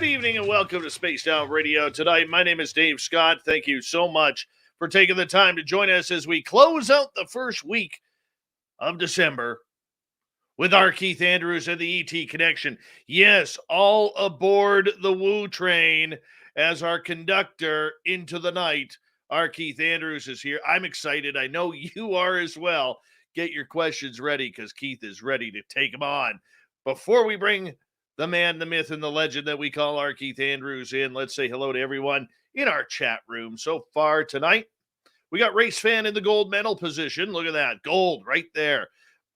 evening and welcome to Spaced Out Radio tonight. My name is Dave Scott. Thank you so much for taking the time to join us as we close out the first week of December with R Keith Andrews and the ET Connection. Yes, all aboard the Woo train as our conductor into the night. R Keith Andrews is here. I'm excited. I know you are as well. Get your questions ready because Keith is ready to take them on. Before we bring the man, the myth, and the legend that we call R Keith Andrews in, let's say hello to everyone in our chat room so far tonight. We got Race Fan in the gold medal position. Look at that. Gold right there.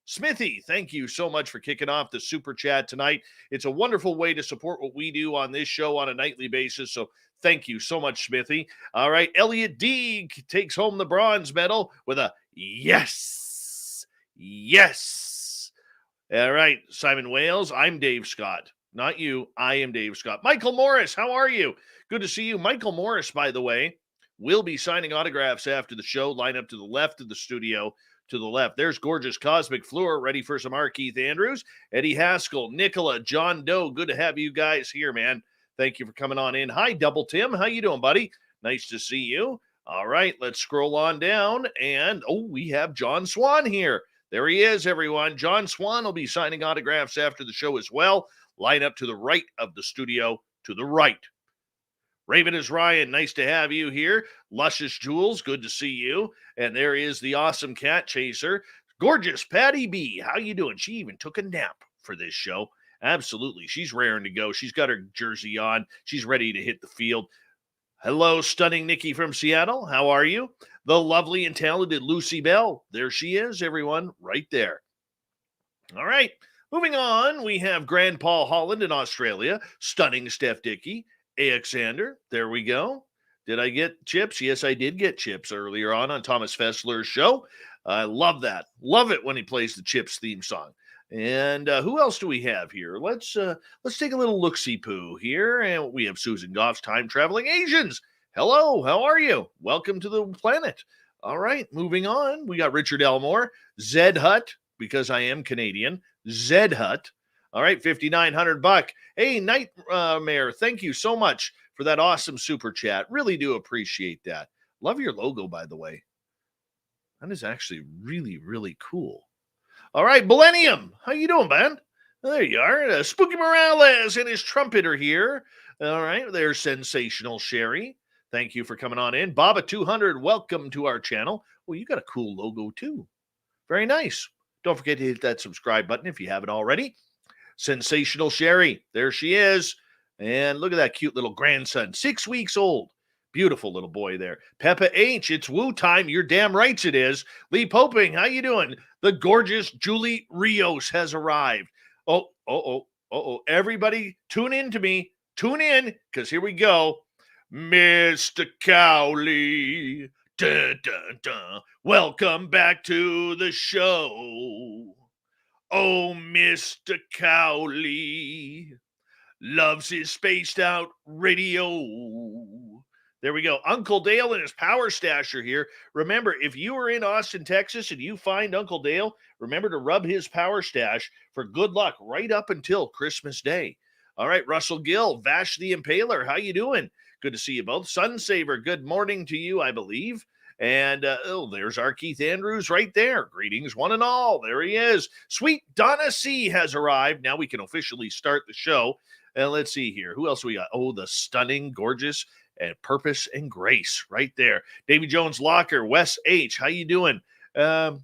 Smithy, thank you so much for kicking off the super chat tonight. It's a wonderful way to support what we do on this show on a nightly basis. So thank you so much, Smithy. All right. Elliot D takes home the bronze medal with a yes. Yes. All right. Simon Wales, I'm Dave Scott. Not you. I am Dave Scott. Michael Morris, how are you? Good to see you. Michael Morris, by the way, will be signing autographs after the show. Line up to the left of the studio. To the left, there's gorgeous Cosmic Floor, ready for some R. Keith Andrews, Eddie Haskell, Nicola, John Doe. Good to have you guys here, man. Thank you for coming on in. Hi, Double Tim. How you doing, buddy? Nice to see you. All right, let's scroll on down. And, we have John Swan here. There he is, everyone. John Swan will be signing autographs after the show as well. Line up to the right of the studio, to the right. Raven is Ryan. Nice to have you here. Luscious Jules, good to see you. And there is the awesome cat chaser. Gorgeous Patty B. How you doing? She even took a nap for this show. Absolutely. She's raring to go. She's got her jersey on. She's ready to hit the field. Hello, stunning Nikki from Seattle. How are you? The lovely and talented Lucy Bell. There she is, everyone, right there. All right. Moving on, we have Grand Paul Holland in Australia. Stunning Steph Dickey. Alexander, there we go. Did I get chips? Yes, I did get chips earlier on Thomas Fessler's show. I love that. Love it when he plays the Chips theme song. And who else do we have here? Let's take a little look-see-poo here. And we have Susan Goff's Time Traveling Asians. Hello, how are you? Welcome to the planet. All right, moving on. We got Richard Elmore, Zed Hut, because I am Canadian, Zed Hut. All right, $5,900. Hey, Nightmare, thank you so much for that awesome super chat. Really do appreciate that. Love your logo, by the way. That is actually really, really cool. All right, Millennium, how you doing, man? There you are. Spooky Morales and his trumpeter here. All right, there's Sensational Sherry. Thank you for coming on in. Baba200, welcome to our channel. Well, you got a cool logo, too. Very nice. Don't forget to hit that subscribe button if you haven't already. Sensational Sherry, there she is. And look at that cute little grandson, 6 weeks old. Beautiful little boy there. Peppa H, it's woo time. You're damn right it is. Lee Poping, how you doing? The gorgeous Julie Rios has arrived. Everybody tune in to me. Tune in, because here we go. Mr. Cowley, dun, dun, dun. Welcome back to the show. Oh, Mr. Cowley loves his spaced out radio. There we go. Uncle Dale and his power stash are here. Remember, if you are in Austin, Texas, and you find Uncle Dale, remember to rub his power stash for good luck right up until Christmas Day. All right, Russell Gill, Vash the Impaler, how you doing? Good to see you both. Sunsaver, good morning to you, I believe. And, there's our Keith Andrews right there. Greetings, one and all. There he is. Sweet Donna C. has arrived. Now we can officially start the show. And let's see here. Who else we got? Oh, the stunning, gorgeous, and Purpose and Grace right there. Davy Jones Locker, Wes H. How you doing? Cheryl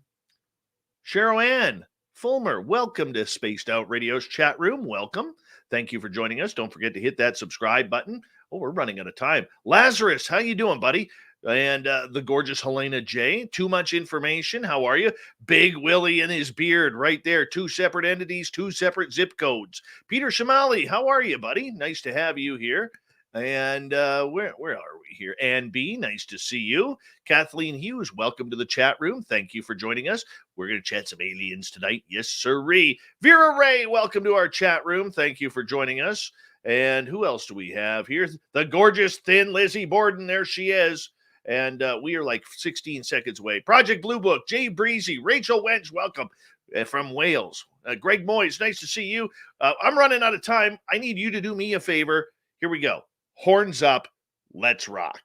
Ann Fulmer, welcome to Spaced Out Radio's chat room. Welcome. Thank you for joining us. Don't forget to hit that subscribe button. Oh, we're running out of time. Lazarus, how you doing, buddy? And the gorgeous Helena J. Too much information. How are you? Big Willie and his beard right there. 2 separate entities, 2 separate zip codes. Peter Shamali, how are you, buddy? Nice to have you here. And where are we here? Ann B, nice to see you. Kathleen Hughes, welcome to the chat room. Thank you for joining us. We're going to chat some aliens tonight. Yes, sirree. Vera Ray, welcome to our chat room. Thank you for joining us. And who else do we have here? The gorgeous, thin Lizzie Borden. There she is. And we are like 16 seconds away. Project Blue Book, Jay Breezy, Rachel Wench, welcome from Wales. Greg Moyes, nice to see you. I'm running out of time. I need you to do me a favor. Here we go. Horns up. Let's rock.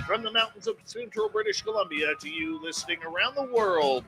From the mountains of central British Columbia to you listening around the world,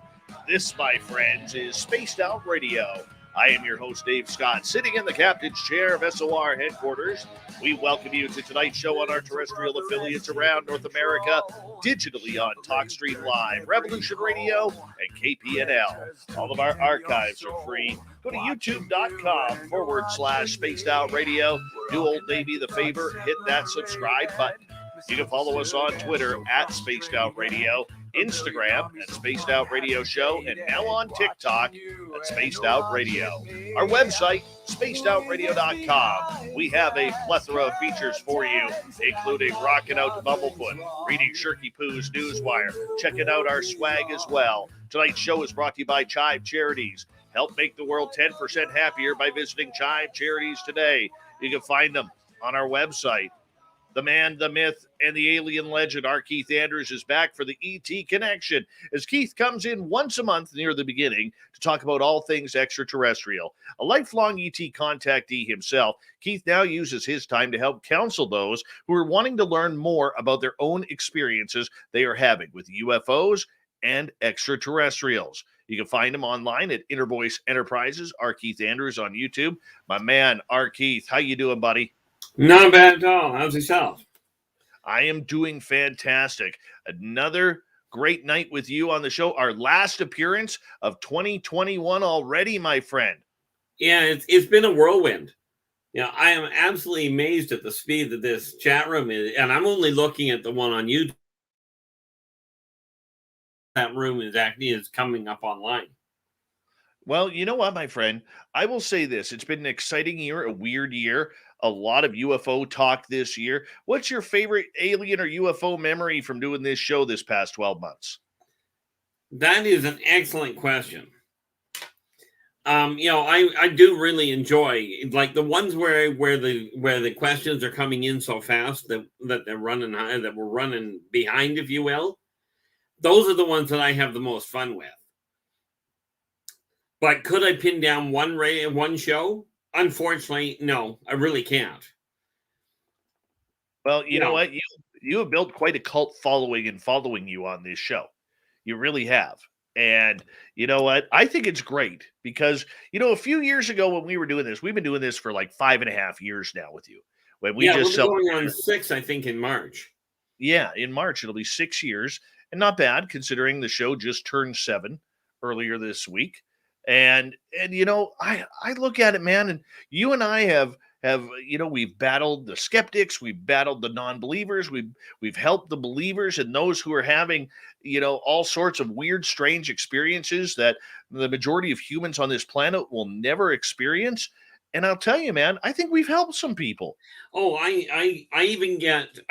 this, my friends, is Spaced Out Radio. I am your host, Dave Scott, sitting in the captain's chair of SOR headquarters. We welcome you to tonight's show on our terrestrial affiliates around North America, digitally on TalkStream Live, Revolution Radio, and KPNL. All of our archives are free. Go to youtube.com/Spaced Out Radio. Do old Davey the favor, hit that subscribe button. You can follow us on Twitter at Spaced Out Radio, Instagram at Spaced Out Radio Show, and now on TikTok at Spaced Out Radio. Our website, spacedoutradio.com. We have a plethora of features for you, including rocking out to Bumblefoot, reading Shirky Poo's Newswire, checking out our swag as well. Tonight's show is brought to you by Chive Charities. Help make the world 10% happier by visiting Chive Charities today. You can find them on our website. The man, the myth, and the alien legend, R Keith Andrews, is back for the ET Connection, as Keith comes in once a month near the beginning to talk about all things extraterrestrial. A lifelong ET contactee himself, Keith now uses his time to help counsel those who are wanting to learn more about their own experiences they are having with UFOs and extraterrestrials. You can find him online at Inner Voice Enterprises, R Keith Andrews on YouTube. My man, R Keith, how you doing, buddy? Not bad at all. How's yourself? I am doing fantastic. Another great night with you on the show. Our last appearance of 2021 already, my friend. Yeah, it's been a whirlwind. I am absolutely amazed at the speed that this chat room is, and I'm only looking at the one on YouTube. That room is coming up online. Well, you know what, my friend? I will say this. It's been an exciting year, a weird year, a lot of UFO talk this year. What's your favorite alien or UFO memory from doing this show this past 12 months? That is an excellent question. I do really enjoy like the ones where the questions are coming in so fast that they're running high, that we're running behind, if you will. Those are the ones that I have the most fun with. But could I pin down one show? Unfortunately, no, I really can't. Well, you know what? You have built quite a cult following and following you on this show. You really have. And you know what? I think it's great because, a few years ago when we were doing this, we've been doing this for like 5.5 years now with you. When we just we're going on 6, I think, in March. Yeah, in March. It'll be 6 years. And not bad considering the show just turned 7 earlier this week. And I look at it, man, and you and I have we've battled the skeptics, we've battled the non-believers, we've helped the believers and those who are having, all sorts of weird, strange experiences that the majority of humans on this planet will never experience. And I'll tell you, man, I think we've helped some people. Oh, I even get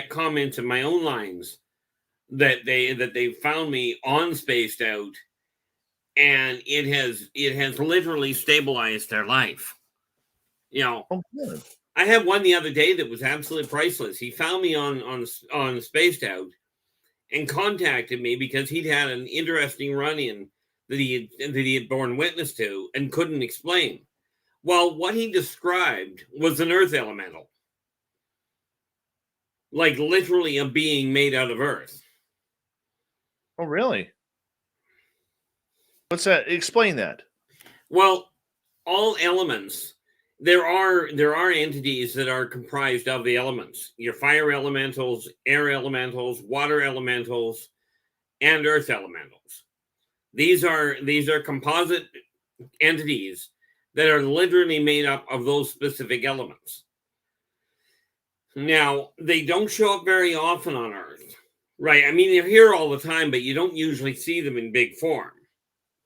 comments in my own lines that they found me on Spaced Out. And it has literally stabilized their life. Oh, good. I had one the other day that was absolutely priceless. He found me on Spaced Out and contacted me because he'd had an interesting run-in that he had borne witness to and couldn't explain. Well, what he described was an earth elemental, like literally a being made out of earth. Oh, really? What's that? Explain that. Well, all elements, there are entities that are comprised of the elements. Your fire elementals, air elementals, water elementals, and earth elementals. These are composite entities that are literally made up of those specific elements. Now, they don't show up very often on Earth, right? I mean, they're here all the time, but you don't usually see them in big form.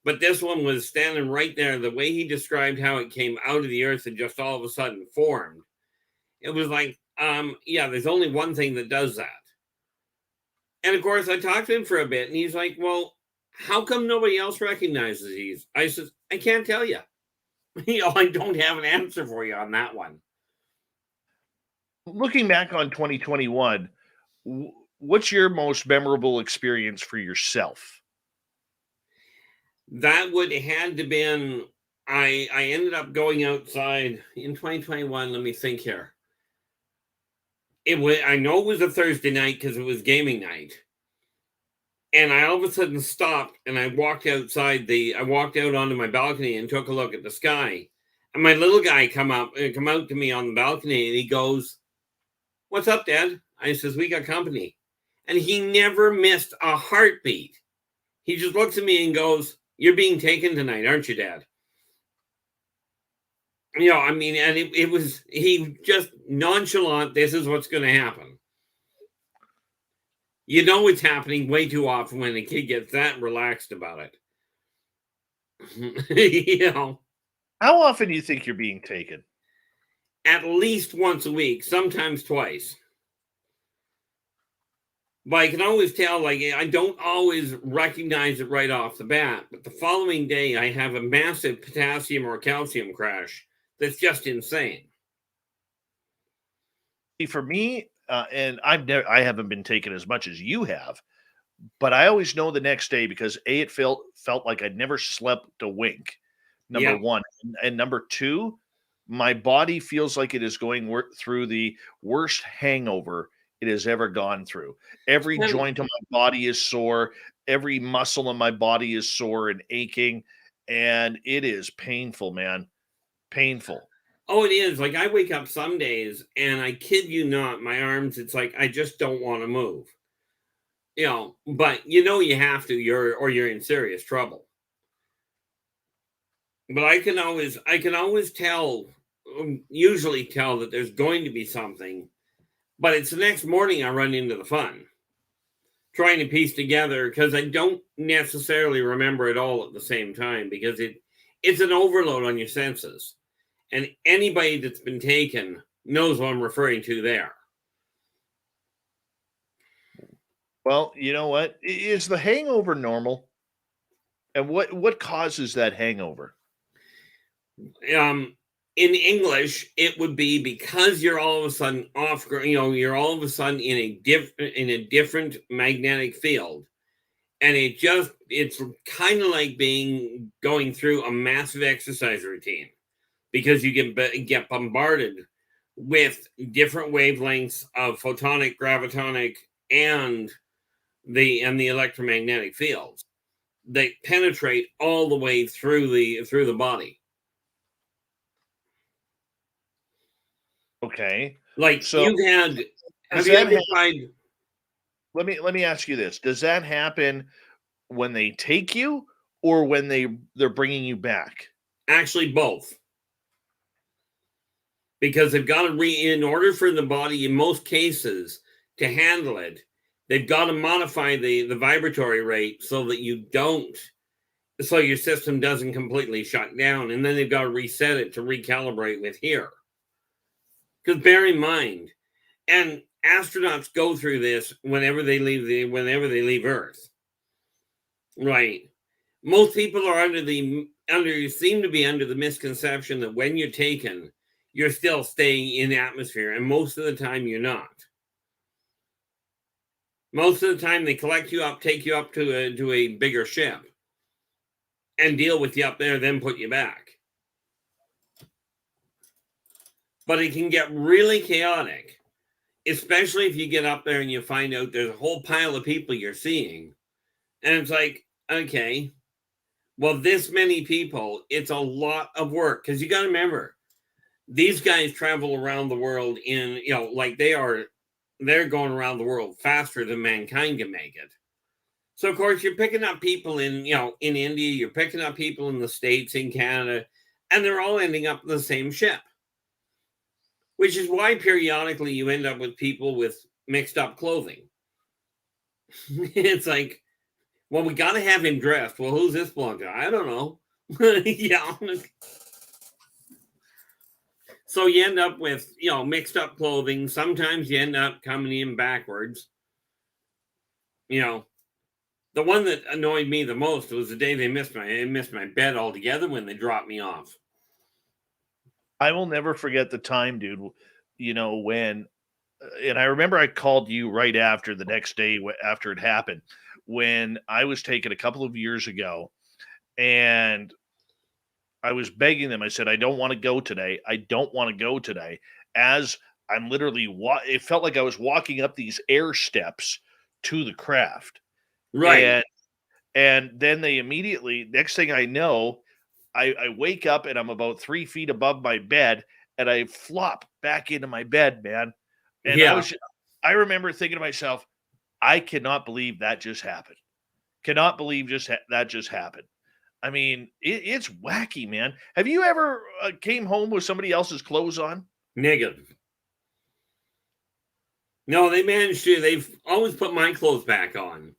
But this one was standing right there. The way he described how it came out of the earth and just all of a sudden formed, it was like yeah, there's only one thing that does that. And of course, I talked to him for a bit, and he's like, well, how come nobody else recognizes these? I said, I can't tell you. I don't have an answer for you on that one. Looking back on 2021, what's your most memorable experience for yourself? That would had to been, I ended up going outside in 2021. Let me think here. I know it was a Thursday night because it was gaming night. And I all of a sudden stopped and I walked out onto my balcony and took a look at the sky. And my little guy come out to me on the balcony, and he goes, "What's up, Dad?" I says, "We got company." And he never missed a heartbeat. He just looks at me and goes, "You're being taken tonight, aren't you, Dad?" I mean, and he just nonchalant, this is what's going to happen. You know it's happening way too often when a kid gets that relaxed about it. How often do you think you're being taken? At least once a week, sometimes twice. But I can always tell, like, I don't always recognize it right off the bat. But the following day, I have a massive potassium or calcium crash that's just insane. For me, and I haven't been taken as much as you have, but I always know the next day because it felt like I'd never slept a wink. Number one, and number two, my body feels like it is going through the worst hangover it has ever gone through. Every joint of my body is sore. Every muscle in my body is sore and aching, and it is painful, man. Painful. Oh, it is. Like, I wake up some days and I kid you not, my arms, it's like I just don't want to move. But you have to, you're in serious trouble. But I can always usually tell that there's going to be something, but it's the next morning I run into the fun, trying to piece together, because I don't necessarily remember it all at the same time, because it's an overload on your senses. And anybody that's been taken knows what I'm referring to there. Well, you know what? Is the hangover normal? And what causes that hangover? In English, it would be because you're all of a sudden you're all of a sudden in a different magnetic field. And it's kind of like going through a massive exercise routine, because you get bombarded with different wavelengths of photonic, gravitonic, and the electromagnetic fields. They penetrate all the way through the body. Okay. Like, so have you ever tried? Let me ask you this. Does that happen when they take you or when they're bringing you back? Actually, both. Because they've got to in order for the body, in most cases, to handle it, they've got to modify the vibratory rate so that your system doesn't completely shut down. And then they've got to reset it to recalibrate with here. Because bear in mind, and astronauts go through this whenever they leave Earth. Right. Most people are seem to be under the misconception that when you're taken, you're still staying in the atmosphere, and most of the time you're not. Most of the time they collect you up, take you up to a bigger ship, and deal with you up there, then put you back. But it can get really chaotic, especially if you get up there and you find out there's a whole pile of people you're seeing. And it's like, okay, well, this many people, it's a lot of work. Because you got to remember, these guys travel around the world they're going around the world faster than mankind can make it. So, of course, you're picking up people in India, you're picking up people in the States, in Canada, and they're all ending up in the same ship. Which is why periodically you end up with people with mixed up clothing. It's like, well, we got to have him dressed. Well, who's this belong to? I don't know. Yeah. So you end up with, mixed up clothing. Sometimes you end up coming in backwards. The one that annoyed me the most was the day they missed my bed altogether when they dropped me off. I will never forget the time, dude, when and I remember I called you right after the next day after it happened, when I was taken a couple of years ago, and I was begging them. I said, I don't want to go today. I don't want to go today. As I'm literally, it felt like I was walking up these air steps to the craft. Right. And then they immediately, next thing I know, I wake up and I'm about 3 feet above my bed and I flop back into my bed, man. And Yeah. I remember thinking to myself, I cannot believe that just happened. Cannot believe that just happened. I mean, it's wacky, man. Have you ever came home with somebody else's clothes on? Negative. No, they managed to. They've always put my clothes back on.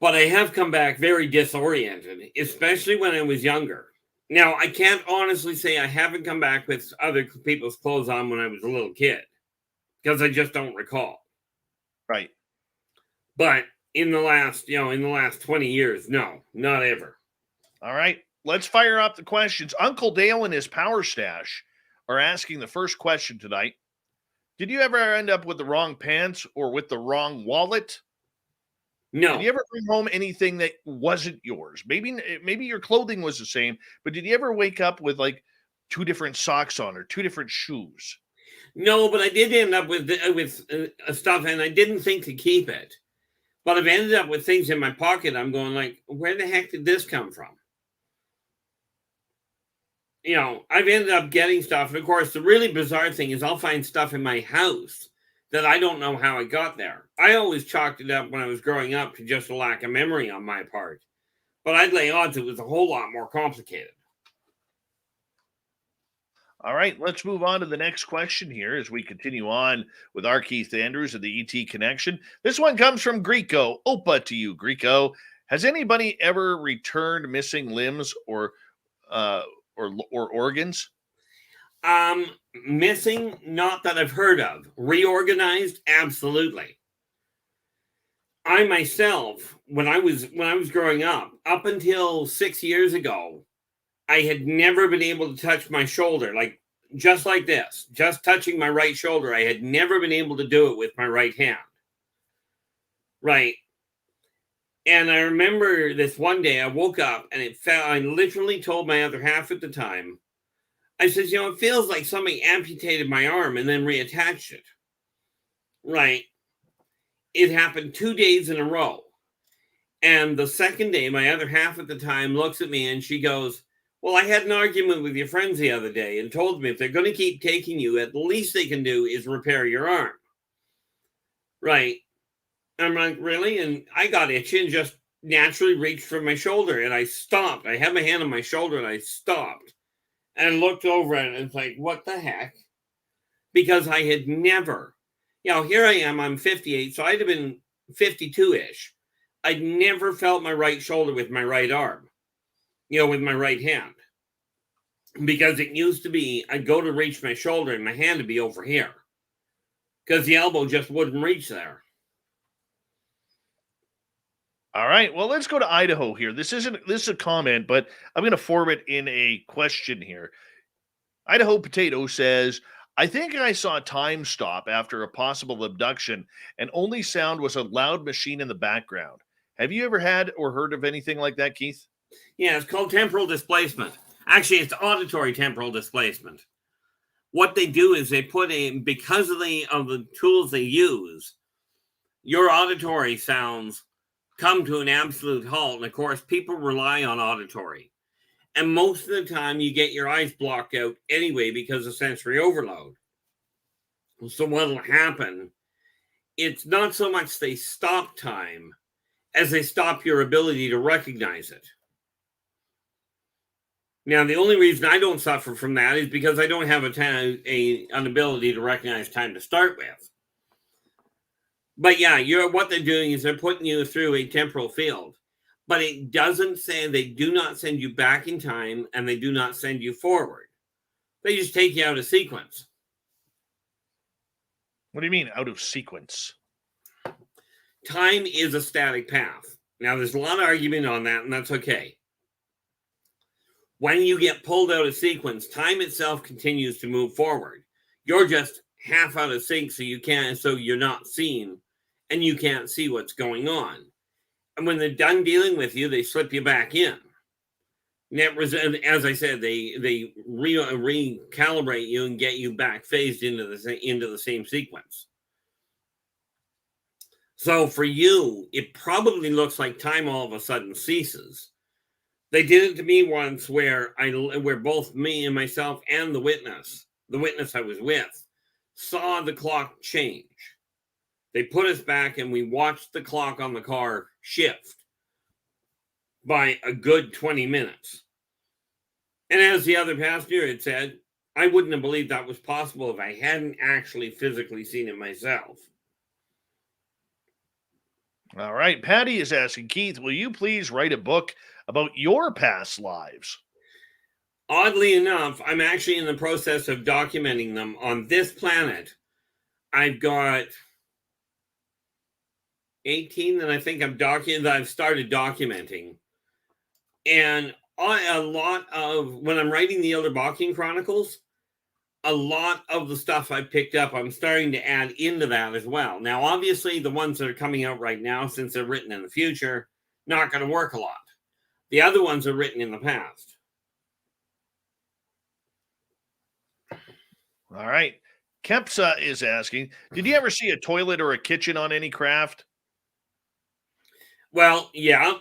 But I have come back very disoriented, especially when I was younger. Now, I can't honestly say I haven't come back with other people's clothes on when I was a little kid, because I just don't recall. Right. But in the last 20 years, no, not ever. All right. Let's fire up the questions. Uncle Dale and his power stash are asking the first question tonight. Did you ever end up with the wrong pants or with the wrong wallet? No. Did you ever bring home anything that wasn't yours? Maybe your clothing was the same, but did you ever wake up with like 2 different socks on or 2 different shoes? No, but I did end up with stuff, and I didn't think to keep it. But I've ended up with things in my pocket. I'm going like, where the heck did this come from? I've ended up getting stuff. And of course, the really bizarre thing is I'll find stuff in my house that I don't know how I got there. I always chalked it up when I was growing up to just a lack of memory on my part. But I'd lay odds it was a whole lot more complicated. All right, let's move on to the next question here as we continue on with R Keith Andrews of the ET Connection. This one comes from Greco. Opa to you, Greco. Has anybody ever returned missing limbs or organs? Missing, not that I've heard of. Reorganized, absolutely. I myself, when I was growing up until 6 years ago, I had never been able to touch my shoulder, just like this, just touching my right shoulder. I had never been able to do it with my right hand. Right. And I remember this one day I woke up and I literally told my other half at the time, I says, it feels like somebody amputated my arm and then reattached it. Right. It happened 2 days in a row. And the second day, my other half at the time looks at me and she goes, well, I had an argument with your friends the other day and told me if they're going to keep taking you, at the least they can do is repair your arm. Right. I'm like, really? And I got itchy and just naturally reached for my shoulder and I stopped. I had my hand on my shoulder and I stopped and looked over and it's like, what the heck? Because I had never, here I am, I'm 58, so I'd have been 52-ish. I'd never felt my right shoulder with my right arm, with my right hand. Because it used to be, I'd go to reach my shoulder and my hand would be over here. Because the elbow just wouldn't reach there. All right. Well, let's go to Idaho here. This is a comment, but I'm going to form it in a question here. Idaho Potato says, I think I saw a time stop after a possible abduction and only sound was a loud machine in the background. Have you ever had or heard of anything like that, Keith? Yeah, it's called temporal displacement. Actually, it's auditory temporal displacement. What they do is they put because of the tools they use, your auditory sounds come to an absolute halt. And of course, people rely on auditory. And most of the time, you get your eyes blocked out anyway because of sensory overload. So what will happen, it's not so much they stop time as they stop your ability to recognize it. Now, the only reason I don't suffer from that is because I don't have an ability to recognize time to start with. But yeah, what they're doing is they're putting you through a temporal field. But it doesn't say, they do not send you back in time and they do not send you forward. They just take you out of sequence. What do you mean out of sequence? Time is a static path. Now, there's a lot of argument on that, and that's okay. When you get pulled out of sequence, time itself continues to move forward. You're just half out of sync, so you're not seen, and you can't see what's going on. And when they're done dealing with you, they slip you back in. As I said, they recalibrate you and get you back phased into the same sequence. So for you, it probably looks like time all of a sudden ceases. They did it to me once where both me and myself and the witness I was with, saw the clock change. They put us back and we watched the clock on the car shift by a good 20 minutes. And as the other passenger had said, I wouldn't have believed that was possible if I hadn't actually physically seen it myself. All right. Patty is asking, Keith, will you please write a book about your past lives? Oddly enough, I'm actually in the process of documenting them on this planet. I've got 18 that I think I've started documenting. And a lot of, when I'm writing the Elder Balking Chronicles, a lot of the stuff I picked up, I'm starting to add into that as well. Now, obviously, the ones that are coming out right now, since they're written in the future, not going to work a lot. The other ones are written in the past. All right. Kepsa is asking, did you ever see a toilet or a kitchen on any craft? Well, yeah,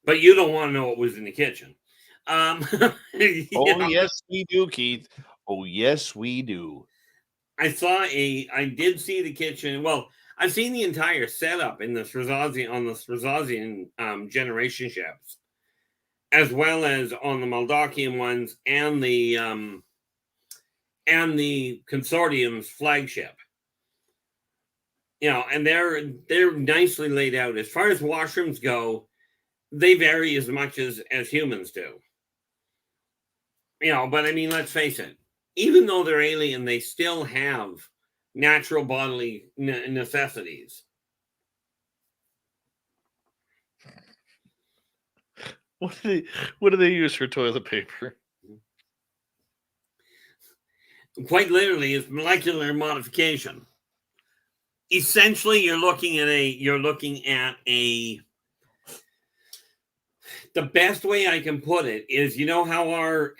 but you don't want to know what was in the kitchen. Oh, yes, we do, Keith. Oh, yes, we do. I did see the kitchen. Well, I've seen the entire setup in the Srazazian generation ships, as well as on the Maldakian ones and the consortium's flagship. And they're nicely laid out. As far as washrooms go, they vary as much as humans do. But I mean, let's face it. Even though they're alien, they still have natural bodily necessities. What do they use for toilet paper? Quite literally, it's molecular modification. Essentially, you're looking at the best way I can put it is, how our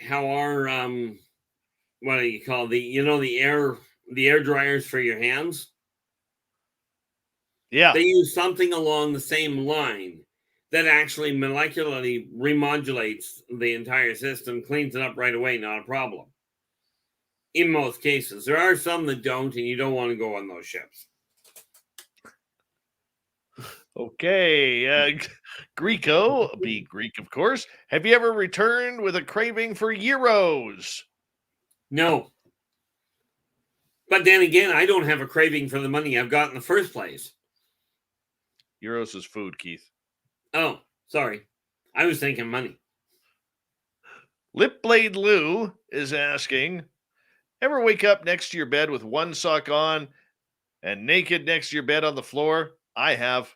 what do you call the air dryers for your hands? Yeah. They use something along the same line that actually molecularly remodulates the entire system, cleans it up right away, not a problem. In most cases. There are some that don't, and you don't want to go on those ships. Okay. Greco, be Greek, of course. Have you ever returned with a craving for euros? No. But then again, I don't have a craving for the money I've got in the first place. Euros is food, Keith. Oh, sorry. I was thinking money. Lipblade Lou is asking, ever wake up next to your bed with one sock on and naked next to your bed on the floor? I have.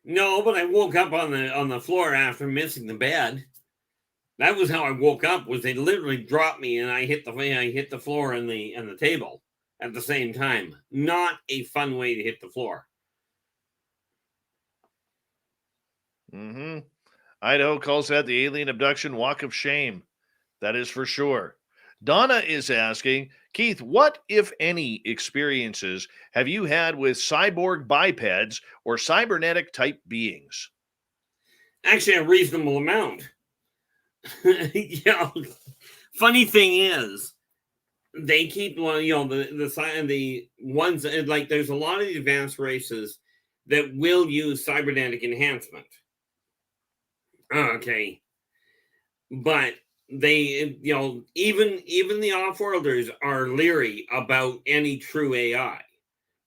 No, but I woke up on the floor after missing the bed. That was how I woke up. Was they literally dropped me and I hit the floor and the table at the same time. Not a fun way to hit the floor. Mm-hmm. Idaho calls that the alien abduction walk of shame. That is for sure. Donna is asking, Keith, what, if any, experiences have you had with cyborg bipeds or cybernetic type beings? Actually, a reasonable amount. Funny thing is, they keep the ones like there's a lot of the advanced races that will use cybernetic enhancement. Okay, but they even the off-worlders are leery about any true AI,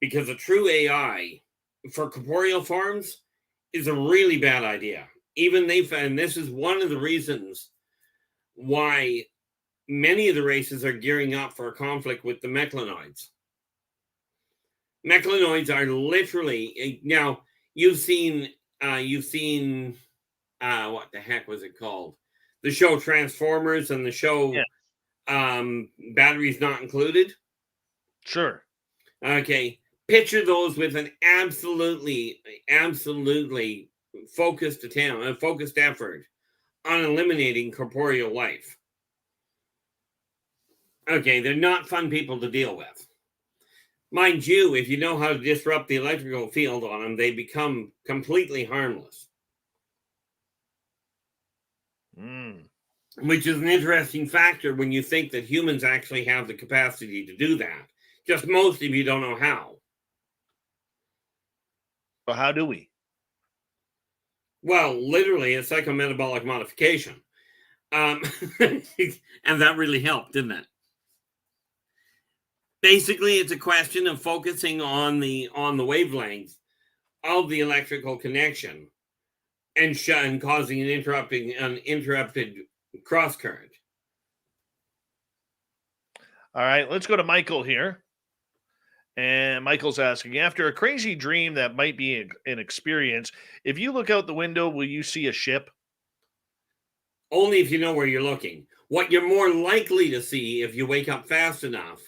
because a true AI for corporeal forms is a really bad idea. Even they found this is one of the reasons why many of the races are gearing up for a conflict with the mechlanoids. Mechlanoids are literally, now you've seen what the heck was it called? The show Transformers and the show Batteries Not Included. Sure. Okay. Picture those with an absolutely focused effort on eliminating corporeal life. Okay, they're not fun people to deal with. Mind you, if you know how to disrupt the electrical field on them, they become completely harmless. Which is an interesting factor when you think that humans actually have the capacity to do that. Just most of you don't know how. Well, how do we? Well, literally, it's psychometabolic modification. And that really helped, didn't it? Basically, it's a question of focusing on the wavelength of the electrical connection and causing an interrupted cross current. All right, let's go to Michael here. And Michael's asking, after a crazy dream that might be an experience, if you look out the window, will you see a ship? Only if you know where you're looking. What you're more likely to see if you wake up fast enough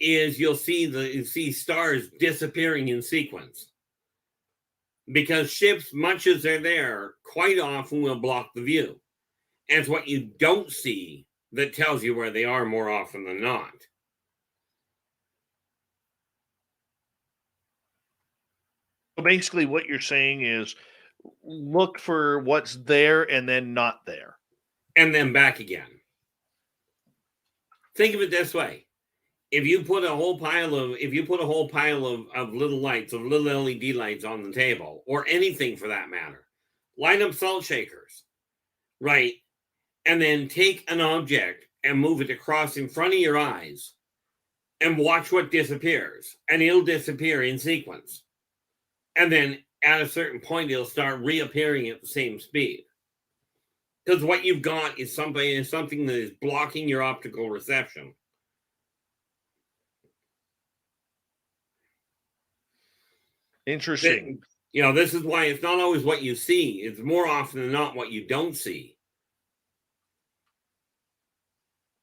is you'll see stars disappearing in sequence. Because ships, much as they're there, quite often will block the view. And it's what you don't see that tells you where they are more often than not. So basically what you're saying is look for what's there and then not there. And then back again. Think of it this way. If you put a whole pile of little lights, of little LED lights on the table, or anything for that matter, line up salt shakers, right? And then take an object and move it across in front of your eyes and watch what disappears. And it'll disappear in sequence. And then at a certain point, it'll start reappearing at the same speed. Because what you've got is something that is blocking your optical reception. Interesting. This is why it's not always what you see. It's more often than not what you don't see.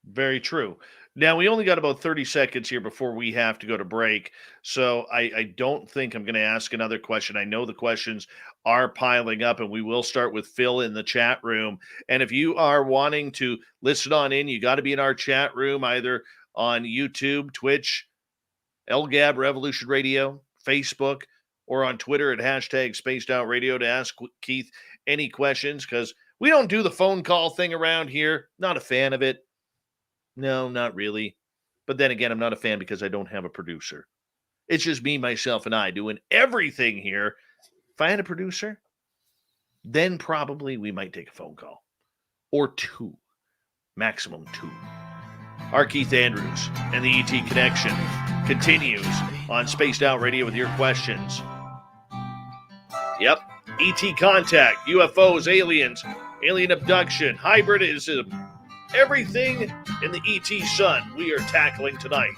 Very true. Now, we only got about 30 seconds here before we have to go to break. So I don't think I'm going to ask another question. I know the questions are piling up, and we will start with Phil in the chat room. And if you are wanting to listen on in, you got to be in our chat room, either on YouTube, Twitch, LGAB Revolution Radio, Facebook, or on Twitter at hashtag Spaced Out Radio to ask Keith any questions, because we don't do the phone call thing around here. Not a fan of it. No, not really. But then again, I'm not a fan because I don't have a producer. It's just me, myself, and I doing everything here. If I had a producer, then probably we might take a phone call. Or two. Maximum two. R Keith Andrews and the ET Connection continues on Spaced Out Radio with your questions. Yep. ET Contact, UFOs, aliens, alien abduction, hybridism, everything in the ET sun we are tackling tonight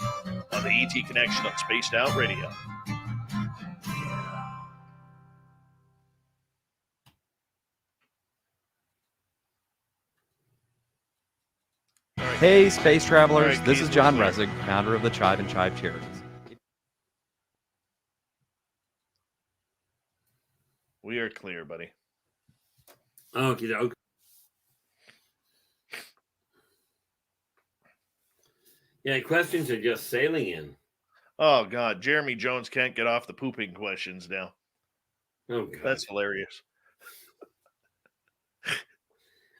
on the ET Connection on Spaced Out Radio. Hey, space travelers. Right, this Keith, is John what's Resig, founder of the Chive and Chive charities. We are clear, buddy. Okay. Yeah, questions are just sailing in. Oh, God. Jeremy Jones can't get off the pooping questions now. Oh, God. That's hilarious.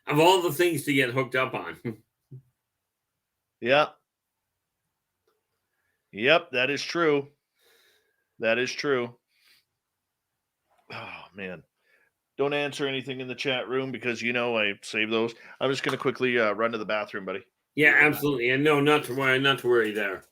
Of all the things to get hooked up on. Yeah. Yep, that is true. That is true. Oh, man. Don't answer anything in the chat room because, I save those. I'm just going to quickly run to the bathroom, buddy. Yeah, absolutely. And no, not to worry there.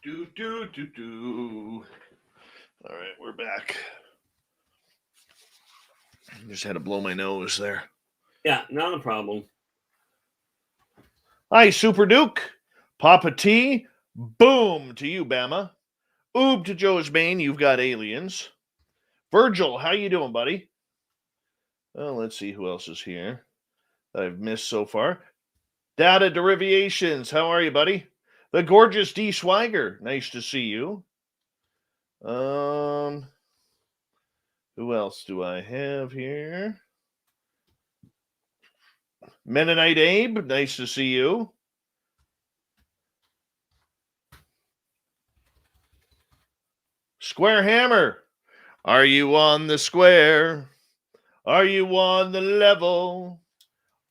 All right, we're back. Just had to blow my nose there. Yeah, not a problem. Hi, Super Duke. Papa T. Boom to you, Bama. Oob to Joe's Bane. You've got aliens. Virgil, how you doing, buddy? Well, let's see who else is here that I've missed so far. Data Derivations, how are you, buddy? The gorgeous D. Swagger, nice to see you. Who else do I have here? Mennonite Abe, nice to see you. Square Hammer, are you on the square? Are you on the level?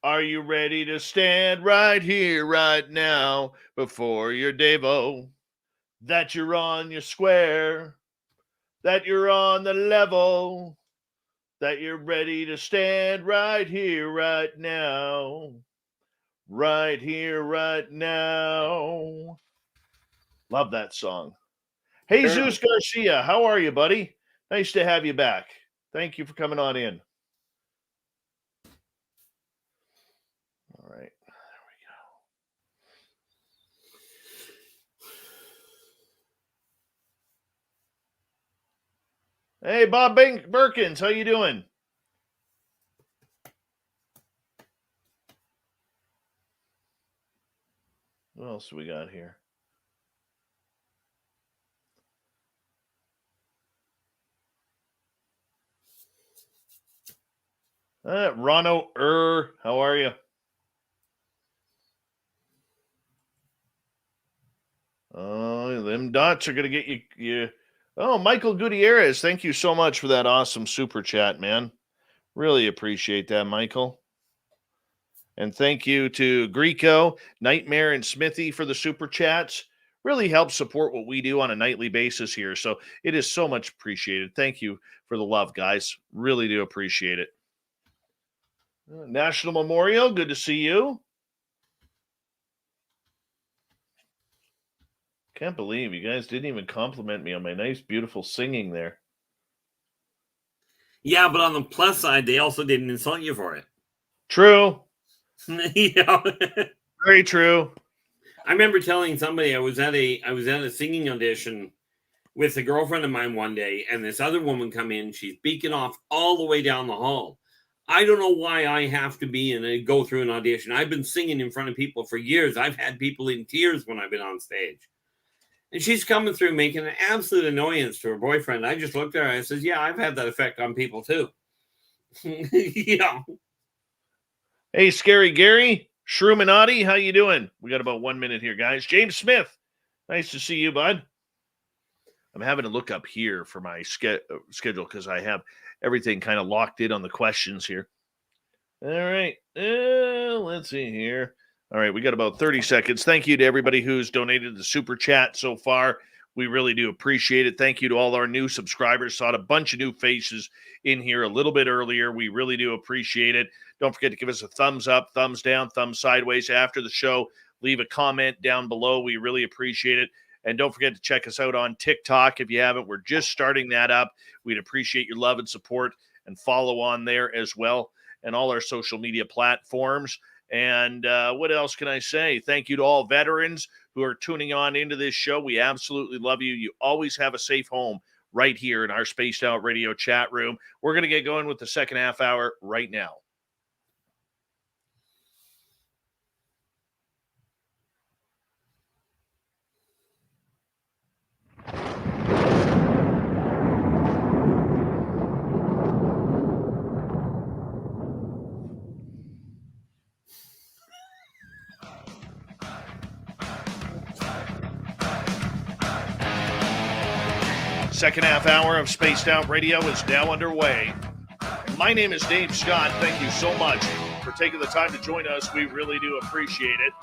Are you ready to stand right here, right now, before your Devo? That you're on your square, that you're on the level, that you're ready to stand right here, right now. Right here, right now. Love that song. Hey, Sure. Zeus Garcia, how are you, buddy? Nice to have you back. Thank you for coming on in. All right, there we go. Hey, Bob Berkins, how you doing? What else do we got here? Rono how are you? Oh, them dots are going to get you. Oh, Michael Gutierrez, thank you so much for that awesome super chat, man. Really appreciate that, Michael. And thank you to Greco, Nightmare, and Smithy for the super chats. Really helps support what we do on a nightly basis here. So it is so much appreciated. Thank you for the love, guys. Really do appreciate it. National Memorial, good to see you. Can't believe you guys didn't even compliment me on my nice, beautiful singing there. Yeah, but on the plus side, they also didn't insult you for it. True. Yeah. Very true. I remember telling somebody I was at a singing audition with a girlfriend of mine one day, and this other woman come in. She's beaking off all the way down the hall. I don't know why I have to go through an audition. I've been singing in front of people for years. I've had people in tears when I've been on stage. And she's coming through making an absolute annoyance to her boyfriend. I just looked at her and I says, yeah, I've had that effect on people too. Yeah. Hey, Scary Gary, Shroominati, how you doing? We got about 1 minute here, guys. James Smith, nice to see you, bud. I'm having to look up here for my schedule because I have everything kind of locked in on the questions here. All right, let's see here. All right, we got about 30 seconds. Thank you to everybody who's donated the super chat so far. We really do appreciate it. Thank you to all our new subscribers. Saw a bunch of new faces in here a little bit earlier. We really do appreciate it. Don't forget to give us a thumbs up, thumbs down, thumbs sideways after the show. Leave a comment down below. We really appreciate it. And don't forget to check us out on TikTok if you haven't. We're just starting that up. We'd appreciate your love and support, and follow on there as well, and all our social media platforms. And what else can I say? Thank you to all veterans who are tuning on into this show. We absolutely love you. You always have a safe home right here in our Spaced Out Radio chat room. We're going to get going with the second half hour right now. Second half hour of Spaced Out Radio is now underway. My name is Dave Scott. Thank you so much for taking the time to join us. We really do appreciate it.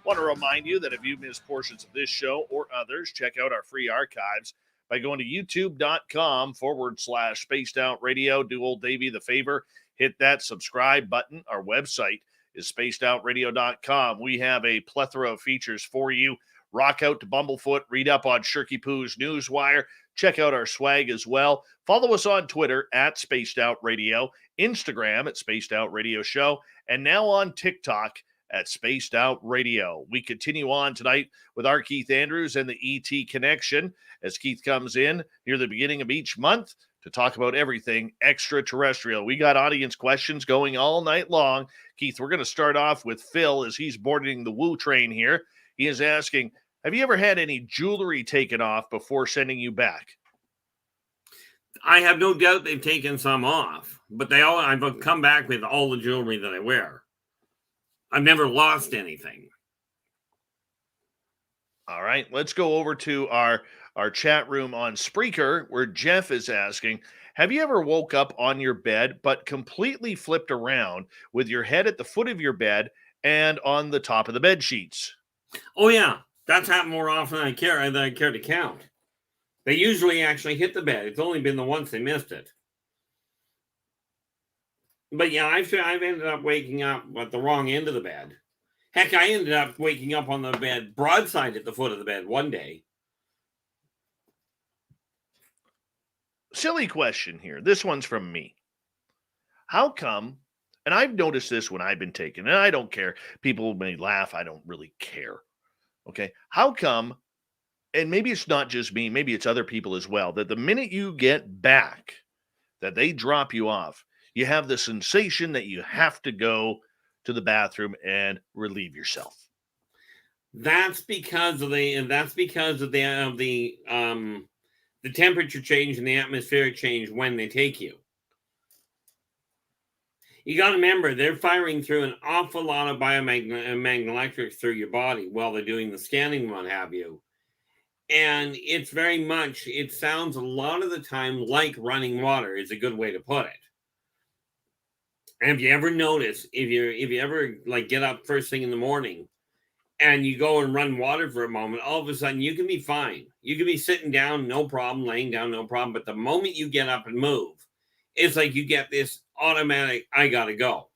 Want to remind you that if you missed portions of this show or others, check out our free archives by going to youtube.com/Spaced Out Radio. Do old Davey the favor, hit that subscribe button. Our website is spacedoutradio.com. We have a plethora of features for you rock out to Bumblefoot, read up on Shirky Poo's Newswire, check out our swag as well. Follow us on Twitter at Spaced Out Radio, Instagram at Spaced Out Radio Show, and now on TikTok at Spaced Out Radio. We continue on tonight with R Keith Andrews and the ET Connection as Keith comes in near the beginning of each month to talk about everything extraterrestrial. We got audience questions going all night long. Keith, we're going to start off with Phil as he's boarding the Woo train here. He is asking, have you ever had any jewelry taken off before sending you back? I have no doubt they've taken some off, but I've come back with all the jewelry that I wear. I've never lost anything. All right, let's go over to our chat room on Spreaker where Jeff is asking, have you ever woke up on your bed but completely flipped around with your head at the foot of your bed and on the top of the bed sheets? Oh, yeah. That's happened more often than I care to count. They usually actually hit the bed. It's only been the once they missed it. But yeah, I've ended up waking up at the wrong end of the bed. Heck, I ended up waking up on the bed broadside at the foot of the bed one day. Silly question here. This one's from me. How come, and I've noticed this when I've been taken, and I don't care. People may laugh. I don't really care. Okay. How come, and maybe it's not just me, maybe it's other people as well, that the minute you get back, that they drop you off, you have the sensation that you have to go to the bathroom and relieve yourself. That's because of the temperature change and the atmospheric change when they take you. You got to remember, they're firing through an awful lot of biomagnetic through your body while they're doing the scanning and what have you. And it's it sounds a lot of the time like running water is a good way to put it. And if you ever notice, if you ever like get up first thing in the morning and you go and run water for a moment, all of a sudden you can be fine. You can be sitting down, no problem, laying down, no problem. But the moment you get up and move, it's like you get this automatic, I gotta go.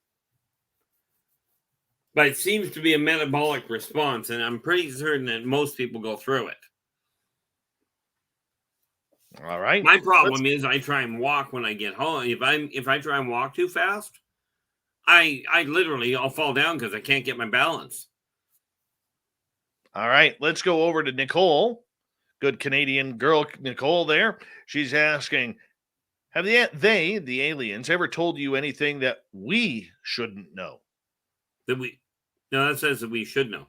But it seems to be a metabolic response, and I'm pretty certain that most people go through it. All right. My problem is I try and walk when I get home. If I try and walk too fast, I'll fall down because I can't get my balance. All right, let's go over to Nicole. Good Canadian girl, Nicole there. She's asking, have the aliens, ever told you anything that we shouldn't know? That says that we should know.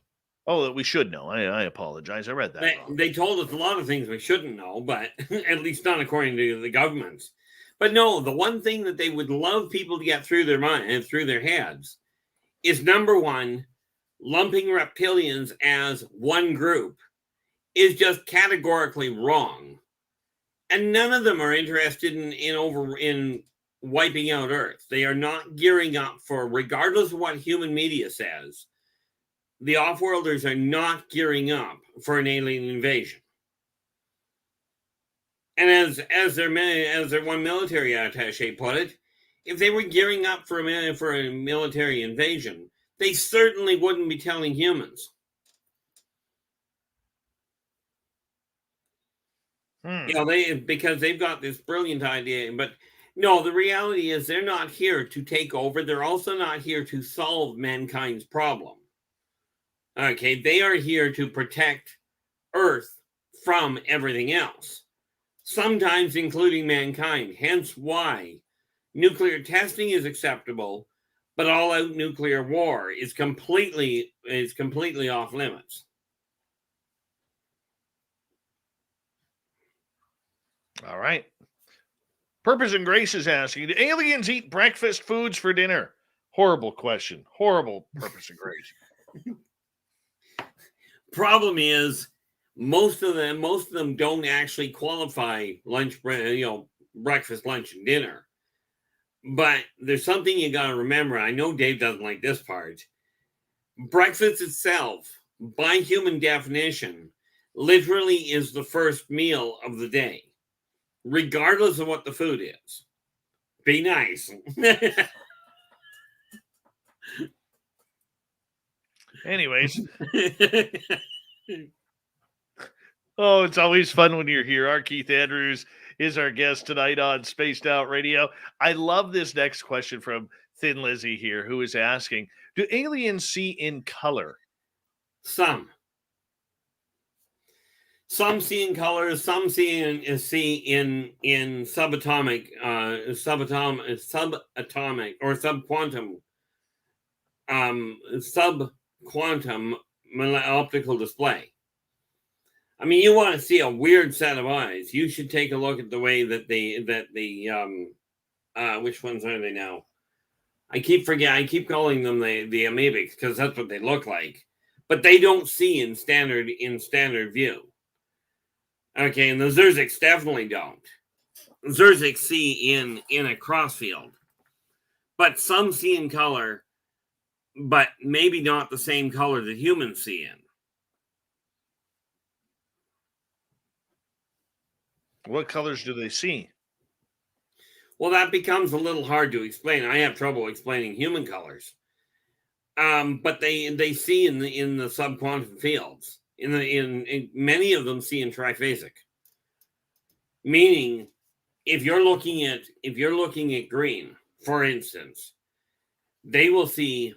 Oh, that we should know. I apologize. I read that wrong. They told us a lot of things we shouldn't know, but at least not according to the governments. But no, the one thing that they would love people to get through their mind and through their heads is, number one, lumping reptilians as one group is just categorically wrong. And none of them are interested in wiping out Earth. They are not gearing up for, regardless of what human media says, the off-worlders are not gearing up for an alien invasion. And as their one military attaché put it, if they were gearing up for a military invasion, they certainly wouldn't be telling humans. Because they've got this brilliant idea. But no, the reality is they're not here to take over. They're also not here to solve mankind's problem. Okay, they are here to protect Earth from everything else, sometimes including mankind. Hence why nuclear testing is acceptable, but all-out nuclear war is completely off limits. All right. Purpose and Grace is asking, do aliens eat breakfast foods for dinner? Horrible question. Horrible, Purpose and Grace. Problem is, most of them don't actually qualify breakfast, lunch, and dinner. But there's something you got to remember. I know Dave doesn't like this part. Breakfast itself, by human definition, literally is the first meal of the day, regardless of what the food is. Be nice. Anyways, Oh, it's always fun when you're here. R Keith Andrews is our guest tonight on Spaced Out Radio. I love this next question from Thin Lizzy here, who is asking, do aliens see in color? Some see in colors, some see in subatomic or subquantum subquantum optical display. I mean, you want to see a weird set of eyes, you should take a look at the way that the which ones are they now? I keep calling them the amoebics because that's what they look like, but they don't see in standard view. Okay, and the Zerzics definitely don't. Zerzics see in a crossfield, but some see in color, but maybe not the same color that humans see in. What colors do they see? Well, that becomes a little hard to explain. I have trouble explaining human colors, but they see in the subquantum fields. In many of them see in triphasic, meaning if you're looking at green, for instance, they will see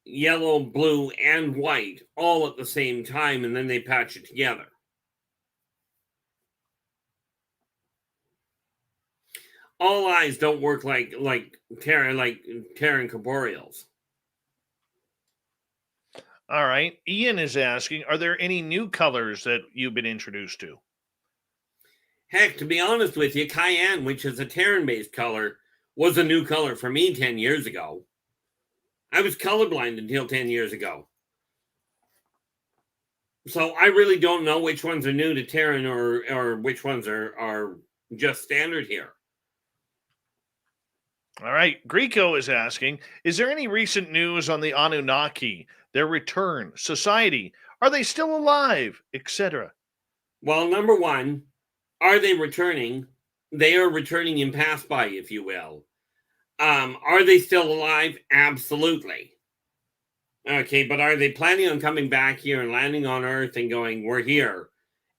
yellow, blue, and white all at the same time, and then they patch it together. All eyes don't work like Terran corporeals. All right. Ian is asking, are there any new colors that you've been introduced to? Heck, to be honest with you, cayenne, which is a Terran-based color, was a new color for me 10 years ago. I was colorblind until 10 years ago. So I really don't know which ones are new to Terran or which ones are just standard here. All right. Greco is asking, is there any recent news on the Anunnaki, their return, society? Are they still alive, etc.? Well, number one, are they returning? They are returning in pass-by, if you will. Are they still alive? Absolutely. Okay, but are they planning on coming back here and landing on Earth and going, we're here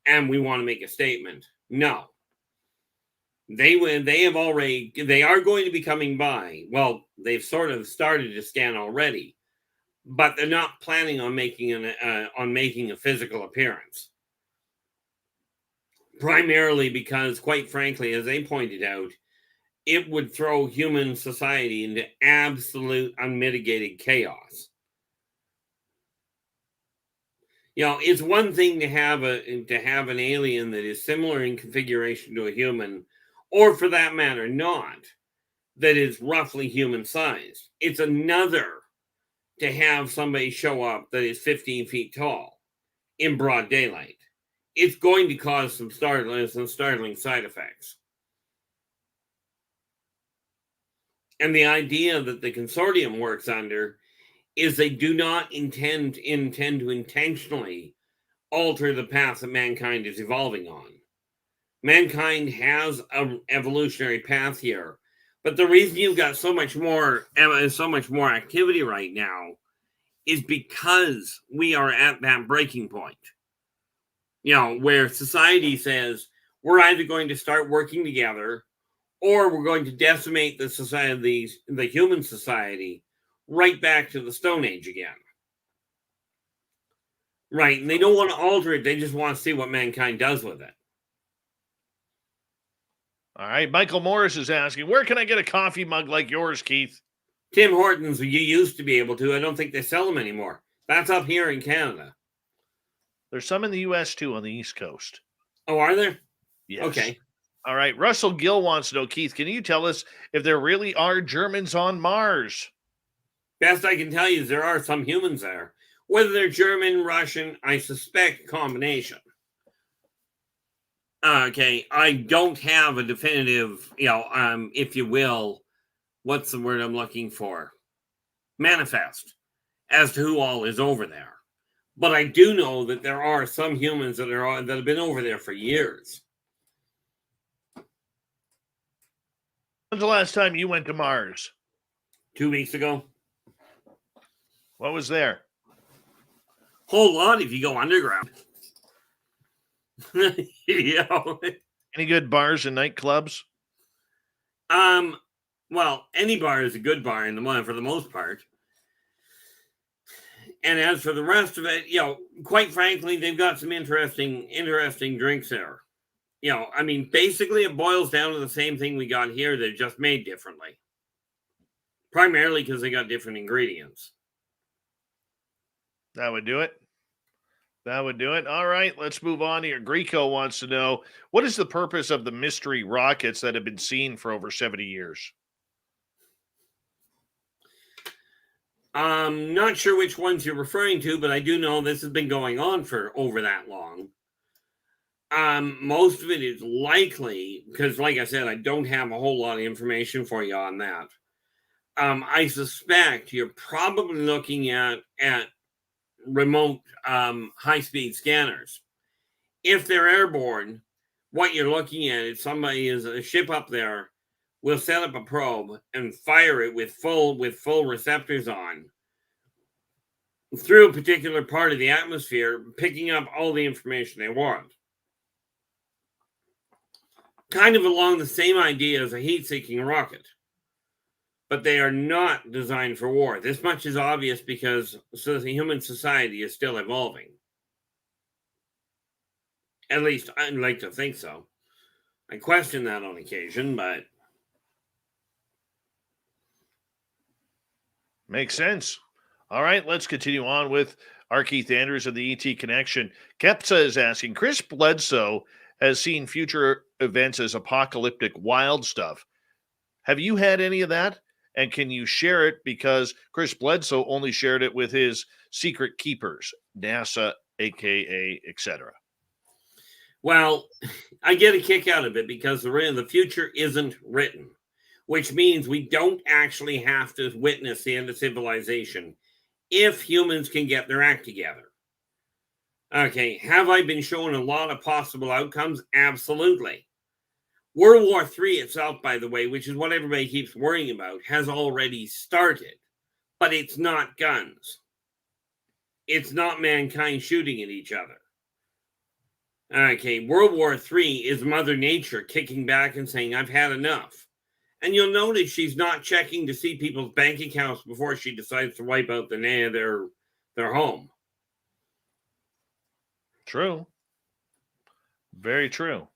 and we want to make a statement? No. They are going to be coming by. Well, they've sort of started to scan already, but they're not planning on making a physical appearance. Primarily because, quite frankly, as they pointed out, it would throw human society into absolute unmitigated chaos. You know, it's one thing to have an alien that is similar in configuration to a human, or for that matter, not, that is roughly human sized. It's another to have somebody show up that is 15 feet tall in broad daylight. It's going to cause some startling side effects. And the idea that the consortium works under is they do not intend to intentionally alter the path that mankind is evolving on. Mankind has an evolutionary path here, but the reason you've got so much more activity right now is because we are at that breaking point. You know, where society says we're either going to start working together or we're going to decimate the human society right back to the Stone Age again. Right, and they don't want to alter it, they just want to see what mankind does with it. All right, Michael Morris is asking, where can I get a coffee mug like yours, Keith? Tim Hortons, you used to be able to. I don't think they sell them anymore. That's up here in Canada. There's some in the U.S. too on the East Coast. Oh, are there? Yes. Okay. All right, Russell Gill wants to know, Keith, can you tell us if there really are Germans on Mars? Best I can tell you is there are some humans there. Whether they're German, Russian, I suspect combination. Okay, I don't have a definitive, if you will, what's the word I'm looking for? Manifest as to who all is over there. But I do know that there are some humans that have been over there for years. When's the last time you went to Mars? 2 weeks ago. What was there? Whole lot if you go underground. You know? Any good bars and nightclubs? Well, any bar is a good bar for the most part. And as for the rest of it, quite frankly, they've got some interesting drinks there. Basically it boils down to the same thing we got here. They're just made differently. Primarily because they got different ingredients. That would do it. All right, let's move on here. Greco wants to know, what is the purpose of the mystery rockets that have been seen for over 70 years? I'm not sure which ones you're referring to, but I do know this has been going on for over that long. Most of it is likely, because like I said, I don't have a whole lot of information for you on that. I suspect you're probably looking at remote high-speed scanners. If they're airborne, what you're looking at is a ship up there will set up a probe and fire it with full receptors on through a particular part of the atmosphere, picking up all the information they want. Kind of along the same idea as a heat-seeking rocket. But they are not designed for war. This much is obvious because the human society is still evolving. At least I'd like to think so. I question that on occasion, but... Makes sense. All right, let's continue on with R Keith Andrews of the ET Connection. Kepsa is asking, Chris Bledsoe has seen future events as apocalyptic wild stuff. Have you had any of that? And can you share it? Because Chris Bledsoe only shared it with his secret keepers, NASA, AKA, etc. Well, I get a kick out of it because the future isn't written, which means we don't actually have to witness the end of civilization if humans can get their act together. Okay, have I been shown a lot of possible outcomes? Absolutely. World War III itself, by the way, which is what everybody keeps worrying about, has already started. But it's not guns. It's not mankind shooting at each other. Okay, World War III is Mother Nature kicking back and saying, I've had enough. And you'll notice she's not checking to see people's bank accounts before she decides to wipe out their home. True. Very true.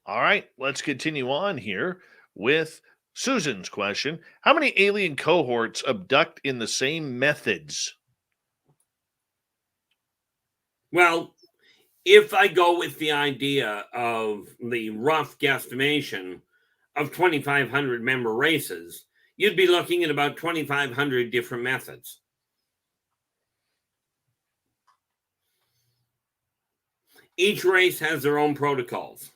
All right, let's continue on here with Susan's question. How many alien cohorts abduct in the same methods? Well, if I go with the idea of the rough guesstimation of 2,500 member races, you'd be looking at about 2,500 different methods. Each race has their own protocols.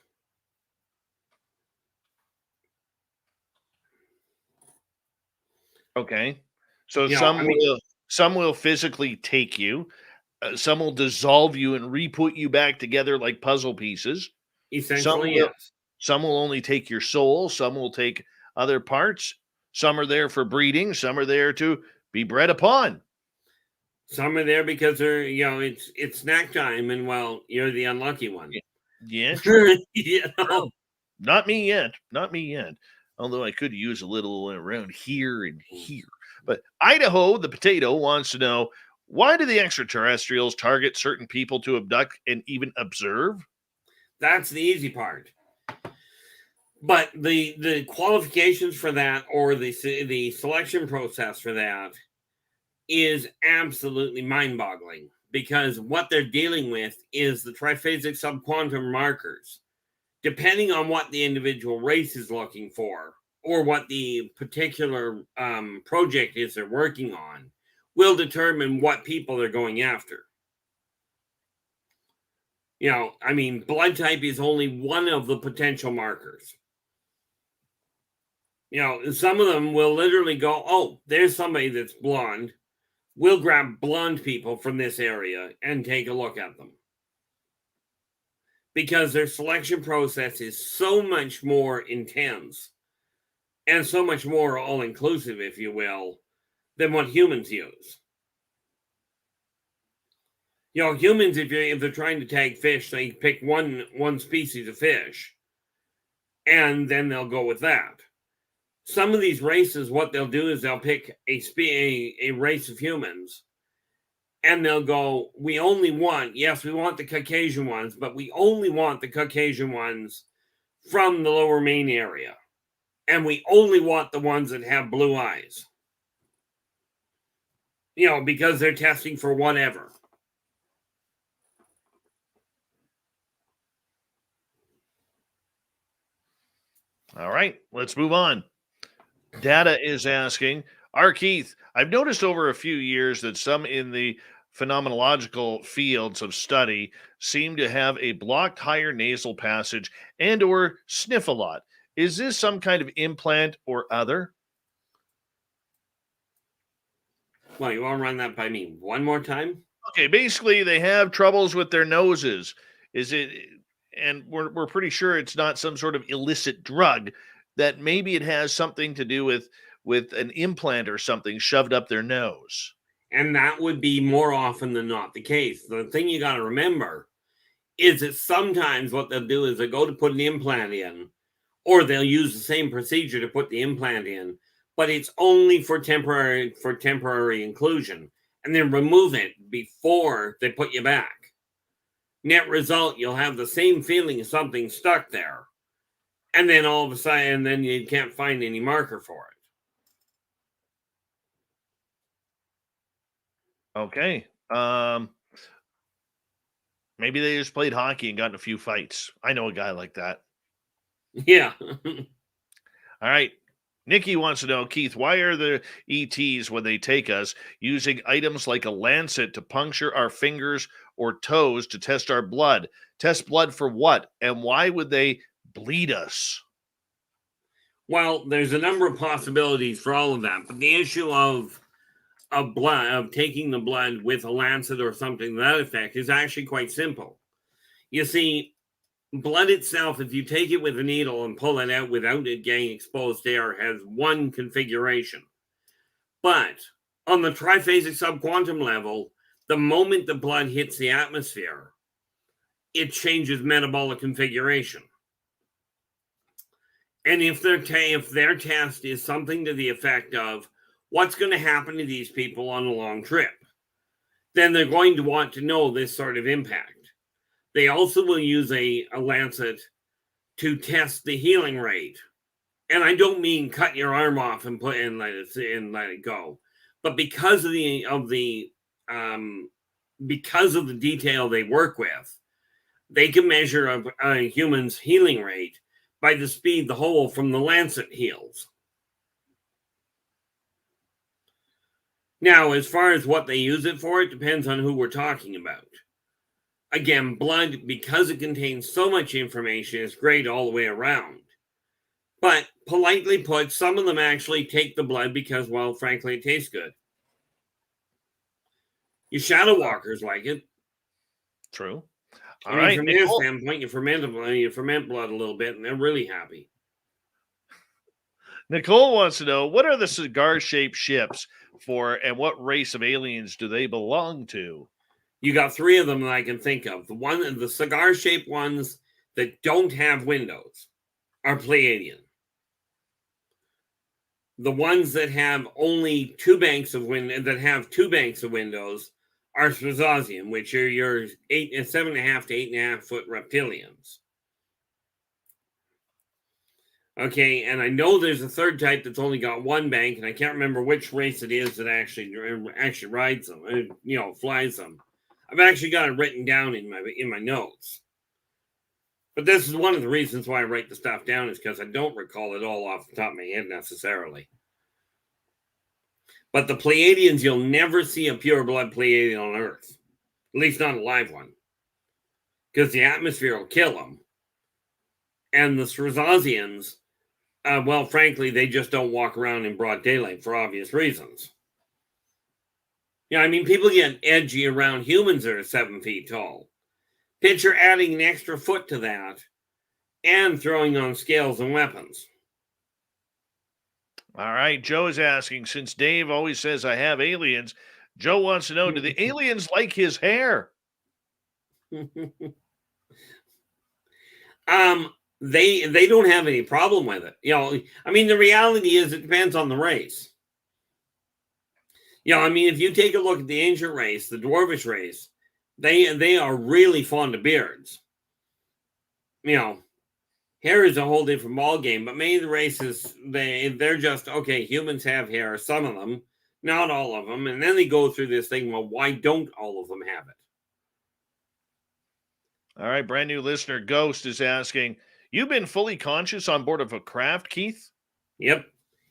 Okay. So some will physically take you. Some will dissolve you and re-put you back together like puzzle pieces. Essentially, yes. Some will only take your soul. Some will take other parts. Some are there for breeding. Some are there to be bred upon. Some are there because they're, it's snack time, and well, you're the unlucky one. Yeah, true. True. Not me yet. Although I could use a little around here and here. But Idaho, the potato, wants to know, why do the extraterrestrials target certain people to abduct and even observe? That's the easy part. But the qualifications for that, or the selection process for that, is absolutely mind-boggling, because what they're dealing with is the triphasic subquantum markers. Depending on what the individual race is looking for, or what the particular project is they're working on, will determine what people they're going after. Blood type is only one of the potential markers. Some of them will literally go, oh, there's somebody that's blonde. We'll grab blonde people from this area and take a look at them. Because their selection process is so much more intense and so much more all-inclusive, if you will, than what humans use. Humans, if they're trying to tag fish, they pick one species of fish, and then they'll go with that. Some of these races, what they'll do is they'll pick a race of humans, and they'll go, we only want, yes, we want the Caucasian ones, but we only want the Caucasian ones from the Lower Main area. And we only want the ones that have blue eyes. Because they're testing for whatever. All right, let's move on. Data is asking, R Keith, I've noticed over a few years that some in the phenomenological fields of study seem to have a blocked higher nasal passage and or sniff a lot. Is this some kind of implant or other? Well, you want to run that by me one more time? Okay, basically they have troubles with their noses. Is it, and we're pretty sure it's not some sort of illicit drug, that maybe it has something to do with an implant or something shoved up their nose. And that would be more often than not the case. The thing you got to remember is that sometimes what they'll do is they go to put an implant in, or they'll use the same procedure to put the implant in, but it's only for temporary inclusion, and then remove it before they put you back. Net result, you'll have the same feeling of something stuck there, and then all of a sudden, then you can't find any marker for it. Okay. Maybe they just played hockey and got in a few fights. I know a guy like that. Yeah. All right. Nikki wants to know, Keith, why are the ETs, when they take us, using items like a lancet to puncture our fingers or toes to test our blood? Test blood for what? And why would they bleed us? Well, there's a number of possibilities for all of that, but the issue of taking the blood with a lancet or something to that effect is actually quite simple. You see, blood itself, if you take it with a needle and pull it out without it getting exposed air, has one configuration. But on the triphasic subquantum level, the moment the blood hits the atmosphere, it changes metabolic configuration. And if their test is something to the effect of what's going to happen to these people on a long trip, then they're going to want to know this sort of impact. They also will use a lancet to test the healing rate. And I don't mean cut your arm off and let it go. But because of the detail they work with, they can measure a human's healing rate by the speed the hole from the lancet heals. Now, as far as what they use it for, it depends on who we're talking about. Again, blood, because it contains so much information, is great all the way around. But politely put, some of them actually take the blood because, well, frankly, it tastes good. Your shadow walkers like it. True. All right. From their standpoint, you ferment blood a little bit, and they're really happy. Nicole wants to know, what are the cigar-shaped ships for, and what race of aliens do they belong to? You got three of them that I can think of. The cigar-shaped ones that don't have windows are Pleiadian. The ones that have only two banks of windows are Swazian, which are your 7.5 to 8.5 foot reptilians. Okay, and I know there's a third type that's only got one bank, and I can't remember which race it is that actually rides them, flies them. I've actually got it written down in my notes. But this is one of the reasons why I write the stuff down, is because I don't recall it all off the top of my head necessarily. But the Pleiadians, you'll never see a pure blood Pleiadian on Earth. At least not a live one. Because the atmosphere will kill them. And the Swazians, well, frankly, they just don't walk around in broad daylight for obvious reasons. Yeah, I mean, people get edgy around humans that are 7 feet tall. Picture adding an extra foot to that and throwing on scales and weapons. All right, Joe is asking, since Dave always says I have aliens, Joe wants to know, do the aliens like his hair? They don't have any problem with it. I mean, the reality is it depends on the race. I mean, if you take a look at the ancient race, the dwarvish race, they are really fond of beards. Hair is a whole different ball game, but many of the races, they're just, okay, humans have hair, some of them, not all of them, and then they go through this thing, well, why don't all of them have it? All right, brand new listener Ghost is asking, you've been fully conscious on board of a craft, Keith? Yep.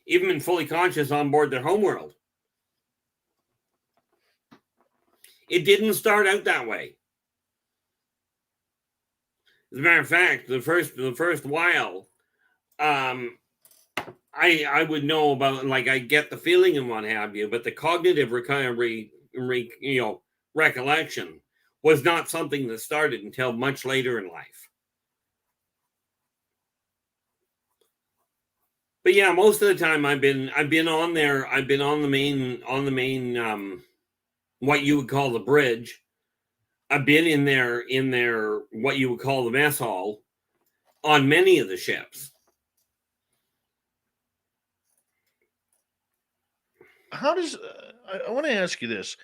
Even been fully conscious on board their homeworld. It didn't start out that way. As a matter of fact, the first while, I would know about, like, I get the feeling and what have you, but the cognitive recovery, recollection was not something that started until much later in life. But yeah, most of the time I've been on there. I've been on the main what you would call the bridge. I've been in their what you would call the mess hall on many of the ships. How does I want to ask you this?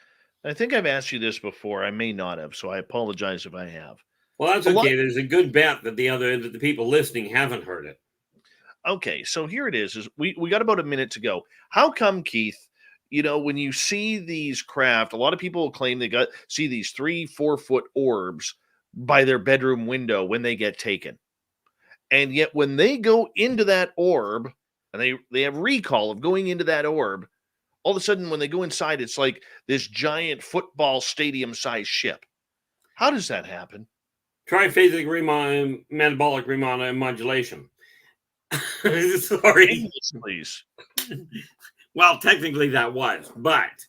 I think I've asked you this before. I may not have, so I apologize if I have. Well, that's okay. There's a good bet that the people listening haven't heard it. Okay, so here it is we got about a minute to go. How come, Keith, when you see these craft, a lot of people claim they see these 3-4 foot orbs by their bedroom window when they get taken. And yet when they go into that orb and they have recall of going into that orb, all of a sudden when they go inside, it's like this giant football stadium sized ship. How does that happen? Triphasic metabolic remodulation. Sorry. English, please. Well, technically that was, but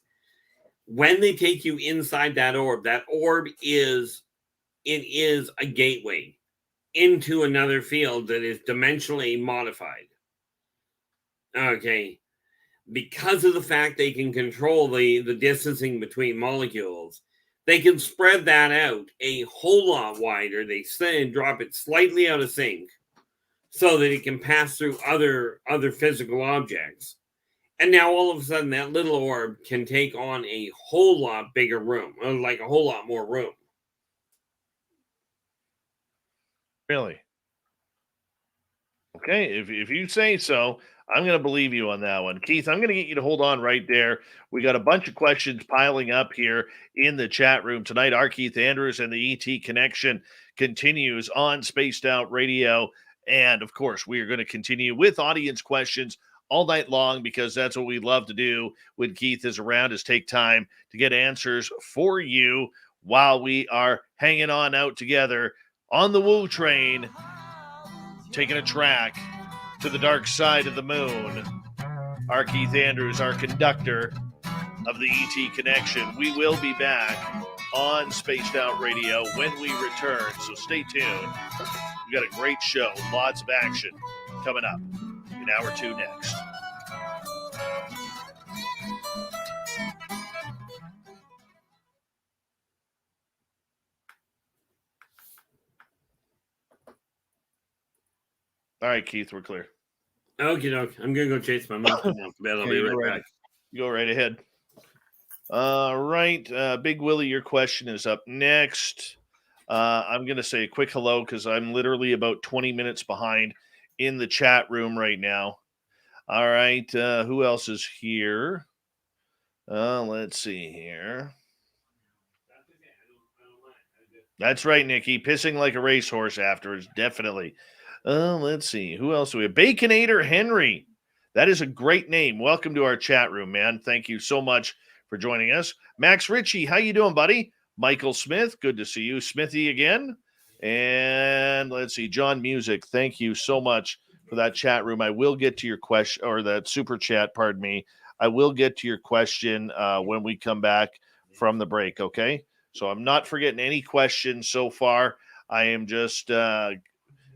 when they take you inside that orb is a gateway into another field that is dimensionally modified. Okay. Because of the fact they can control the distancing between molecules, they can spread that out a whole lot wider. They drop it slightly out of sync so that it can pass through other physical objects. And now all of a sudden that little orb can take on a whole lot bigger room, like a whole lot more room. Really? Okay, if you say so, I'm going to believe you on that one. Keith, I'm going to get you to hold on right there. We got a bunch of questions piling up here in the chat room tonight. R Keith Andrews and the ET Connection continues on Spaced Out Radio. And, of course, we are going to continue with audience questions all night long because that's what we love to do when Keith is around, is take time to get answers for you while we are hanging on out together on the Woo Train, taking a track to the dark side of the moon. R Keith Andrews, our conductor of the ET Connection. We will be back on Spaced Out Radio when we return, so stay tuned. We've got a great show, lots of action coming up in hour 2 next. All right, Keith, we're clear. Okay, I'm going to go chase my monkey now. I'll be right back. Go right ahead. All right, Big Willie, your question is up next. I'm going to say a quick hello because I'm literally about 20 minutes behind in the chat room right now. All right, who else is here? Let's see here. That's right, Nikki. Pissing like a racehorse afterwards, definitely. Let's see. Who else do we have? Baconator Henry. That is a great name. Welcome to our chat room, man. Thank you so much for joining us. Max Ritchie, how you doing, buddy? Michael Smith, good to see you. Smithy again. And let's see, John Music, thank you so much for that chat room. I will get to your question, or that super chat, pardon me. I will get to your question when we come back from the break, okay? So I'm not forgetting any questions so far. I am just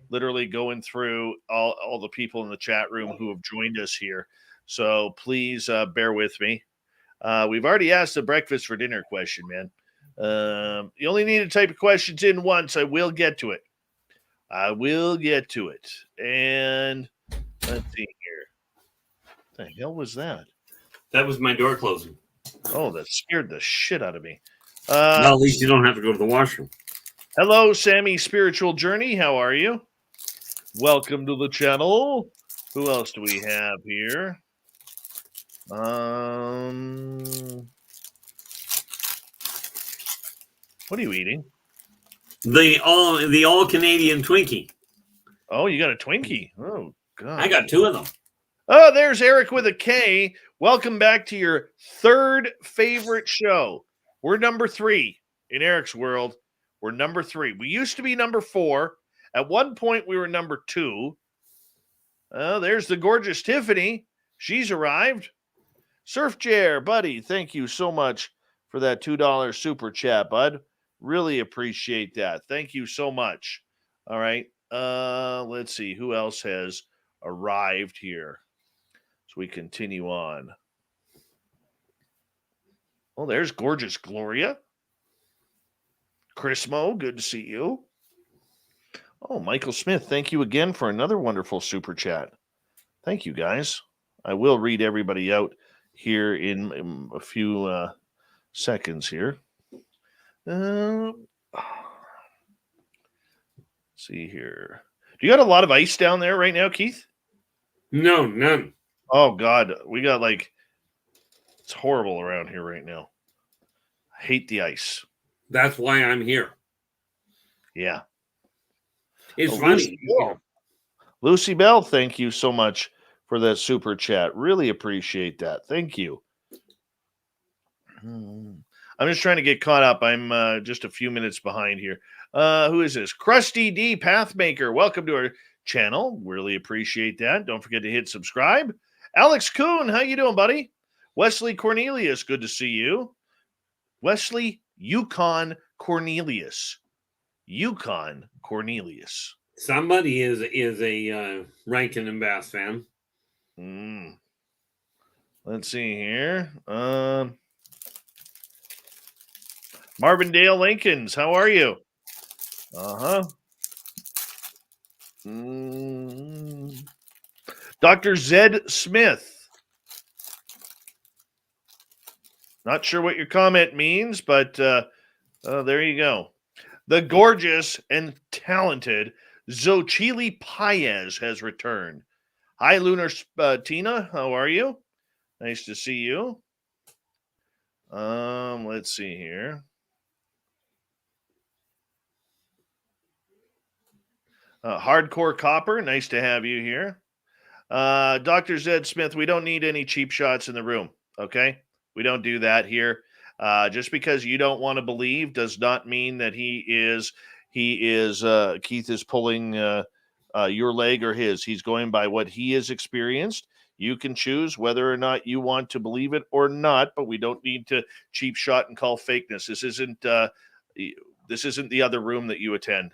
literally going through all the people in the chat room who have joined us here. So please bear with me. We've already asked the breakfast for dinner question, man. You only need to type questions in once. I will get to it. And let's see here. What the hell was that? That was my door closing. Oh, that scared the shit out of me. Well, at least you don't have to go to the washroom. Hello, Sammy Spiritual Journey. How are you? Welcome to the channel. Who else do we have here? What are you eating? The all Canadian Twinkie. Oh, you got a Twinkie. Oh, God. I got 2 of them. Oh, there's Eric with a K. Welcome back to your third favorite show. We're number 3 in Eric's world. We're number 3. We used to be number 4. At one point, we were number 2. Oh, there's the gorgeous Tiffany. She's arrived. Surf Chair, buddy, thank you so much for that $2 super chat, bud. Really appreciate that. Thank you so much. All right. Let's see who else has arrived here. So we continue on. Oh, there's gorgeous Gloria. Chrismo, good to see you. Oh, Michael Smith, thank you again for another wonderful super chat. Thank you, guys. I will read everybody out here in a few seconds here. See here. Do you got a lot of ice down there right now, Keith? No, none. Oh, God. We got it's horrible around here right now. I hate the ice. That's why I'm here. Yeah. It's funny. Lucy Bell, thank you so much for that super chat. Really appreciate that. Thank you. I'm just trying to get caught up. I'm just a few minutes behind here. Who is this? Krusty D Pathmaker. Welcome to our channel. Really appreciate that. Don't forget to hit subscribe. Alex Kuhn, how you doing, buddy? Wesley Cornelius, good to see you. Wesley Yukon Cornelius. Yukon Cornelius. Somebody is a Rankin and Bass fan. Let's see here. Marvindale Lincolns, how are you? Dr. Zed Smith. Not sure what your comment means, but there you go. The gorgeous and talented Xochitl Paez has returned. Hi, Lunar Tina. How are you? Nice to see you. Let's see here. Hardcore Copper. Nice to have you here. Dr. Zed Smith, we don't need any cheap shots in the room. Okay. We don't do that here. Just because you don't want to believe does not mean that Keith is pulling your leg or his. He's going by what he has experienced. You can choose whether or not you want to believe it or not, but we don't need to cheap shot and call fakeness. This isn't the other room that you attend.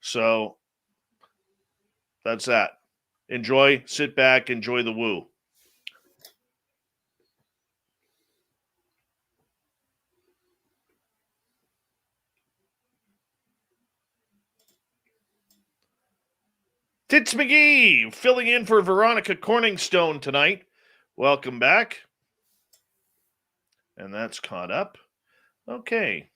So that's that. Enjoy, sit back, enjoy the woo. Tits McGee filling in for Veronica Corningstone tonight. Welcome back. And that's caught up. Okay.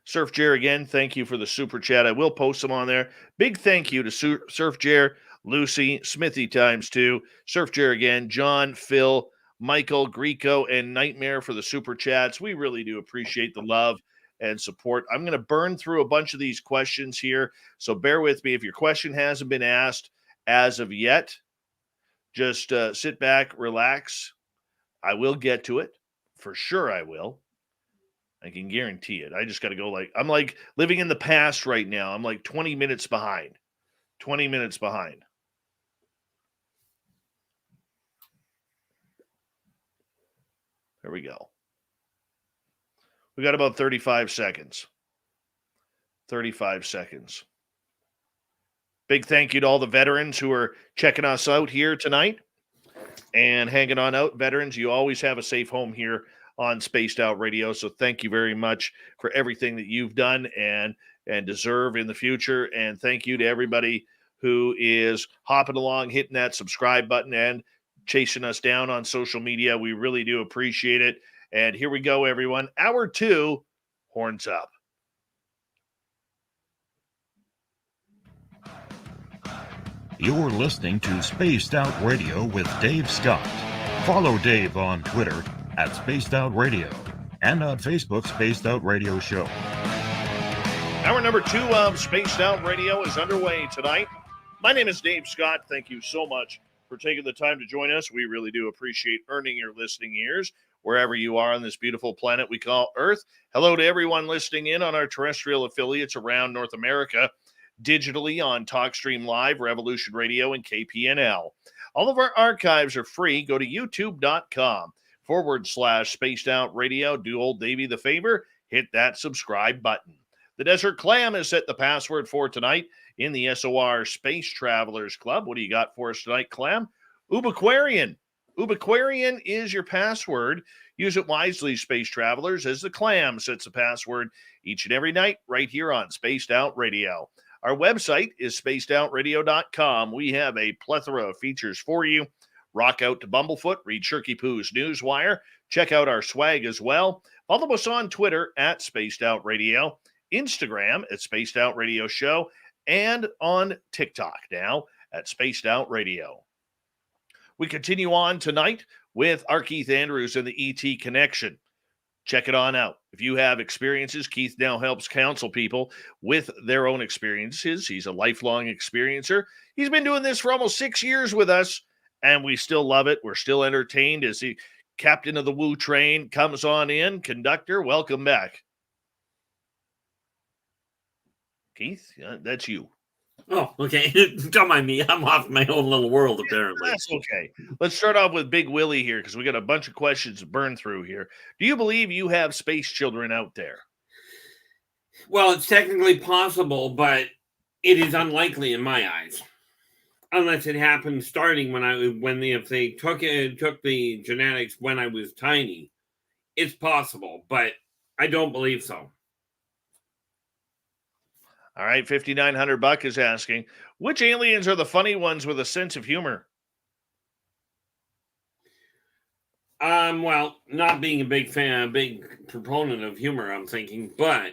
Surf Jer again, thank you for the super chat. I will post them on there. Big thank you to Surf Jer, Lucy, Smithy ×2, Surf Jer again, John, Phil, Michael, Greco, and Nightmare for the super chats. We really do appreciate the love and support. I'm going to burn through a bunch of these questions here, so bear with me. If your question hasn't been asked as of yet, just sit back, relax. I will get to it. For sure I will. I can guarantee it. I just got to go I'm like living in the past right now. I'm like 20 minutes behind. 20 minutes behind. There we go. We got about 35 seconds. 35 seconds. Big thank you to all the veterans who are checking us out here tonight and hanging on out. Veterans, you always have a safe home here on Spaced Out Radio. So thank you very much for everything that you've done and deserve in the future. And thank you to everybody who is hopping along, hitting that subscribe button, and chasing us down on social media. We really do appreciate it. And here we go, everyone. Hour 2, horns up. You're listening to Spaced Out Radio with Dave Scott. Follow Dave on Twitter at Spaced Out Radio and on Facebook, Spaced Out Radio Show. Hour number 2 of Spaced Out Radio is underway tonight. My name is Dave Scott. Thank you so much for taking the time to join us. We really do appreciate earning your listening ears wherever you are on this beautiful planet we call Earth. Hello to everyone listening in on our terrestrial affiliates around North America, digitally on TalkStream Live, Revolution Radio, and KPNL. All of our archives are free. Go to youtube.com/Spaced Out Radio. Do old Davey the favor, hit that subscribe button. The Desert Clam has set the password for tonight in the SOR Space Travelers Club. What do you got for us tonight, Clam? Ubiquarian. Ubiquarian is your password. Use it wisely, Space Travelers, as the Clam sets the password each and every night right here on Spaced Out Radio. Our website is spacedoutradio.com. We have a plethora of features for you. Rock out to Bumblefoot, read Shirky Poo's Newswire. Check out our swag as well. Follow us on Twitter at Spaced Out Radio, Instagram at Spaced Out Radio Show, and on TikTok now at Spaced Out Radio. We continue on tonight with R Keith Andrews and the ET Connection. Check it on out. If you have experiences, Keith now helps counsel people with their own experiences. He's a lifelong experiencer. He's been doing this for almost 6 years with us, and we still love it. We're still entertained as the captain of the Woo train comes on in. Conductor, welcome back. Keith, that's you. Oh, okay. Don't mind me. I'm off my own little world, apparently. That's okay. Let's start off with Big Willie here because we got a bunch of questions to burn through here. Do you believe you have space children out there? Well, it's technically possible, but it is unlikely in my eyes. Unless it happened starting if they took the genetics when I was tiny. It's possible, but I don't believe so. All right, 5,900 Buck is asking, which aliens are the funny ones with a sense of humor? Well, not being a big proponent of humor, I'm thinking, but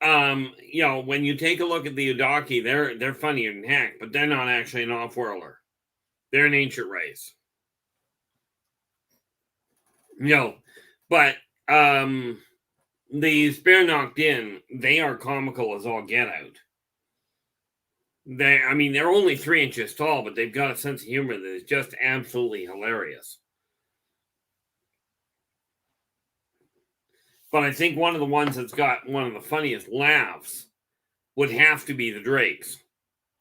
when you take a look at the Udaki, they're funnier than heck, but they're not actually an off-worlder. They're an ancient race. But the Spare Knocked In, they are comical as all get out. They're only 3 inches tall, but they've got a sense of humor that is just absolutely hilarious. But I think one of the ones that's got one of the funniest laughs would have to be the Drakes.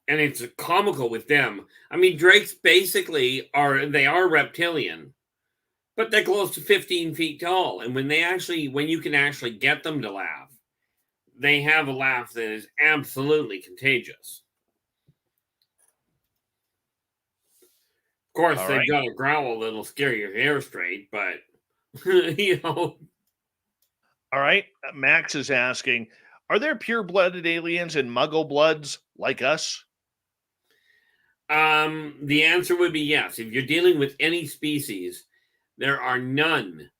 And it's comical with them. Drakes basically are reptilian, but they're close to 15 feet tall. And when you can actually get them to laugh, they have a laugh that is absolutely contagious. Of course, they've got a growl that'll scare your hair straight, but, All right, Max is asking, are there pure-blooded aliens and muggle-bloods like us? The answer would be yes. If you're dealing with any species, there are none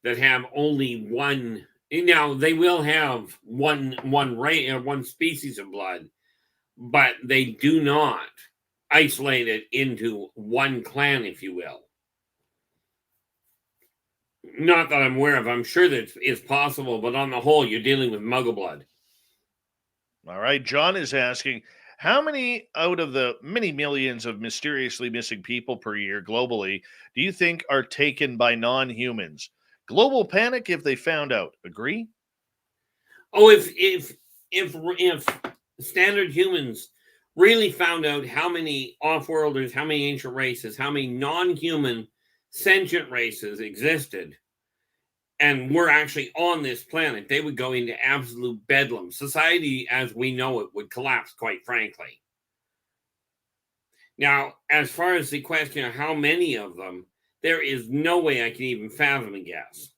that have only one. Now, they will have one species of blood, but they do not isolate it into one clan, if you will. Not that I'm aware of. I'm sure that it's possible, but on the whole, you're dealing with muggle blood. All right, John is asking, how many out of the many millions of mysteriously missing people per year globally do you think are taken by non-humans? Global panic if they found out. Agree? Oh, if standard humans really found out how many off-worlders, how many ancient races, how many non-human sentient races existed and were actually on this planet, they would go into absolute bedlam. Society as we know it would collapse, quite frankly. Now, as far as the question of how many of them, There is no way I can even fathom a guess.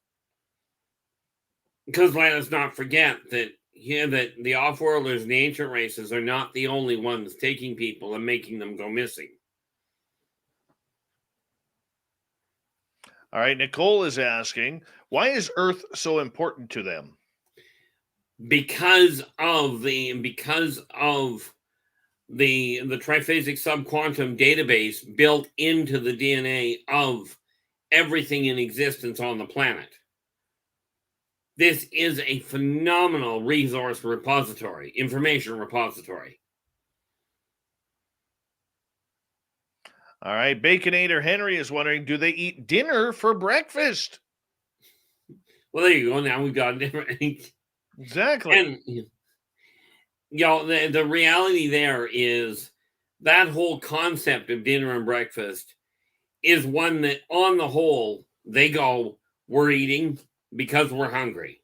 Because let us not forget that that the off-worlders and the ancient races are not the only ones taking people and making them go missing. All right, Nicole is asking, why is Earth so important to them? Because of the triphasic subquantum database built into the DNA of everything in existence on the planet. This is a phenomenal resource repository, information repository. All right, Baconator Henry is wondering, do they eat dinner for breakfast? Well, there you go. Now we've got a different... Exactly. And, the reality there is that whole concept of dinner and breakfast is one that, on the whole, they go, we're eating because we're hungry.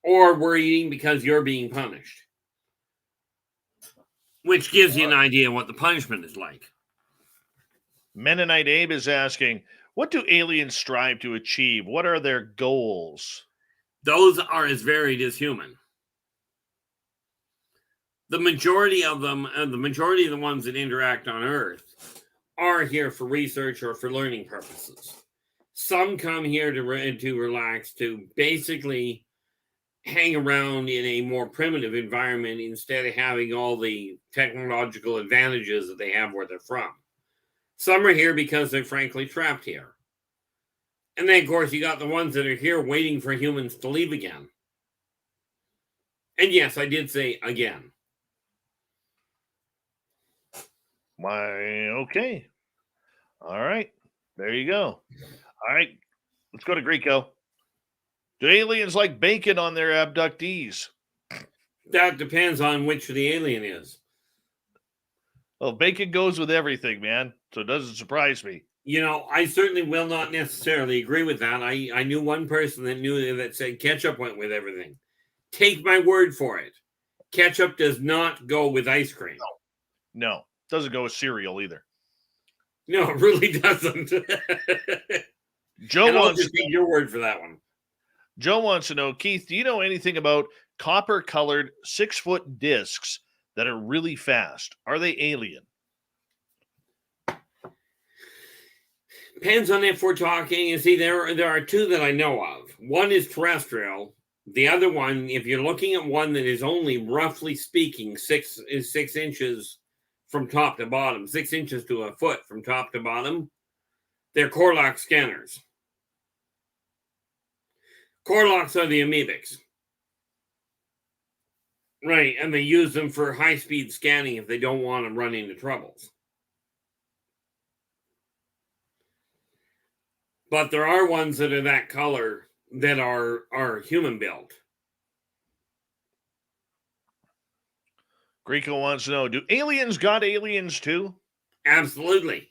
Or we're eating because you're being punished. Which gives you an idea of what the punishment is like. Mennonite Abe is asking, what do aliens strive to achieve? What are their goals? Those are as varied as human. The majority of them, the majority of the ones that interact on Earth, are here for research or for learning purposes. Some come here to relax, to basically hang around in a more primitive environment instead of having all the technological advantages that they have where they're from. Some are here because they're frankly trapped here. And then, of course, you got the ones that are here waiting for humans to leave again. And yes, I did say again. Why, okay. All right. There you go. All right. Let's go to Greco. Do aliens like bacon on their abductees? That depends on which the alien is. Well, bacon goes with everything, man. So it doesn't surprise me. You know, I certainly will not necessarily agree with that. I knew one person that said ketchup went with everything. Take my word for it. Ketchup does not go with ice cream. No. Doesn't go with cereal either. No, it really doesn't. Joe wants to take your word for that one. Joe wants to know, Keith, do you know anything about copper-colored 6-foot discs that are really fast? Are they alien? Depends on if we're talking. You see, there are two that I know of. One is terrestrial. The other one, if you're looking at one that is only roughly speaking 6 inches from top to bottom, 6 inches to a foot from top to bottom, they're Corlock scanners. Corlocks are the amoebics. Right, and they use them for high-speed scanning if they don't want to run into troubles. But there are ones that are that color that are human-built. Greco wants to know, do aliens got aliens too? Absolutely.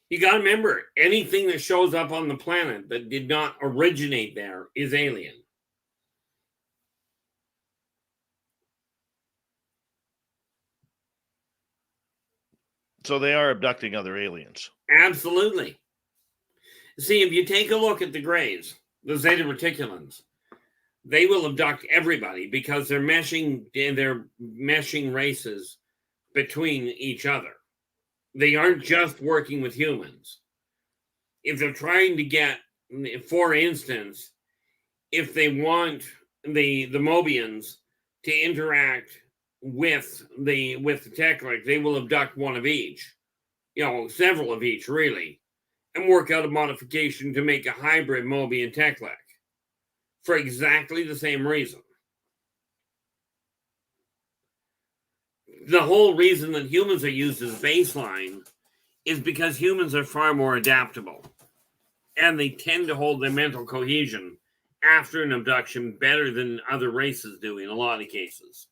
You got to remember, anything that shows up on the planet that did not originate there is alien. So they are abducting other aliens. Absolutely. See, if you take a look at the Greys, the Zeta Reticulans, they will abduct everybody because they're meshing races between each other. They aren't just working with humans. If they're trying to get, for instance, if they want the Mobians to interact with the Teklik, they will abduct one of each, several of each really, and work out a modification to make a hybrid Mobian Teklik for exactly the same reason. The whole reason that humans are used as baseline is because humans are far more adaptable, and they tend to hold their mental cohesion after an abduction better than other races do in a lot of cases.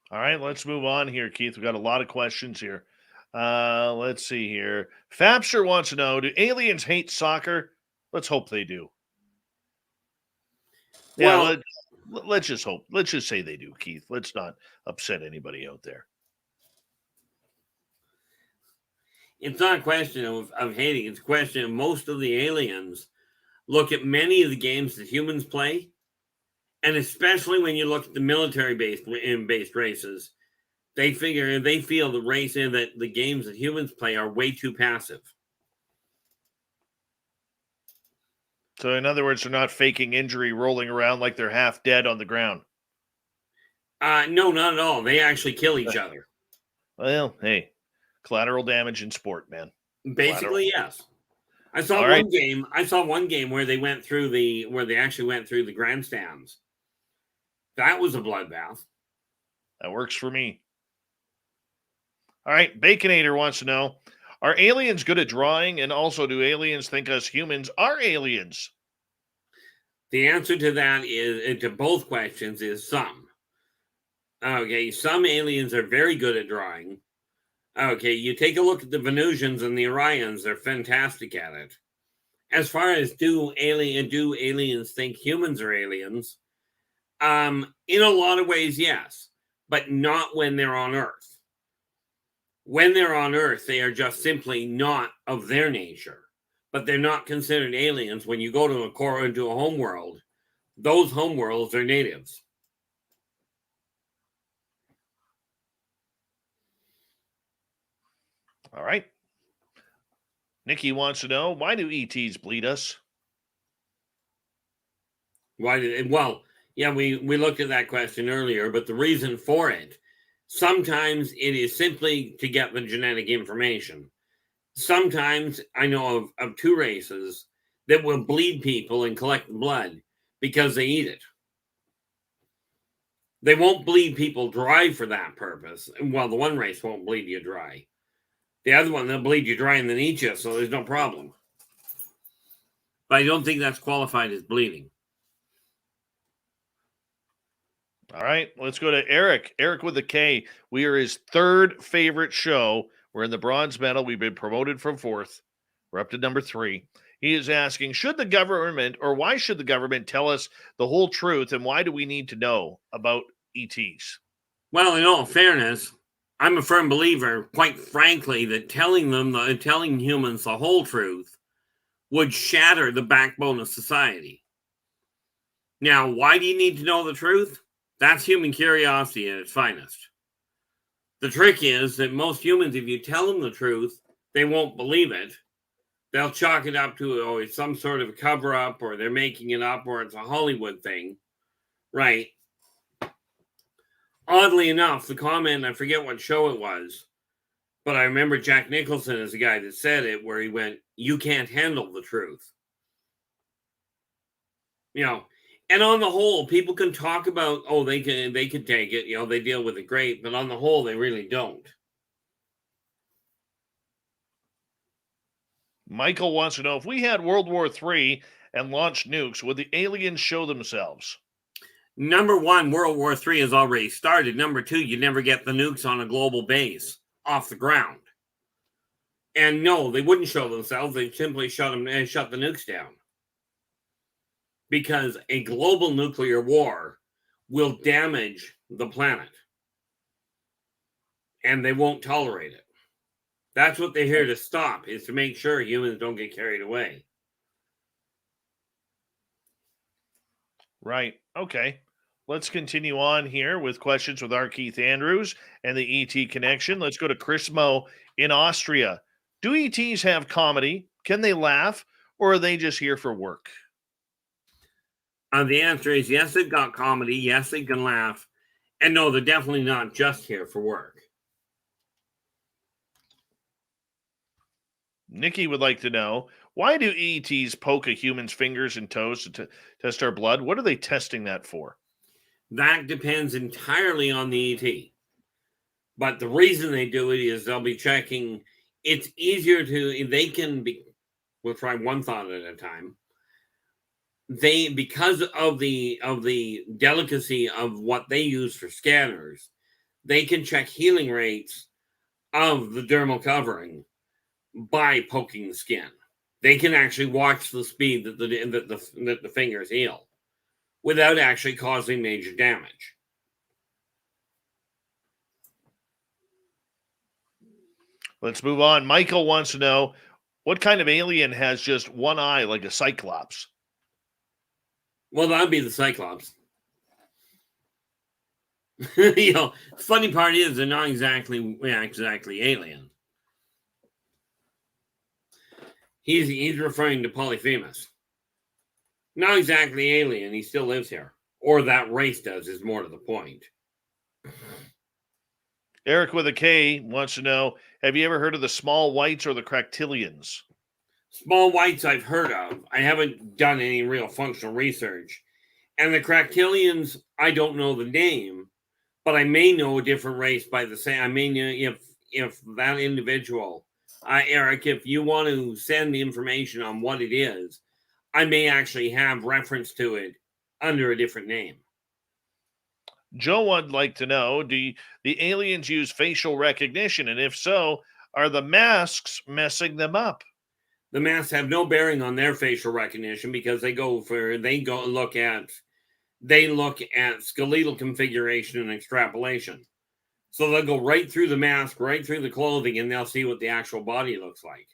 All right, let's move on here, Keith. We've got a lot of questions here. Let's see here. Fapster wants to know, do aliens hate soccer? Let's hope they do. Yeah, let's just hope. Let's just say they do, Keith. Let's not upset anybody out there. It's not a question of hating. It's a question of most of the aliens look at many of the games that humans play, and especially when you look at the military-based races, they feel that the games that humans play are way too passive. So, in other words, they're not faking injury, rolling around like they're half dead on the ground. No, not at all. They actually kill each other. Well, hey, collateral damage in sport, man. Basically, yes. I saw one game where they actually went through the grandstands. That was a bloodbath. That works for me. All right, Baconator wants to know, are aliens good at drawing? And also, do aliens think us humans are aliens? The answer to that to both questions is some. Okay, some aliens are very good at drawing. Okay, you take a look at the Venusians and the Orions, they're fantastic at it. As far as do aliens think humans are aliens? In a lot of ways, yes, but not when they're on Earth. When they're on Earth, they are just simply not of their nature, but they're not considered aliens. When you go to a home world, those home worlds are natives. All right. Nikki wants to know, why do ETs bleed us? Well, yeah, we looked at that question earlier, but the reason for it, sometimes it is simply to get the genetic information. Sometimes I know of two races that will bleed people and collect blood because they eat it. They won't bleed people dry for that purpose. Well, the one race won't bleed you dry. The other one, they'll bleed you dry and then eat you, so there's no problem. But I don't think that's qualified as bleeding. All right, let's go to Eric. Eric with a K. We are his third favorite show. We're in the bronze medal. We've been promoted from fourth. We're up to number 3. He is asking, why should the government tell us the whole truth, and why do we need to know about ETs? Well, in all fairness, I'm a firm believer, quite frankly, that telling humans the whole truth would shatter the backbone of society. Now, why do you need to know the truth? That's human curiosity at its finest. The trick is that most humans, if you tell them the truth, they won't believe it. They'll chalk it up to, it's some sort of a cover-up, or they're making it up, or it's a Hollywood thing. Right. Oddly enough, the comment, I forget what show it was, but I remember Jack Nicholson is the guy that said it, where he went, you can't handle the truth. And on the whole, people can talk about, they can take it, they deal with it great, but on the whole, they really don't. Michael wants to know, if we had World War III and launched nukes, would the aliens show themselves? Number one, World War III has already started. Number two, you never get the nukes on a global base off the ground. And no, they wouldn't show themselves. They'd simply shut the nukes down. Because a global nuclear war will damage the planet. And they won't tolerate it. That's what they're here to stop, is to make sure humans don't get carried away. Right. Okay. Let's continue on here with questions with R Keith Andrews and the ET connection. Let's go to Chris Mo in Austria. Do ETs have comedy? Can they laugh? Or are they just here for work? The answer is yes, they've got comedy. Yes, they can laugh. And no, they're definitely not just here for work. Nikki would like to know, why do ETs poke a human's fingers and toes to test our blood? What are they testing that for? That depends entirely on the ET. But the reason they do it is they'll be checking. It's easier we'll try one thought at a time. Because of the delicacy of what they use for scanners, they can check healing rates of the dermal covering by poking the skin. They can actually watch the speed that the fingers heal without actually causing major damage. Let's move on. Michael wants to know, what kind of alien has just one eye like a cyclops? Well, that'd be the Cyclops. Funny part is they're not exactly alien. He's referring to Polyphemus. Not exactly alien. He still lives here, or that race does. Is more to the point. Eric with a K wants to know, have you ever heard of the small whites or the Cractillians? Small whites I've heard of. I haven't done any real functional research. And the Cractillians, I don't know the name, but I may know a different race by the same. I may know if that individual, Eric, if you want to send the information on what it is, I may actually have reference to it under a different name. Joe would like to know, do the aliens use facial recognition? And if so, are the masks messing them up? The masks have no bearing on their facial recognition because they look at skeletal configuration and extrapolation. So they'll go right through the mask, right through the clothing, and they'll see what the actual body looks like.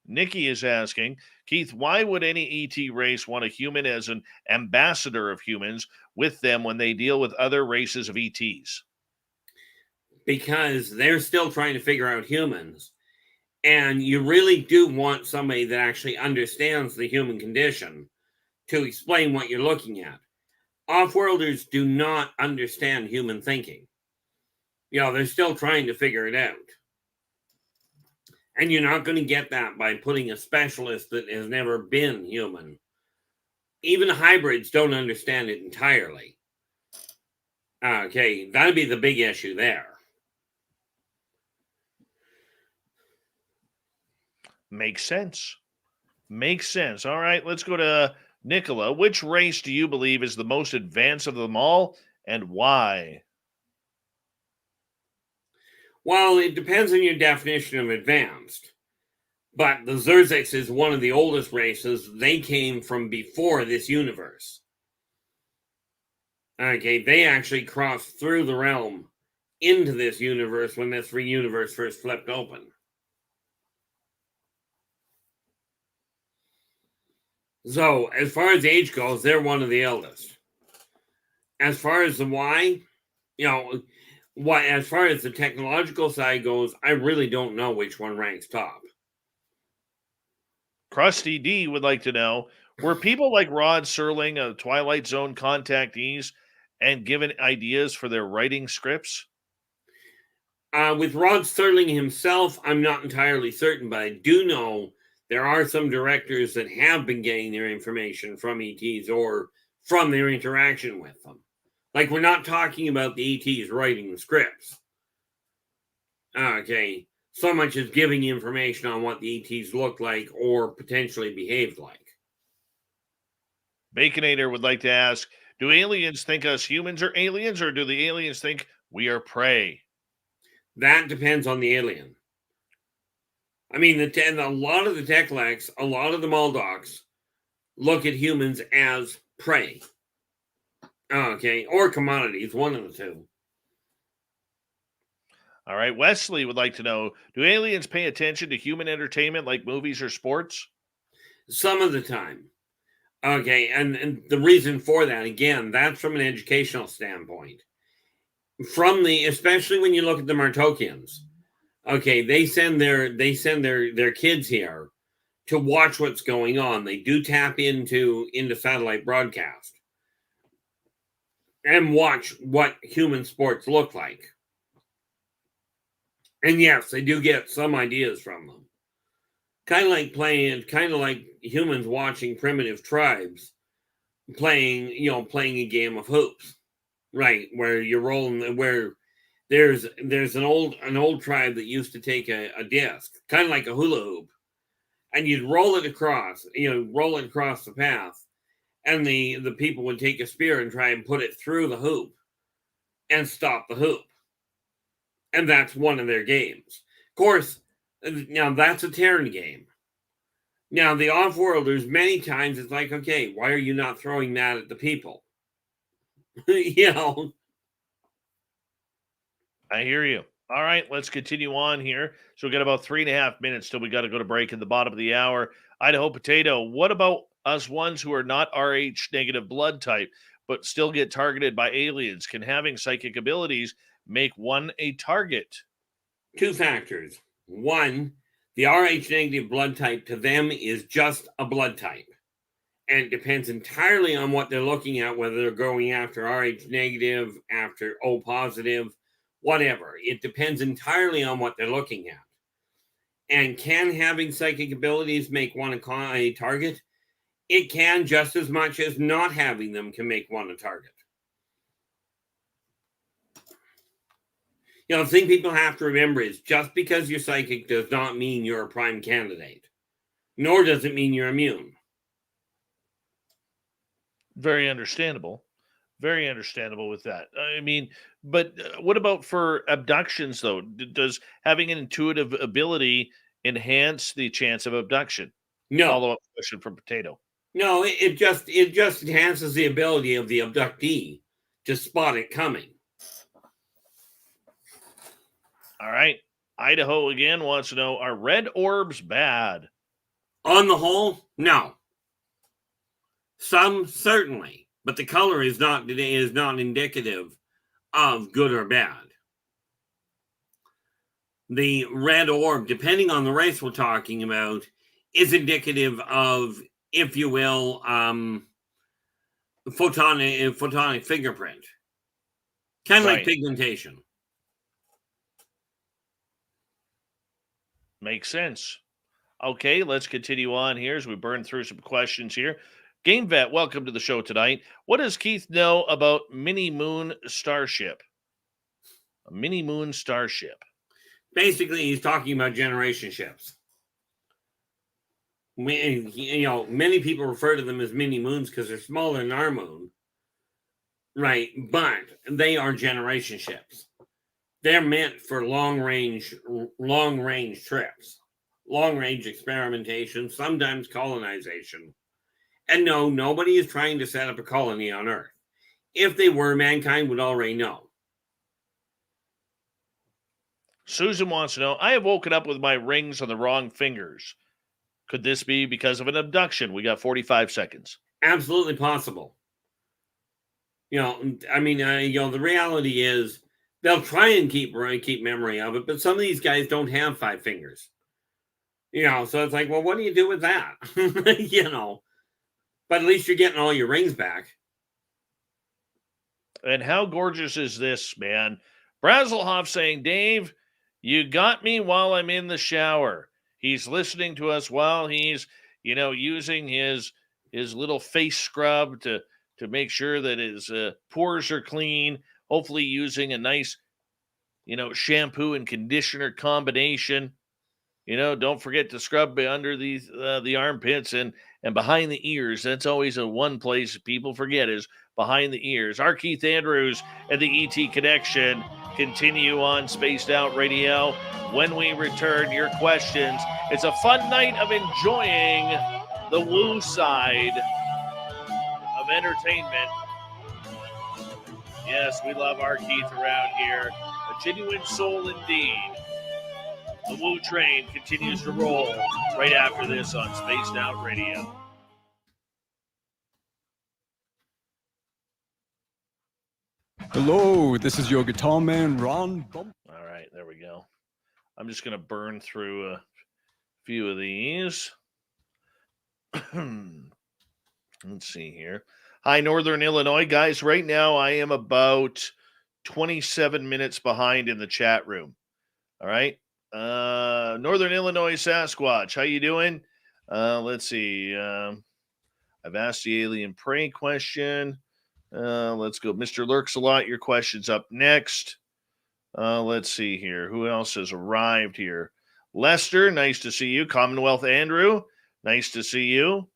Nikki is asking, Keith, why would any ET race want a human as an ambassador of humans with them when they deal with other races of ETs? Because they're still trying to figure out humans. And you really do want somebody that actually understands the human condition to explain what you're looking at. Off-worlders do not understand human thinking. They're still trying to figure it out. And you're not going to get that by putting a specialist that has never been human. Even hybrids don't understand it entirely. Okay, that'd be the big issue there. Makes sense. Makes sense. All right, let's go to Nicola. Which race do you believe is the most advanced of them all, and why? Well, it depends on your definition of advanced. But the Zerziks is one of the oldest races. They came from before this universe. Okay, they actually crossed through the realm into this universe when this universe first flipped open. So, as far as age goes, they're one of the eldest. As far as the why, as far as the technological side goes, I really don't know which one ranks top. Krusty D would like to know, were people like Rod Serling of Twilight Zone contactees and given ideas for their writing scripts? With Rod Serling himself, I'm not entirely certain, but I do know there are some directors that have been getting their information from ETs or from their interaction with them. Like, we're not talking about the ETs writing the scripts. Okay. So much as giving information on what the ETs look like or potentially behaved like. Baconator would like to ask, do aliens think us humans are aliens, or do the aliens think we are prey? That depends on the alien. I mean, a lot of the Techlex, a lot of the Maldocs look at humans as prey. Okay, or commodities, one of the two. All right, Wesley would like to know, do aliens pay attention to human entertainment like movies or sports? Some of the time. Okay, and the reason for that, again, that's from an educational standpoint. Especially when you look at the Martokians. Okay, they send their kids here to watch what's going on. They do tap into satellite broadcast and watch what human sports look like. And yes, they do get some ideas from them. Kind of like humans watching primitive tribes playing a game of hoops, right? Where you're rolling, where there's an old tribe that used to take a disc, kind of like a hula hoop, and you'd roll it across the path, and the people would take a spear and try and put it through the hoop and stop the hoop. And that's one of their games. Of course, now that's a Terran game. Now, the off-worlders, many times it's like, okay, why are you not throwing that at the people? I hear you. All right, let's continue on here. So we got about 3.5 minutes till we got to go to break in the bottom of the hour. Idaho Potato, what about us ones who are not Rh negative blood type, but still get targeted by aliens? Can having psychic abilities make one a target? Two factors. One, the Rh negative blood type to them is just a blood type. And it depends entirely on what they're looking at, whether they're going after Rh negative, after O positive, whatever. It depends entirely on what they're looking at. And can having psychic abilities make one a target? It can, just as much as not having them can make one a target. The thing people have to remember is just because you're psychic does not mean you're a prime candidate, nor does it mean you're immune. Very understandable. Very understandable with that. I mean, but what about for abductions, though? Does having an intuitive ability enhance the chance of abduction? No. Follow-up question from Potato. No, it just enhances the ability of the abductee to spot it coming. All right. Idaho again wants to know, are red orbs bad? On the whole, no. Some certainly, but the color is not indicative of good or bad. The red orb, depending on the race we're talking about, is indicative of, if you will, photonic fingerprint. Kind of like pigmentation. Makes sense. Okay, let's continue on here as we burn through some questions here. Game Vet, welcome to the show tonight. What does Keith know about Mini Moon Starship? A Mini Moon Starship. Basically, he's talking about generation ships. Many people refer to them as mini moons because they're smaller than our moon, right? But they are generation ships. They're meant for long range trips, long range experimentation, sometimes colonization. And no, nobody is trying to set up a colony on Earth. If they were, mankind would already know. Susan wants to know, I have woken up with my rings on the wrong fingers. Could this be because of an abduction? We got 45 seconds. Absolutely possible. The reality is they'll try and keep memory of it, but some of these guys don't have 5 fingers. So it's like, well, what do you do with that? But at least you're getting all your rings back. And how gorgeous is this, man? Brazelhoff saying, Dave, you got me while I'm in the shower. He's listening to us while he's, using his little face scrub to make sure that his pores are clean. Hopefully using a nice, shampoo and conditioner combination. Don't forget to scrub under the armpits and behind the ears. That's always one place people forget is behind the ears. R Keith Andrews and the ET Connection continue on Spaced Out Radio. When we return, your questions. It's a fun night of enjoying the woo side of entertainment. Yes, we love R Keith around here. A genuine soul indeed. The woo train continues to roll right after this on Spaced Out Radio. Hello, this is your guitar man, Ron. All right, there we go. I'm just going to burn through a few of these. Let's see here. Hi, Northern Illinois. Guys, right now I am about 27 minutes behind in the chat room. All right. Northern Illinois Sasquatch, how you doing? Let's see. I've asked the alien prey question. Let's go. Mr. Lurks a lot. Your question's up next. Let's see here. Who else has arrived here? Lester, nice to see you. Commonwealth Andrew, nice to see you.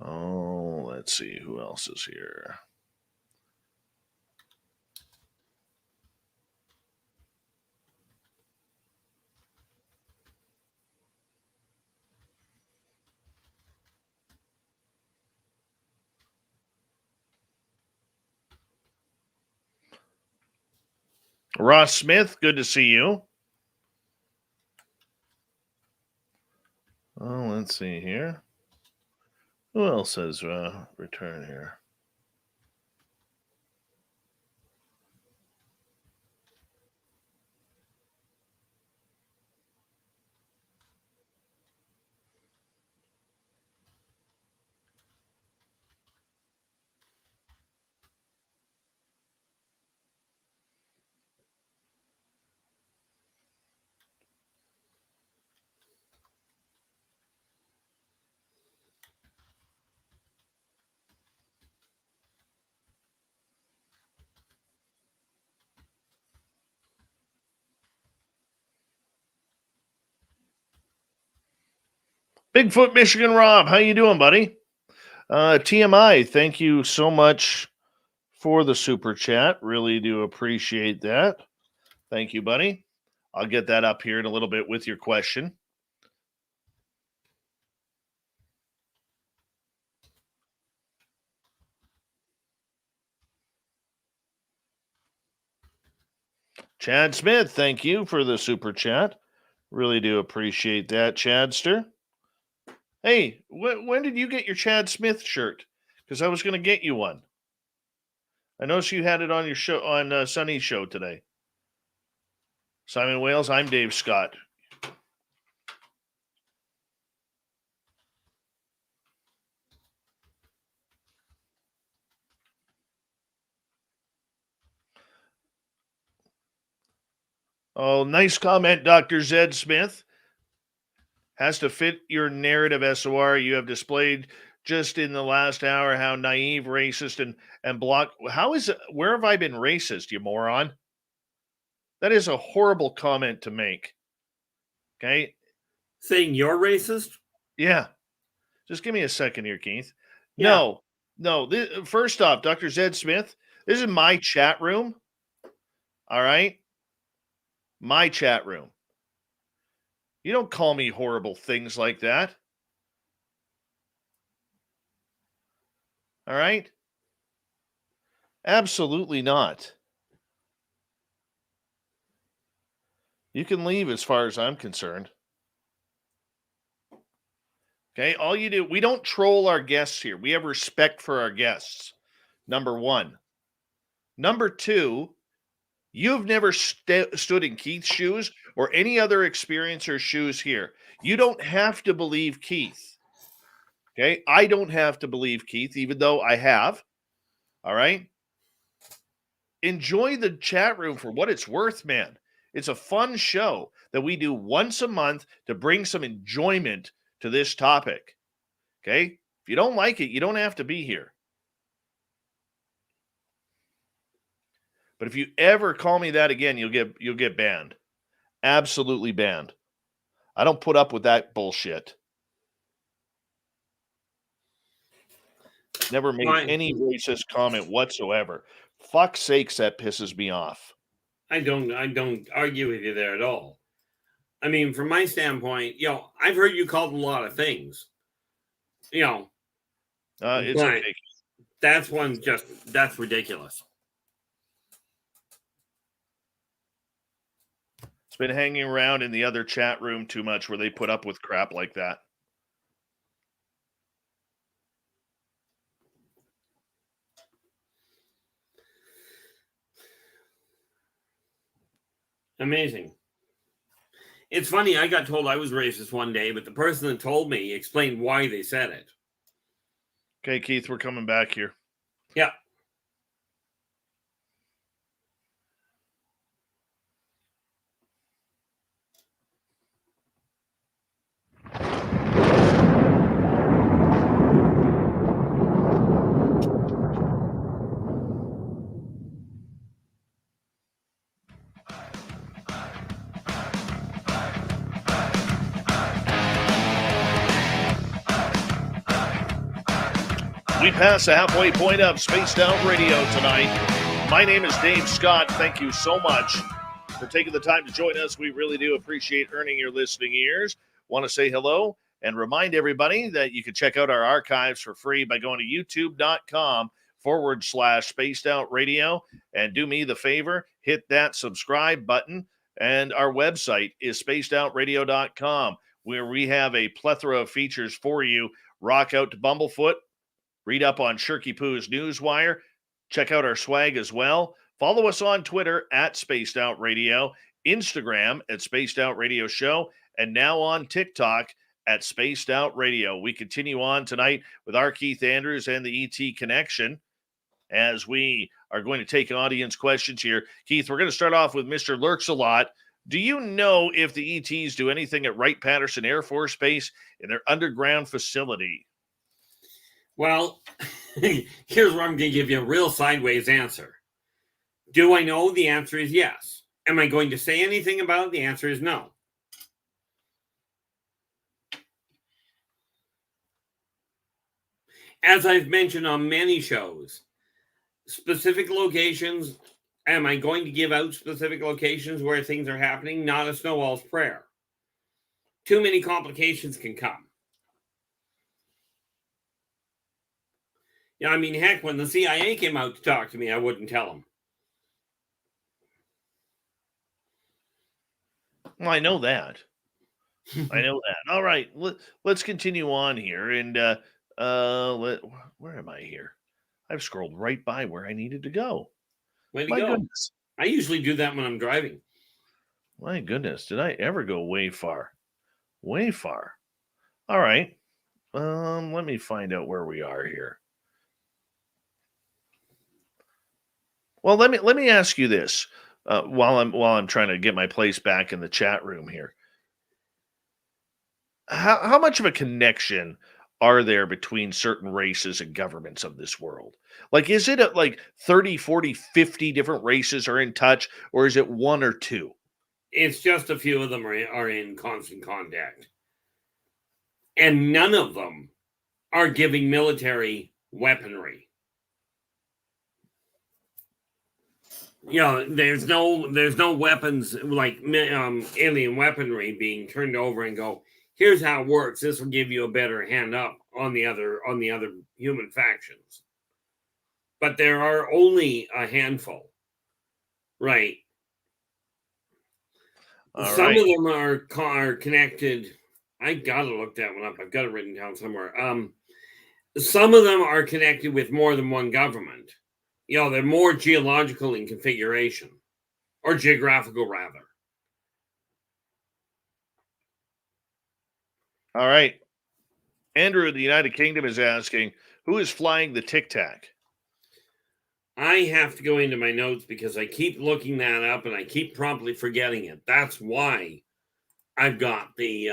Oh, let's see who else is here. Ross Smith, good to see you. Oh, let's see here. Who else has return here? Bigfoot Michigan Rob, how you doing, buddy? TMI, thank you so much for the super chat. Really do appreciate that. Thank you, buddy. I'll get that up here in a little bit with your question. Chad Smith, thank you for the super chat. Really do appreciate that, Chadster. Hey, when did you get your Chad Smith shirt? Because I was going to get you one. I noticed you had it on your show on Sunny's show today. Simon Wales, I'm Dave Scott. Oh, nice comment, Dr. Zed Smith. Has to fit your narrative, SOR. You have displayed just in the last hour how naive, racist, and block. How is it? Where have I been racist, you moron? That is a horrible comment to make. Okay? Saying you're racist? Yeah. Just give me a second here, Keith. Yeah. No. First off, Dr. Zed Smith, this is my chat room. All right? My chat room. You don't call me horrible things like that. All right? Absolutely not. You can leave as far as I'm concerned. Okay? All you do, we don't troll our guests here. We have respect for our guests. Number one. Number two, you've never stood in Keith's shoes or any other experiencer's shoes here. You don't have to believe Keith. Okay? I don't have to believe Keith, even though I have. All right? Enjoy the chat room for what it's worth, man. It's a fun show that we do once a month to bring some enjoyment to this topic. Okay? If you don't like it, you don't have to be here. But if you ever call me that again, you'll get banned. Absolutely banned. I don't put up with that bullshit. Never made any racist comment whatsoever. Fuck's sakes, that pisses me off. I don't argue with you there at all. I mean, from my standpoint, I've heard you called a lot of things. It's okay. That's ridiculous. It's been hanging around in the other chat room too much where they put up with crap like that. Amazing. It's funny, I got told I was racist one day, but the person that told me explained why they said it. Okay, Keith, we're coming back here. Yeah. We pass the halfway point of Spaced Out Radio tonight. My name is Dave Scott. Thank you so much for taking the time to join us. We really do appreciate earning your listening ears. Want to say hello and remind everybody that you can check out our archives for free by going to youtube.com Spaced Out Radio. And do me the favor, hit that subscribe button. And our website is spacedoutradio.com, where we have a plethora of features for you. Rock out to Bumblefoot, read up on Shirky Poo's Newswire, check out our swag as well. Follow us on Twitter at Spaced Out Radio, Instagram at Spaced Out Radio Show, and now on TikTok at Spaced Out Radio. We continue on tonight with R Keith Andrews and the ET Connection as we are going to take audience questions here. Keith, we're going to start off with Mr. Lurks-A-Lot. Do you know if the ETs do anything at Wright-Patterson Air Force Base in their underground facility? Well, here's where I'm going to give you a real sideways answer. Do I know? The answer is yes. Am I going to say anything about it? The answer is no. As I've mentioned on many shows, specific locations, am I going to give out specific locations where things are happening? Not a snowball's prayer. Too many complications can come. Yeah, I mean, heck, when the CIA came out to talk to me, I wouldn't tell them. Well, I know that. I know that. All right, let's continue on here. And where am I here? I've scrolled right by where I needed to go. Way to My go. goodness. I usually do that when I'm driving. My goodness, did I ever go way far? Way far. All right. Let me find out where we are here. Well, let me ask you this while I'm trying to get my place back in the chat room here. How much of a connection are there between certain races and governments of this world? Like, is it like 30, 40, 50 different races are in touch, or is it one or two? It's just a few of them are in constant contact. And none of them are giving military weaponry. You know, there's no weapons like alien weaponry being turned over and go, here's how it works. This will give you a better hand up on the other human factions. But there are only a handful, right? Some of them are connected. I gotta look that one up. I've got it written down somewhere. Some of them are connected with more than one government. You know, they're more geological in configuration, or geographical rather. All right. Andrew in the United Kingdom is asking, who is flying the Tic Tac? I have to go into my notes because I keep looking that up and I keep promptly forgetting it. That's why I've got the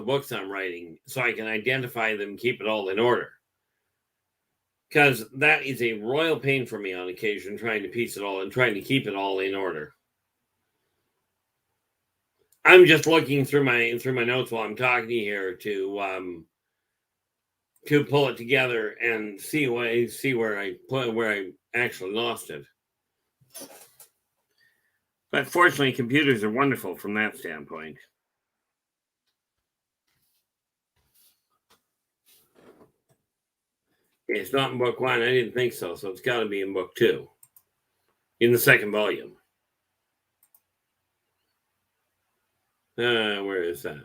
books I'm writing, so I can identify them, keep it all in order. Because that is a royal pain for me on occasion, trying to piece it all and trying to keep it all in order. I'm just looking through my notes while I'm talking to you here to pull it together and see where I actually lost it. But fortunately, computers are wonderful from that standpoint. It's not in book 1. I didn't think so. So it's got to be in book 2, in the second volume. Where is that?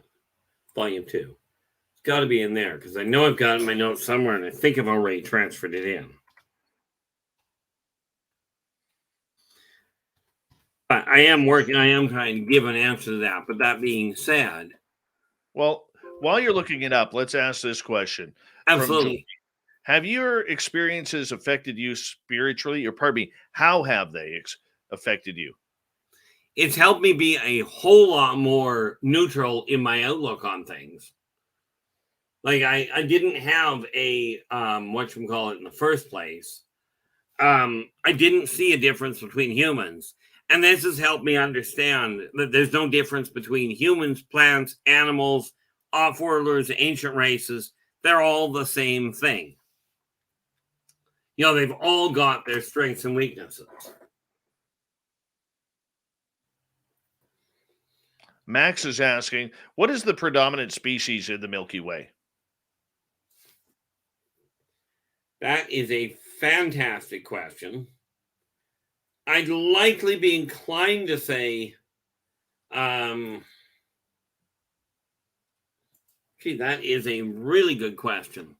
Volume 2. It's got to be in there because I know I've got it in my notes somewhere, and I think I've already transferred it in. But I am trying to give an answer to that. But that being said, well, while you're looking it up, let's ask this question. Absolutely. Have your experiences affected you spiritually? Or pardon me, how have they affected you? It's helped me be a whole lot more neutral in my outlook on things. Like I didn't have a whatchamacallit in the first place. I didn't see a difference between humans. And this has helped me understand that there's no difference between humans, plants, animals, off-worlders, ancient races. They're all the same thing. You know, they've all got their strengths and weaknesses. Max is asking, what is the predominant species in the Milky Way? That is a fantastic question. I'd likely be inclined to say, gee, that is a really good question,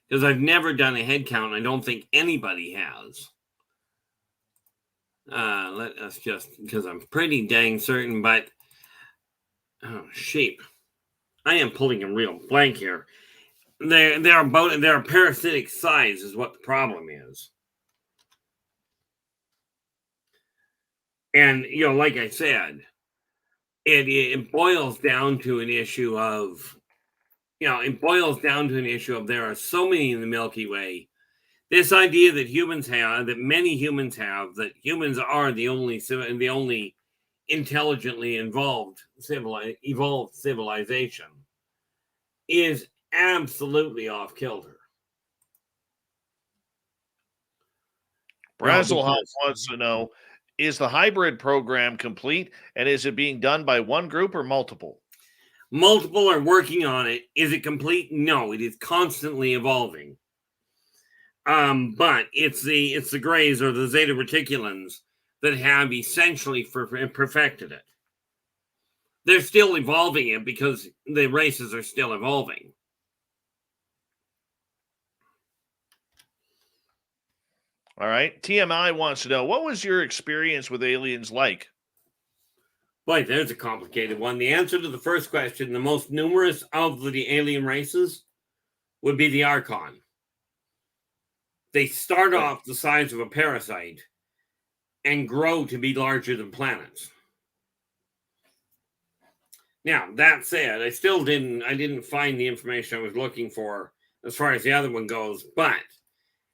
because I've never done a head count. I don't think anybody has. Let us just, because I'm pretty dang certain, but oh, sheep. I am pulling a real blank here. They're a parasitic size is what the problem is. And, like I said, it boils down to an issue of, there are so many in the Milky Way. This idea that many humans have, that humans are the only intelligently evolved civilization is absolutely off kilter. Brazelhoff wants to know, is the hybrid program complete, and is it being done by one group or multiple? Multiple are working on it. Is it complete? No, it is constantly evolving. But it's the Greys or the Zeta Reticulans that have essentially perfected it. They're still evolving it because the races are still evolving. All right. TMI wants to know, what was your experience with aliens like? Boy, there's a complicated one. The answer to the first question, the most numerous of the alien races, would be the Archon. They start off the size of a parasite and grow to be larger than planets. Now, that said, I didn't find the information I was looking for as far as the other one goes, but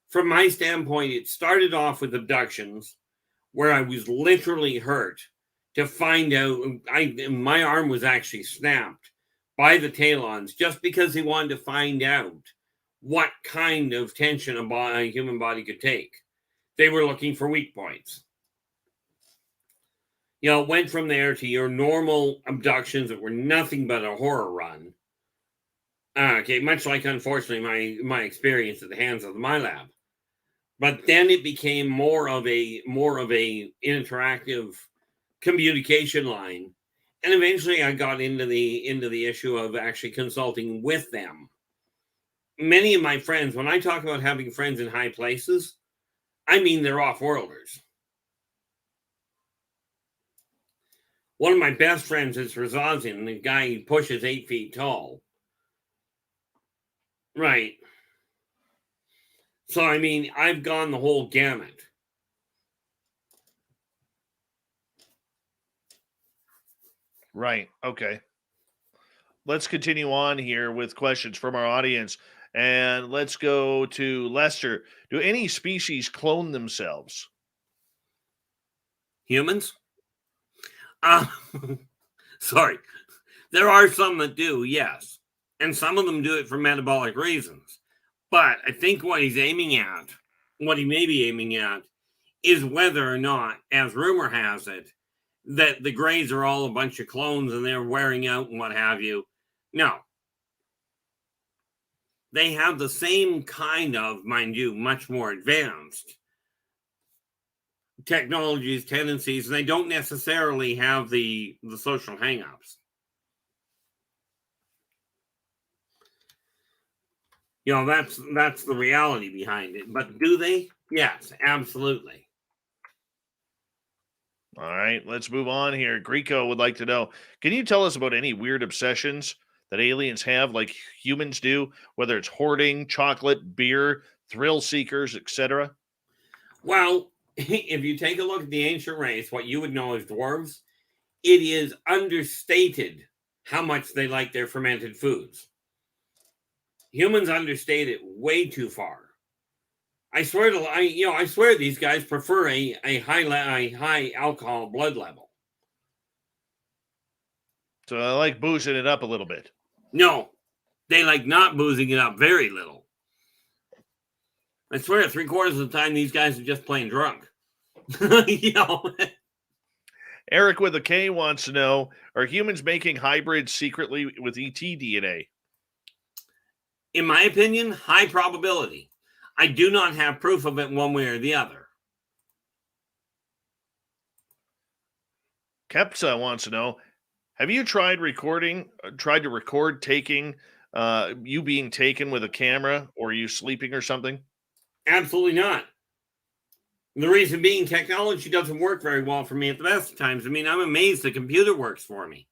from my standpoint, it started off with abductions where I was literally hurt to find out. My arm was actually snapped by the Talons just because they wanted to find out what kind of tension a human body could take. They were looking for weak points. It went from there to your normal abductions that were nothing but a horror run. Okay, much like, unfortunately, my experience at the hands of the MyLab. But then it became more of a interactive communication line, and eventually I got into the issue of actually consulting with them. Many of my friends, when I talk about having friends in high places, I mean they're off-worlders. One of my best friends is Razazin, the guy who pushes 8 feet tall. Right. So, I mean, I've gone the whole gamut. Right. Okay. Let's continue on here with questions from our audience. And let's go to Lester. Do any species clone themselves? Humans? Sorry. There are some that do, yes. And some of them do it for metabolic reasons. But I think what he may be aiming at, is whether or not, as rumor has it, that the Greys are all a bunch of clones and they're wearing out and what have you. No. They have the same kind of, mind you, much more advanced technologies, tendencies, and they don't necessarily have the social hang-ups. That's the reality behind it. But do they? Yes, absolutely. All right, let's move on here. Greco would like to know, can you tell us about any weird obsessions that aliens have like humans do, whether it's hoarding, chocolate, beer, thrill seekers, etc.? Well, if you take a look at the ancient race, what you would know as dwarves, it is understated how much they like their fermented foods. Humans understate it way too far. I swear these guys prefer a high alcohol blood level. So I like boozing it up a little bit. No, they like not boozing it up very little. I swear 3/4 of the time these guys are just plain drunk. Eric with a K wants to know, are humans making hybrids secretly with ET DNA? In my opinion, high probability. I do not have proof of it one way or the other. Kepsa wants to know, have you tried to record taking you being taken with a camera, or you sleeping or something? Absolutely not. The reason being, technology doesn't work very well for me at the best of times. I mean, I'm amazed the computer works for me.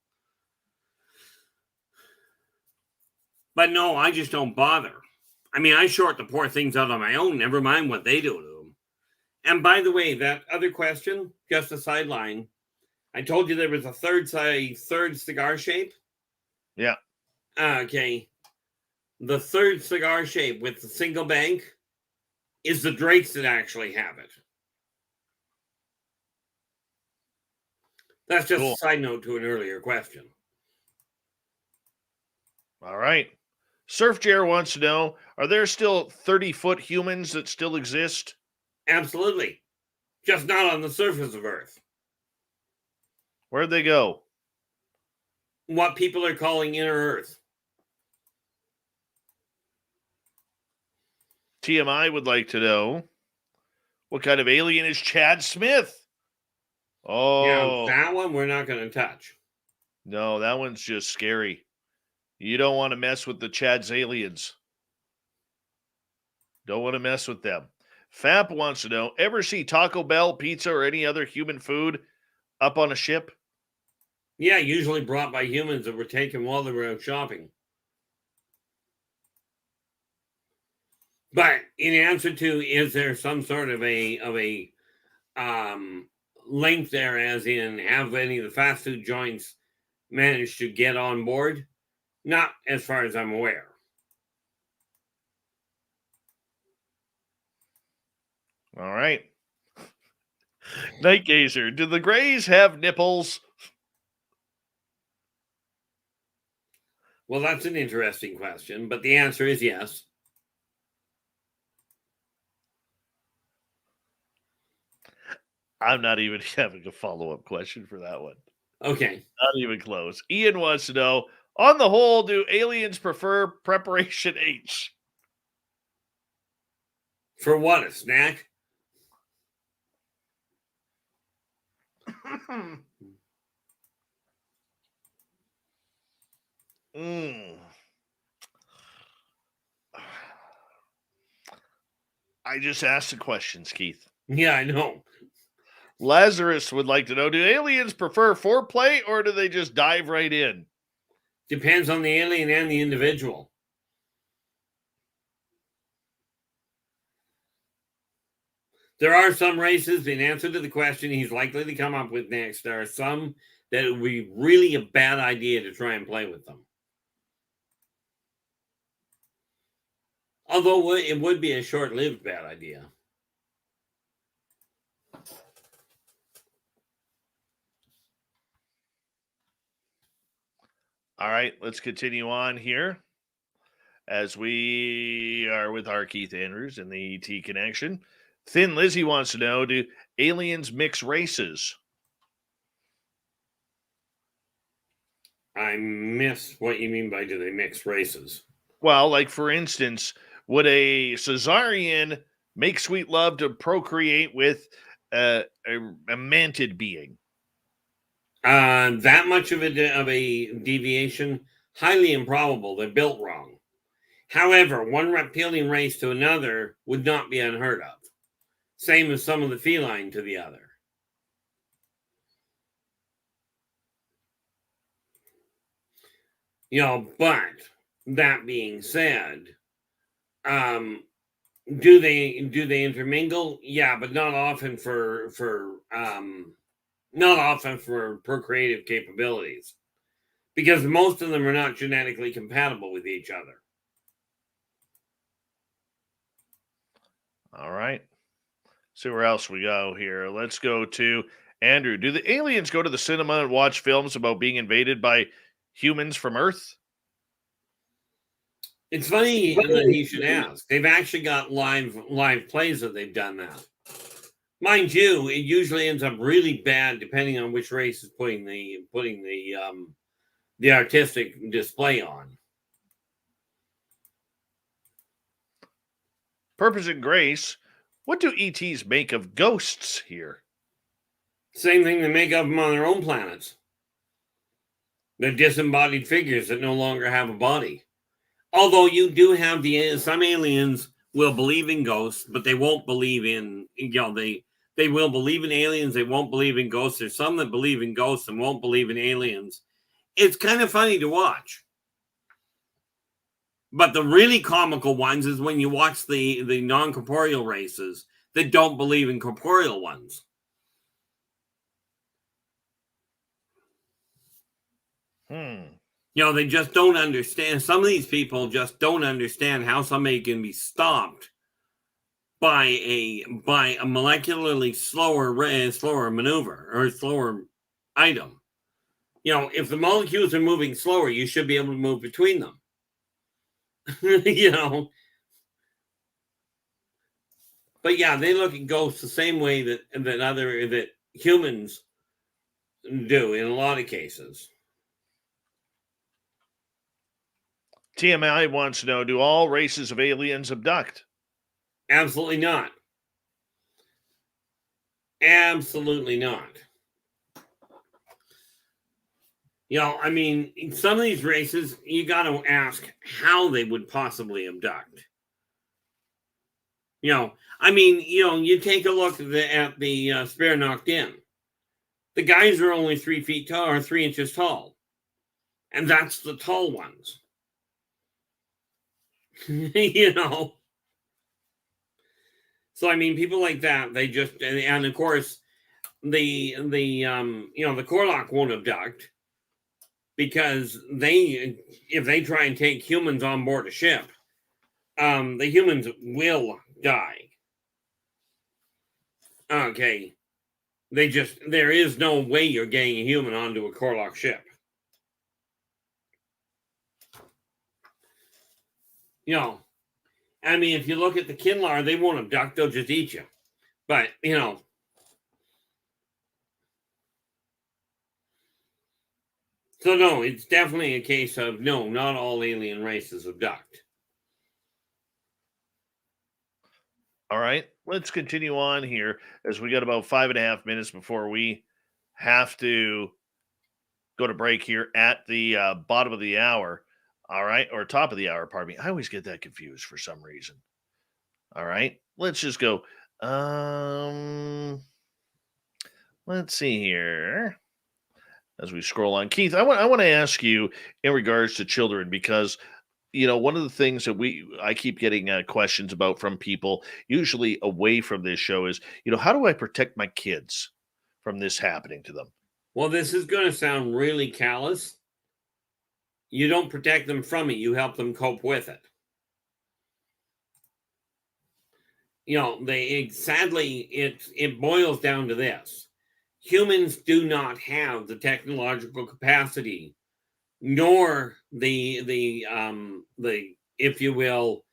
But no, I just don't bother. I mean, I short the poor things out on my own, never mind what they do to them. And by the way, that other question, just a sideline, I told you there was a third cigar shape. Yeah. Okay. The third cigar shape with the single bank is the Drakes that actually have it. That's just Cool. a side note to an earlier question. All right. Surf Jer wants to know, are there still 30-foot humans that still exist? Absolutely. Just not on the surface of Earth. Where'd they go? What people are calling inner Earth. TMI would like to know, what kind of alien is Chad Smith? Oh, Yeah, that one we're not going to touch. no, that one's just scary. You don't want to mess with the Chad's aliens. Don't want to mess with them. Fap wants to know, ever see Taco Bell, pizza, or any other human food up on a ship? Yeah, usually brought by humans that were taken while they were out shopping. But in answer to, is there some sort of a link there, as in, have any of the fast food joints managed to get on board? Not as far as I'm aware. All right. Night Gazer, do the Greys have nipples? Well, that's an interesting question, but the answer is yes. I'm not even having a follow-up question for that one. Okay. Not even close. Ian wants to know, on the whole, do aliens prefer Preparation H? For what, a snack? I just asked the questions, Keith. Yeah, I know. Lazarus would like to know, do aliens prefer foreplay or do they just dive right in? Depends on the alien and the individual. There are some races, in answer to the question he's likely to come up with next, there are some that it would be really a bad idea to try and play with them. Although it would be a short-lived bad idea. All right, let's continue on here as we are with R Keith Andrews and the ET Connection. Thin Lizzy wants to know, do aliens mix races? I miss what you mean by do they mix races? Well, like for instance, would a Caesarian make sweet love to procreate with a mantid being? That much of a deviation, highly improbable. They're built wrong. However, one reptilian race to another would not be unheard of. Same as some of the feline to the other. You know, but that being said, do they intermingle? Yeah, but not often for procreative capabilities, because most of them are not genetically compatible with each other. All right. See where else we go here. Let's go to Andrew. Do the aliens go to the cinema and watch films about being invaded by humans from Earth? It's funny that he should ask. They've actually got live plays that they've done that. Mind you, it usually ends up really bad depending on which race is putting the artistic display on. Purpose and Grace, what do ETs make of ghosts here? Same thing they make of them on their own planets. They're disembodied figures that no longer have a body. Although you do have some aliens will believe in ghosts, but they won't believe in, they will believe in aliens, they won't believe in ghosts. There's some that believe in ghosts and won't believe in aliens. It's kind of funny to watch. But the really comical ones is when you watch the non-corporeal races that don't believe in corporeal ones. They just don't understand. Some of these people just don't understand how somebody can be stopped by a molecularly slower maneuver or slower item. If the molecules are moving slower, you should be able to move between them. But yeah, they look at ghosts the same way that humans do in a lot of cases. TMI wants to know, do all races of aliens abduct? Absolutely not. Absolutely not. Some of these races, you got to ask how they would possibly abduct. You take a look at the Spare Knocked In. The guys are only 3 feet tall or 3 inches tall. And that's the tall ones. So people like that, they just, and of course the Corlock won't abduct because if they try and take humans on board a ship, the humans will die. Okay. There is no way you're getting a human onto a Corlock ship. If you look at the Kinlar, they won't abduct, they'll just eat you. But, So, no, it's definitely a case of, no, not all alien races abduct. All right, let's continue on here as we got about 5.5 minutes before we have to go to break here at the bottom of the hour. All right, or top of the hour, pardon me. I always get that confused for some reason. All right, let's just go. Let's see here. As we scroll on, Keith, I want to ask you in regards to children because one of the things that I keep getting questions about from people, usually away from this show, is how do I protect my kids from this happening to them? Well, this is going to sound really callous. You don't protect them from it. You help them cope with it. Sadly, it boils down to this. Humans do not have the technological capacity, nor the if you will,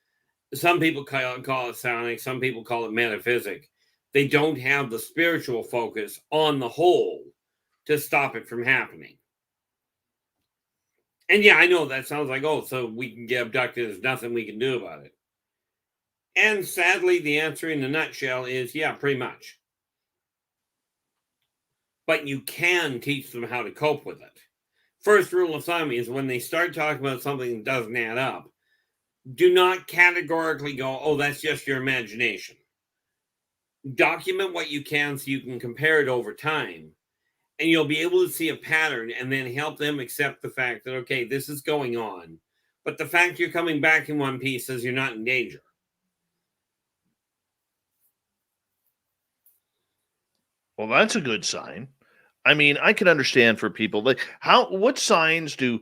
some people call it psionic, some people call it metaphysic. They don't have the spiritual focus on the whole to stop it from happening. And yeah, I know that sounds like, so we can get abducted. There's nothing we can do about it. And sadly, the answer in a nutshell is, yeah, pretty much. But you can teach them how to cope with it. First rule of thumb is when they start talking about something that doesn't add up, do not categorically go, that's just your imagination. Document what you can so you can compare it over time. And you'll be able to see a pattern and then help them accept the fact that, okay, this is going on. But the fact you're coming back in one piece says you're not in danger. Well, that's a good sign. I can understand for people, like what signs do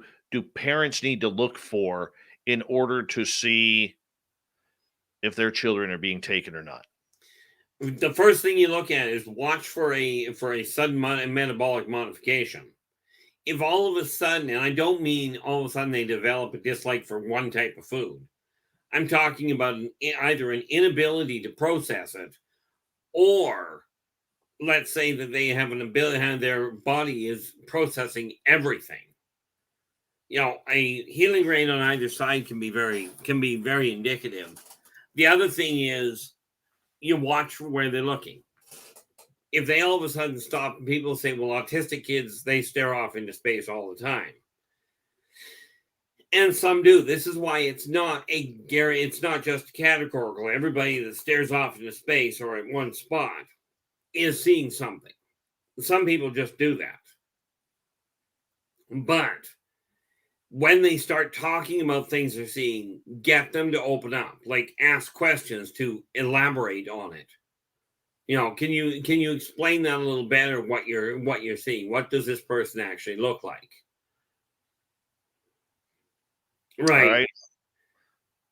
parents need to look for in order to see if their children are being taken or not? The first thing you look at is watch for a sudden metabolic modification. If all of a sudden, and I don't mean all of a sudden they develop a dislike for one type of food. I'm talking about either an inability to process it, or let's say that they have an ability, their body is processing everything. A healing rate on either side can be very indicative The other thing is you watch where they're looking. If they all of a sudden stop and people say, well, autistic kids, they stare off into space all the time. And some do. This is why it's not just categorical. Everybody that stares off into space or at one spot is seeing something. Some people just do that. But when they start talking about things they're seeing, get them to open up, like ask questions to elaborate on it. You know, can you explain that a little better, what you're seeing? What does this person actually look like? Right.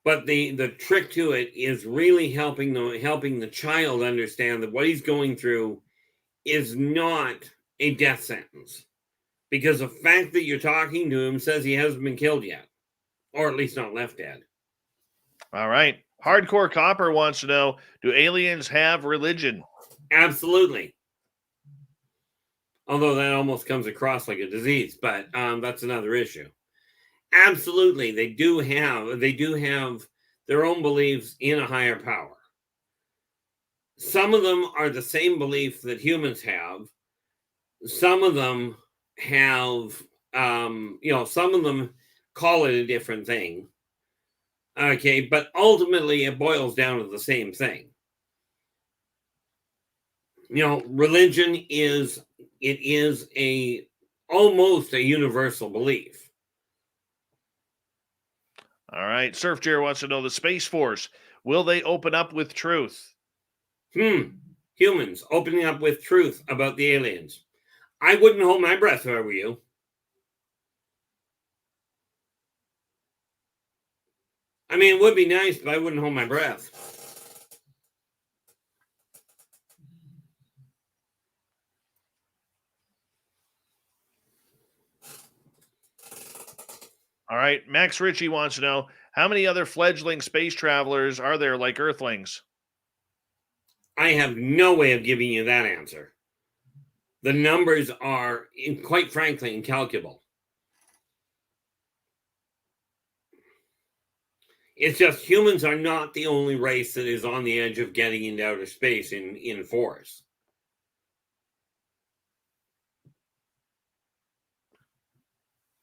But the trick to it is really helping the child understand that what he's going through is not a death sentence. Because the fact that you're talking to him says he hasn't been killed yet. Or at least not left dead. All right. Hardcore Copper wants to know, do aliens have religion? Absolutely. Although that almost comes across like a disease, but that's another issue. Absolutely, they do have their own beliefs in a higher power. Some of them are the same belief that humans have. Some of them have, some of them call it a different thing. Okay, but ultimately it boils down to the same thing. You know, religion is almost a universal belief. All right. Surf Jerry wants to know, the Space Force, will they open up with truth? Humans opening up with truth about the aliens. I wouldn't hold my breath if I were you. I mean, it would be nice, but I wouldn't hold my breath. All right. Max Ritchie wants to know, how many other fledgling space travelers are there like Earthlings? I have no way of giving you that answer. The numbers are, quite frankly, incalculable. It's just humans are not the only race that is on the edge of getting into outer space in force.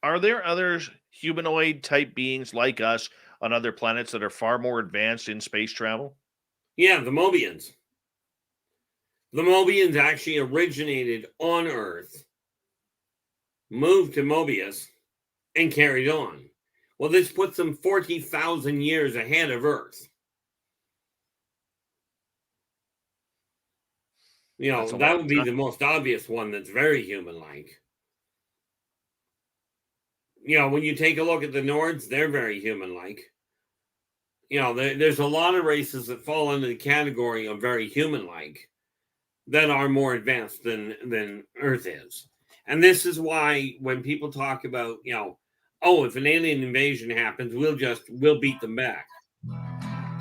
Are there other humanoid type beings like us on other planets that are far more advanced in space travel? Yeah, the Mobians. The Mobians actually originated on Earth, moved to Mobius, and carried on. Well, this puts them 40,000 years ahead of Earth. You know, that would be the most obvious one that's very human-like. You know, when you take a look at the Nords, they're very human-like. You know, there's a lot of races that fall into the category of very human-like that are more advanced than Earth is. And this is why when people talk about, you know, oh, if an alien invasion happens, we'll beat them back.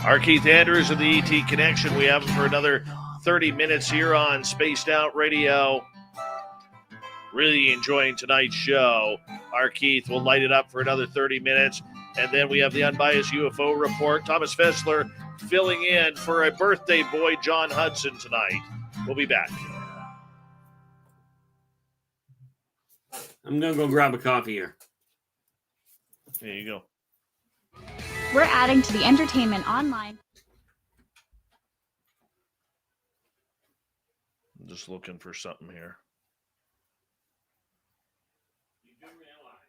R Keith Andrews of the ET Connection. We have him for another 30 minutes here on Spaced Out Radio. Really enjoying tonight's show. R Keith will light it up for another 30 minutes. And then we have the Unbiased UFO Report. Thomas Fessler filling in for a birthday boy, John Hudson, tonight. We'll be back. I'm going to go grab a coffee here. There you go. We're adding to the entertainment online. I'm just looking for something here. You do realize,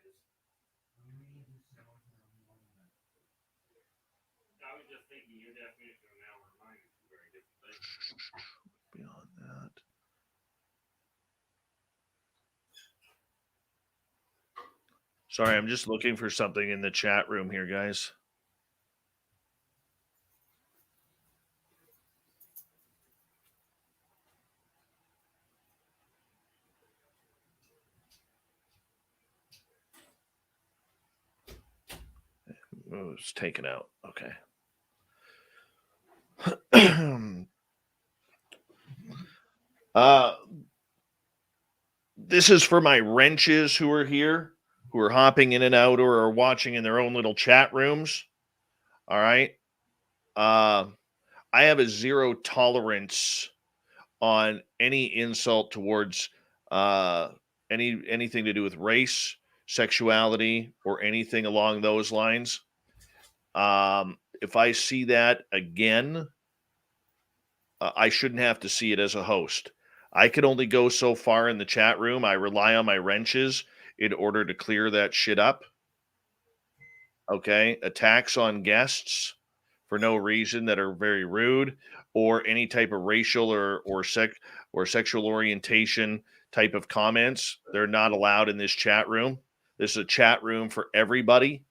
I was just thinking your definition of an hour and mine is two very different things. Beyond that. Sorry, I'm just looking for something in the chat room here, guys. Oh, it's taken out. Okay. This is for my wrenches who are here, who are hopping in and out or are watching in their own little chat rooms. All right. I have a zero tolerance on any insult towards anything to do with race, sexuality, or anything along those lines. If I see that again, I shouldn't have to see it as a host. I could only go so far in the chat room. I rely on my wrenches in order to clear that shit up. Okay. Attacks on guests for no reason that are very rude, or any type of racial or sexual orientation type of comments. They're not allowed in this chat room. This is a chat room for everybody.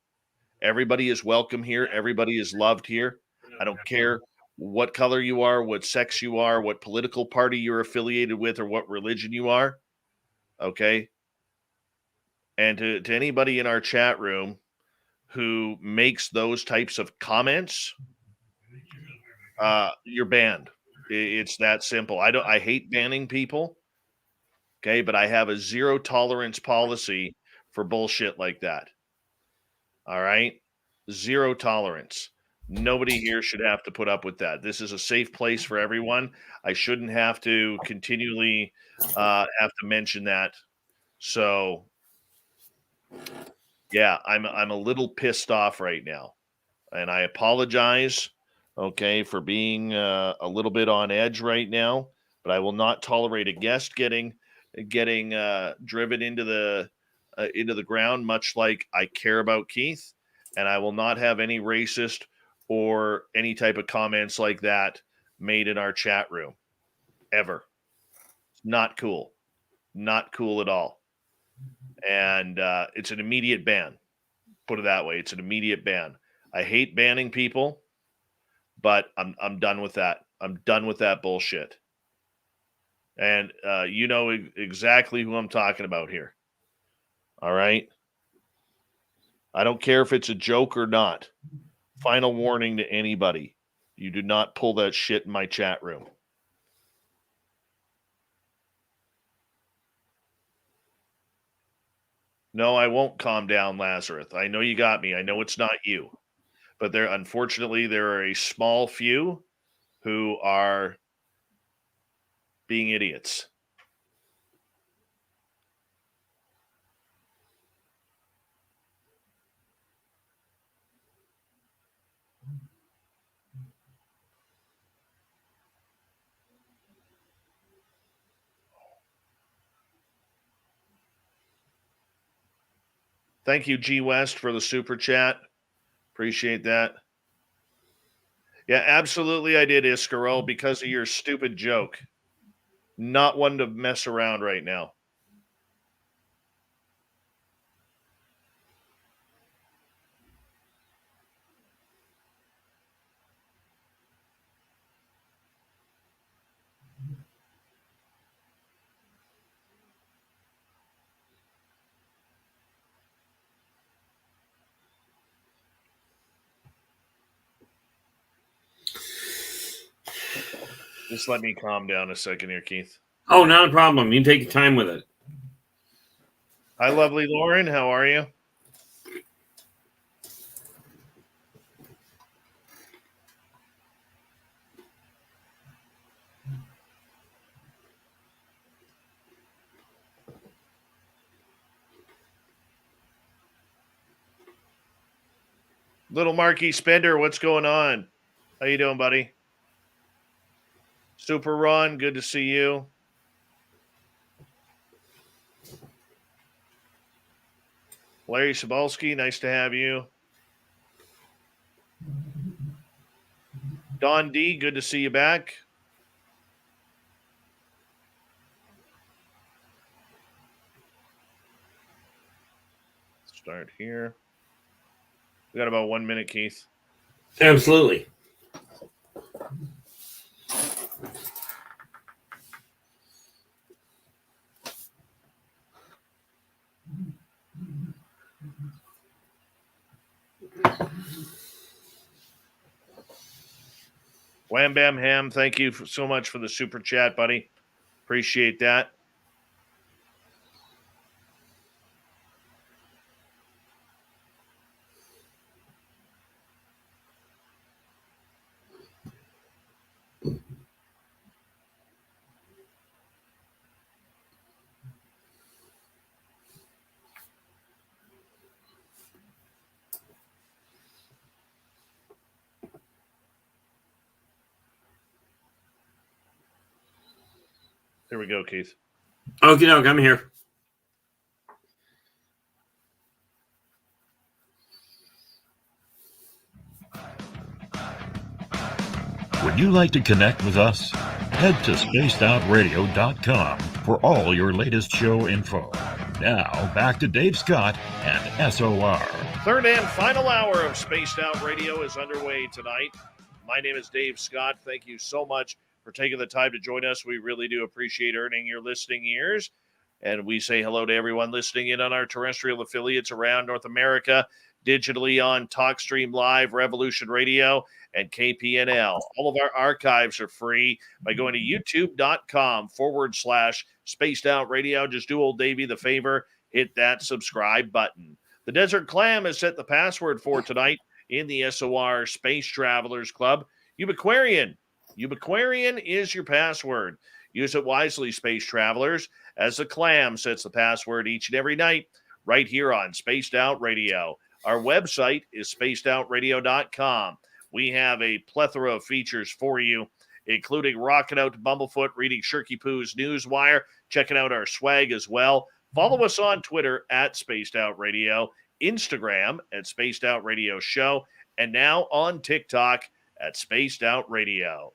Everybody is welcome here. Everybody is loved here. I don't care what color you are, what sex you are, what political party you're affiliated with, or what religion you are. Okay. And to anybody in our chat room who makes those types of comments, you're banned. It's that simple. I hate banning people. Okay. But I have a zero tolerance policy for bullshit like that. All right. Zero tolerance. Nobody here should have to put up with that. This is a safe place for everyone. I shouldn't have to continually have to mention that. So, yeah, I'm a little pissed off right now, and I apologize, okay, for being a little bit on edge right now. But I will not tolerate a guest getting driven into the ground, much like I care about Keith, and I will not have any racist or any type of comments like that made in our chat room ever. It's not cool. Not cool at all. And it's an immediate ban. Put it that way. It's an immediate ban. I hate banning people, but I'm done with that. I'm done with that bullshit. And you know exactly who I'm talking about here. All right? I don't care if it's a joke or not. Final warning to anybody. You do not pull that shit in my chat room. No, I won't calm down, Lazarus. I know you got me. I know it's not you. But unfortunately, there are a small few who are being idiots. Thank you, G West, for the super chat. Appreciate that. Yeah, absolutely I did, Iscarel, because of your stupid joke. Not one to mess around right now. Just let me calm down a second here, Keith. Oh, not a problem. You take your time with it. Hi, lovely Lauren. How are you? Little Marky Spender, what's going on? How you doing, buddy? Super Ron, good to see you. Larry Sobalski, nice to have you. Don D, good to see you back. Start here. We got about 1 minute, Keith. Absolutely. Wham Bam Ham, thank you so much for the super chat, buddy. Appreciate that. Here we go, Keith. Okay, doke, I'm here. Would you like to connect with us? Head to spacedoutradio.com for all your latest show info. Now, back to Dave Scott and SOR. Third and final hour of Spaced Out Radio is underway tonight. My name is Dave Scott. Thank you so much for taking the time to join us. We really do appreciate earning your listening ears. And we say hello to everyone listening in on our terrestrial affiliates around North America, digitally on TalkStream Live, Revolution Radio, and KPNL. All of our archives are free by going to youtube.com/Spaced Out Radio. Just do old Davey the favor, hit that subscribe button. The Desert Clam has set the password for tonight in the SOR Space Travelers Club. Ubiquarian. Ubiquarian is your password. Use it wisely, Space Travelers, as the Clam sets the password each and every night right here on Spaced Out Radio. Our website is spacedoutradio.com. We have a plethora of features for you, including rocking out to Bumblefoot, reading Shirky Poo's Newswire, checking out our swag as well. Follow us on Twitter at Spaced Out Radio, Instagram at Spaced Out Radio Show, and now on TikTok at Spaced Out Radio.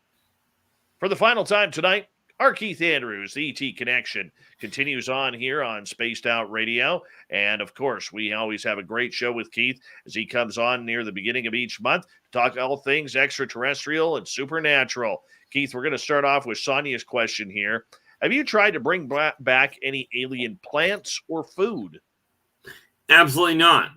For the final time tonight, R Keith Andrews, the ET Connection, continues on here on Spaced Out Radio. And, of course, we always have a great show with Keith as he comes on near the beginning of each month to talk all things extraterrestrial and supernatural. Keith, we're going to start off with Sonia's question here. Have you tried to bring back any alien plants or food? Absolutely not.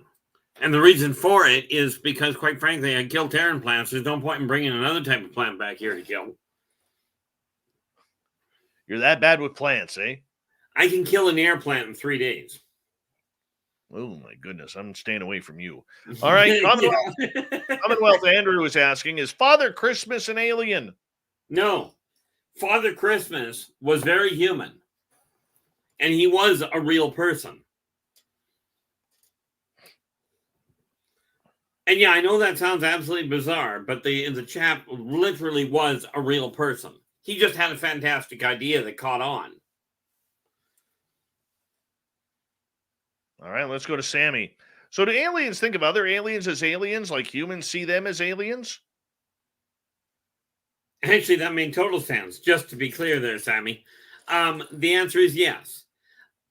And the reason for it is because, quite frankly, I kill Terran plants. There's no point in bringing another type of plant back here to kill. You're that bad with plants, eh? I can kill an air plant in 3 days. Oh, my goodness. I'm staying away from you. All right. Commonwealth Andrew was asking, is Father Christmas an alien? No. Father Christmas was very human. And he was a real person. And yeah, I know that sounds absolutely bizarre, but the chap literally was a real person. He just had a fantastic idea that caught on. All right, let's go to Sammy. So do aliens think of other aliens as aliens like humans see them as aliens? Actually, that made total sense. Just to be clear there, Sammy. The answer is yes.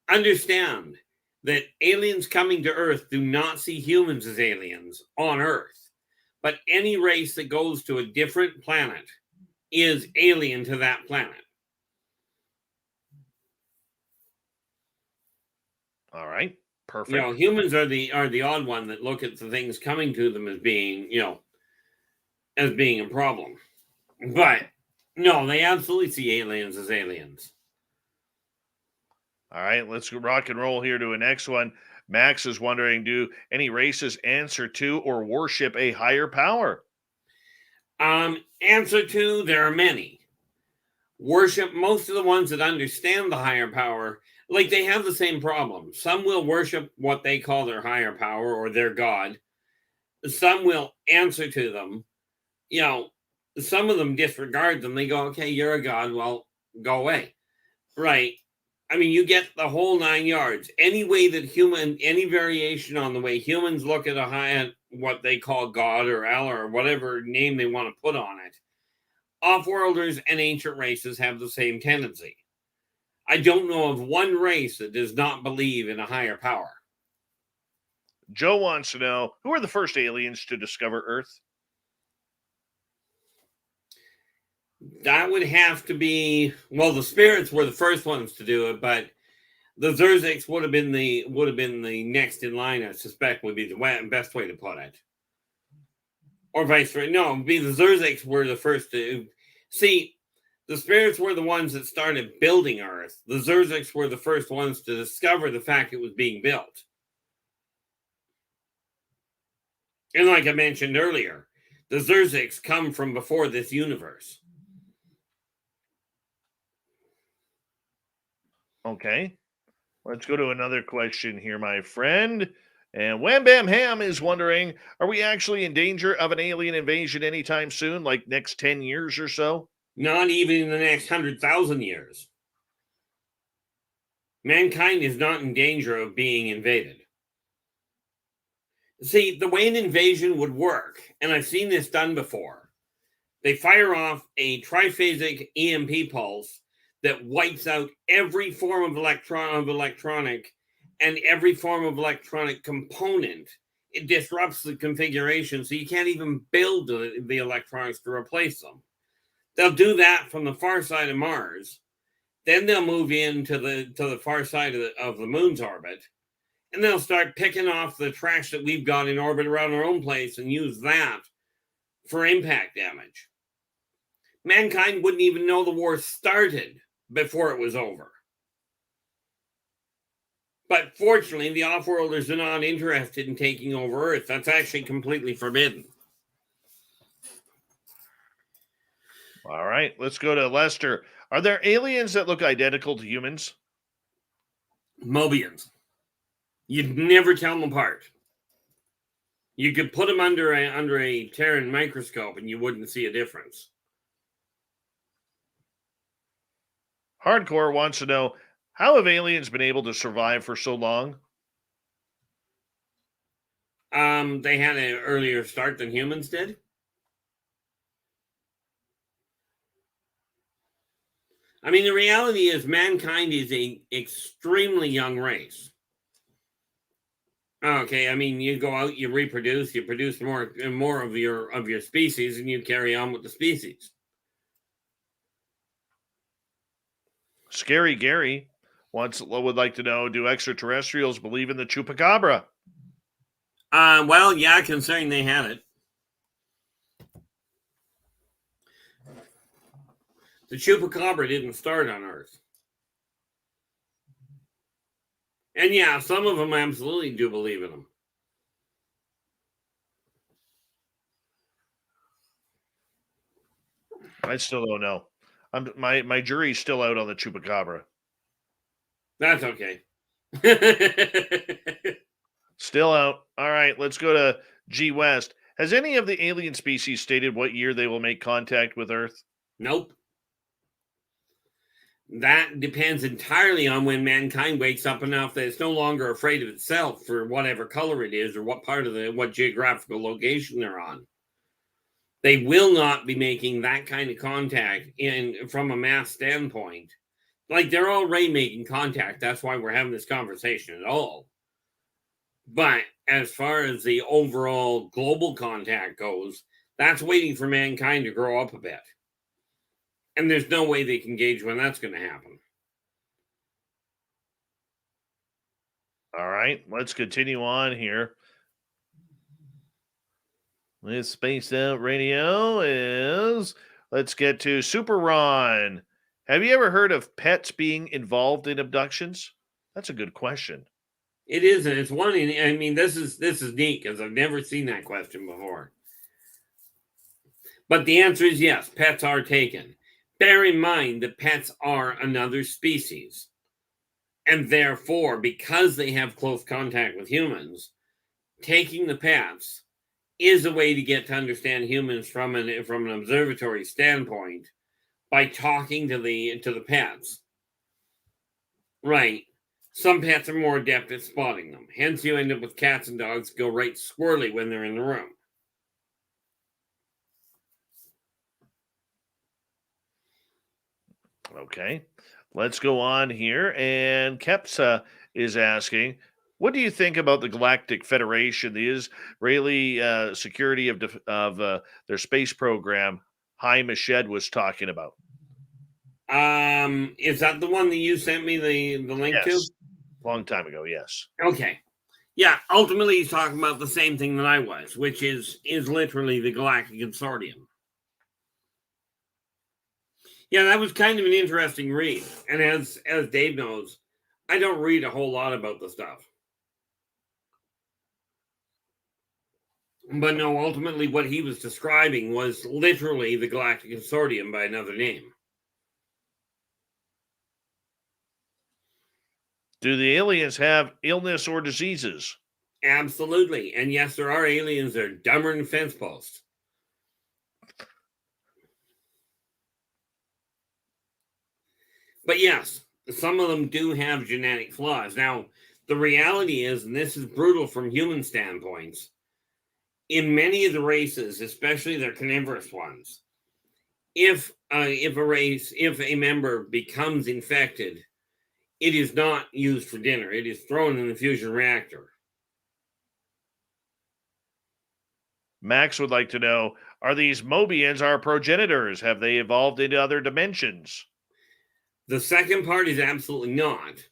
Understand that aliens coming to Earth do not see humans as aliens on Earth. But any race that goes to a different planet is alien to that planet. All right, perfect. You know, humans are the odd one that look at the things coming to them as being, as being a problem. But no, they absolutely see aliens as aliens. All right, let's rock and roll here to a next one. Max is wondering, do any races answer to or worship a higher power? Answer to, there are many. Worship, most of the ones that understand the higher power, like they have the same problem. Some will worship what they call their higher power or their God. Some will answer to them. Some of them disregard them. They go, okay, you're a God. Well, go away. Right. I mean, you get the whole 9 yards. Any way that any variation on the way humans look at what they call God or Allah or whatever name they want to put on it, off-worlders and ancient races have the same tendency. I don't know of one race that does not believe in a higher power. Joe wants to know, who are the first aliens to discover Earth? That would have to be, well, the spirits were the first ones to do it, but the Zerziks would have been the next in line, I suspect, would be the best way to put it. Or vice versa. No, it'd be the Zerziks were the first to see. The spirits were the ones that started building Earth. The Zerziks were the first ones to discover the fact it was being built. And like I mentioned earlier, the Zerziks come from before this universe. Okay. Let's go to another question here, my friend. And Wham Bam Ham is wondering, are we actually in danger of an alien invasion anytime soon, like next 10 years or so? Not even in the next 100,000 years. Mankind is not in danger of being invaded. See, the way an invasion would work, and I've seen this done before, they fire off a triphasic EMP pulse that wipes out every form of electronic and every form of electronic component. It disrupts the configuration, so you can't even build the electronics to replace them. They'll do that from the far side of Mars. Then they'll move into the far side of the moon's orbit, and they'll start picking off the trash that we've got in orbit around our own place and use that for impact damage. Mankind wouldn't even know the war started before it was over. But fortunately, the off-worlders are not interested in taking over Earth. That's actually completely forbidden. All right, let's go to Lester. Are there aliens that look identical to humans? Mobians. You'd never tell them apart. You could put them under a Terran microscope and you wouldn't see a difference. Hardcore wants to know, how have aliens been able to survive for so long? They had an earlier start than humans did. I mean, the reality is mankind is an extremely young race. Okay, I mean, you go out, you reproduce, you produce more and more of your species, and you carry on with the species. Scary Gary would like to know, do extraterrestrials believe in the chupacabra? Well, yeah, considering they had it. The chupacabra didn't start on Earth. And yeah, some of them absolutely do believe in them. I still don't know. My jury's still out on the chupacabra. That's okay. Still out. All right, let's go to G West. Has any of the alien species stated what year they will make contact with Earth? Nope. That depends entirely on when mankind wakes up enough that it's no longer afraid of itself for whatever color it is or what part of what geographical location they're on. They will not be making that kind of contact from a mass standpoint. Like, they're already making contact. That's why we're having this conversation at all. But as far as the overall global contact goes, that's waiting for mankind to grow up a bit. And there's no way they can gauge when that's going to happen. All right, let's continue on here. This Spaced Out Radio is, let's get to Super Ron. Have you ever heard of pets being involved in abductions? That's a good question. It is, and it's one. I mean, this is neat because I've never seen that question before. But the answer is yes. Pets are taken. Bear in mind that pets are another species, and therefore, because they have close contact with humans, taking the pets is a way to get to understand humans from an observatory standpoint by talking to the pets. Right. Some pets are more adept at spotting them. Hence, you end up with cats and dogs go right squirrely when they're in the room. Okay, let's go on here. And Kepsa is asking, what do you think about the Galactic Federation, the Israeli security of their space program Haim Eshed was talking about? Is that the one that you sent me the link to? Long time ago, yes. Okay. Yeah, ultimately he's talking about the same thing that I was, which is literally the Galactic Consortium. Yeah, that was kind of an interesting read. And as Dave knows, I don't read a whole lot about the stuff. But no, ultimately what he was describing was literally the Galactic Consortium by another name. Do the aliens have illness or diseases? Absolutely. And yes, there are aliens that are dumber than fence posts. But yes, some of them do have genetic flaws. Now, the reality is, and this is brutal from human standpoints, in many of the races, especially their carnivorous ones, if a member becomes infected, it is not used for dinner. It is thrown in the fusion reactor. Max would like to know, are these Mobians our progenitors? Have they evolved into other dimensions? The second part is absolutely not.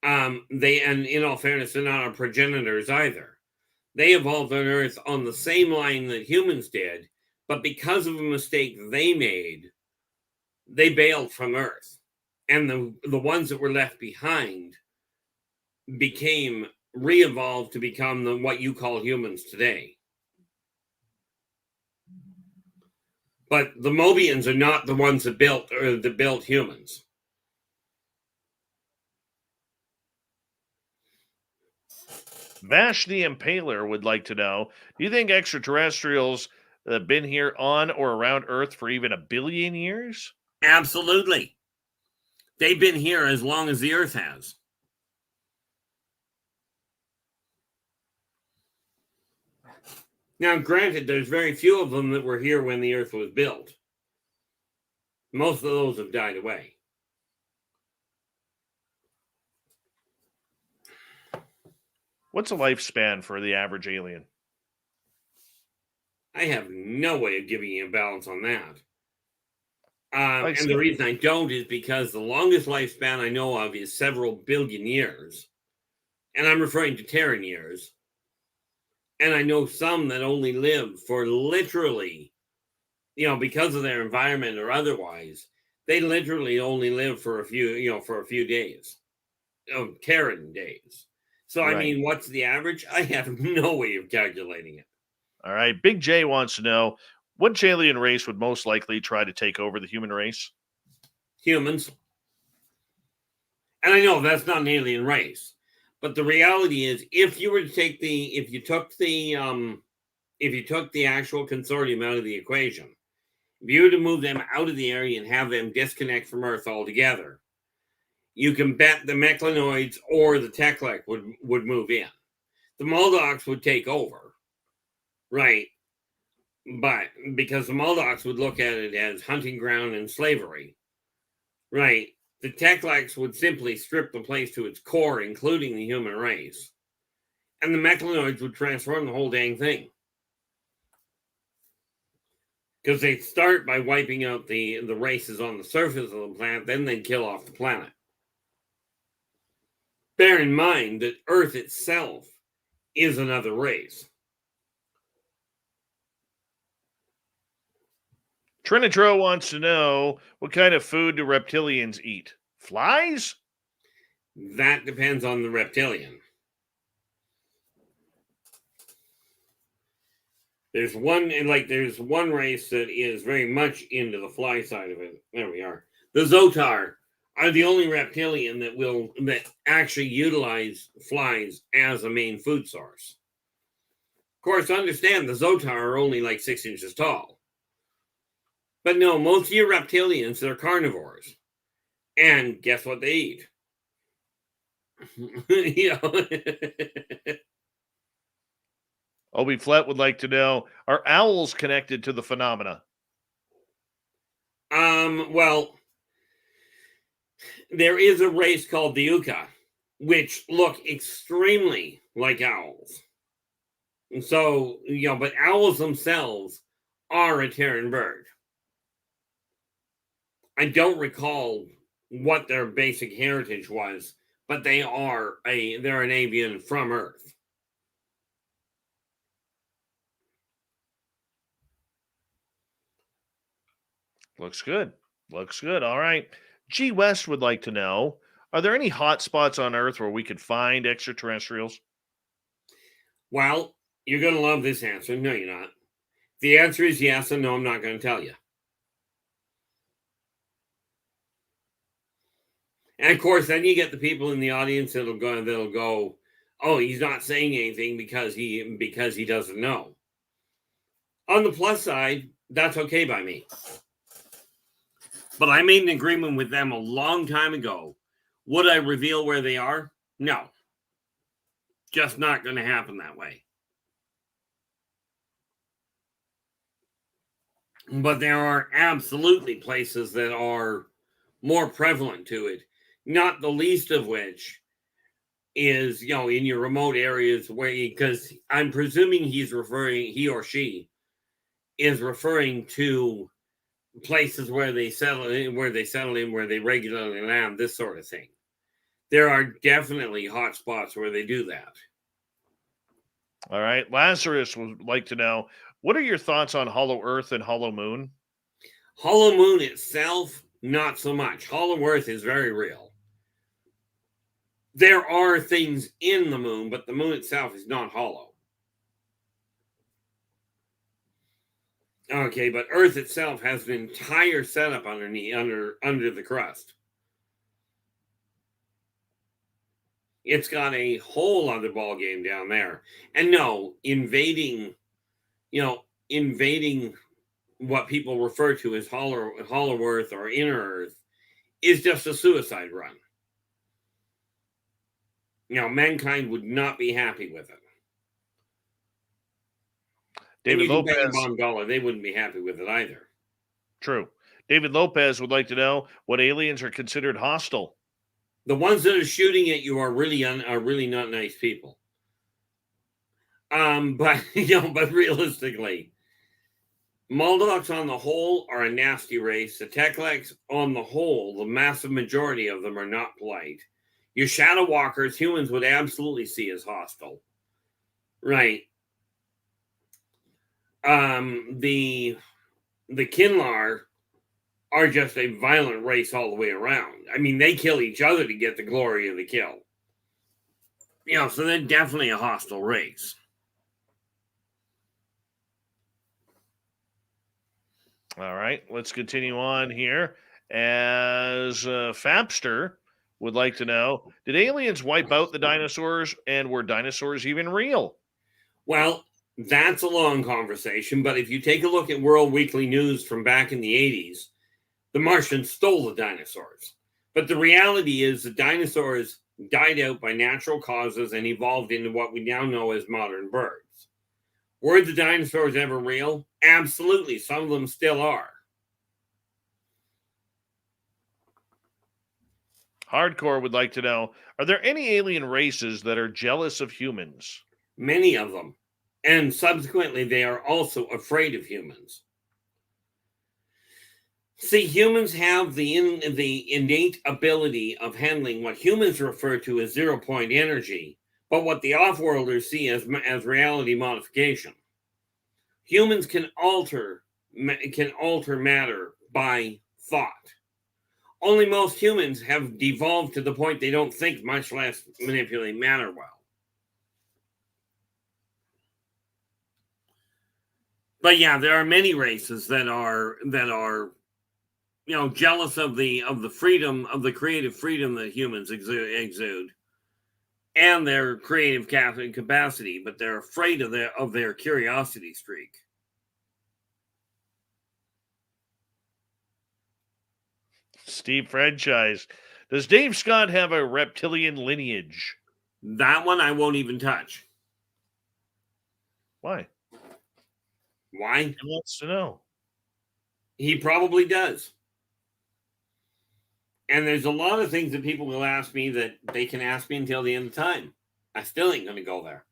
And in all fairness, they're not our progenitors either. They evolved on Earth on the same line that humans did, but because of a mistake they made, they bailed from Earth. And the ones that were left behind re-evolved to become what you call humans today. But the Mobians are not the ones that built humans. Vash the Impaler would like to know, do you think extraterrestrials have been here on or around Earth for even 1 billion years? Absolutely. They've been here as long as the Earth has. Now, granted, there's very few of them that were here when the Earth was built. Most of those have died away. What's a lifespan for the average alien? I have no way of giving you a balance on that. And see. the reason I don't is because the longest lifespan I know of is several billion years. And I'm referring to Terran years. And I know some that only live for literally, because of their environment or otherwise, they literally only live for a few days, Terran days. So, Right. I mean, what's the average? I have no way of calculating it. All right. Big J wants to know, which alien race would most likely try to take over the human race? Humans. And I know that's not an alien race, but the reality is, if you took the actual consortium out of the equation, if you were to move them out of the area and have them disconnect from Earth altogether, you can bet the Mechlinoids or the Teklek would move in. The Moldocs would take over, right? But because the Moldocs would look at it as hunting ground and slavery, right? The Tekleks would simply strip the place to its core, including the human race. And the Mechlinoids would transform the whole dang thing. Because they'd start by wiping out the races on the surface of the planet, then they'd kill off the planet. Bear in mind that Earth itself is another race. Trinitro wants to know, what kind of food do reptilians eat? Flies? That depends on the reptilian. There's one race that is very much into the fly side of it. There we are. The Zotar are the only reptilian that actually utilize flies as a main food source. Of course, understand the Zotar are only like 6 inches tall. But no, most of your reptilians, they're carnivores. And guess what they eat? Obi Flett would like to know, are owls connected to the phenomena? Well, there is a race called the Uka, which look extremely like owls. And so, but owls themselves are a Terran bird. I don't recall what their basic heritage was, but they're an avian from Earth. Looks good. All right. G West would like to know, are there any hot spots on Earth where we could find extraterrestrials? Well, you're going to love this answer. No, you're not. The answer is yes, and no, I'm not going to tell you. And of course, then you get the people in the audience that'll go, oh, he's not saying anything because he doesn't know. On the plus side, that's okay by me. But I made an agreement with them a long time ago. Would I reveal where they are? No. Just not going to happen that way. But there are absolutely places that are more prevalent to it, not the least of which is, in your remote areas where, because I'm presuming he or she is referring to places where they settle in, where they regularly land, this sort of thing. There are definitely hot spots where they do that. All right. Lazarus would like to know, what are your thoughts on Hollow Earth and Hollow Moon? Hollow Moon itself, not so much. Hollow Earth is very real. There are things in the moon, but the moon itself is not hollow. Okay, but Earth itself has an entire setup underneath, under the crust. It's got a whole other ball game down there. And no, invading what people refer to as hollow Earth or inner Earth is just a suicide run. Mankind would not be happy with it. David Lopez. $1 they wouldn't be happy with it either. True. David Lopez would like to know what aliens are considered hostile. The ones that are shooting at you are really not nice people. But realistically, Maldocs on the whole are a nasty race. The Teklex on the whole, the massive majority of them are not polite. Your shadow walkers, humans would absolutely see as hostile. Right. The Kinlar are just a violent race all the way around. I mean, they kill each other to get the glory of the kill. So they're definitely a hostile race. All right, let's continue on here. As Fapster would like to know, did aliens wipe out the dinosaurs, and were dinosaurs even real? Well, that's a long conversation, but if you take a look at World Weekly News from back in the 80s, the Martians stole the dinosaurs. But the reality is the dinosaurs died out by natural causes and evolved into what we now know as modern birds. Were the dinosaurs ever real? Absolutely. Some of them still are. Hardcore would like to know, are there any alien races that are jealous of humans? Many of them. And subsequently, they are also afraid of humans. See, humans have the innate ability of handling what humans refer to as zero-point energy, but what the off-worlders see as reality modification. Humans can alter matter by thought. Only most humans have devolved to the point they don't think, much less manipulate matter well. But yeah, there are many races that are jealous of the freedom, of the creative freedom that humans exude and their creative capacity, but they're afraid of their curiosity streak. Steve Franchise, does Dave Scott have a reptilian lineage? That one I won't even touch. Why? Why? He wants to know. He probably does. And there's a lot of things that people will ask me that they can ask me until the end of time. I still ain't going to go there.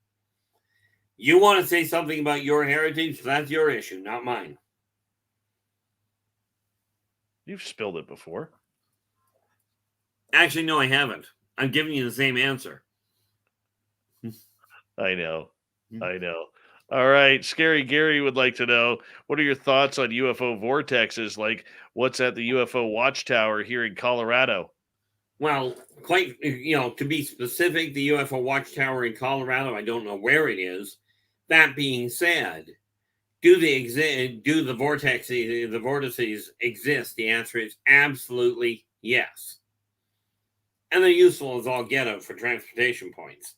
You want to say something about your heritage? That's your issue, not mine. You've spilled it before. Actually, no, I haven't. I'm giving you the same answer. I know. All right. Scary Gary would like to know, what are your thoughts on UFO vortexes, like what's at the UFO Watchtower here in Colorado? Well, to be specific, the UFO Watchtower in Colorado, I don't know where it is. That being said, do the vortices exist? The answer is absolutely yes. And they're useful as all get out for transportation points.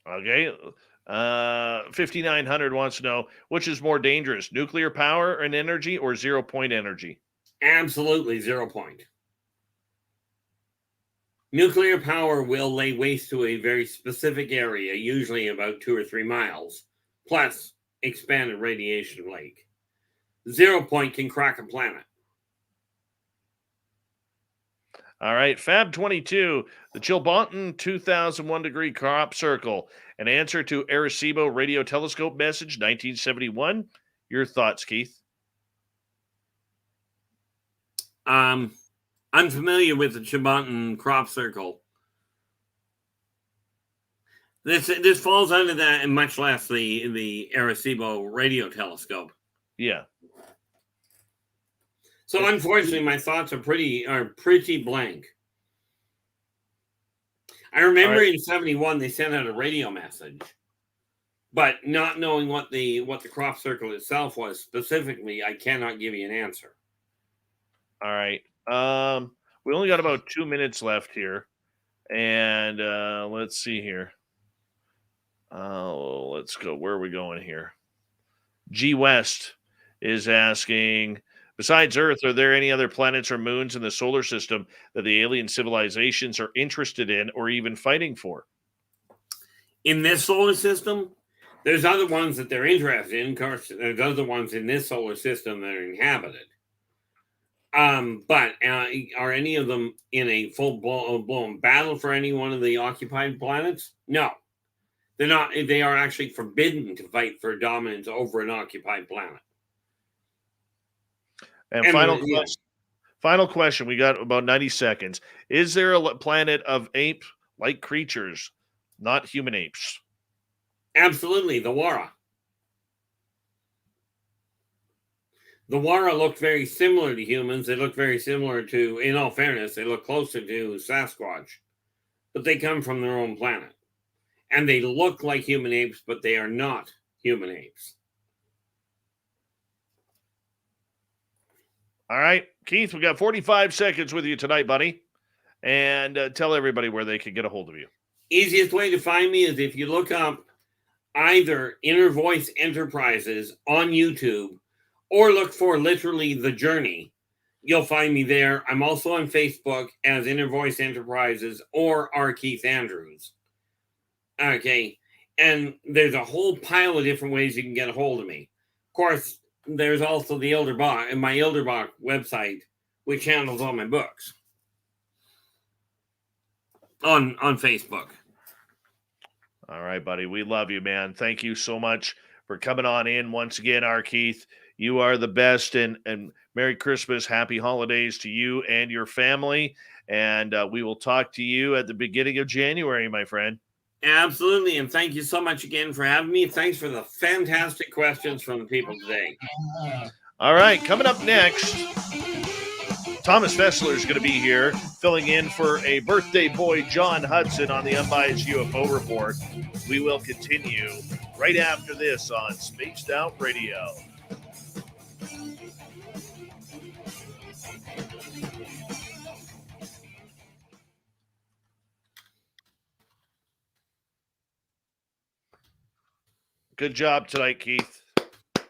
Okay. 5900 wants to know, which is more dangerous, nuclear power and energy or 0 point energy? Absolutely 0 point. Nuclear power will lay waste to a very specific area, usually about 2 or 3 miles, plus expanded radiation lake. 0 point can crack a planet. All right, Fab 22, the Chilbanton 2001 degree crop circle, an answer to Arecibo radio telescope message 1971. Your thoughts, Keith? I'm familiar with the Chilbanton crop circle. This falls under that, and much less the Arecibo radio telescope. Yeah. So unfortunately, my thoughts are pretty blank. I remember in 71 they sent out a radio message, but not knowing what the crop circle itself was specifically, I cannot give you an answer. All right. We only got about 2 minutes left here, and let's see here. Let's go. Where are we going here? G West is asking, besides Earth, are there any other planets or moons in the solar system that the alien civilizations are interested in or even fighting for? In this solar system, there's other ones that they're interested in. Of course, there's other ones in this solar system that are inhabited. But are any of them in a full-blown battle for any one of the occupied planets? No. They're not. They are actually forbidden to fight for dominance over an occupied planet. And final question. We got about 90 seconds. Is there a planet of ape-like creatures, not human apes? Absolutely, the Wara. The Wara look very similar to humans. They look very similar to, in all fairness, they look closer to Sasquatch. But they come from their own planet. And they look like human apes, but they are not human apes. All right, Keith, we got 45 seconds with you tonight, buddy. And tell everybody where they can get a hold of you. Easiest way to find me is if you look up either Inner Voice Enterprises on YouTube or look for literally The Journey. You'll find me there. I'm also on Facebook as Inner Voice Enterprises or R Keith Andrews. Okay, and there's a whole pile of different ways you can get a hold of me. Of course, there's also the Elderbach and my Elderbach website, which handles all my books on Facebook. All right, buddy. We love you, man. Thank you so much for coming on in once again, R. Keith. You are the best, and Merry Christmas, Happy Holidays to you and your family. And we will talk to you at the beginning of January, my friend. Absolutely, and thank you so much again for having me. Thanks for the fantastic questions from the people today. All right, coming up next, Thomas Fessler is going to be here, filling in for a birthday boy, John Hudson, on the Unbiased UFO Report. We will continue right after this on Spaced Out Radio. Good job tonight, Keith.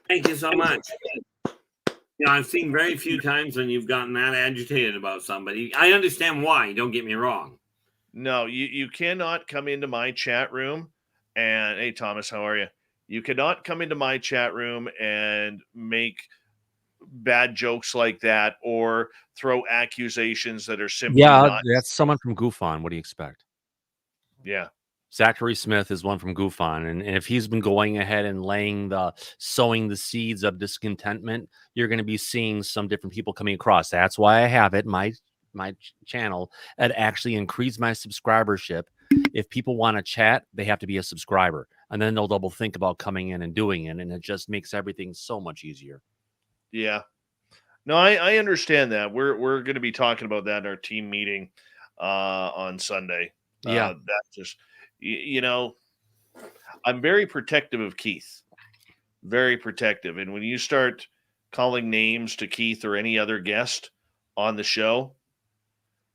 Thank you so much. You know, I've seen very few times when you've gotten that agitated about somebody. I understand why, don't get me wrong. No, you cannot come into my chat room and, hey, Thomas, how are you? You cannot come into my chat room and make bad jokes like that or throw accusations that are simply not. That's someone from Goof On. What do you expect? Yeah. Zachary Smith is one from Goof On, and if he's been going ahead and sowing the seeds of discontentment, you're going to be seeing some different people coming across. That's why I have it, my channel, and actually increase my subscribership. If people want to chat, they have to be a subscriber, and then they'll double think about coming in and doing it, and it just makes everything so much easier. Yeah. No, I understand that. We're going to be talking about that in our team meeting on Sunday. Yeah. That's just, you know, I'm very protective of Keith. Very protective. And when you start calling names to Keith or any other guest on the show,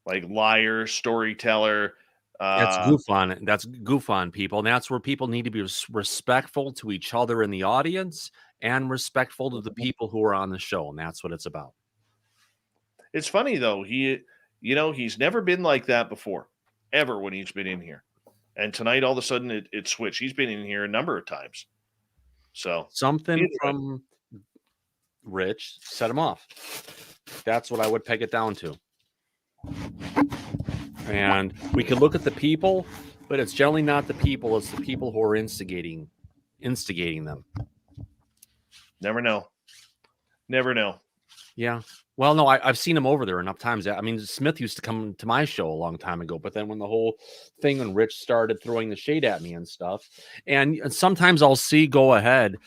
like liar, storyteller, That's goof on it. That's goof on people. And that's where people need to be respectful to each other in the audience and respectful to the people who are on the show. And that's what it's about. It's funny though. He's never been like that before, ever when he's been in here. And tonight, all of a sudden, it switched. He's been in here a number of times. So something from Rich set him off. That's what I would peg it down to. And we could look at the people, but it's generally not the people. It's the people who are instigating them. Never know. Yeah. Well, no, I've seen him over there enough times. I mean, Smith used to come to my show a long time ago, but then when the whole thing when Rich started throwing the shade at me and stuff, and sometimes I'll see the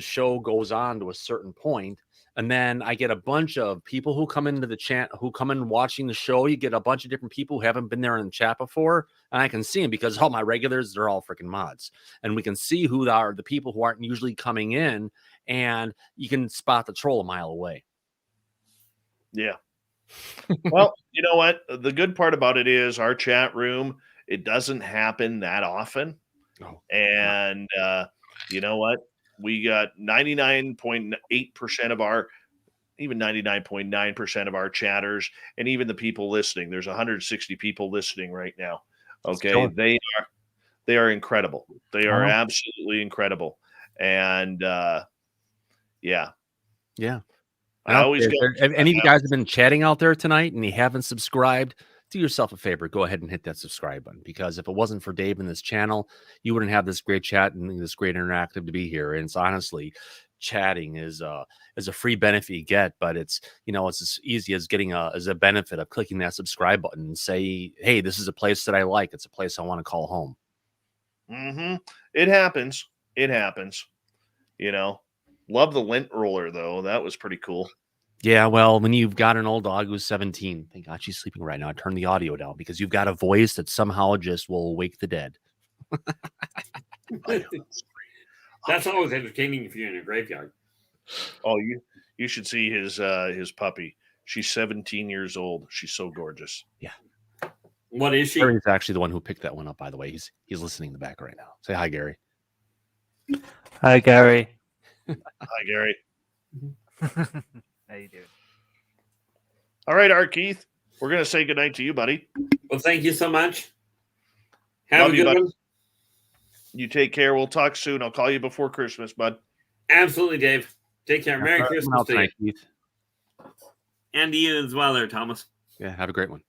show goes on to a certain point, and then I get a bunch of people who come into the chat, who come in watching the show. You get a bunch of different people who haven't been there in the chat before, and I can see them because all my regulars, they're all freaking mods. And we can see who are the people who aren't usually coming in, and you can spot the troll a mile away. Yeah. Well, you know what? The good part about it is our chat room, it doesn't happen that often. Oh, and you know what? We got 99.8% of our, even 99.9% of our chatters, and even the people listening. There's 160 people listening right now. Okay. They are incredible. They are absolutely incredible. And yeah. I always go. If any of you guys have been chatting out there tonight and you haven't subscribed, do yourself a favor. Go ahead and hit that subscribe button, because if it wasn't for Dave and this channel, you wouldn't have this great chat and this great interactive to be here. And it's honestly, chatting is a free benefit you get, but it's as easy as getting as a benefit of clicking that subscribe button and say, hey, this is a place that I like. It's a place I want to call home. Mm-hmm. It happens. Love the lint roller though. That was pretty cool. Yeah, well, when you've got an old dog who's 17, thank God she's sleeping right now. I turn the audio down because you've got a voice that somehow just will wake the dead. That's always entertaining if you're in a graveyard. Oh, you should see his puppy. She's 17 years old. She's so gorgeous. Yeah. What is she? Gary's actually the one who picked that one up, by the way. He's listening in the back right now. Say hi, Gary. Hi, Gary. Hi, Gary. How you doing? All right, R Keith. We're gonna say goodnight to you, buddy. Well, thank you so much. Have Love a you, good buddy. one. You take care. We'll talk soon. I'll call you before Christmas, bud. Absolutely, Dave. Take care. Merry Christmas to you. Keith. And to you as well there, Thomas. Yeah, have a great one.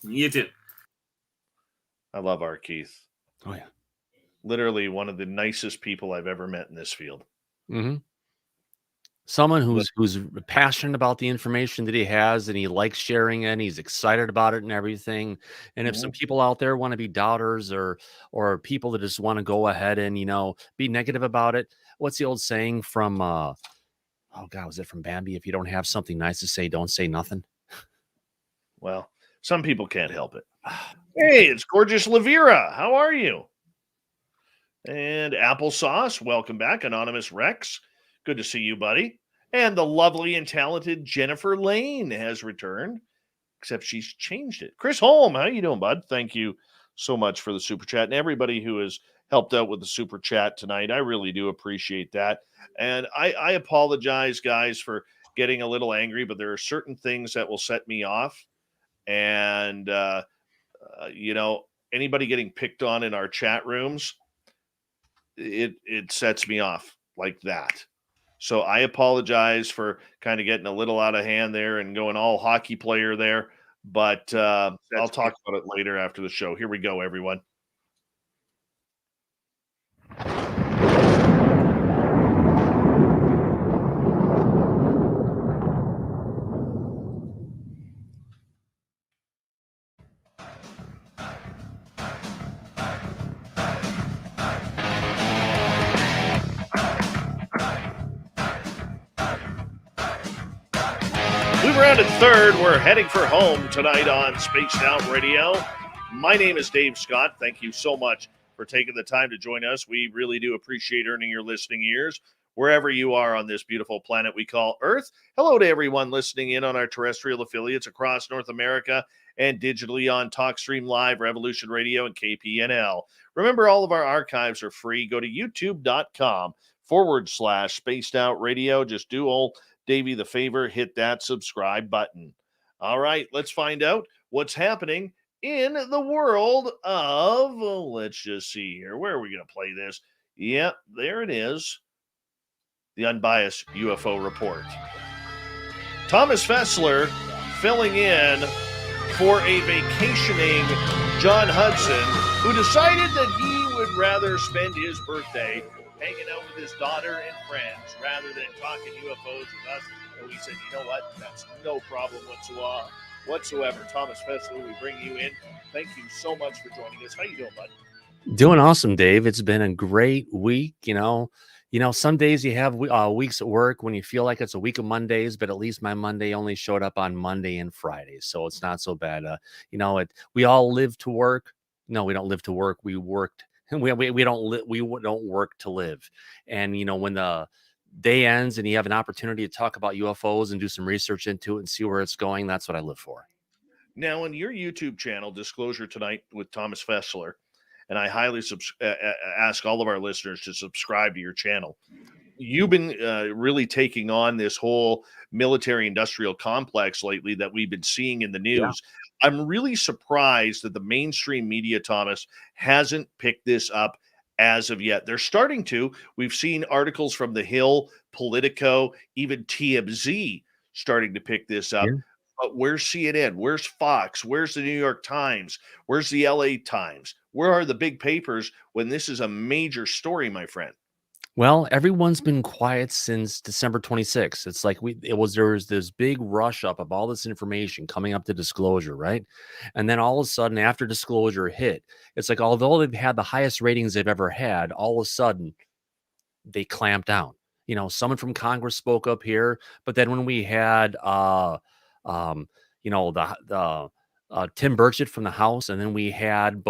You too. I love R Keith. Oh, yeah. Literally one of the nicest people I've ever met in this field. Mm-hmm. Someone who's passionate about the information that he has, and he likes sharing it, and he's excited about it and everything. And if some people out there want to be doubters or people that just want to go ahead and be negative about it, what's the old saying from was it from Bambi? If you don't have something nice to say, don't say nothing. Well, some people can't help it. Hey, it's gorgeous Lavira. How are you? And Applesauce, welcome back. Anonymous Rex, good to see you, buddy. And the lovely and talented Jennifer Lane has returned, except she's changed it. Chris Holm, how you doing, bud? Thank you so much for the super chat, and everybody who has helped out with the super chat tonight. I really do appreciate that. And I apologize, guys, for getting a little angry, but there are certain things that will set me off. And, anybody getting picked on in our chat rooms, it sets me off like that. So I apologize for kind of getting a little out of hand there and going all hockey player there. But I'll talk about it later after the show. Here we go, everyone. We're out at third. We're heading for home tonight on Spaced Out Radio. My name is Dave Scott. Thank you so much for taking the time to join us. We really do appreciate earning your listening ears wherever you are on this beautiful planet we call Earth. Hello to everyone listening in on our terrestrial affiliates across North America and digitally on TalkStream Live, Revolution Radio, and KPNL. Remember, all of our archives are free. Go to youtube.com/Spaced Out Radio. Just do old Davey the favor, hit that subscribe button. All right, let's find out what's happening in the world of, let's just see here. Where are we going to play this? Yep, there it is. The Unbiased UFO Report. Thomas Fessler filling in for a vacationing John Hudson, who decided that he would rather spend his birthday hanging out with his daughter and friends rather than talking UFOs with us. And we said, you know what? That's no problem whatsoever. Thomas Fessler, we bring you in. Thank you so much for joining us. How you doing, bud? Doing awesome, Dave. It's been a great week. Some days you have weeks at work when you feel like it's a week of Mondays, but at least my Monday only showed up on Monday and Friday, so it's not so bad. We all live to work. No, we don't live to work. We worked. We don't work to live. And when the day ends and you have an opportunity to talk about UFOs and do some research into it and see where it's going, that's what I live for. Now, in your YouTube channel, Disclosure Tonight with Thomas Fessler, and I highly ask all of our listeners to subscribe to your channel. You've been really taking on this whole military-industrial complex lately that we've been seeing in the news. Yeah. I'm really surprised that the mainstream media, Thomas, hasn't picked this up as of yet. They're starting to. We've seen articles from The Hill, Politico, even TMZ starting to pick this up. Yeah. But where's CNN? Where's Fox? Where's the New York Times? Where's the LA Times? Where are the big papers when this is a major story, my friend? Well, everyone's been quiet since December 26th. It's like there was this big rush up of all this information coming up to disclosure, right? And then all of a sudden, after disclosure hit, it's like although they've had the highest ratings they've ever had, all of a sudden they clamped down. Someone from Congress spoke up here, but then when we had Tim Burchett from the House, and then we had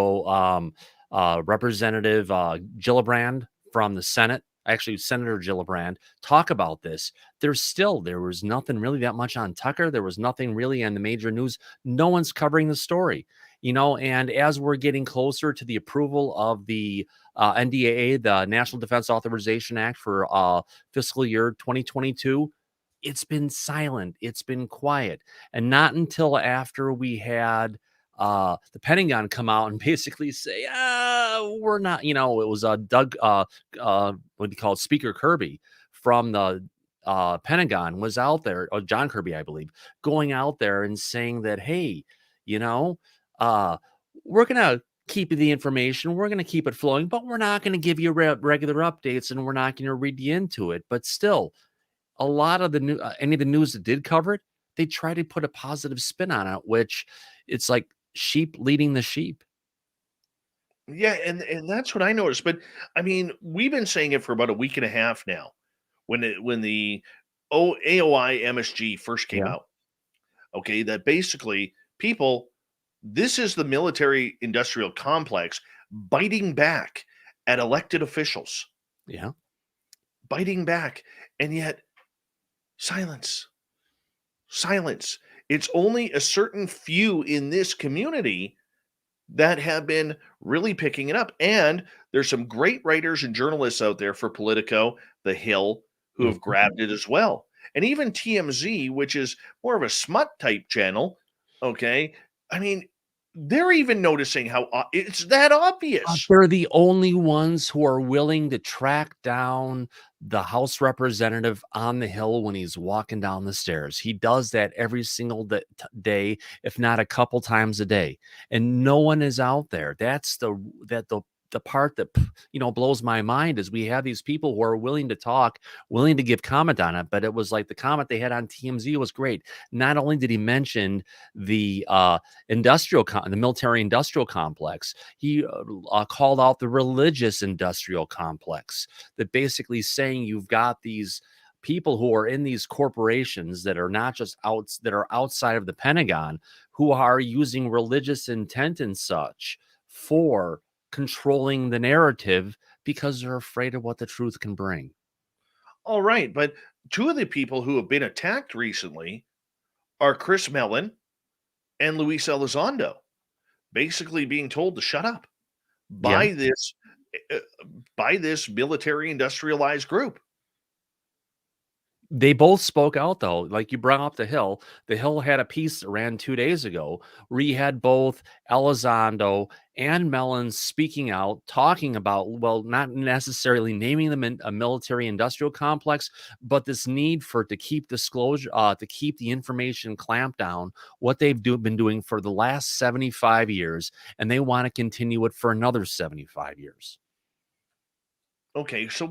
Representative Gillibrand from the Senate, actually Senator Gillibrand, talk about this. There was nothing really that much on Tucker. There was nothing really on the major news. No one's covering the story, and as we're getting closer to the approval of the NDAA, the National Defense Authorization Act for fiscal year 2022, it's been silent. It's been quiet. And not until after we had the Pentagon come out and basically say, we're not, it was Doug, what do you call it, Speaker Kirby from the Pentagon was out there, or John Kirby, I believe, going out there and saying that, hey, we're going to keep the information, we're going to keep it flowing, but we're not going to give you regular updates, and we're not going to read you into it. But still, a lot of the any of the news that did cover it, they try to put a positive spin on it, which it's like sheep leading the sheep. Yeah, and that's what I noticed. But I mean, we've been saying it for about a week and a half now. When the AOI MSG first came out, okay, that basically this is the military industrial complex biting back at elected officials. Yeah, biting back, and yet silence. It's only a certain few in this community that have been really picking it up. And there's some great writers and journalists out there for Politico, The Hill, who have grabbed it as well. And even TMZ, which is more of a smut type channel. Okay. I mean, they're even noticing how it's that obvious. They're the only ones who are willing to track down the House representative on the Hill when he's walking down the stairs. He does that every single day, if not a couple times a day. And no one is out there. That's the part that blows my mind is we have these people who are willing to talk, willing to give comment on it. But it was like the comment they had on TMZ was great. Not only did he mention the the military industrial complex, he called out the religious industrial complex, that basically saying you've got these people who are in these corporations that are not just that are outside of the Pentagon, who are using religious intent and such for controlling the narrative because they're afraid of what the truth can bring. All right, but two of the people who have been attacked recently are Chris Mellon and Luis Elizondo basically being told to shut up Yeah. by this uh, by this military industrialized group. They both spoke out though. Like you brought up the Hill. The Hill had a piece that ran 2 days ago where you had both Elizondo and Mellon speaking out, talking about, well, not necessarily naming them in a military industrial complex, but this need for to keep disclosure, to keep the information clamped down, what they've been doing for the last 75 years, and they want to continue it for another 75 years. Okay, so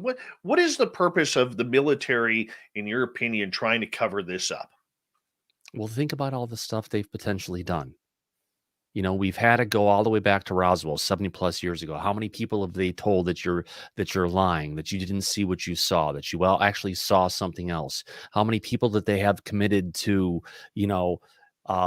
what is the purpose of the military, in your opinion, trying to cover this up? Well, think about all the stuff they've potentially done. You know, we've had it go all the way back to Roswell 70 plus years ago. How many people have they told that you're lying, that you didn't see what you saw, that you well actually saw something else? How many people that they have committed to, you know,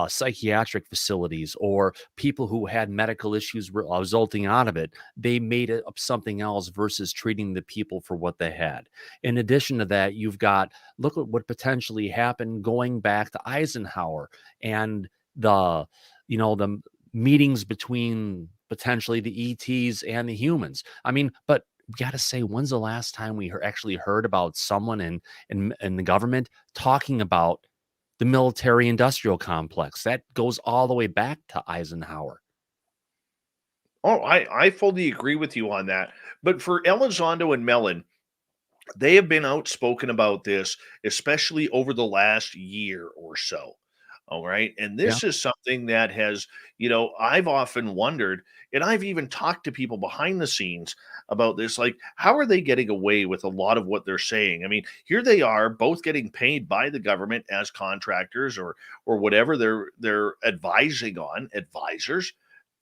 psychiatric facilities or people who had medical issues resulting out of it? They made it up something else versus treating the people for what they had. In addition to that, you've got look at what potentially happened going back to Eisenhower and the the meetings between potentially the ETs and the humans. I mean, but we got to say, when's the last time we actually heard about someone in the government talking about the military industrial complex? That goes all the way back to Eisenhower. Oh, I fully agree with you on that. But for Elizondo and Mellon, they have been outspoken about this, especially over the last year or so. All right. And Yeah. this is something that has, I've often wondered, and I've even talked to people behind the scenes about this. Like, how are they getting away with a lot of what they're saying? I mean, here they are both getting paid by the government as contractors or whatever they're advising on, advisors.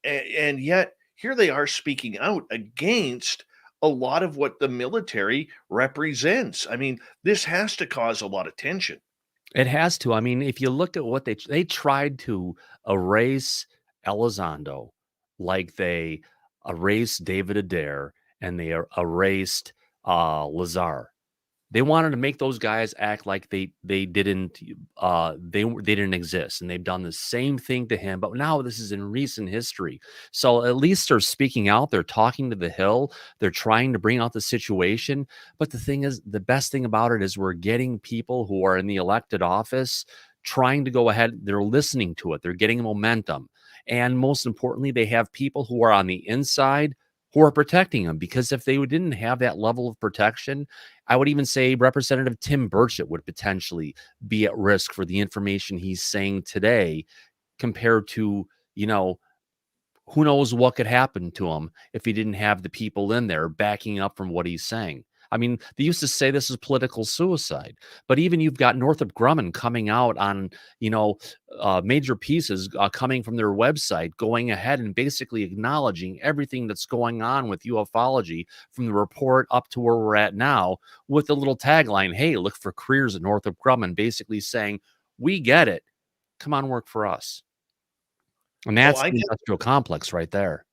And yet here they are speaking out against a lot of what the military represents. I mean, this has to cause a lot of tension. It has to. I mean, if you look at what they tried to erase Elizondo, like they erased David Adair and they erased Lazar. They wanted to make those guys act like they didn't they didn't exist, and they've done the same thing to him. But now this is in recent history, so at least they're speaking out. They're talking to the Hill. They're trying to bring out the situation. But the thing is, the best thing about it is we're getting people who are in the elected office trying to go ahead. They're listening to it. They're getting momentum, and most importantly, they have people who are on the inside who are protecting them. Because if they didn't have that level of protection, I would even say Representative Tim Burchett would potentially be at risk for the information he's saying today compared to, who knows what could happen to him if he didn't have the people in there backing up from what he's saying. I mean, they used to say this is political suicide, but even you've got Northrop Grumman coming out on, major pieces coming from their website, going ahead and basically acknowledging everything that's going on with ufology from the report up to where we're at now, with the little tagline, "Hey, look for careers at Northrop Grumman," basically saying, "We get it. Come on, work for us." And Oh, that's the industrial complex right there.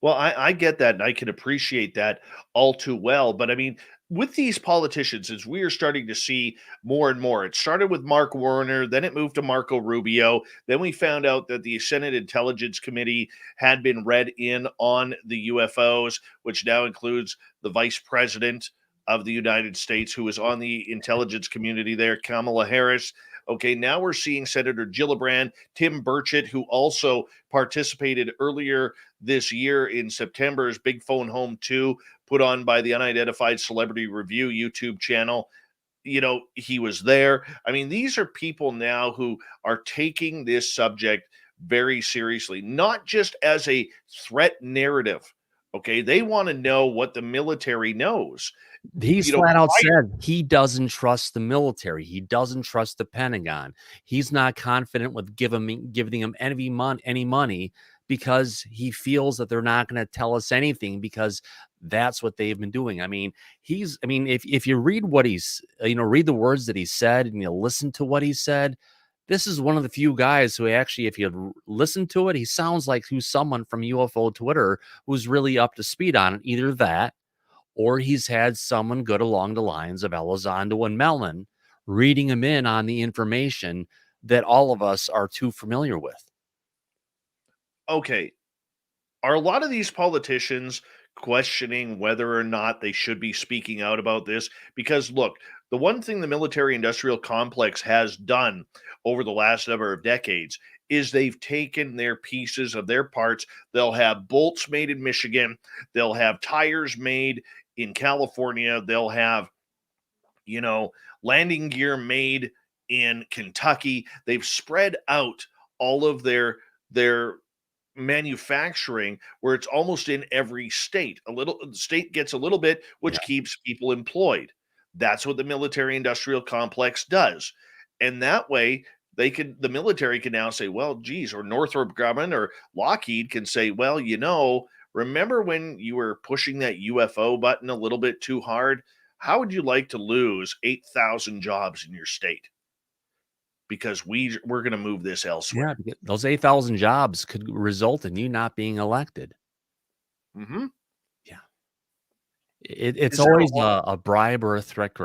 Well, I get that, and I can appreciate that all too well. But I mean, with these politicians, as we are starting to see more and more, it started with Mark Warner, then it moved to Marco Rubio. Then we found out that the Senate Intelligence Committee had been read in on the UFOs, which now includes the Vice President of the United States, who is on the intelligence community there, Kamala Harris. Okay, now we're seeing Senator Gillibrand, Tim Burchett, who also participated earlier this year in September's Big Phone Home 2, put on by the Unidentified Celebrity Review YouTube channel. He was there. I mean, these are people now who are taking this subject very seriously, not just as a threat narrative. Okay, they want to know what the military knows. He's flat out said he doesn't trust the military. He doesn't trust the Pentagon. He's not confident with giving them any money because he feels that they're not going to tell us anything because that's what they've been doing. I mean, if you read what he's, read the words that he said and you listen to what he said, this is one of the few guys who actually, if you listen to it, he sounds like who's someone from UFO Twitter who's really up to speed on it. Either that, or he's had someone good along the lines of Elizondo and Mellon reading him in on the information that all of us are too familiar with. okay, are a lot of these politicians questioning whether or not they should be speaking out about this? Because look, the one thing the military industrial complex has done over the last number of decades is they've taken their pieces of their parts. They'll have bolts made in Michigan, they'll have tires made in California, they'll have, you know, landing gear made in Kentucky. They've spread out all of their manufacturing where it's almost in every state. A little the state gets a little bit, which Yeah. keeps people employed. That's what the military industrial complex does. And that way the military can now say, well, geez, or Northrop Grumman or Lockheed can say, well, remember when you were pushing that UFO button a little bit too hard? How would you like to lose 8,000 jobs in your state? Because we're going to move this elsewhere. Yeah, those 8,000 jobs could result in you not being elected. Mm-hmm. Yeah. It's Is there always a bribe or a threat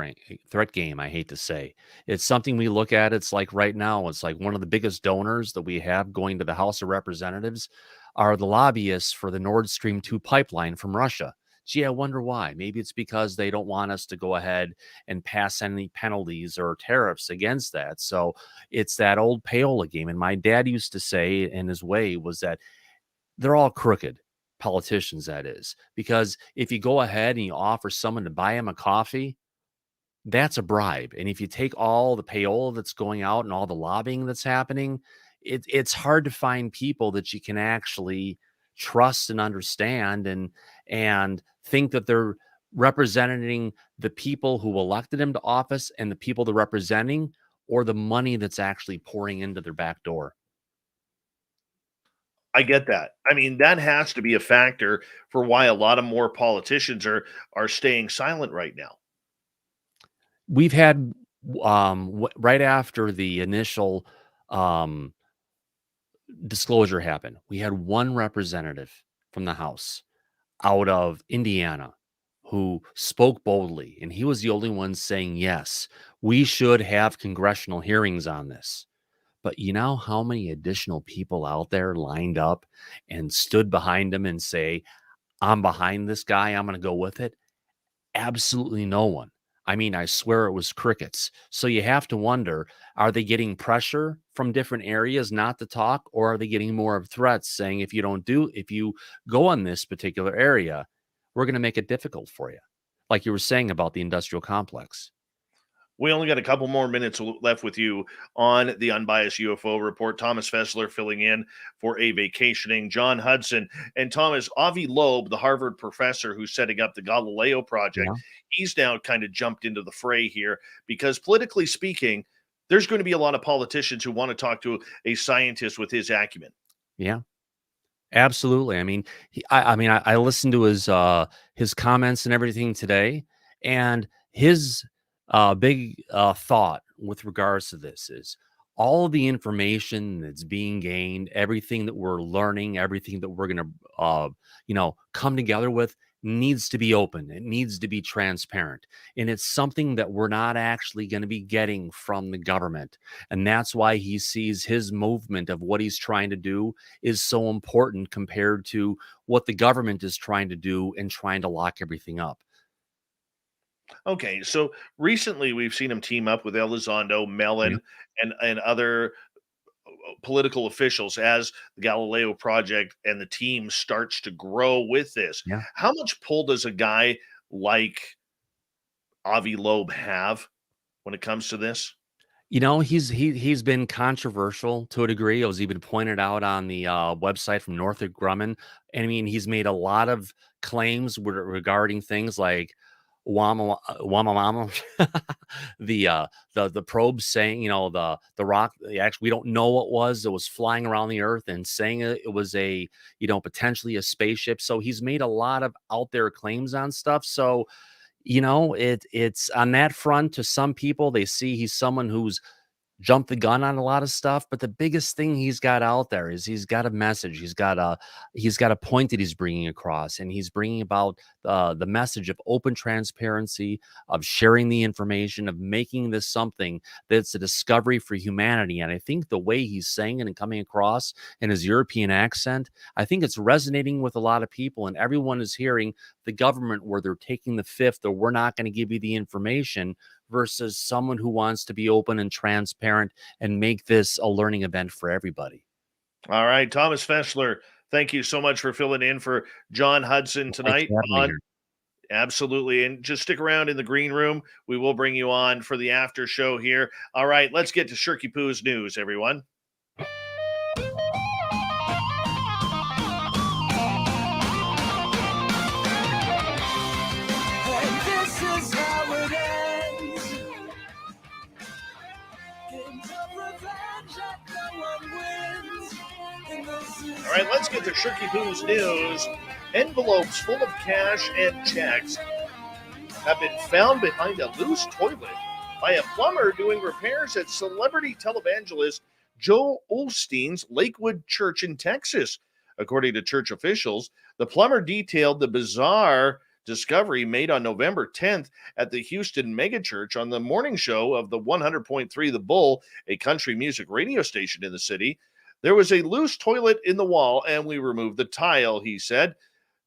game, I hate to say. It's something we look at. It's like right now, it's like one of the biggest donors that we have going to the House of Representatives are the lobbyists for the Nord Stream 2 pipeline from Russia. Gee, I wonder why. Maybe it's because they don't want us to go ahead and pass any penalties or tariffs against that. So it's that old payola game. And my dad used to say in his way was that they're all crooked politicians, that is, because if you go ahead and you offer someone to buy him a coffee, that's a bribe. And if you take all the payola that's going out and all the lobbying that's happening, it's hard to find people that you can actually trust and understand and think that they're representing the people who elected him to office and the people they're representing, or the money that's actually pouring into their back door. I get that. I mean, that has to be a factor for why a lot of more politicians are staying silent right now. We've had right after the initial disclosure happened, we had one representative from the House out of Indiana who spoke boldly, and he was the only one saying, yes, we should have congressional hearings on this. But you know how many additional people out there lined up and stood behind him and say, I'm behind this guy, I'm going to go with it? Absolutely no one. I mean, I swear it was crickets. So you have to wonder, are they getting pressure from different areas not to talk, or are they getting more of threats saying, if you go on this particular area, we're going to make it difficult for you? Like you were saying about the industrial complex. We only got a couple more minutes left with you on the Unbiased UFO Report. Thomas Fessler filling in for a vacationing John Hudson. And Thomas, Avi Loeb, the Harvard professor who's setting up the Galileo project, Yeah. he's now kind of jumped into the fray here because politically speaking, there's going to be a lot of politicians who want to talk to a scientist with his acumen. Yeah. Absolutely. I mean, I listened to his comments and everything today, and his big thought with regards to this is all of the information that's being gained, everything that we're learning, everything that we're going to, come together with needs to be open. It needs to be transparent. And it's something that we're not actually going to be getting from the government. And that's why he sees his movement of what he's trying to do is so important compared to what the government is trying to do and trying to lock everything up. Okay, so recently we've seen him team up with Elizondo, Mellon, and other political officials as the Galileo project and the team starts to grow with this. Yeah. How much pull does a guy like Avi Loeb have when it comes to this? He's been controversial to a degree. It was even pointed out on the website from Northrop Grumman. And I mean, he's made a lot of claims regarding things like Wama the probe saying, the rock, actually, we don't know what it was flying around the earth and saying it was a, potentially a spaceship. So he's made a lot of out there claims on stuff. So, it's on that front. To some people, they see he's someone who's jump the gun on a lot of stuff, but the biggest thing he's got out there is he's got a message. He's got a point that he's bringing across, and he's bringing about the message of open transparency, of sharing the information, of making this something that's a discovery for humanity. And I think the way he's saying it and coming across in his European accent, I think it's resonating with a lot of people, and everyone is hearing the government where they're taking the fifth, or we're not going to give you the information, versus someone who wants to be open and transparent and make this a learning event for everybody. All right, Thomas Fessler, thank you so much for filling in for John Hudson tonight. Absolutely. And just stick around in the green room. We will bring you on for the after show here. All right, let's get to Shirky Poo's news, everyone. All right, let's get to Shirky Poo's news. Envelopes full of cash and checks have been found behind a loose toilet by a plumber doing repairs at celebrity televangelist Joel Osteen's Lakewood Church in Texas. According to church officials, the plumber detailed the bizarre discovery made on November 10th at the Houston megachurch on the morning show of the 100.3 The Bull, a country music radio station in the city. There was a loose toilet in the wall, and we removed the tile, he said.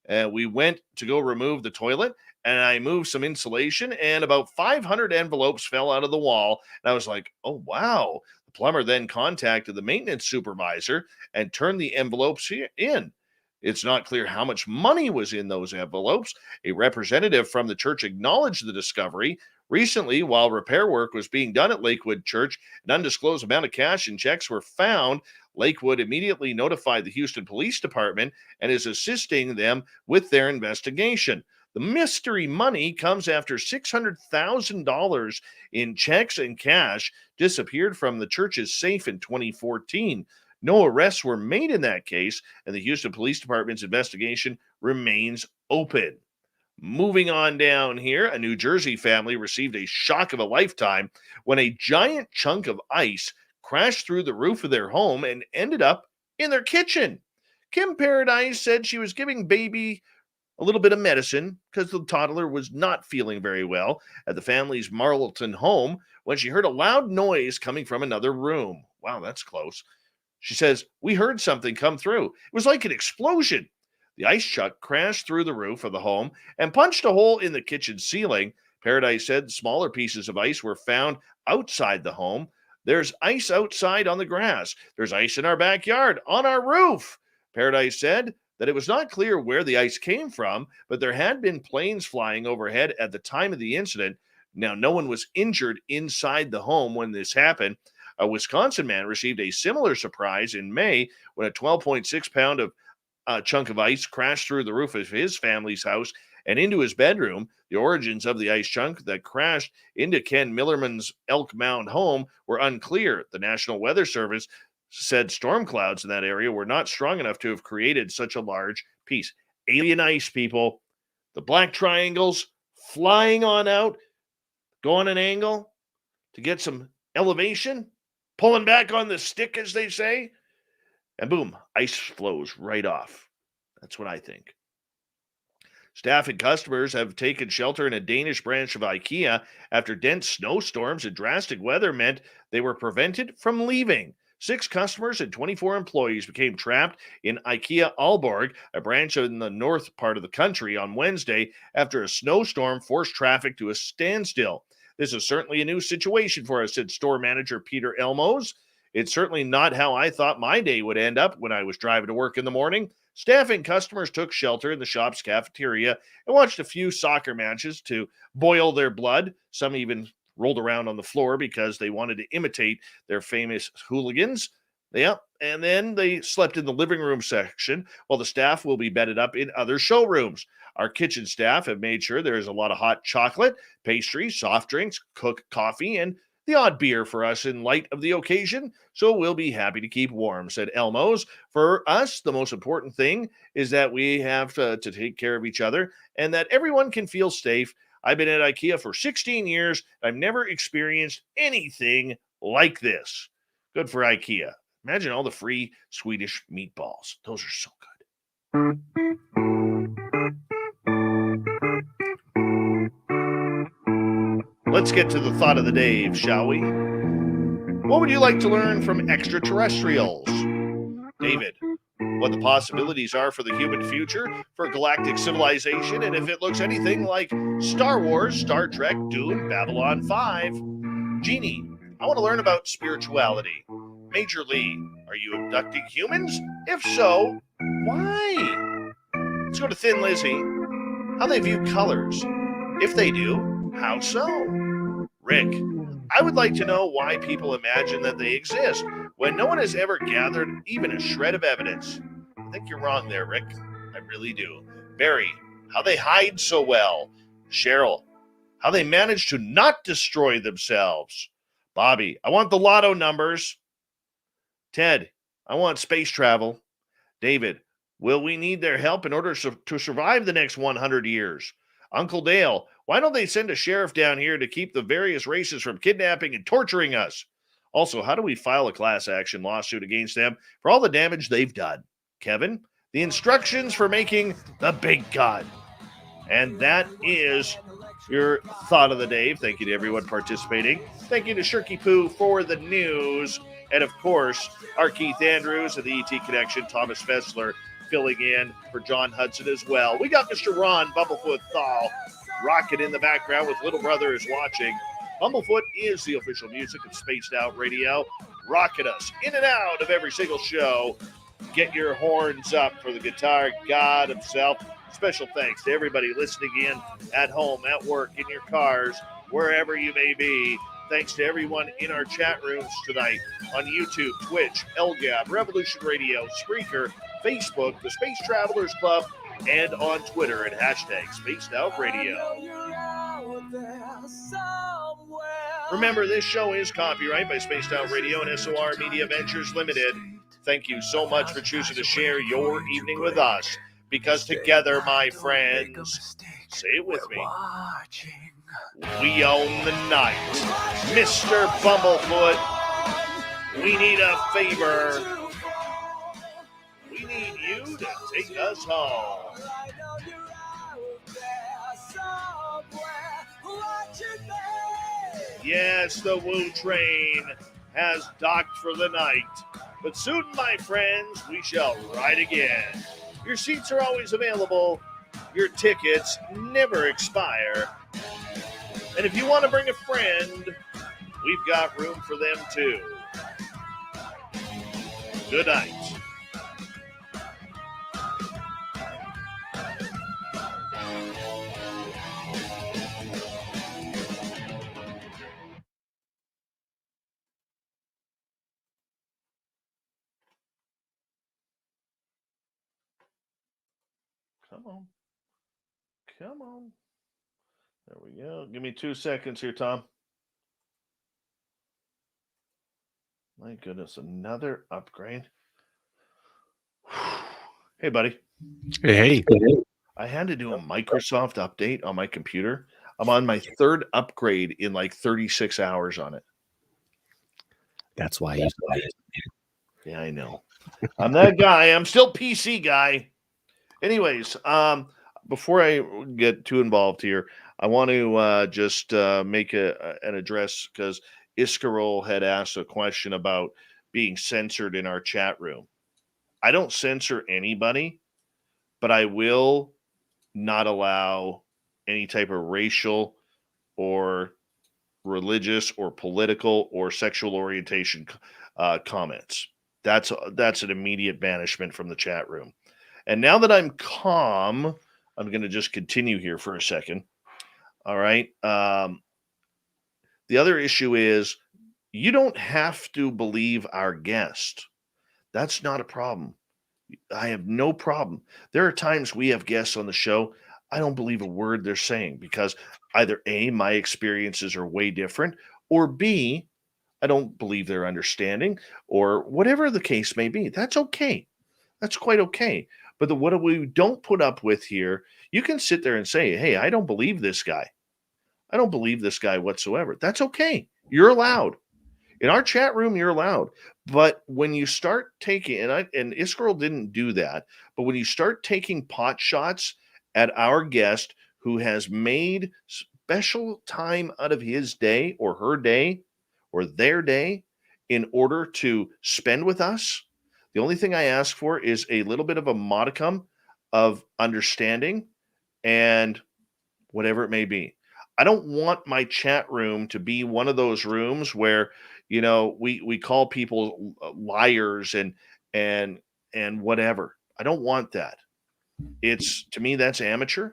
We went to go remove the toilet, and I moved some insulation, and about 500 envelopes fell out of the wall. And I was like, oh, wow. The plumber then contacted the maintenance supervisor and turned the envelopes in. It's not clear how much money was in those envelopes. A representative from the church acknowledged the discovery. Recently, while repair work was being done at Lakewood Church, an undisclosed amount of cash and checks were found. Lakewood immediately notified the Houston Police Department and is assisting them with their investigation. The mystery money comes after $600,000 in checks and cash disappeared from the church's safe in 2014. No arrests were made in that case, and the Houston Police Department's investigation remains open. Moving on down here, a New Jersey family received a shock of a lifetime when a giant chunk of ice crashed through the roof of their home and ended up in their kitchen. Kim Paradise said she was giving baby a little bit of medicine because the toddler was not feeling very well at the family's Marlton home when she heard a loud noise coming from another room. Wow, that's close. She says, we heard something come through. It was like an explosion. The ice chunk crashed through the roof of the home and punched a hole in the kitchen ceiling. Paradise said smaller pieces of ice were found outside the home. There's ice outside on the grass. There's ice in our backyard, on our roof. Paradise said that it was not clear where the ice came from, but there had been planes flying overhead at the time of the incident. Now, no one was injured inside the home when this happened. A Wisconsin man received a similar surprise in May when a 12.6 pound of chunk of ice crashed through the roof of his family's house and into his bedroom. The origins of the ice chunk that crashed into Ken Millerman's Elk Mound home were unclear. The National Weather Service said storm clouds in that area were not strong enough to have created such a large piece. Alien ice, people. The black triangles flying on out, go on an angle to get some elevation, pulling back on the stick, as they say, and boom, ice flows right off. That's what I think. Staff and customers have taken shelter in a Danish branch of IKEA after dense snowstorms and drastic weather meant they were prevented from leaving. 6 customers and 24 employees became trapped in IKEA Aalborg, a branch in the north part of the country, on Wednesday after a snowstorm forced traffic to a standstill. This is certainly a new situation for us, said store manager Peter Elmos. It's certainly not how I thought my day would end up when I was driving to work in the morning. Staff and customers took shelter in the shop's cafeteria and watched a few soccer matches to boil their blood. Some even rolled around on the floor because they wanted to imitate their famous hooligans. Yeah, and then they slept in the living room section while the staff will be bedded up in other showrooms. Our kitchen staff have made sure there is a lot of hot chocolate, pastries, soft drinks, cooked coffee, and the odd beer for us in light of the occasion, so we'll be happy to keep warm, said Elmos. For us, the most important thing is that we have to take care of each other and that everyone can feel safe. I've been at IKEA for 16 years. I've never experienced anything like this. Good for IKEA. Imagine all the free Swedish meatballs. Those are so good. Let's get to the thought of the day, shall we? What would you like to learn from extraterrestrials? David, what the possibilities are for the human future, for galactic civilization, and if it looks anything like Star Wars, Star Trek, Dune, Babylon 5. Jeannie, I want to learn about spirituality. Major Lee, are you abducting humans? If so, why? Let's go to Thin Lizzy. How they view colors. If they do, how so? Rick, I would like to know why people imagine that they exist when no one has ever gathered even a shred of evidence. I think you're wrong there, Rick. I really do. Barry, how they hide so well. Cheryl, how they manage to not destroy themselves. Bobby, I want the lotto numbers. Ted, I want space travel. David, will we need their help in order to survive the next 100 years? Uncle Dale, why don't they send a sheriff down here to keep the various races from kidnapping and torturing us? Also, how do we file a class action lawsuit against them for all the damage they've done? Kevin, the instructions for making the big gun. And that is your thought of the day. Thank you to everyone participating. Thank you to Shirky Poo for the news. And of course, R Keith Andrews of the ET Connection, Thomas Fessler filling in for John Hudson as well. We got Mr. Ron Bumblefoot Thal rocking in the background with Little Brother is watching. Bumblefoot is the official music of Spaced Out Radio, rocking us in and out of every single show. Get your horns up for the guitar god himself. Special thanks to everybody listening in at home, at work, in your cars, wherever you may be. Thanks to everyone in our chat rooms tonight on YouTube, Twitch, LGAB, Revolution Radio, Spreaker, Facebook, the Space Travelers Club, and on Twitter at hashtag Spaced Out Radio. Remember, this show is copyright by Spaced Out Radio and SOR Media Ventures Limited. Thank you so much for choosing to share your evening with us, because together, my friends, say it with me, we own the night. Mr. Bumblefoot, we need a favor. We need you to take us home. Yes, the Woo train has docked for the night. But soon, my friends, we shall ride again. Your seats are always available. Your tickets never expire. And if you want to bring a friend, we've got room for them too. Good night. Come on. Come on. There we go. Give me 2 seconds here, Tom. My goodness, another upgrade. Hey, buddy. Hey. I had to do a Microsoft update on my computer. I'm on my third upgrade in like 36 hours on it. That's why he's Yeah, I know. I'm that guy. I'm still PC guy. Anyways, before I get too involved here, I want to just make an address, because Iskarol had asked a question about being censored in our chat room. I don't censor anybody, but I will not allow any type of racial or religious or political or sexual orientation comments. That's an immediate banishment from the chat room. And now that I'm calm, I'm going to just continue here for a second. All right. The other issue is, you don't have to believe our guest. That's not a problem. I have no problem. There are times we have guests on the show, I don't believe a word they're saying, because either A, my experiences are way different, or B, I don't believe their understanding, or whatever the case may be. That's okay. That's quite okay. But what we don't put up with here, you can sit there and say, hey, I don't believe this guy. I don't believe this guy whatsoever. That's okay. You're allowed. In our chat room, you're allowed. But when you start taking, and Iskerl didn't do that, but when you start taking pot shots at our guest who has made special time out of his day or her day or their day in order to spend with us, the only thing I ask for is a little bit of a modicum of understanding and whatever it may be. I don't want my chat room to be one of those rooms where, we call people liars and whatever. I don't want that. To me, that's amateur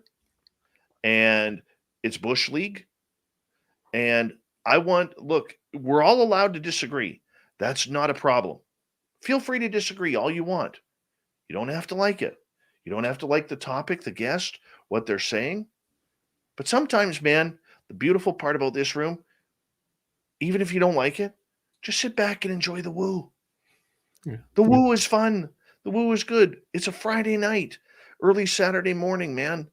and it's Bush League. And look, we're all allowed to disagree. That's not a problem. Feel free to disagree all you want. You don't have to like it. You don't have to like the topic, the guest, what they're saying. But sometimes, man, the beautiful part about this room, even if you don't like it, just sit back and enjoy the woo. Yeah. The woo is fun. The woo is good. It's a Friday night, early Saturday morning, man.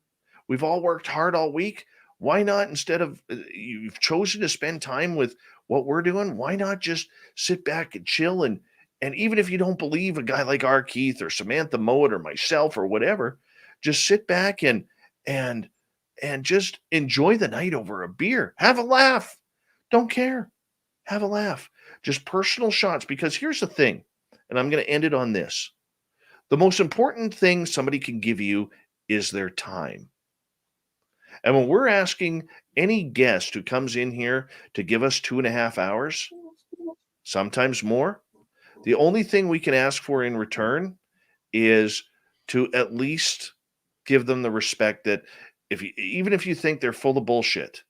We've all worked hard all week. Why not, instead of you've chosen to spend time with what we're doing, why not just sit back and chill? And even if you don't believe a guy like R Keith or Samantha Mowat or myself or whatever, just sit back and just enjoy the night over a beer. Have a laugh. Don't care. Have a laugh. Just personal shots. Because here's the thing, and I'm going to end it on this. The most important thing somebody can give you is their time. And when we're asking any guest who comes in here to give us 2.5 hours, sometimes more, the only thing we can ask for in return is to at least give them the respect that even if you think they're full of bullshit,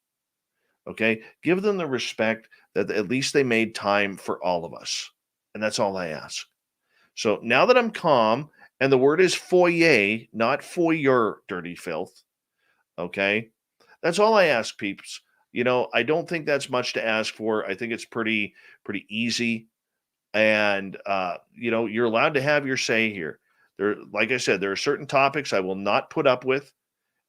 okay, give them the respect that at least they made time for all of us. And that's all I ask. So now that I'm calm, and the word is foyer, not foyer, dirty filth, okay, that's all I ask, peeps. I don't think that's much to ask for. I think it's pretty easy. And, you're allowed to have your say here. Like I said, there are certain topics I will not put up with.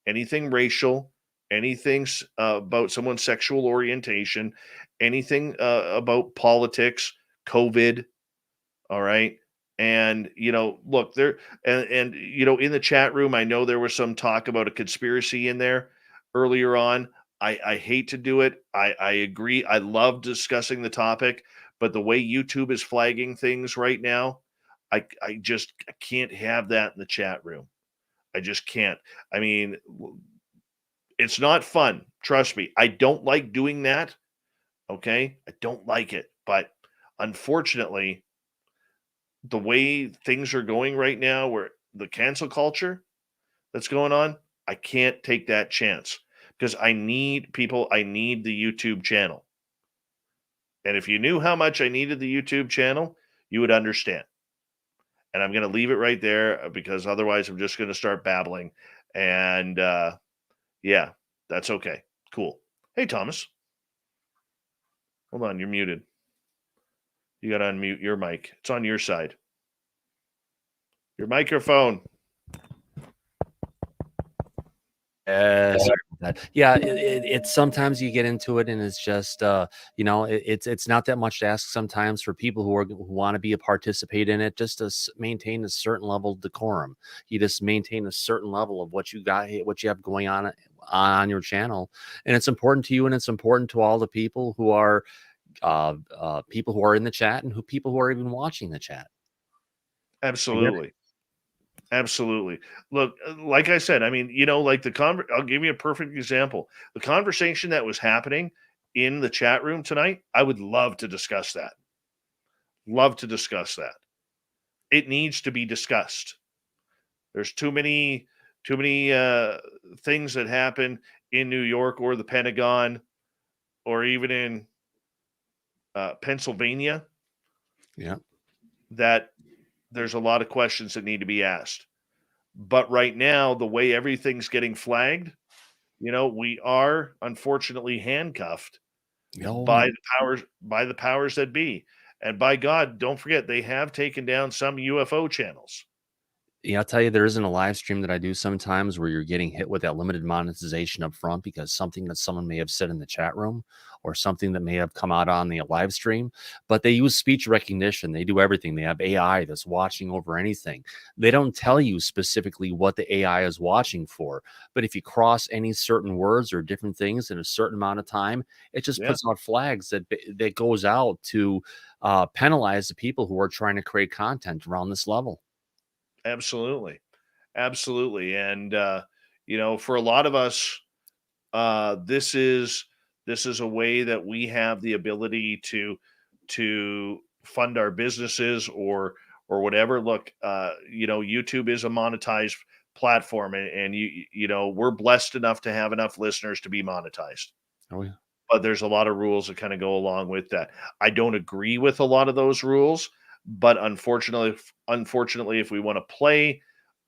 Anything racial, anything about someone's sexual orientation, anything about politics, COVID. All right. And, look, there, and, in the chat room, I know there was some talk about a conspiracy in there earlier on. I hate to do it. I agree. I love discussing the topic, but the way YouTube is flagging things right now, I can't have that in the chat room. I just can't. I mean, it's not fun. Trust me. I don't like doing that. Okay. I don't like it. But unfortunately, the way things are going right now, where the cancel culture that's going on, I can't take that chance because I need people. I need the YouTube channel. And if you knew how much I needed the YouTube channel, you would understand. And I'm going to leave it right there because otherwise I'm just going to start babbling. And yeah, that's okay. Cool. Hey, Thomas. Hold on. You're muted. You got to unmute your mic. It's on your side. Your microphone. Sorry about that. Yeah, it's sometimes you get into it and it's just it's not that much to ask sometimes for people who want to be a participate in it, just to maintain a certain level of decorum. You just maintain a certain level of what you have going on your channel, and it's important to you, and it's important to all the people who are in the chat and people who are even watching the chat. Absolutely. Absolutely. Look, like I said, I mean, like I'll give you a perfect example. The conversation that was happening in the chat room tonight, I would love to discuss that. Love to discuss that. It needs to be discussed. There's too many things that happen in New York or the Pentagon or even in Pennsylvania. Yeah. That there's a lot of questions that need to be asked. But right now, the way everything's getting flagged, we are unfortunately handcuffed by the powers that be. And by God, don't forget, they have taken down some UFO channels. Yeah, I'll tell you, there isn't a live stream that I do sometimes where you're getting hit with that limited monetization up front because something that someone may have said in the chat room or something that may have come out on the live stream. But they use speech recognition. They do everything. They have AI that's watching over anything. They don't tell you specifically what the AI is watching for. But if you cross any certain words or different things in a certain amount of time, it just Yeah. puts out flags that goes out to penalize the people who are trying to create content around this level. Absolutely. Absolutely. And for a lot of us, this is a way that we have the ability to fund our businesses or whatever. Look, YouTube is a monetized platform, and we're blessed enough to have enough listeners to be monetized. Oh, yeah. But there's a lot of rules that kind of go along with that. I don't agree with a lot of those rules, but unfortunately, if we want to play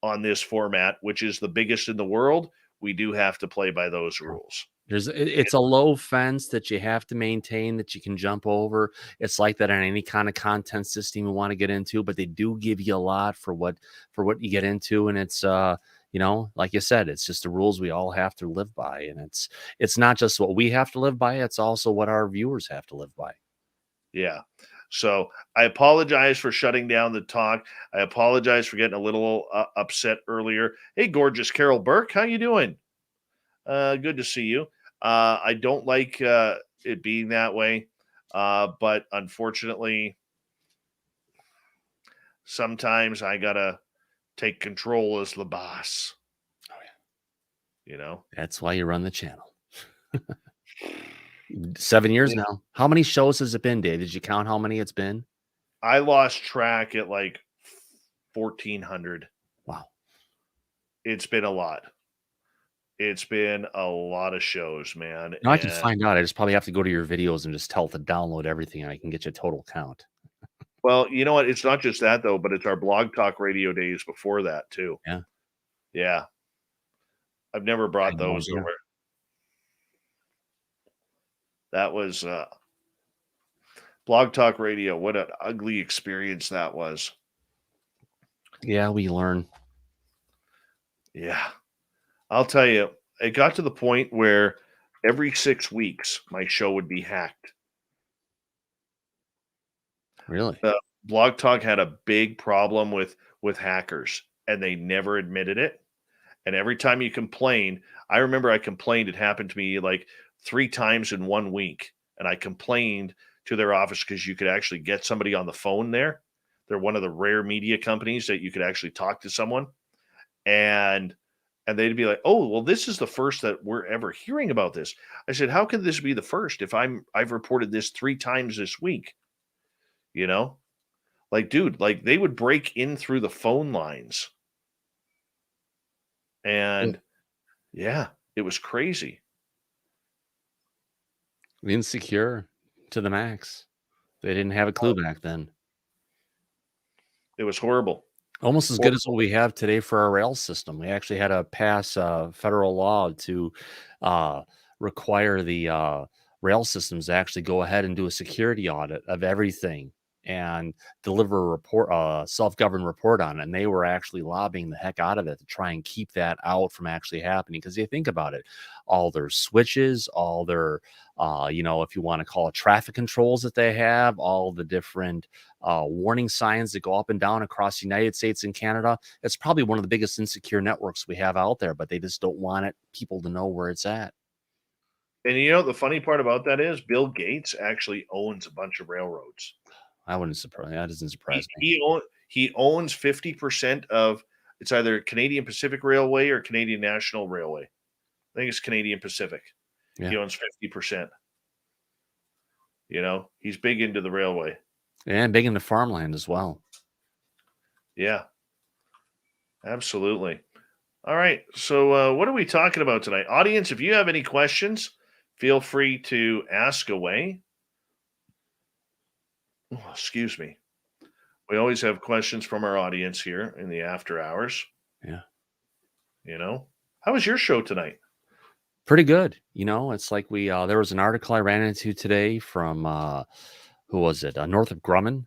on this format, which is the biggest in the world, we do have to play by those rules. It's a low fence that you have to maintain that you can jump over. It's like that on any kind of content system you want to get into, but they do give you a lot for what you get into, and it's like you said, it's just the rules we all have to live by, and it's not just what we have to live by; it's also what our viewers have to live by. Yeah. So I apologize for shutting down the talk. I apologize for getting a little upset earlier. Hey, gorgeous Carol Burke, how you doing? Good to see you. I don't like it being that way, but unfortunately, sometimes I gotta take control as the boss. Oh yeah. You That's why you run the channel. 7 years now. How many shows has it been, Dave? Did you count how many it's been? I lost track at like 1,400. Wow. It's been a lot. It's been a lot of shows, man. No, I can find out. I just probably have to go to your videos and just tell it to download everything, and I can get you a total count. Well, you know what? It's not just that though, but it's our Blog Talk Radio days before that too. Yeah. Yeah. I've never brought those over. That was Blog Talk Radio. What an ugly experience that was. Yeah, we learn. Yeah. I'll tell you, it got to the point where every 6 weeks my show would be hacked. Really? Blog Talk had a big problem with hackers, and they never admitted it. And every time you complain, I remember I complained. It happened to me like 3 times in 1 week. And I complained to their office because you could actually get somebody on the phone there. They're one of the rare media companies that you could actually talk to someone. And they'd be like, "Oh, well, this is the first that we're ever hearing about this." I said, "How could this be the first if I've reported this 3 times this week?" Like, dude, like they would break in through the phone lines. And yeah, it was crazy. Insecure to the max. They didn't have a clue back then. It was horrible. Almost as good as what we have today for our rail system. We actually had to pass federal law to require the rail systems to actually go ahead and do a security audit of everything and deliver a report, self-governed report on it. And they were actually lobbying the heck out of it to try and keep that out from actually happening. Because you think about it, all their switches, all their, if you want to call it traffic controls that they have, all the different warning signs that go up and down across the United States and Canada. It's probably one of the biggest insecure networks we have out there, but they just don't want people to know where it's at. And the funny part about that is Bill Gates actually owns a bunch of railroads. That doesn't surprise me. He owns 50% of, it's either Canadian Pacific Railway or Canadian National Railway. I think it's Canadian Pacific. Yeah. He owns 50%. He's big into the railway. And big into farmland as well. Yeah, absolutely. All right. So what are we talking about tonight? Audience, if you have any questions, feel free to ask away. Oh, excuse me. We always have questions from our audience here in the after hours. Yeah. How was your show tonight? Pretty good. It's like there was an article I ran into today from, who was it? Northrop Grumman.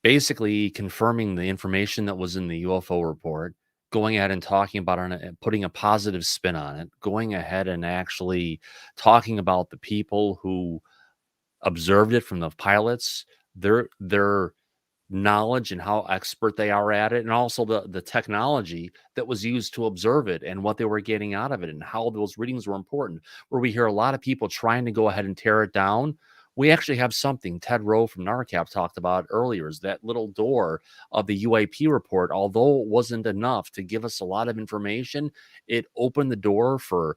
basically confirming the information that was in the UFO report, going ahead and talking about it, and putting a positive spin on it, going ahead and actually talking about the people who observed it from the pilots, their knowledge and how expert they are at it, and also the technology that was used to observe it and what they were getting out of it and how those readings were important. Where we hear a lot of people trying to go ahead and tear it down, we actually have something Ted Rowe from NARCAP talked about earlier, is that little door of the UAP report. Although it wasn't enough to give us a lot of information, it opened the door for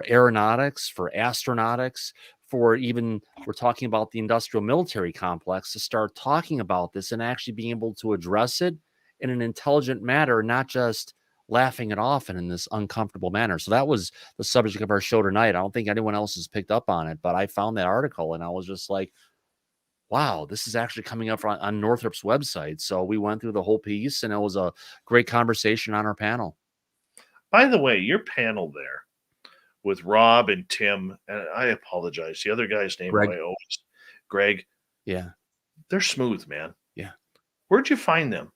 aeronautics, for astronautics, for even, we're talking about the industrial military complex, to start talking about this and actually being able to address it in an intelligent manner, not just laughing it off and in this uncomfortable manner. So that was the subject of our show tonight. I don't think anyone else has picked up on it, but I found that article and I was just like, wow, this is actually coming up on Northrop's website. So we went through the whole piece and it was a great conversation on our panel. By the way, your panel there with Rob and Tim, and I apologize, the other guy's name Greg. I always, Greg. Yeah. They're smooth, man. Yeah. Where'd you find them?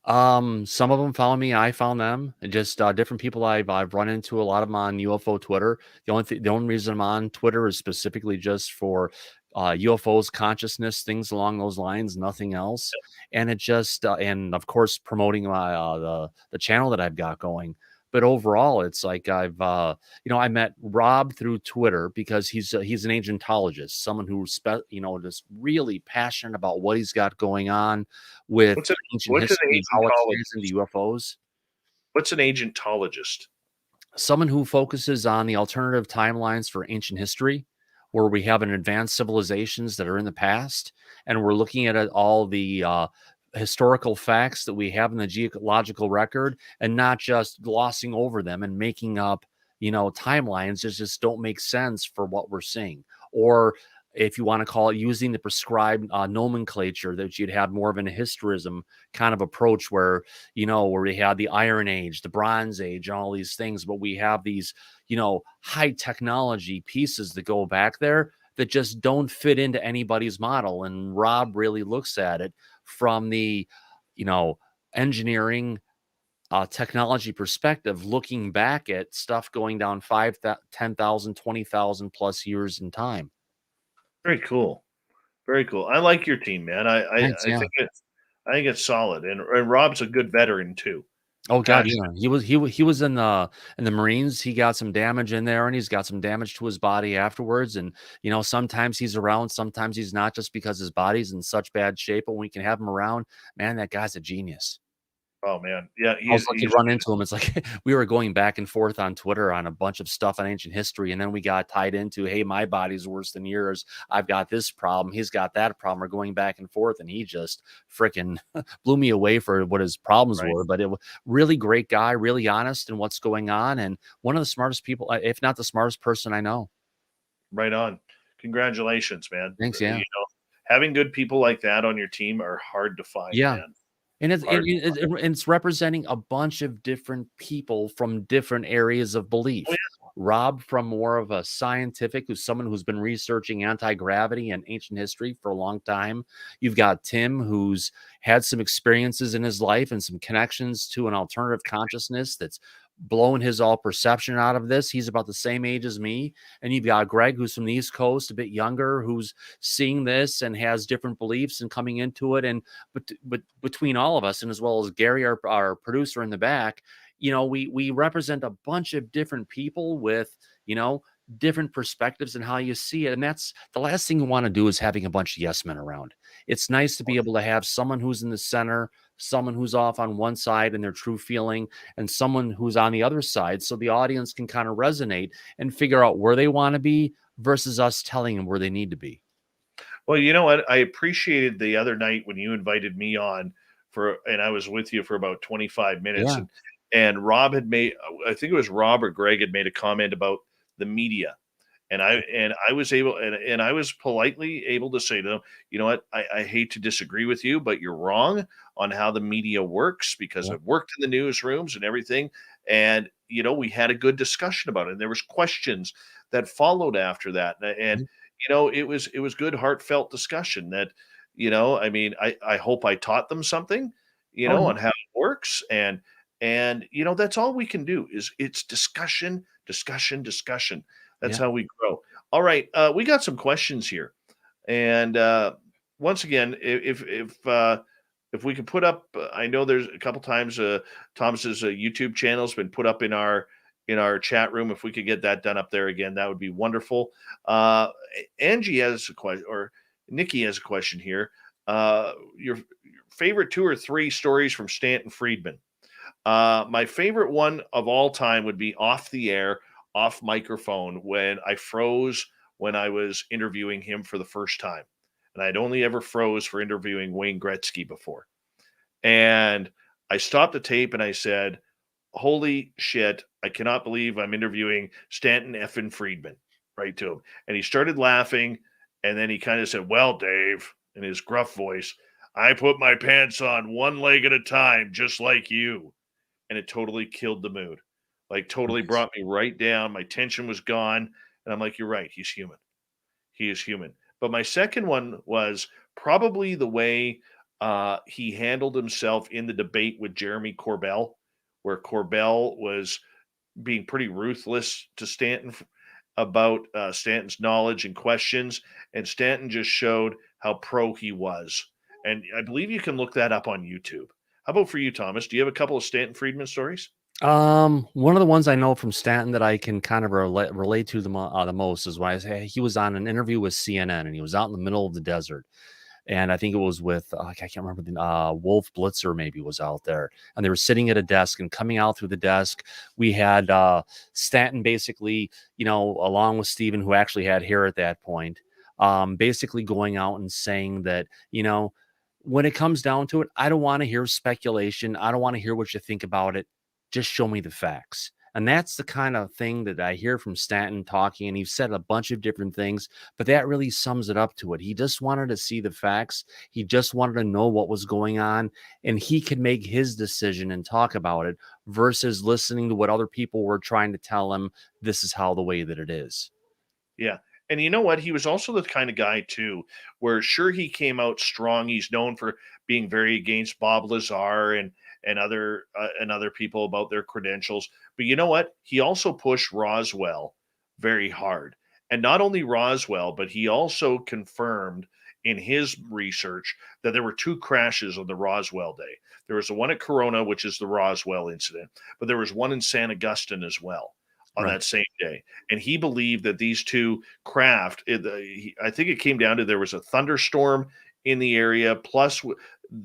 Some of them found me. I found them. And just different people I've run into. A lot of them on UFO Twitter. The only reason I'm on Twitter is specifically just for UFOs, consciousness, things along those lines, nothing else. And it just and of course promoting my the channel that I've got going. But overall, it's like I've I met Rob through Twitter because he's an ancientologist, someone who's just really passionate about what he's got going on with ancient history and how it ties into UFOs. What's an ancientologist? Someone who focuses on the alternative timelines for ancient history, where we have an advanced civilizations that are in the past, and we're looking at all the historical facts that we have in the geological record and not just glossing over them and making up timelines that just don't make sense for what we're seeing. Or if you want to call it using the prescribed nomenclature, that you'd have more of an historism kind of approach where we had the Iron Age, the Bronze Age, and all these things, but we have these high technology pieces that go back there that just don't fit into anybody's model. And Rob really looks at it from the engineering technology perspective, looking back at stuff going down 5, 10,000, 20,000 plus years in time. Very cool. Very cool. I like your team, man. Thanks, I think it's solid, and Rob's a good veteran too. Oh God, yeah. He was in the Marines. He got some damage in there, and he's got some damage to his body afterwards. And sometimes he's around, sometimes he's not, just because his body's in such bad shape. But when we can have him around, man, that guy's a genius. Oh man, yeah. I was lucky to run into him. It's like we were going back and forth on Twitter on a bunch of stuff on ancient history, and then we got tied into, hey, my body's worse than yours. I've got this problem. He's got that problem. We're going back and forth, and he just freaking blew me away for what his problems were. But it was really great guy, really honest in what's going on, and one of the smartest people, if not the smartest person I know. Right on. Congratulations, man. Thanks. Yeah. Having good people like that on your team are hard to find. Yeah. Man. And it's representing a bunch of different people from different areas of belief. Oh, yeah. Rob from more of a scientific, who's someone who's been researching anti-gravity and ancient history for a long time. You've got Tim, who's had some experiences in his life and some connections to an alternative consciousness that's blown his all perception out of this. He's about the same age as me. And you've got Greg, who's from the East Coast, a bit younger, who's seeing this and has different beliefs and coming into it. And but between all of us, and as well as Gary, our producer in the back, we represent a bunch of different people with different perspectives and how you see it. And that's the last thing you want to do, is having a bunch of yes men around. It's nice to be able to have someone who's in the center, someone who's off on one side in their true feeling, and someone who's on the other side, so the audience can kind of resonate and figure out where they want to be versus us telling them where they need to be. Well, you know what? I appreciated the other night when you invited me on and I was with you for about 25 minutes. Yeah. And Rob had made, I think it was Rob or Greg had made a comment about the media. And I was able, and I was politely able to say to them, you know what, I hate to disagree with you, but you're wrong on how the media works, because I've worked in the newsrooms and everything. And, we had a good discussion about it. And there was questions that followed after that. And, it was good, heartfelt discussion that, I mean, I hope I taught them something, on how it works. And that's all we can do is it's discussion, discussion, discussion. That's Yeah. how we grow. All right. We got some questions here. And once again, if we could put up, I know there's a couple times Thomas's YouTube channel has been put up in our chat room. If we could get that done up there again, that would be wonderful. Angie has a question, or Nikki has a question here. Your favorite 2 or 3 stories from Stanton Friedman? My favorite one of all time would be off the air, off microphone, when I froze when I was interviewing him for the first time. And I'd only ever froze for interviewing Wayne Gretzky before. And I stopped the tape and I said, holy shit, I cannot believe I'm interviewing Stanton effing Friedman, right to him. And he started laughing. And then he kind of said, well, Dave, in his gruff voice, I put my pants on one leg at a time, just like you. And it totally killed the mood. Like totally brought me right down. My tension was gone. And I'm like, you're right. He's human. He is human. But my second one was probably the way he handled himself in the debate with Jeremy Corbell, where Corbell was being pretty ruthless to Stanton about Stanton's knowledge and questions. And Stanton just showed how pro he was. And I believe you can look that up on YouTube. How about for you, Thomas? Do you have a couple of Stanton Friedman stories? One of the ones I know from Stanton that I can kind of relate to the most is why he was on an interview with CNN and he was out in the middle of the desert. And I think it was with, I can't remember, the Wolf Blitzer maybe was out there. And they were sitting at a desk, and coming out through the desk, we had Stanton basically, along with Steven, who actually had hair at that point, basically going out and saying that, when it comes down to it, I don't want to hear speculation. I don't want to hear what you think about it. Just show me the facts. And that's the kind of thing that I hear from Stanton talking. And he's said a bunch of different things, but that really sums it up to it. He just wanted to see the facts. He just wanted to know what was going on, and he could make his decision and talk about it versus listening to what other people were trying to tell him. This is how the way that it is. Yeah. And you know what? He was also the kind of guy, too, where sure, he came out strong. He's known for being very against Bob Lazar and other people about their credentials. But you know what? He also pushed Roswell very hard. And not only Roswell, but he also confirmed in his research that there were 2 crashes on the Roswell day. There was the one at Corona, which is the Roswell incident, but there was one in San Augustine as well on that same day. And he believed that these 2 craft, I think it came down to there was a thunderstorm in the area, plus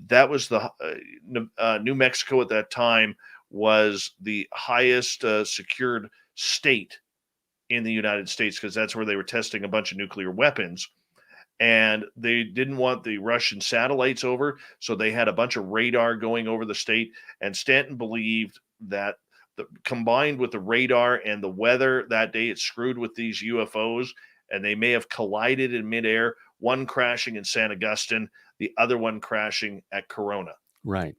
that was the New Mexico at that time was the highest secured state in the United States, because that's where they were testing a bunch of nuclear weapons. And they didn't want the Russian satellites over, so they had a bunch of radar going over the state. And Stanton believed that combined with the radar and the weather that day, it screwed with these UFOs, and they may have collided in midair, one crashing in San Augustine, the other one crashing at Corona. Right.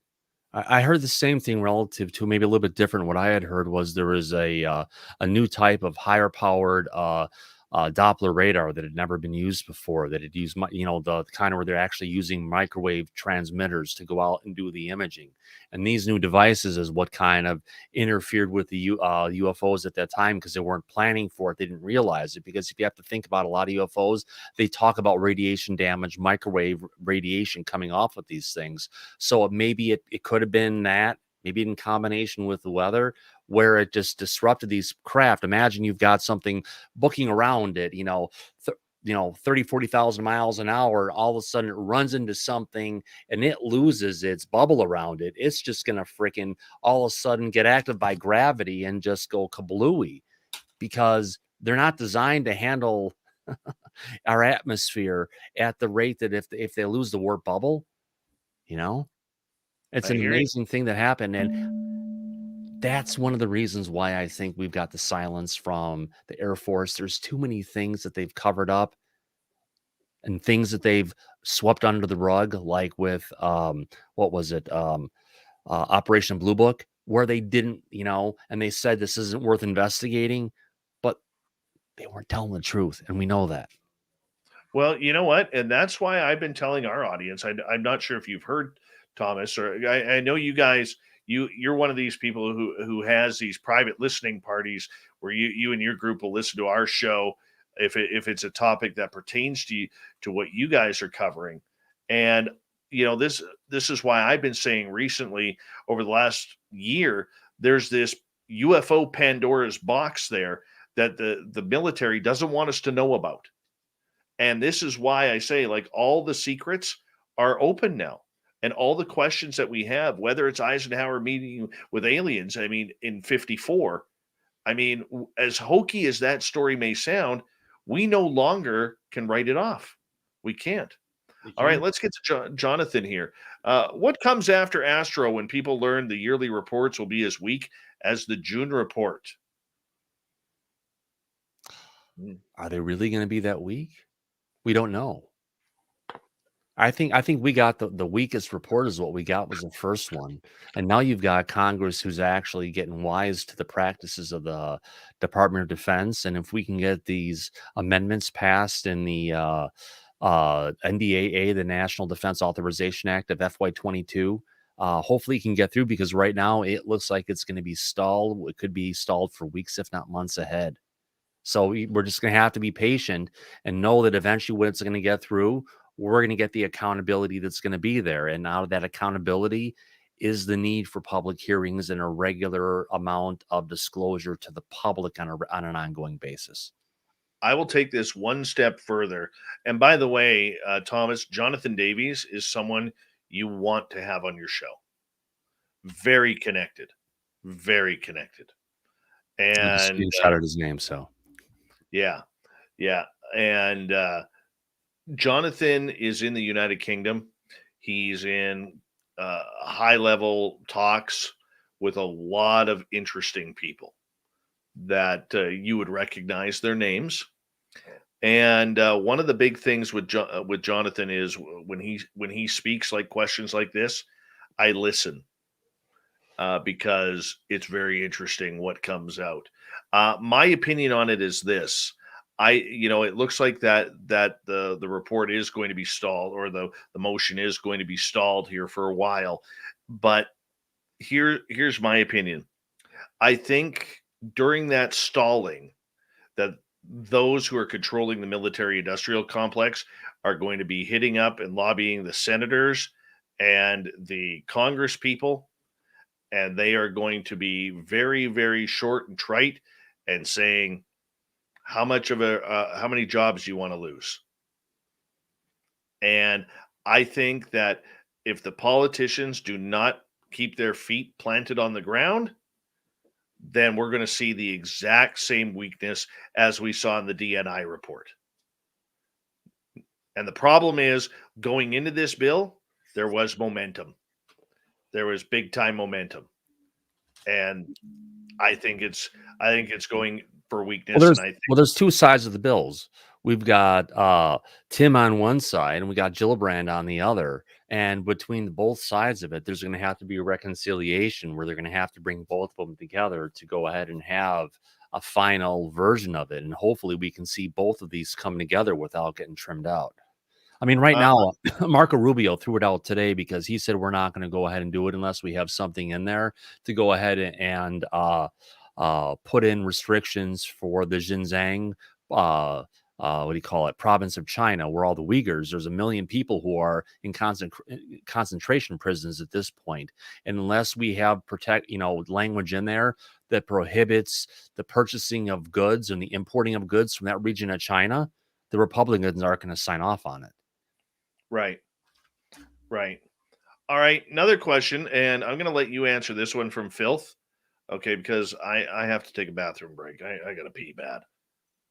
I heard the same thing relative to maybe a little bit different. What I had heard was there was a new type of higher powered Doppler radar that had never been used before, that had used, the kind of where they're actually using microwave transmitters to go out and do the imaging. And these new devices is what kind of interfered with the UFOs at that time, because they weren't planning for it. They didn't realize it, because if you have to think about a lot of UFOs, they talk about radiation damage, microwave radiation coming off of these things. So maybe it could have been that, maybe in combination with the weather, where it just disrupted these craft. Imagine you've got something booking around it, 30, 40,000 miles an hour. All of a sudden it runs into something and it loses its bubble around it. It's just going to freaking all of a sudden get active by gravity and just go kablooey, because they're not designed to handle our atmosphere at the rate that if they lose the warp bubble, it's an amazing thing that happened. And that's one of the reasons why I think we've got the silence from the Air Force. There's too many things that they've covered up and things that they've swept under the rug, like with, what was it? Operation Blue Book, where they didn't, and they said this isn't worth investigating, but they weren't telling the truth. And we know that. Well, you know what? And that's why I've been telling our audience. I'm not sure if you've heard, Thomas, or I know you guys. You're one of these people who has these private listening parties where you and your group will listen to our show if it's a topic that pertains to to what you guys are covering. And this is why I've been saying recently over the last year there's this UFO Pandora's box there that the military doesn't want us to know about. And this is why I say, like, all the secrets are open now. And all the questions that we have, whether it's Eisenhower meeting with aliens, I mean, in 54, I mean, as hokey as that story may sound, we no longer can write it off. We can't. All right, let's get to Jonathan here. What comes after Astro when people learn the yearly reports will be as weak as the June report? Are they really going to be that weak? We don't know. I think we got the weakest report is what we got was the first one. And now you've got Congress who's actually getting wise to the practices of the Department of Defense. And if we can get these amendments passed in the NDAA, the National Defense Authorization Act of FY22, hopefully it can get through, because right now it looks like it's going to be stalled. It could be stalled for weeks, if not months ahead. So we're just going to have to be patient and know that eventually when it's going to get through, we're going to get the accountability that's going to be there. And out of that accountability is the need for public hearings and a regular amount of disclosure to the public on an ongoing basis. I will take this one step further. And by the way, Thomas, Jonathan Davies is someone you want to have on your show. Very connected. Very connected. And screenshotted his name, so. Yeah. And Jonathan is in the United Kingdom. He's in high-level talks with a lot of interesting people that you would recognize their names. And one of the big things with Jonathan is when he speaks like questions like this, I listen because it's very interesting what comes out. My opinion on it is this. It looks like that the report is going to be stalled, or the motion is going to be stalled here for a while. But here's my opinion. I think during that stalling, that those who are controlling the military industrial complex are going to be hitting up and lobbying the senators and the Congress people, and they are going to be very, very short and trite and saying, how many jobs do you want to lose? And I think that if the politicians do not keep their feet planted on the ground, then we're going to see the exact same weakness as we saw in the DNI report. And the problem is, going into this bill, there was momentum. There was big time momentum. And I think it's going for weakness. Well, there's two sides of the bills. We've got Tim on one side and we got Gillibrand on the other. And between both sides of it, there's going to have to be a reconciliation where they're going to have to bring both of them together to go ahead and have a final version of it. And hopefully we can see both of these come together without getting trimmed out. I mean, right now, Marco Rubio threw it out today because he said we're not going to go ahead and do it unless we have something in there to go ahead and put in restrictions for the Xinjiang, province of China, where all the Uyghurs, there's 1 million people who are in concentration prisons at this point. And unless we have language in there that prohibits the purchasing of goods and the importing of goods from that region of China, the Republicans aren't going to sign off on it. Right. All right. Another question, and I'm going to let you answer this one from Filth. Okay, because I have to take a bathroom break. I got to pee bad.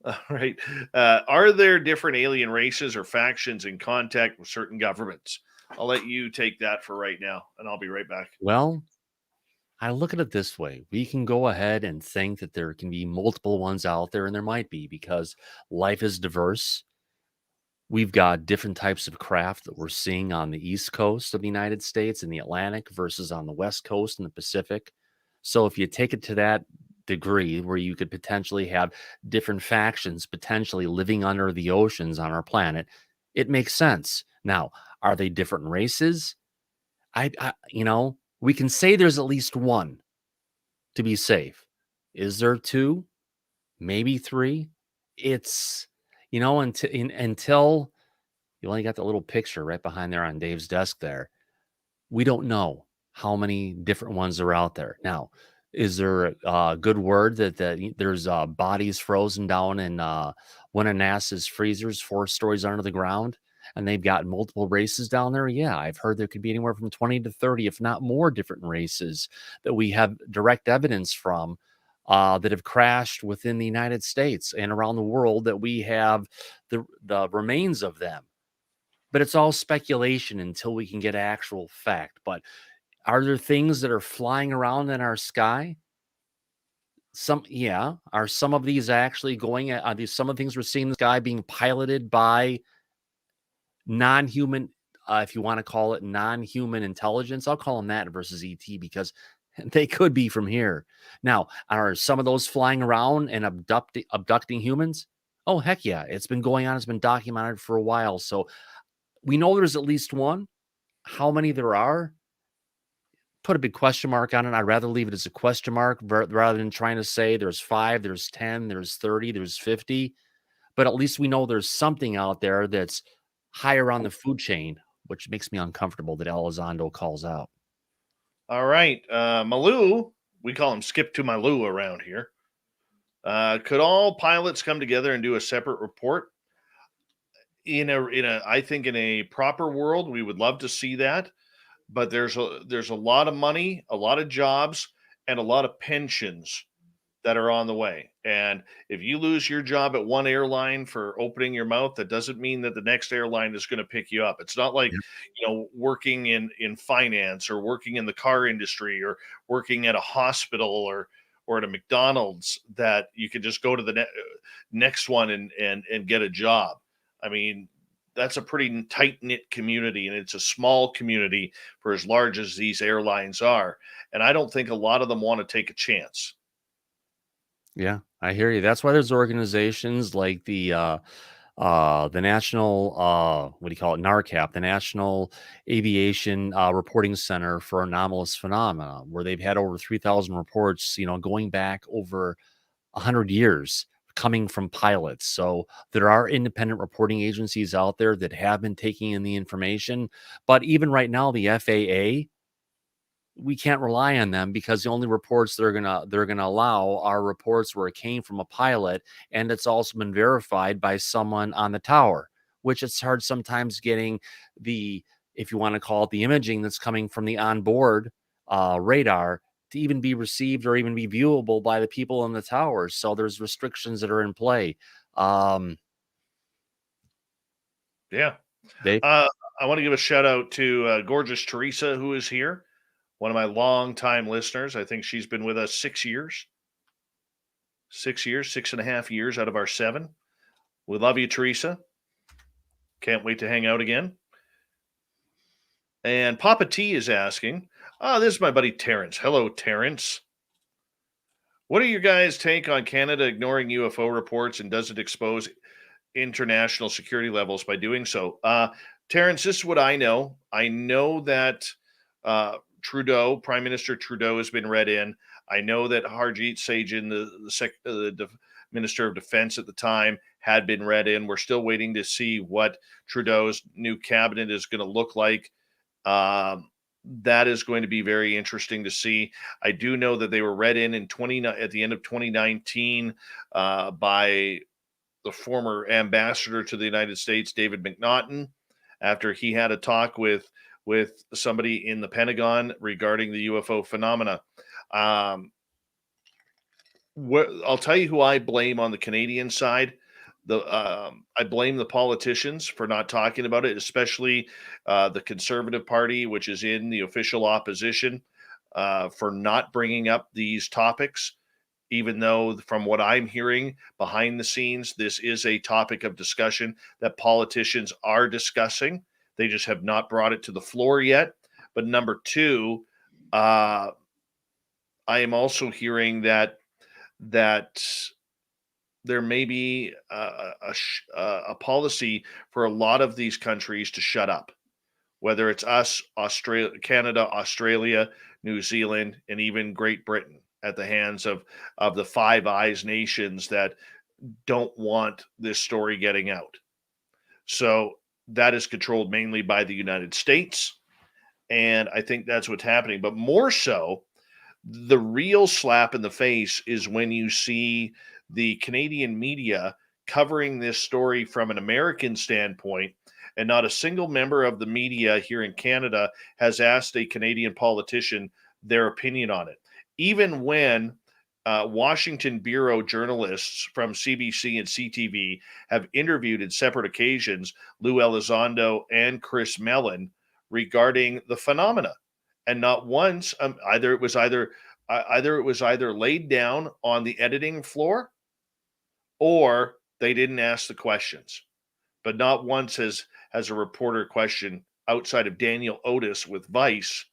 All right. Are there different alien races or factions in contact with certain governments? I'll let you take that for right now, and I'll be right back. Well, I look at it this way. We can go ahead and think that there can be multiple ones out there, and there might be, because life is diverse. We've got different types of craft that we're seeing on the East Coast of the United States and the Atlantic versus on the West Coast and the Pacific. So if you take it to that degree where you could potentially have different factions potentially living under the oceans on our planet, it makes sense. Now, are they different races? We can say there's at least one to be safe. Is there two? Maybe three? It's, until you only got the little picture right behind there on Dave's desk there. We don't know how many different ones are out there. Now, is there a good word that there's bodies frozen down in one of NASA's freezers 4 stories under the ground, and they've got multiple races down there? Yeah, I've heard there could be anywhere from 20 to 30, if not more, different races that we have direct evidence from that have crashed within the United States and around the world, that we have the remains of them. But it's all speculation until we can get actual fact. But are there things that are flying around in our sky? Are some of these actually are these some of the things we're seeing in the sky being piloted by non-human, if you want to call it non-human intelligence? I'll call them that versus ET, because they could be from here. Now, are some of those flying around and abducting humans? Oh, heck yeah. It's been going on. It's been documented for a while. So we know there's at least one. How many there are, put a big question mark on it. I'd rather leave it as a question mark rather than trying to say there's 5, there's 10, there's 30, there's 50. But at least we know there's something out there that's higher on the food chain, which makes me uncomfortable that Elizondo calls out. All right. Malou, we call him Skip to Malou around here. Could all pilots come together and do a separate report? I think in a proper world, we would love to see that, but there's a lot of money, a lot of jobs, and a lot of pensions that are on the way. And if you lose your job at one airline for opening your mouth, that doesn't mean that the next airline is going to pick you up. It's not like, working in finance or working in the car industry or working at a hospital or at a McDonald's, that you could just go to the next one and get a job. I mean, that's a pretty tight-knit community, and it's a small community for as large as these airlines are. And I don't think a lot of them want to take a chance. Yeah, I hear you. That's why there's organizations like the national, what do you call it? NARCAP, the National Aviation Reporting Center for Anomalous Phenomena, where they've had over 3,000 reports, going back over 100 years, coming from pilots. So there are independent reporting agencies out there that have been taking in the information. But even right now, the FAA, we can't rely on them, because the only reports they're gonna allow are reports where it came from a pilot, and it's also been verified by someone on the tower, which it's hard sometimes getting the, if you want to call it, the imaging that's coming from the onboard radar to even be received or even be viewable by the people in the tower. So there's restrictions that are in play. Yeah. Dave? I want to give a shout out to gorgeous Teresa, who is here. One of my longtime listeners. I think she's been with us 6 years. 6.5 years out of our 7. We love you, Teresa. Can't wait to hang out again. And Papa T is asking, this is my buddy Terrence. Hello, Terrence. What are your guys' take on Canada ignoring UFO reports, and does it expose international security levels by doing so? Terrence, this is what I know. I know that Trudeau, Prime Minister Trudeau, has been read in. I know that Harjit Sajjan, the Minister of Defense at the time, had been read in. We're still waiting to see what Trudeau's new cabinet is going to look like. That is going to be very interesting to see. I do know that they were read in at the end of 2019 by the former ambassador to the United States, David McNaughton, after he had a talk with somebody in the Pentagon regarding the UFO phenomena. I'll tell you who I blame on the Canadian side. I blame the politicians for not talking about it, especially the Conservative Party, which is in the official opposition, for not bringing up these topics, even though from what I'm hearing behind the scenes, this is a topic of discussion that politicians are discussing. They just have not brought it to the floor yet. But number two, I am also hearing that that there may be a policy for a lot of these countries to shut up, whether it's us, Australia, Canada, Australia, New Zealand, and even Great Britain, at the hands of the Five Eyes nations that don't want this story getting out. So that is controlled mainly by the United States. And I think that's what's happening. But more so, the real slap in the face is when you see the Canadian media covering this story from an American standpoint, and not a single member of the media here in Canada has asked a Canadian politician their opinion on it. Even when Washington Bureau journalists from CBC and CTV have interviewed in separate occasions Lou Elizondo and Chris Mellon regarding the phenomena, and not once either it was either laid down on the editing floor, or they didn't ask the questions. But not once has a reporter questioned, outside of Daniel Otis with Vice.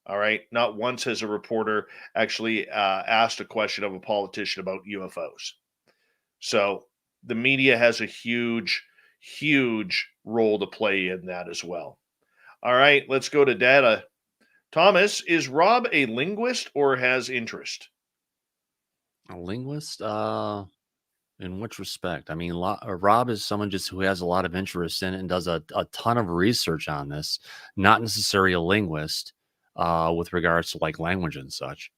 All right, not once has a reporter actually asked a question of a politician about UFOs. So the media has a huge role to play in that as well. All right, let's go to data. Thomas, is Rob a linguist or has interest? A linguist? In which respect? I mean, Rob is someone just who has a lot of interest in it and does a ton of research on this, not necessarily a linguist with regards to like language and such.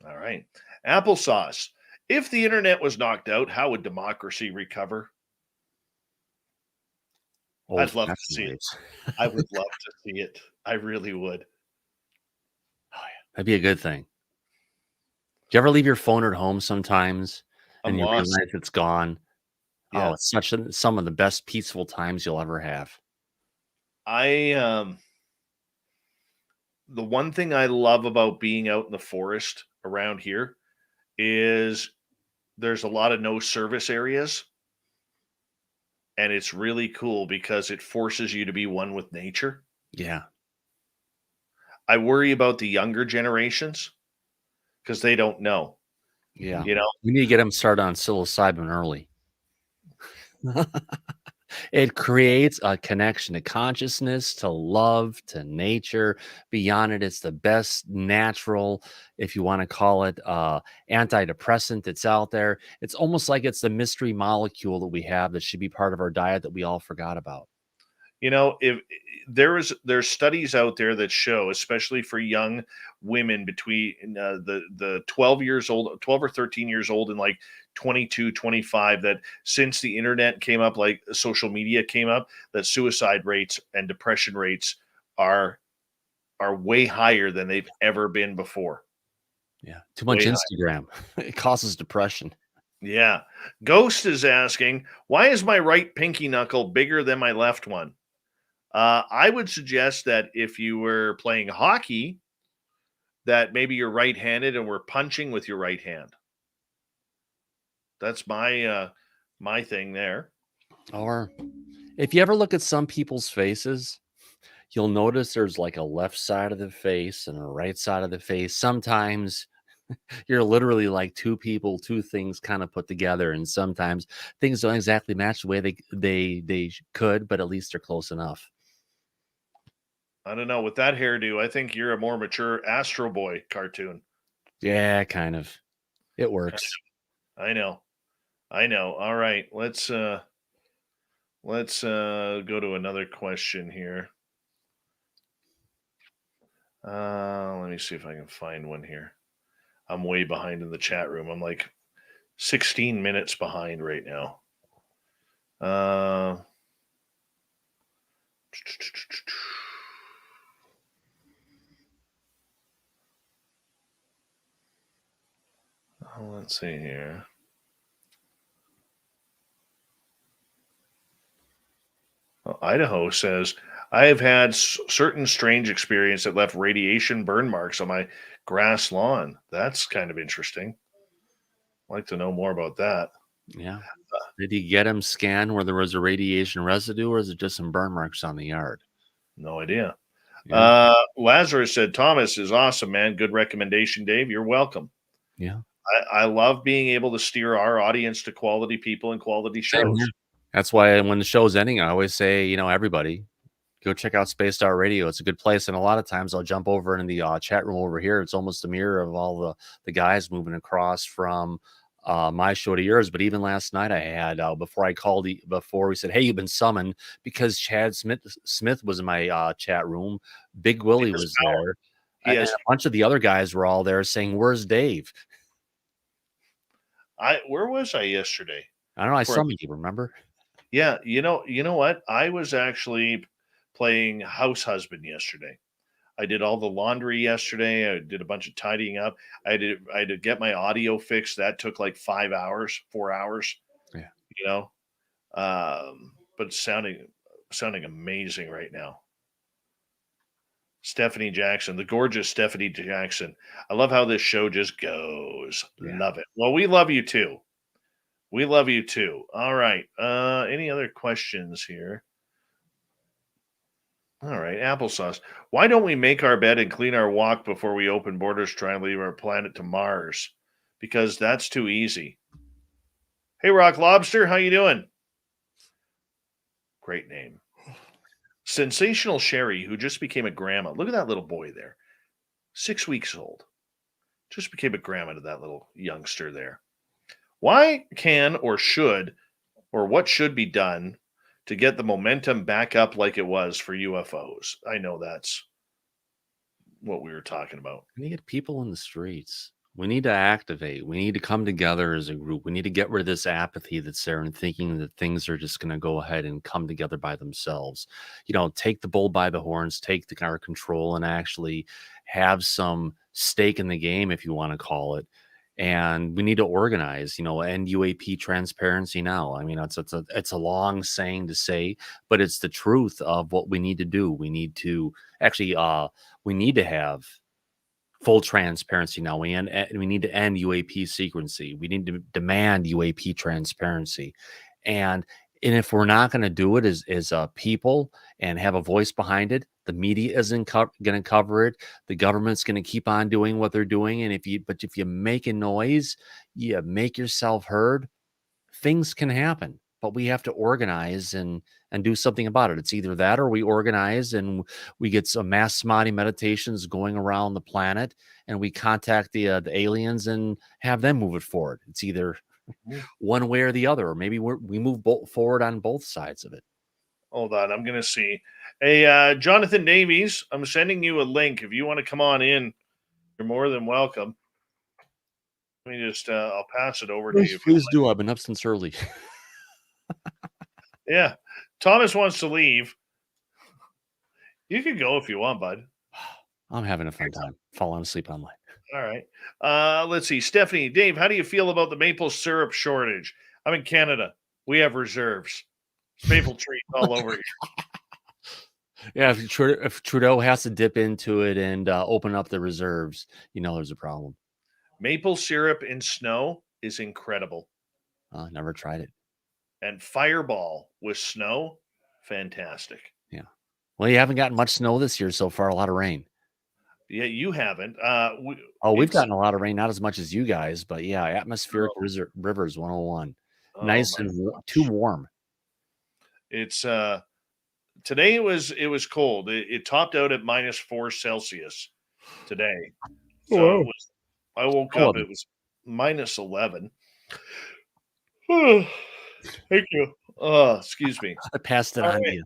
All right. Applesauce. If the internet was knocked out, how would democracy recover? I'd love to see it. I would love to see it. I really would. Oh, yeah. That'd be a good thing. Do you ever leave your phone at home sometimes and you realize it's gone? Yeah. Oh, it's some of the best peaceful times you'll ever have. The one thing I love about being out in the forest around here is there's a lot of no service areas. And it's really cool because it forces you to be one with nature. Yeah. I worry about the younger generations because they don't know. Yeah. You know, we need to get them started on psilocybin early. It creates a connection to consciousness, to love, to nature. Beyond it, it's the best natural, if you want to call it, antidepressant that's out there. It's almost like it's the mystery molecule that we have that should be part of our diet that we all forgot about. You know, if there's studies out there that show, especially for young women between the 12 or 13 years old and like 22, 25, that since the internet came up, like social media came up, that suicide rates and depression rates are way higher than they've ever been before. Yeah. Too much Instagram. It causes depression. Yeah. Ghost is asking, why is my right pinky knuckle bigger than my left one? I would suggest that if you were playing hockey, that maybe you're right-handed and were punching with your right hand. That's my thing there. Or if you ever look at some people's faces, you'll notice there's like a left side of the face and a right side of the face. Sometimes you're literally like two people, two things kind of put together, and sometimes things don't exactly match the way they could, but at least they're close enough. I don't know. With that hairdo, I think you're a more mature Astro Boy cartoon. Yeah, kind of. It works. I know. All right, let's go to another question here. Let me see if I can find one here. I'm way behind in the chat room. I'm like 16 minutes behind right now. Let's see here. Well, Idaho says, I have had certain strange experience that left radiation burn marks on my grass lawn. That's kind of interesting. I'd like to know more about that. Yeah. Did he get him scanned where there was a radiation residue, or is it just some burn marks on the yard? No idea. Yeah. Lazarus said, Thomas is awesome, man. Good recommendation, Dave. You're welcome. Yeah. I love being able to steer our audience to quality people and quality Same shows. here. That's why when the show's ending, I always say, everybody go check out Spaced Out Radio. It's a good place. And a lot of times I'll jump over in the chat room over here. It's almost a mirror of all the guys moving across from my show to yours. But even last night I had, before we said, hey, you've been summoned, because Chad Smith was in my chat room. Big Willie was there. And a bunch of the other guys were all there saying, where's Dave? Where was I yesterday? I don't know. I summoned you, remember? Yeah. You know what? I was actually playing house husband yesterday. I did all the laundry yesterday. I did a bunch of tidying up. I had to get my audio fixed. That took like 4 hours. Yeah. But sounding amazing right now. Stephanie Jackson, the gorgeous Stephanie Jackson. I love how this show just goes. Yeah. Love it. Well, we love you too. We love you too. All right. Any other questions here? All right. Applesauce. Why don't we make our bed and clean our walk before we open borders, try and leave our planet to Mars? Because that's too easy. Hey, Rock Lobster, how you doing? Great name. Sensational Sherry, who just became a grandma. Look at that little boy there. 6 weeks old. Just became a grandma to that little youngster there. Why can or should, or what should be done to get the momentum back up like it was for UFOs? I know that's what we were talking about. We need to get people in the streets. We need to activate. We need to come together as a group. We need to get rid of this apathy that's there and thinking that things are just going to go ahead and come together by themselves. Take the bull by the horns, take our control, and actually have some stake in the game, if you want to call it. And we need to organize, end UAP transparency now. I mean, it's a long saying to say, but it's the truth of what we need to do. We need to actually, we need to have full transparency now. We need to end UAP secrecy. We need to demand UAP transparency. And if we're not going to do it as a people and have a voice behind it, the media isn't going to cover it. The government's going to keep on doing what they're doing. And if you make a noise, you make yourself heard, things can happen. But we have to organize and do something about it. It's either that or we organize and we get some mass samadhi meditations going around the planet and we contact the aliens and have them move it forward. It's either one way or the other, or maybe we move forward on both sides of it. Hold on, I'm going to see. Hey, Jonathan Davies, I'm sending you a link. If you want to come on in, you're more than welcome. Let me just, I'll pass it over to you. Please do. I've been up since early. Yeah. Thomas wants to leave. You can go if you want, bud. I'm having a fun time falling asleep online. All right. Let's see. Stephanie, Dave, how do you feel about the maple syrup shortage? I'm in Canada. We have reserves. It's maple trees all over here. Yeah, if Trudeau has to dip into it and open up the reserves, there's a problem. Maple syrup in snow is incredible. Never tried it. And Fireball with snow, fantastic. Yeah. Well, you haven't gotten much snow this year so far. A lot of rain. Yeah, you haven't. We've gotten a lot of rain, not as much as you guys, but yeah, atmospheric rivers 101. Nice and too warm. It's today it was cold. It topped out at -4 Celsius today. So I woke up, it was -11. Thank you. Excuse me. I passed it on to you.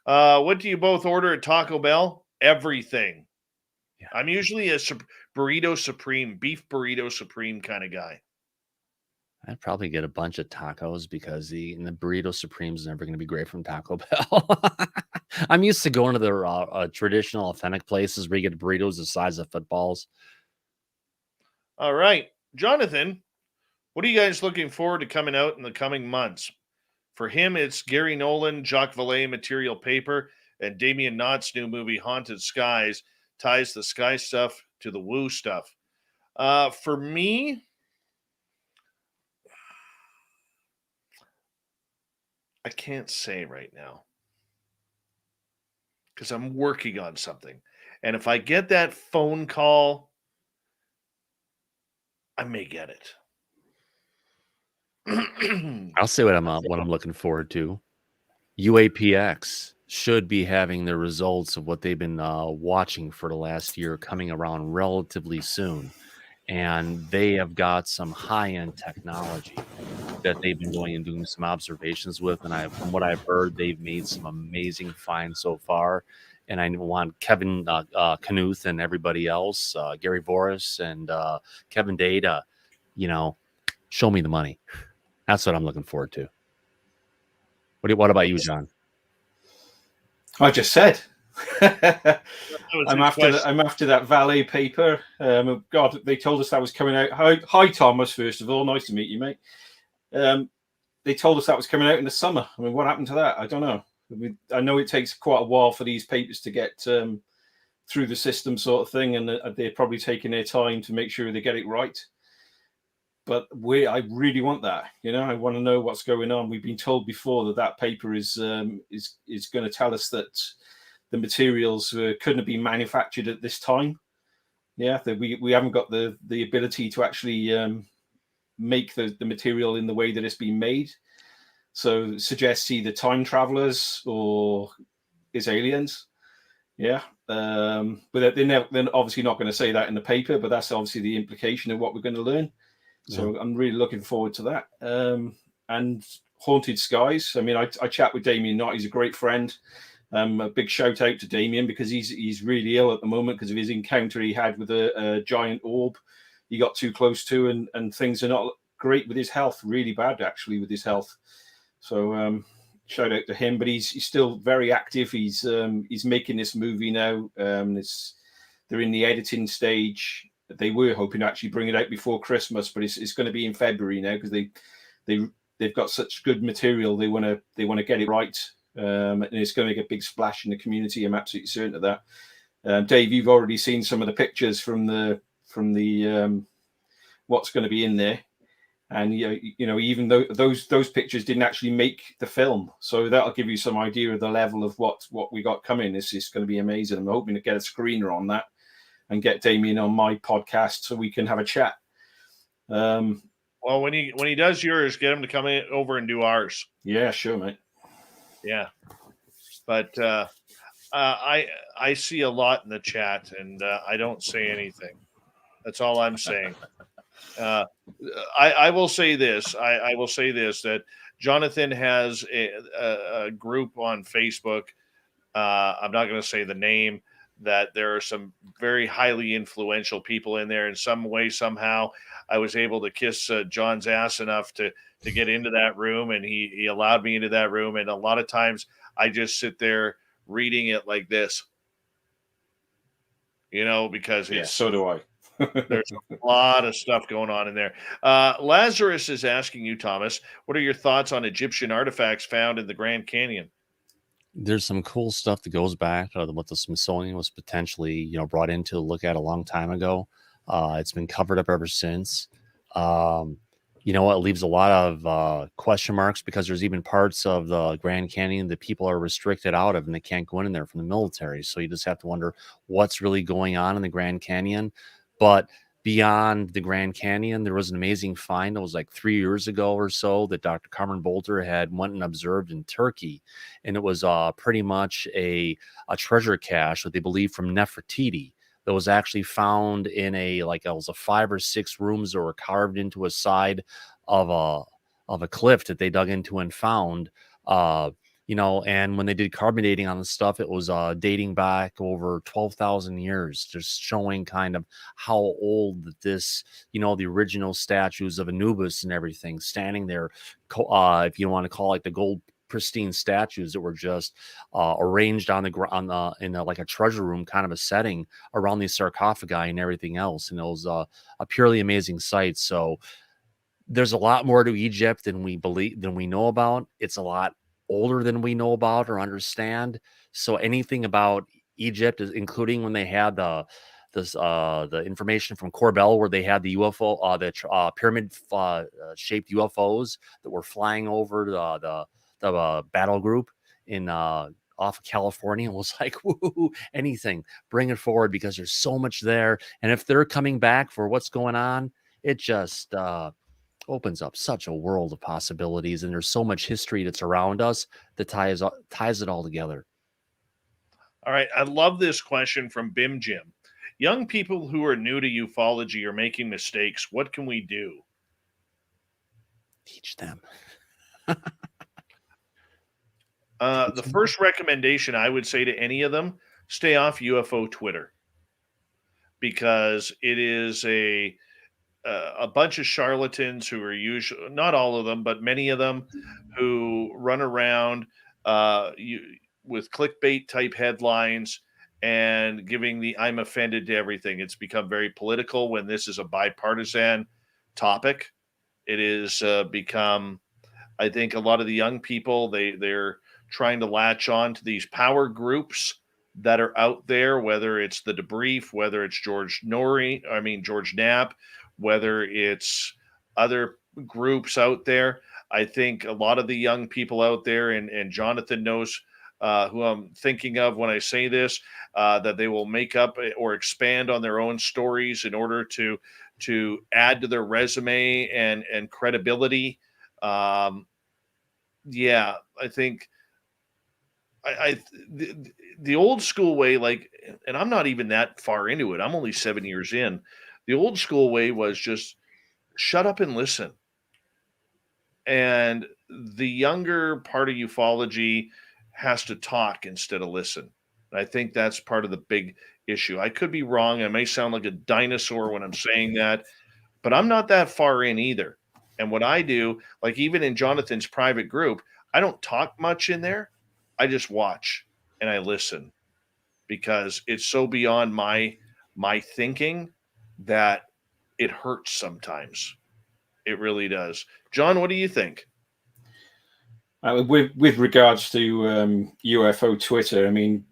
What do you both order at Taco Bell? Everything. Yeah. I'm usually a burrito supreme, beef burrito supreme kind of guy. I'd probably get a bunch of tacos because the burrito supreme is never going to be great from Taco Bell. I'm used to going to the traditional, authentic places where you get burritos the size of footballs. All right, Jonathan, what are you guys looking forward to coming out in the coming months? For him, it's Gary Nolan, Jacques Vallée, Material Paper, and Damien Knott's new movie, Haunted Skies, ties the sky stuff to the woo stuff. For me, I can't say right now because I'm working on something. And if I get that phone call, I may get it. I'll say what I'm looking forward to. UAPX should be having the results of what they've been watching for the last year coming around relatively soon. And they have got some high-end technology that they've been going and doing some observations with. And from what I've heard, they've made some amazing finds so far. And I want Kevin Knuth and everybody else, Gary Voris and Kevin Day to, show me the money. That's what I'm looking forward to. What about you, John? I just said. I'm after that valet paper. God, they told us that was coming out. Hi, Thomas. First of all, nice to meet you, mate. They told us that was coming out in the summer. I mean, what happened to that? I don't know. I know it takes quite a while for these papers to get through the system, sort of thing, and they're probably taking their time to make sure they get it right. But I really want that. I want to know what's going on. We've been told before that paper is going to tell us that the materials couldn't have been manufactured at this time. Yeah, that we haven't got the ability to actually make the material in the way that it's been made. So it suggests either time travelers or is aliens. Yeah. But they're obviously not going to say that in the paper, but that's obviously the implication of what we're going to learn. So yeah. I'm really looking forward to that. And Haunted Skies. I mean, I chat with Damien Knott. He's a great friend. A big shout out to Damien because he's really ill at the moment because of his encounter he had with a giant orb he got too close to, and things are not great with his health. Really bad, actually, with his health. So shout out to him. But he's still very active. He's making this movie now. They're in the editing stage. They were hoping to actually bring it out before Christmas, but it's going to be in February now because they've got such good material. They want to get it right, and it's going to make a big splash in the community. I'm absolutely certain of that. Dave, you've already seen some of the pictures from the what's going to be in there, and even though those pictures didn't actually make the film, so that'll give you some idea of the level of what we got coming. This is going to be amazing. I'm hoping to get a screener on that and get Damien on my podcast so we can have a chat. Well, when he does yours, get him to come over and do ours. Yeah, sure, mate. Yeah, but I see a lot in the chat, and I don't say anything. That's all I'm saying. I will say this. I will say this, that Jonathan has a group on Facebook. I'm not going to say the name. That there are some very highly influential people in there. In some way, somehow, I was able to kiss John's ass enough to get into that room, and he allowed me into that room. And a lot of times, I just sit there reading it like this, because so do I. There's a lot of stuff going on in there. Lazarus is asking you, Thomas, what are your thoughts on Egyptian artifacts found in the Grand Canyon? There's some cool stuff that goes back to what the Smithsonian was potentially, brought in to look at a long time ago. It's been covered up ever since. It leaves a lot of question marks because there's even parts of the Grand Canyon that people are restricted out of and they can't go in there from the military. So you just have to wonder what's really going on in the Grand Canyon. But beyond the Grand Canyon, there was an amazing find. It was like 3 years ago or so that Dr. Carmen Bolter had went and observed in Turkey. And it was pretty much a treasure cache that they believe from Nefertiti that was actually found in it was a 5 or 6 rooms that were carved into a side of a cliff that they dug into and found. And when they did carbon dating on the stuff, it was dating back over 12,000 years, just showing kind of how old this, the original statues of Anubis and everything standing there, if you want to call it the gold pristine statues that were just arranged on the ground in like a treasure room kind of a setting around these sarcophagi and everything else. And it was a purely amazing sight. So there's a lot more to Egypt than we know about. It's a lot older than we know about or understand. So anything about Egypt, including when they had the information from Corbell where they had the UFO, the pyramid shaped UFOs that were flying over the battle group in off of California, was like, woo, anything, bring it forward because there's so much there. And if they're coming back for what's going on, it just opens up such a world of possibilities, and there's so much history that's around us that ties it all together. All right, I love this question from Bim Jim. Young people who are new to ufology are making mistakes. What can we do? Teach them. The first recommendation I would say to any of them, stay off UFO Twitter, because it is a bunch of charlatans who are usually, not all of them, but many of them, who run around with clickbait type headlines and giving the "I'm offended" to everything. It's become very political when this is a bipartisan topic. It is become, I think, a lot of the young people, they're trying to latch on to these power groups that are out there, whether it's the Debrief, whether it's George Knapp, whether it's other groups out there. I think a lot of the young people out there, and Jonathan knows who I'm thinking of when I say this, that they will make up or expand on their own stories in order to add to their resume and credibility. Yeah, I think the old school way, like, and I'm not even that far into it, I'm only 7 years in. The old school way was just shut up and listen. And the younger part of ufology has to talk instead of listen. I think that's part of the big issue. I could be wrong. I may sound like a dinosaur when I'm saying that, but I'm not that far in either. And what I do, like even in Jonathan's private group, I don't talk much in there. I just watch and I listen, because it's so beyond my thinking that it hurts sometimes. It really does. John, what do you think? With regards to UFO Twitter, I mean,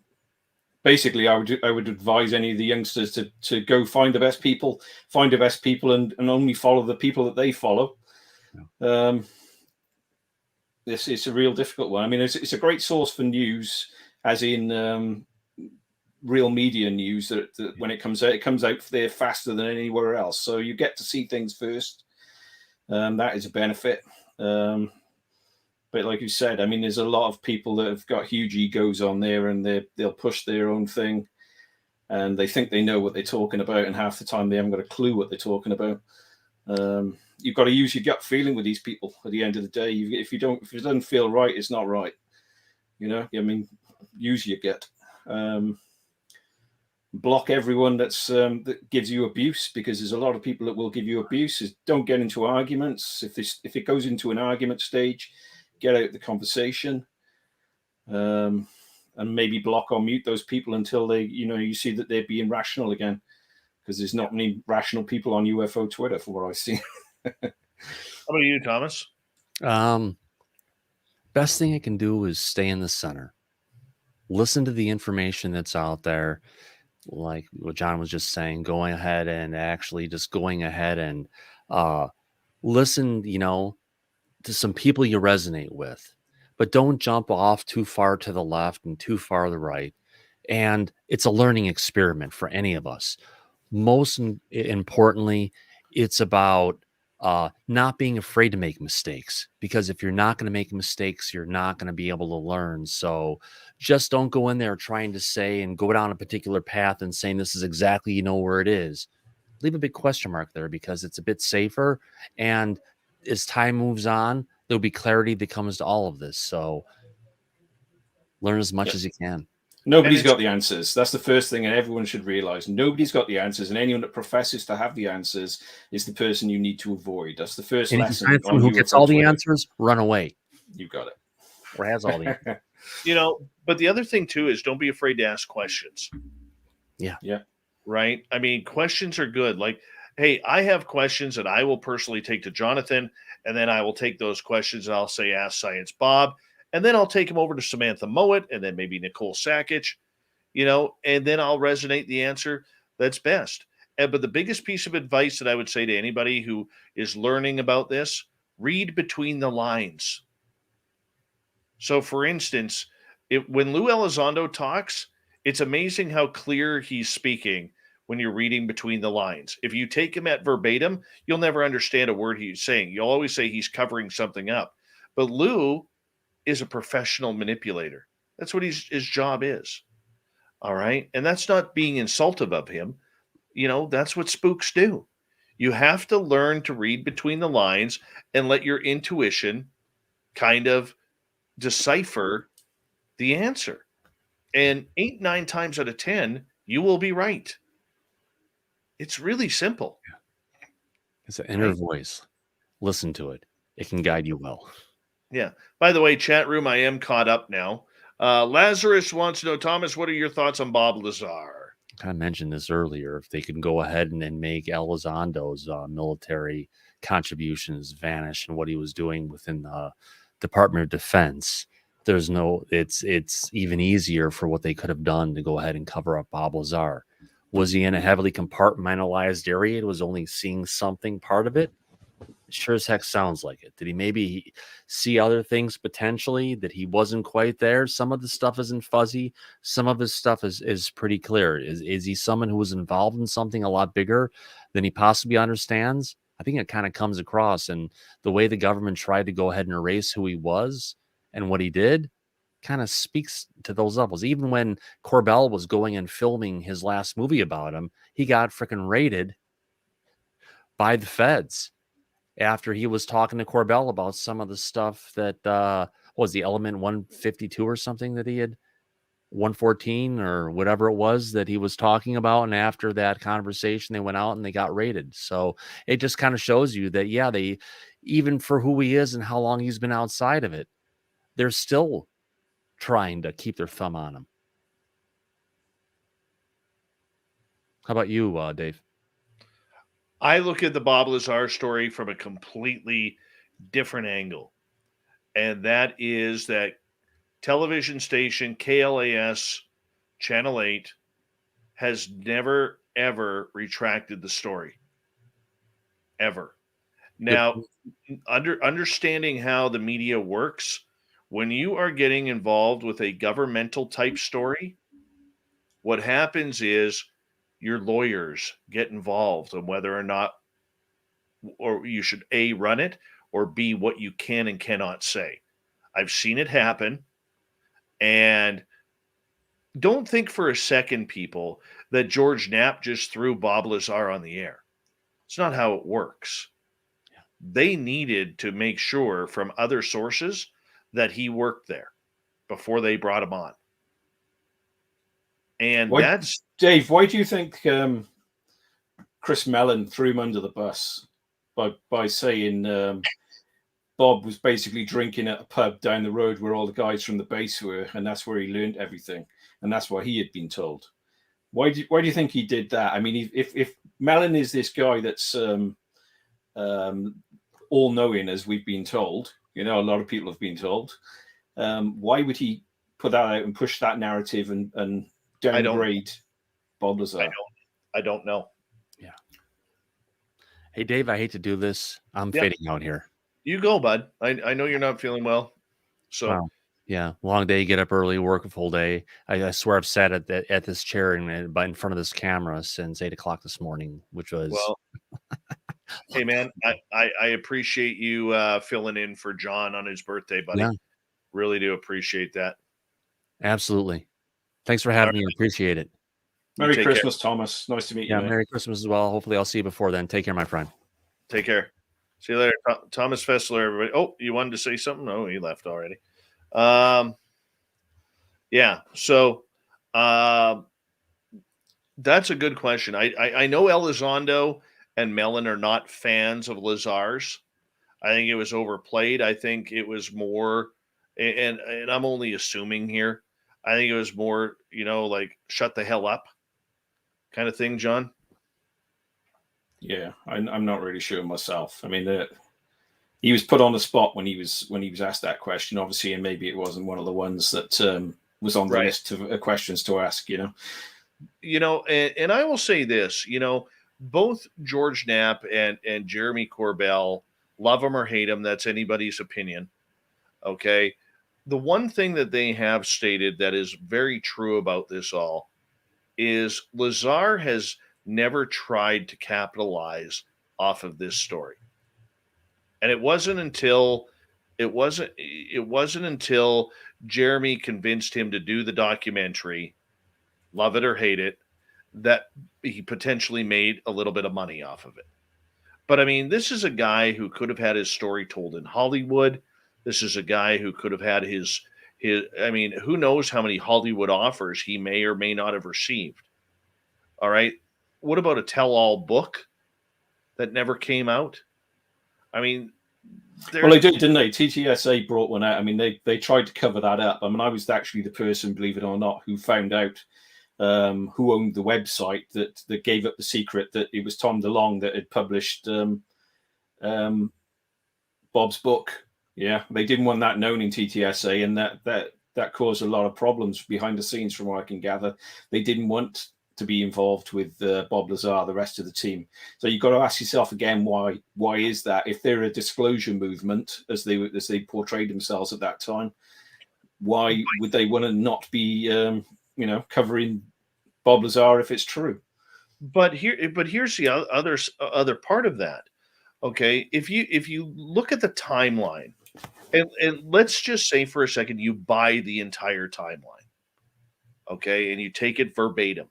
basically, I would advise any of the youngsters to go find the best people, and only follow the people that they follow. It's a real difficult one. I mean, it's a great source for news, as in real media news. That when it comes out there faster than anywhere else, so you get to see things first. That is a benefit. But like you said, I mean, there's a lot of people that have got huge egos on there, and they'll push their own thing, and they think they know what they're talking about, and half the time they haven't got a clue what they're talking about. You've got to use your gut feeling with these people. At the end of the day, if it doesn't feel right, it's not right. You know, I mean, use your gut. Block everyone that gives you abuse, because there's a lot of people that will give you abuse. Don't get into arguments. If it goes into an argument stage, get out the conversation, and maybe block or mute those people until you see that they're being rational again, because there's not many rational people on UFO Twitter from what I've seen. How about you, Thomas? Best thing I can do is stay in the center. Listen to the information that's out there, like what John was just saying, going ahead and listen, to some people you resonate with, but don't jump off too far to the left and too far to the right. And it's a learning experiment for any of us. Most importantly, it's about not being afraid to make mistakes, because if you're not going to make mistakes, you're not going to be able to learn. So just don't go in there trying to say and go down a particular path and saying this is exactly where it is. Leave a big question mark there, because it's a bit safer, and as time moves on, there'll be clarity that comes to all of this. So learn as much as you can. Nobody's got the answers. That's the first thing, and everyone should realize nobody's got the answers, and anyone that professes to have the answers is the person you need to avoid. That's the first lesson. If you find someone who gets all the answers, run away. You got it. Or has all the answers. But the other thing too is don't be afraid to ask questions. Yeah. Right? I mean, questions are good. Like, hey, I have questions that I will personally take to Jonathan, and then I will take those questions and I'll say, ask Science Bob. And then I'll take them over to Samantha Mowat, and then maybe Nicole Sackich, and then I'll resonate the answer that's best. But the biggest piece of advice that I would say to anybody who is learning about this, read between the lines. So, for instance, when Lou Elizondo talks, it's amazing how clear he's speaking when you're reading between the lines. If you take him at verbatim, you'll never understand a word he's saying. You'll always say he's covering something up. But Lou is a professional manipulator. That's what his job is. All right. And that's not being insultive of him. That's what spooks do. You have to learn to read between the lines and let your intuition kind of decipher the answer. And 8, 9 times out of 10, you will be right. It's really simple. It's an inner voice. Listen to it. It can guide you well. Yeah. By the way, chat room, I am caught up now. Lazarus wants to know, Thomas, what are your thoughts on Bob Lazar? I mentioned this earlier. If they could go ahead and then make Elizondo's military contributions vanish and what he was doing within the Department of Defense, it's even easier for what they could have done to go ahead and cover up Bob Lazar. Was he in a heavily compartmentalized area? It was only seeing something part of it. Sure as heck sounds like it. Did he maybe see other things potentially that he wasn't quite there? Some of the stuff isn't fuzzy. Some of his stuff is pretty clear. Is he someone who was involved in something a lot bigger than he possibly understands? I think it kind of comes across, and the way the government tried to go ahead and erase who he was and what he did kind of speaks to those levels. Even when Corbell was going and filming his last movie about him, he got freaking raided by the feds after he was talking to Corbell about some of the stuff that was the element 152 or something that he had 114 or whatever it was that he was talking about. And after that conversation, they went out and they got raided. So it just kind of shows you that, yeah, they, even for who he is and how long he's been outside of it, they're still trying to keep their thumb on him. How about you, Dave? I look at the Bob Lazar story from a completely different angle. And that is that television station KLAS Channel 8 has never, ever retracted the story. Ever. Now, understanding how the media works, when you are getting involved with a governmental type story, what happens is your lawyers get involved on whether or not, or you should A, run it, or B, what you can and cannot say. I've seen it happen. And don't think for a second, people, that George Knapp just threw Bob Lazar on the air. It's not how it works. Yeah. They needed to make sure from other sources that he worked there before they brought him on. And Dave, why do you think Chris Mellon threw him under the bus by saying Bob was basically drinking at a pub down the road where all the guys from the base were, and that's where he learned everything, and that's what he had been told? Why do you think he did that? I mean, if Mellon is this guy that's all-knowing, as we've been told, a lot of people have been told, why would he put that out and push that narrative and downgrade Bob Lazar? I don't know. Yeah. Hey, Dave, I hate to do this. I'm fading out here. You go, bud. I know you're not feeling well. So, wow. Yeah, long day, get up early, work a full day. I swear I've sat at this chair in front of this camera since 8 o'clock this morning, which was... Well, hey, man, I appreciate you filling in for John on his birthday, buddy. Yeah. Really do appreciate that. Absolutely. Thanks for having me. I appreciate it. Merry Christmas, care. Thomas. Nice to meet you. Yeah, Merry Christmas as well. Hopefully I'll see you before then. Take care, my friend. Take care. See you later. Thomas Fessler, everybody. Oh, you wanted to say something? No, he left already. Yeah, so that's a good question. I know Elizondo and Mellon are not fans of Lazar's. I think it was overplayed. I think it was more, and I'm only assuming here, I think it was more, like shut the hell up kind of thing, John. Yeah, I'm not really sure myself. I mean, he was put on the spot when he was asked that question, obviously, and maybe it wasn't one of the ones that was on the list of questions to ask. And I will say this, both George Knapp and Jeremy Corbell, love him or hate him, that's anybody's opinion. Okay. The one thing that they have stated that is very true about this all is Lazar has never tried to capitalize off of this story. And it wasn't until Jeremy convinced him to do the documentary, love it or hate it, that he potentially made a little bit of money off of it. But I mean, this is a guy who could have had his story told in Hollywood. This is a guy who could have had his I mean, who knows how many Hollywood offers he may or may not have received. All right. What about a tell-all book that never came out? I mean, well, they did, didn't they? TTSA brought one out. I mean, they tried to cover that up. I mean, I was actually the person, believe it or not, who found out who owned the website that gave up the secret that it was Tom DeLonge that had published Bob's book. Yeah, they didn't want that known in TTSA, and that caused a lot of problems behind the scenes, from what I can gather. They didn't want to be involved with Bob Lazar, the rest of the team. So you've got to ask yourself again, why is that? If they're a disclosure movement, as they portrayed themselves at that time, why would they want to not be covering Bob Lazar if it's true? But here's the other part of that. Okay, if you look at the timeline, and let's just say for a second you buy the entire timeline, okay, and you take it verbatim.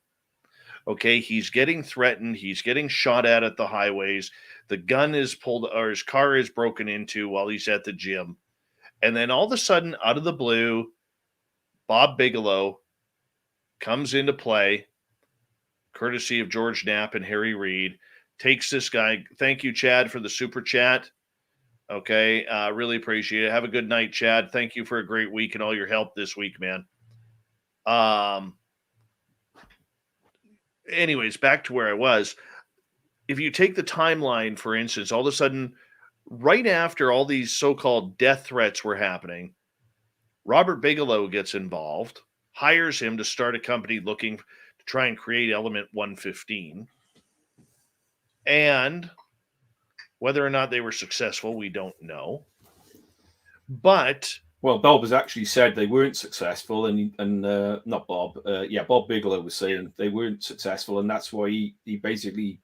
Okay, he's getting threatened. He's getting shot at the highways. The gun is pulled, or his car is broken into while he's at the gym. And then all of a sudden, out of the blue, Bob Bigelow comes into play, courtesy of George Knapp and Harry Reid, takes this guy. Thank you, Chad, for the super chat. Okay, really appreciate it. Have a good night, Chad. Thank you for a great week and all your help this week, man. Anyways, back to where I was. If you take the timeline, for instance, all of a sudden, right after all these so-called death threats were happening, Robert Bigelow gets involved, hires him to start a company looking to try and create Element 115. And whether or not they were successful, we don't know. But well, Bob has actually said they weren't successful, and not Bob. Bob Bigelow was saying they weren't successful, and that's why he basically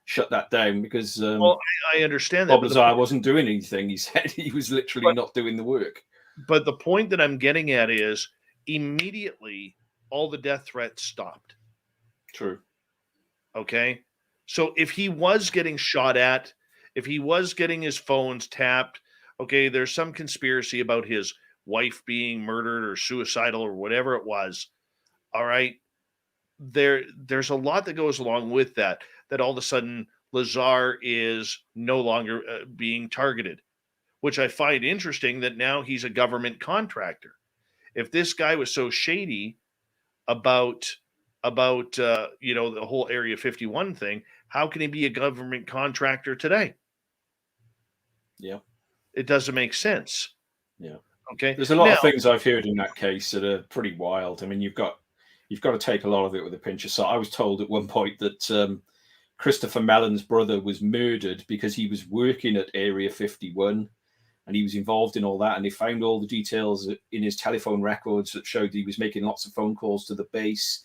shut that down, because I understand that Bob Lazar wasn't doing anything. He said he was literally not doing the work. But the point that I'm getting at is immediately all the death threats stopped. True. Okay. So if he was getting shot at, if he was getting his phones tapped, okay, there's some conspiracy about his wife being murdered or suicidal or whatever it was. All right. There's a lot that goes along with that all of a sudden Lazar is no longer being targeted, which I find interesting that now he's a government contractor. If this guy was so shady about the whole Area 51 thing, how can he be a government contractor today? Yeah. It doesn't make sense. Yeah. Okay. There's a lot of things I've heard in that case that are pretty wild. I mean, you've got to take a lot of it with a pinch of salt. I was told at one point that Christopher Mellon's brother was murdered because he was working at Area 51 and he was involved in all that. And they found all the details in his telephone records that showed he was making lots of phone calls to the base.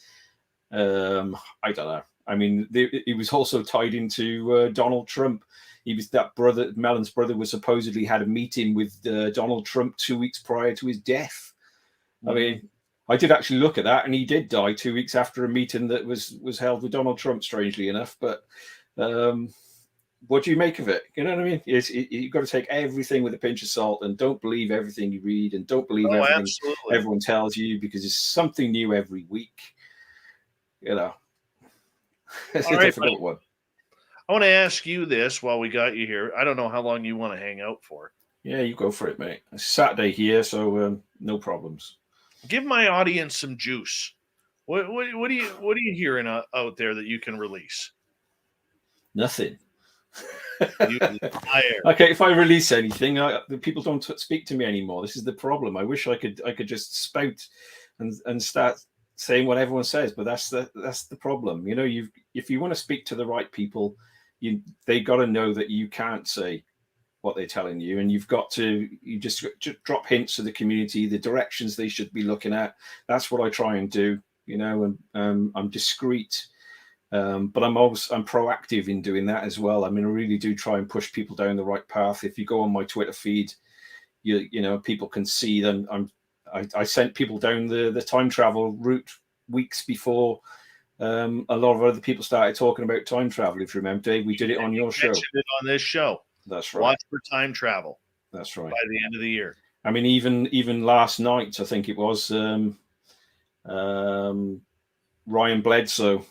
I don't know. I mean, he was also tied into Donald Trump. Mellon's brother was supposedly had a meeting with Donald Trump 2 weeks prior to his death. Mm-hmm. I mean, I did actually look at that, and he did die 2 weeks after a meeting that was held with Donald Trump, strangely enough. But what do you make of it? You know what I mean? You've got to take everything with a pinch of salt, and don't believe everything you read, and don't believe everything everyone tells you, because it's something new every week. You know, it's a difficult one. I want to ask you this while we got you here. I don't know how long you want to hang out for. Yeah, you go for it, mate. It's Saturday here, so no problems. Give my audience some juice. What are you hearing out there that you can release? Nothing. You liar. Okay, if I release anything, people don't speak to me anymore. This is the problem. I wish I could just spout and start saying what everyone says, but that's the problem. You know, if you want to speak to the right people, they got to know that you can't say what they're telling you, and you just drop hints to the community, the directions they should be looking at. That's what I try and do, you know, and I'm discreet But I'm proactive in doing that as well. I mean, I really do try and push people down the right path. If you go on my Twitter feed, you know, people can see them. I sent people down the time travel route weeks before a lot of other people started talking about time travel. If you remember, Dave, we did it on your show. Mentioned it on this show. That's right. Watch for time travel. That's right. By the end of the year. I mean, even last night, I think it was Ryan Bledsoe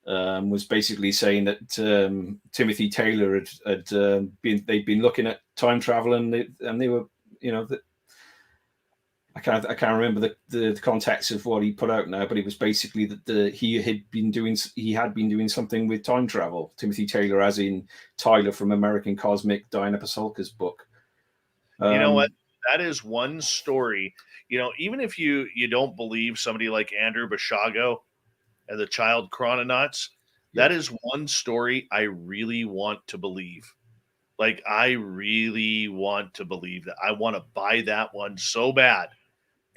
was basically saying that Timothy Taylor they'd been looking at time travel and they were, you know, I can't remember the context of what he put out now, but it was basically that he had been doing something with time travel. Timothy Taylor, as in Tyler from American Cosmic, Diana Pasulka's book. You know what? That is one story. You know, even if you don't believe somebody like Andrew Bashago and the child chrononauts, that is one story I really want to believe. Like, I really want to believe that. I want to buy that one so bad.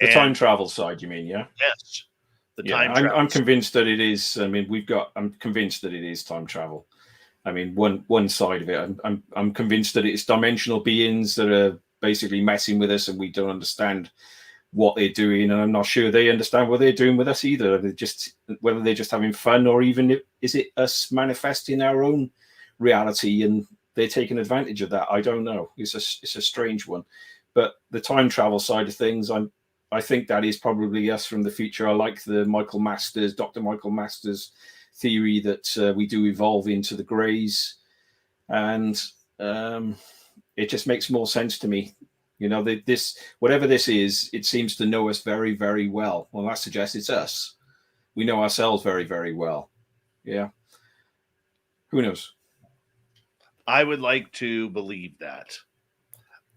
The time travel side, you mean? Yeah. Yes. The time travel. I'm convinced that it is. I mean, I'm convinced that it is time travel. I mean, one side of it, I'm convinced that it's dimensional beings that are basically messing with us, and we don't understand what they're doing, and I'm not sure they understand what they're doing with us either. Whether they're just having fun, or even is it us manifesting our own reality and they're taking advantage of that? I don't know. It's a strange one. But the time travel side of things, I think that is probably us from the future. I like the Dr. Michael Masters theory that we do evolve into the Greys, and it just makes more sense to me. You know, whatever this is, it seems to know us very, very well. Well, that suggests it's us. We know ourselves very, very well. Yeah. Who knows? I would like to believe that.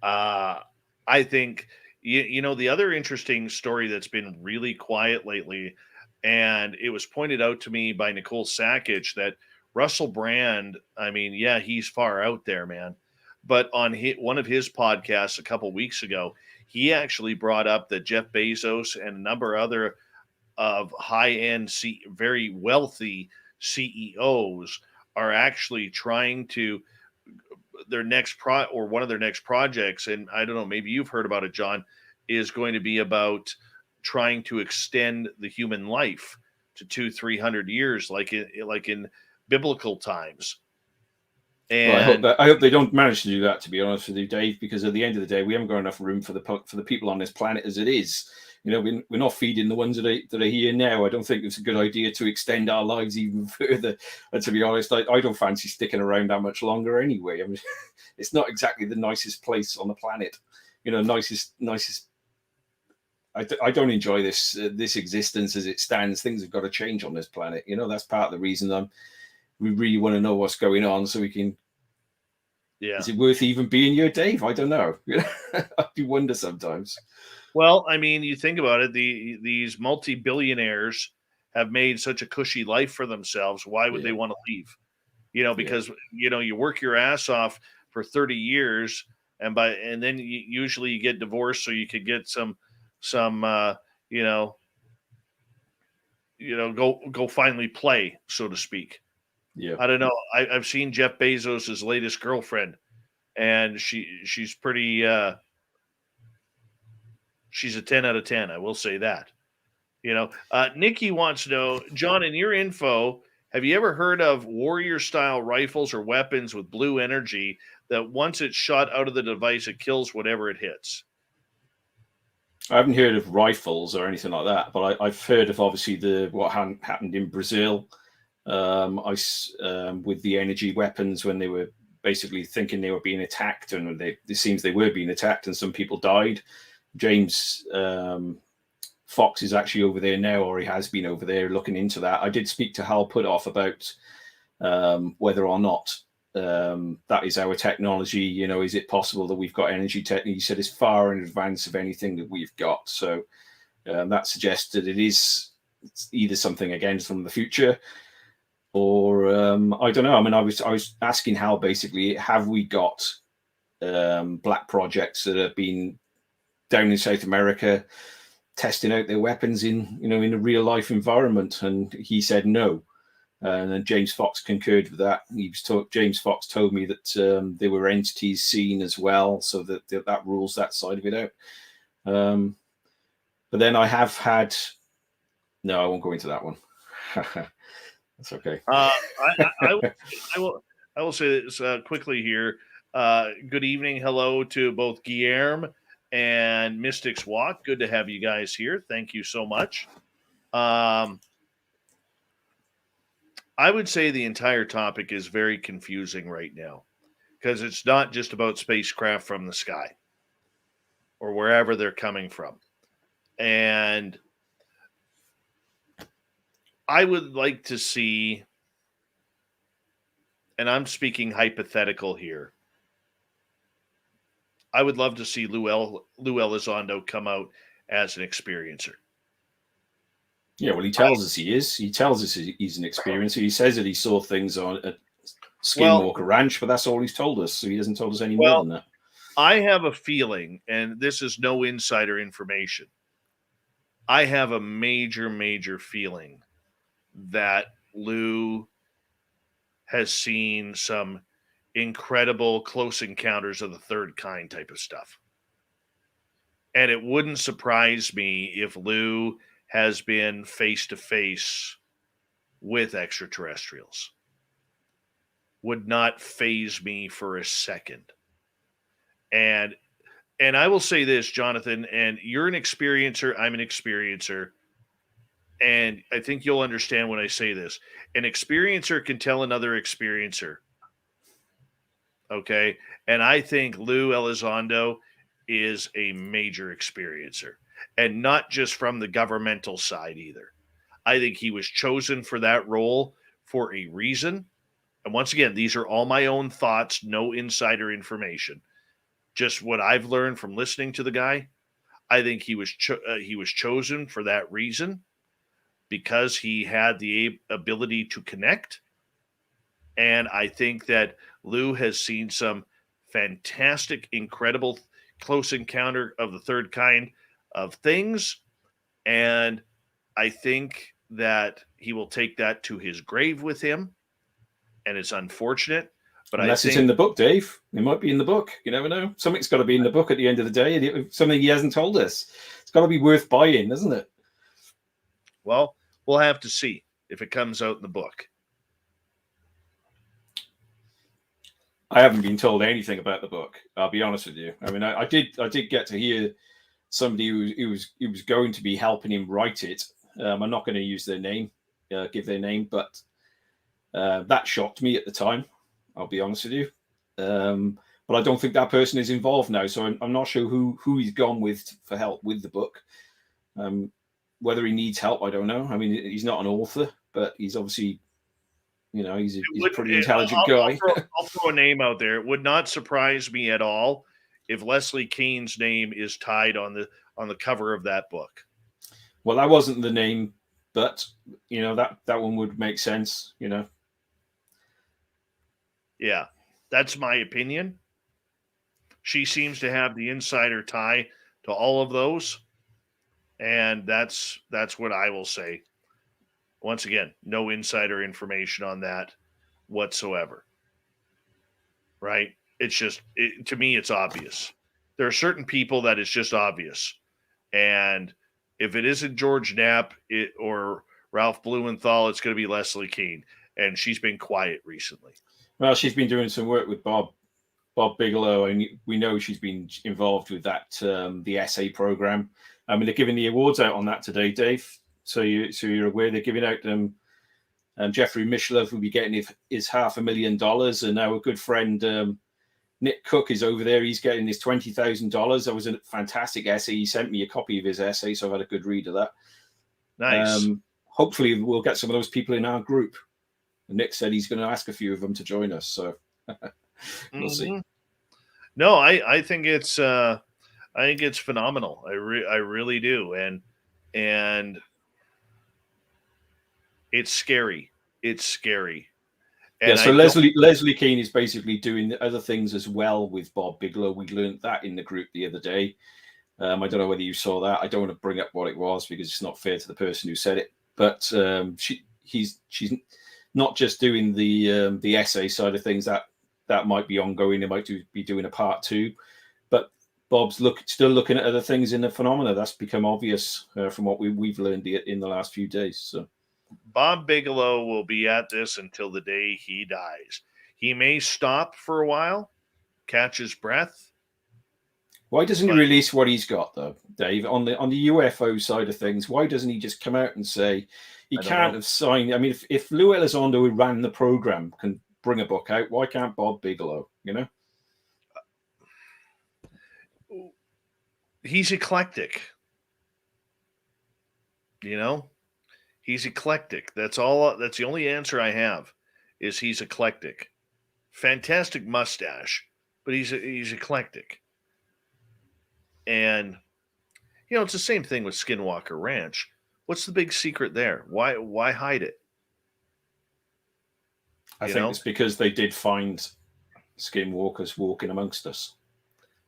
I think, you know, the other interesting story that's been really quiet lately, and it was pointed out to me by Nicole Sackich, that Russell Brand, I mean, yeah, he's far out there, man. But on one of his podcasts a couple weeks ago, he actually brought up that Jeff Bezos and a number of other of high-end, very wealthy CEOs are actually trying to one of their next projects, and I don't know, maybe you've heard about it, John, is going to be about trying to extend the human life to 200-300 years, like in biblical times. And well, I hope they don't manage to do that, to be honest with you, Dave, because at the end of the day, we haven't got enough room for the people on this planet as it is. You know, we're not feeding the ones that are here now. I don't think it's a good idea to extend our lives even further. And to be honest, I don't fancy sticking around that much longer anyway. I mean, it's not exactly the nicest place on the planet. You know, nicest. I don't enjoy this existence as it stands. Things have got to change on this planet. You know, that's part of the reason we really want to know what's going on, so we can. Yeah. Is it worth even being here, Dave? I don't know. I do wonder sometimes. Well, I mean, you think about it. These multi-billionaires have made such a cushy life for themselves. Why would they want to leave? You know, because you know, you work your ass off for 30 years, and then usually you get divorced, so you could get some go finally play, so to speak. Yeah, I don't know. I've seen Jeff Bezos' latest girlfriend, and she's pretty. She's a 10 out of 10. I will say that. You know, Nikki wants to know, John, in your info, have you ever heard of warrior-style rifles or weapons with blue energy that once it's shot out of the device, it kills whatever it hits? I haven't heard of rifles or anything like that, but I've heard of obviously what happened in Brazil. With the energy weapons, when they were basically thinking they were being attacked, and it seems they were being attacked, and some people died. James Fox is actually over there now, or he has been over there looking into that. I did speak to Hal Putoff about whether or not that is our technology. You know, is it possible that we've got energy technology? He said it's far in advance of anything that we've got. So that suggests that it's either something again from the future, or I don't know. I mean, I was asking Hal basically, have we got black projects that have been down in South America testing out their weapons in a real life environment? And he said no. And then James Fox concurred with that. James Fox told me that there were entities seen as well, so that rules that side of it out. But then I have had... No, I won't go into that one. That's okay. I will say this quickly here. Good evening. Hello to both Guillermo and Mystics Walk. Good to have you guys here. Thank you so much. I would say the entire topic is very confusing right now because it's not just about spacecraft from the sky or wherever they're coming from. And I would like to see, and I'm speaking hypothetical here, I would love to see Lou Elizondo come out as an experiencer. Yeah, well, he tells us he is. He tells us he's an experiencer. He says that he saw things on at Skinwalker Ranch, but that's all he's told us. So he hasn't told us any more than that. I have a feeling, and this is no insider information, I have a major, major feeling that Lou has seen some incredible close encounters of the third kind type of stuff. And it wouldn't surprise me if Lou has been face-to-face with extraterrestrials. Would not faze me for a second. And I will say this, Jonathan, and you're an experiencer, I'm an experiencer, and I think you'll understand when I say this. An experiencer can tell another experiencer, okay? And I think Lou Elizondo is a major experiencer, and not just from the governmental side either. I think he was chosen for that role for a reason. And once again, these are all my own thoughts, no insider information. Just what I've learned from listening to the guy. I think he was chosen for that reason because he had the ability to connect. And I think that Lou has seen some fantastic, incredible close encounter of the third kind of things. And I think that he will take that to his grave with him. And it's unfortunate. But unless it's in the book, Dave. It might be in the book. You never know. Something's got to be in the book at the end of the day. Something he hasn't told us. It's got to be worth buying, doesn't it? Well, we'll have to see if it comes out in the book. I haven't been told anything about the book. I'll be honest with you. I mean, I did get to hear somebody who was going to be helping him write it. I'm not going to use their name, give their name, but that shocked me at the time. I'll be honest with you. But I don't think that person is involved now. So I'm not sure who he's gone with for help with the book. Whether he needs help, I don't know. I mean, he's not an author, but he's obviously, he's a pretty intelligent guy. I'll throw a name out there. It would not surprise me at all if Leslie Kean's name is tied on the cover of that book. Well, that wasn't the name, but that one would make sense. Yeah, that's my opinion. She seems to have the insider tie to all of those, and that's what I will say. Once again, no insider information on that whatsoever. Right? It's just, to me, it's obvious. There are certain people that it's just obvious, and if it isn't George Knapp or Ralph Blumenthal, it's going to be Leslie Kean, and she's been quiet recently. Well, she's been doing some work with Bob Bigelow, and we know she's been involved with that the essay program. I mean, they're giving the awards out on that today, Dave. So you're aware they're giving out them. Jeffrey Mishlove will be getting his $500,000, and our good friend Nick Cook is over there. He's getting his $20,000. That was a fantastic essay. He sent me a copy of his essay, so I've had a good read of that. Nice. Hopefully, we'll get some of those people in our group. Nick said he's going to ask a few of them to join us, so we'll see. No, I think it's phenomenal. I really do, and it's scary. It's scary. And so Leslie Kean is basically doing other things as well with Bob Bigelow. We learned that in the group the other day. I don't know whether you saw that. I don't want to bring up what it was because it's not fair to the person who said it. But she's not just doing the essay side of things. That might be ongoing. They might be doing a part 2, but Bob's still looking at other things in the phenomena. That's become obvious from what we've learned in the last few days. So Bob Bigelow will be at this until the day he dies. He may stop for a while, catch his breath. Why doesn't he release what he's got, though, Dave? On the UFO side of things, why doesn't he just come out and say he can't have signed? I mean, if Lou Elizondo, who ran the program, can bring a book out, why can't Bob Bigelow? You know, he's eclectic. You know, he's eclectic. That's all. That's the only answer I have. Is he's eclectic. Fantastic mustache, but he's eclectic. And you know, it's the same thing with Skinwalker Ranch. What's the big secret there? Why hide it? I think it's because they did find skinwalkers walking amongst us,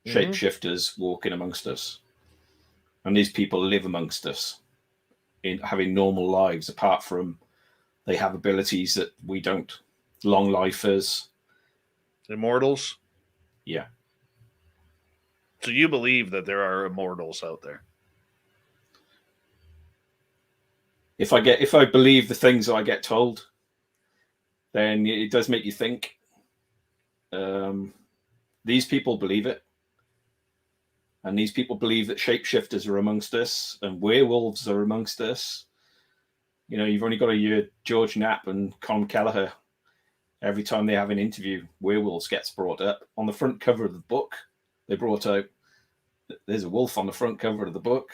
shapeshifters walking amongst us, and these people live amongst us in having normal lives. Apart from they have abilities that we don't, long lifers, immortals. Yeah. So you believe that there are immortals out there? If I believe the things that I get told, then it does make you think. These people believe it. And these people believe that shapeshifters are amongst us and werewolves are amongst us. You know, you've only got to hear George Knapp and Con Kelleher. Every time they have an interview, werewolves gets brought up. On the front cover of the book, they brought out, there's a wolf on the front cover of the book.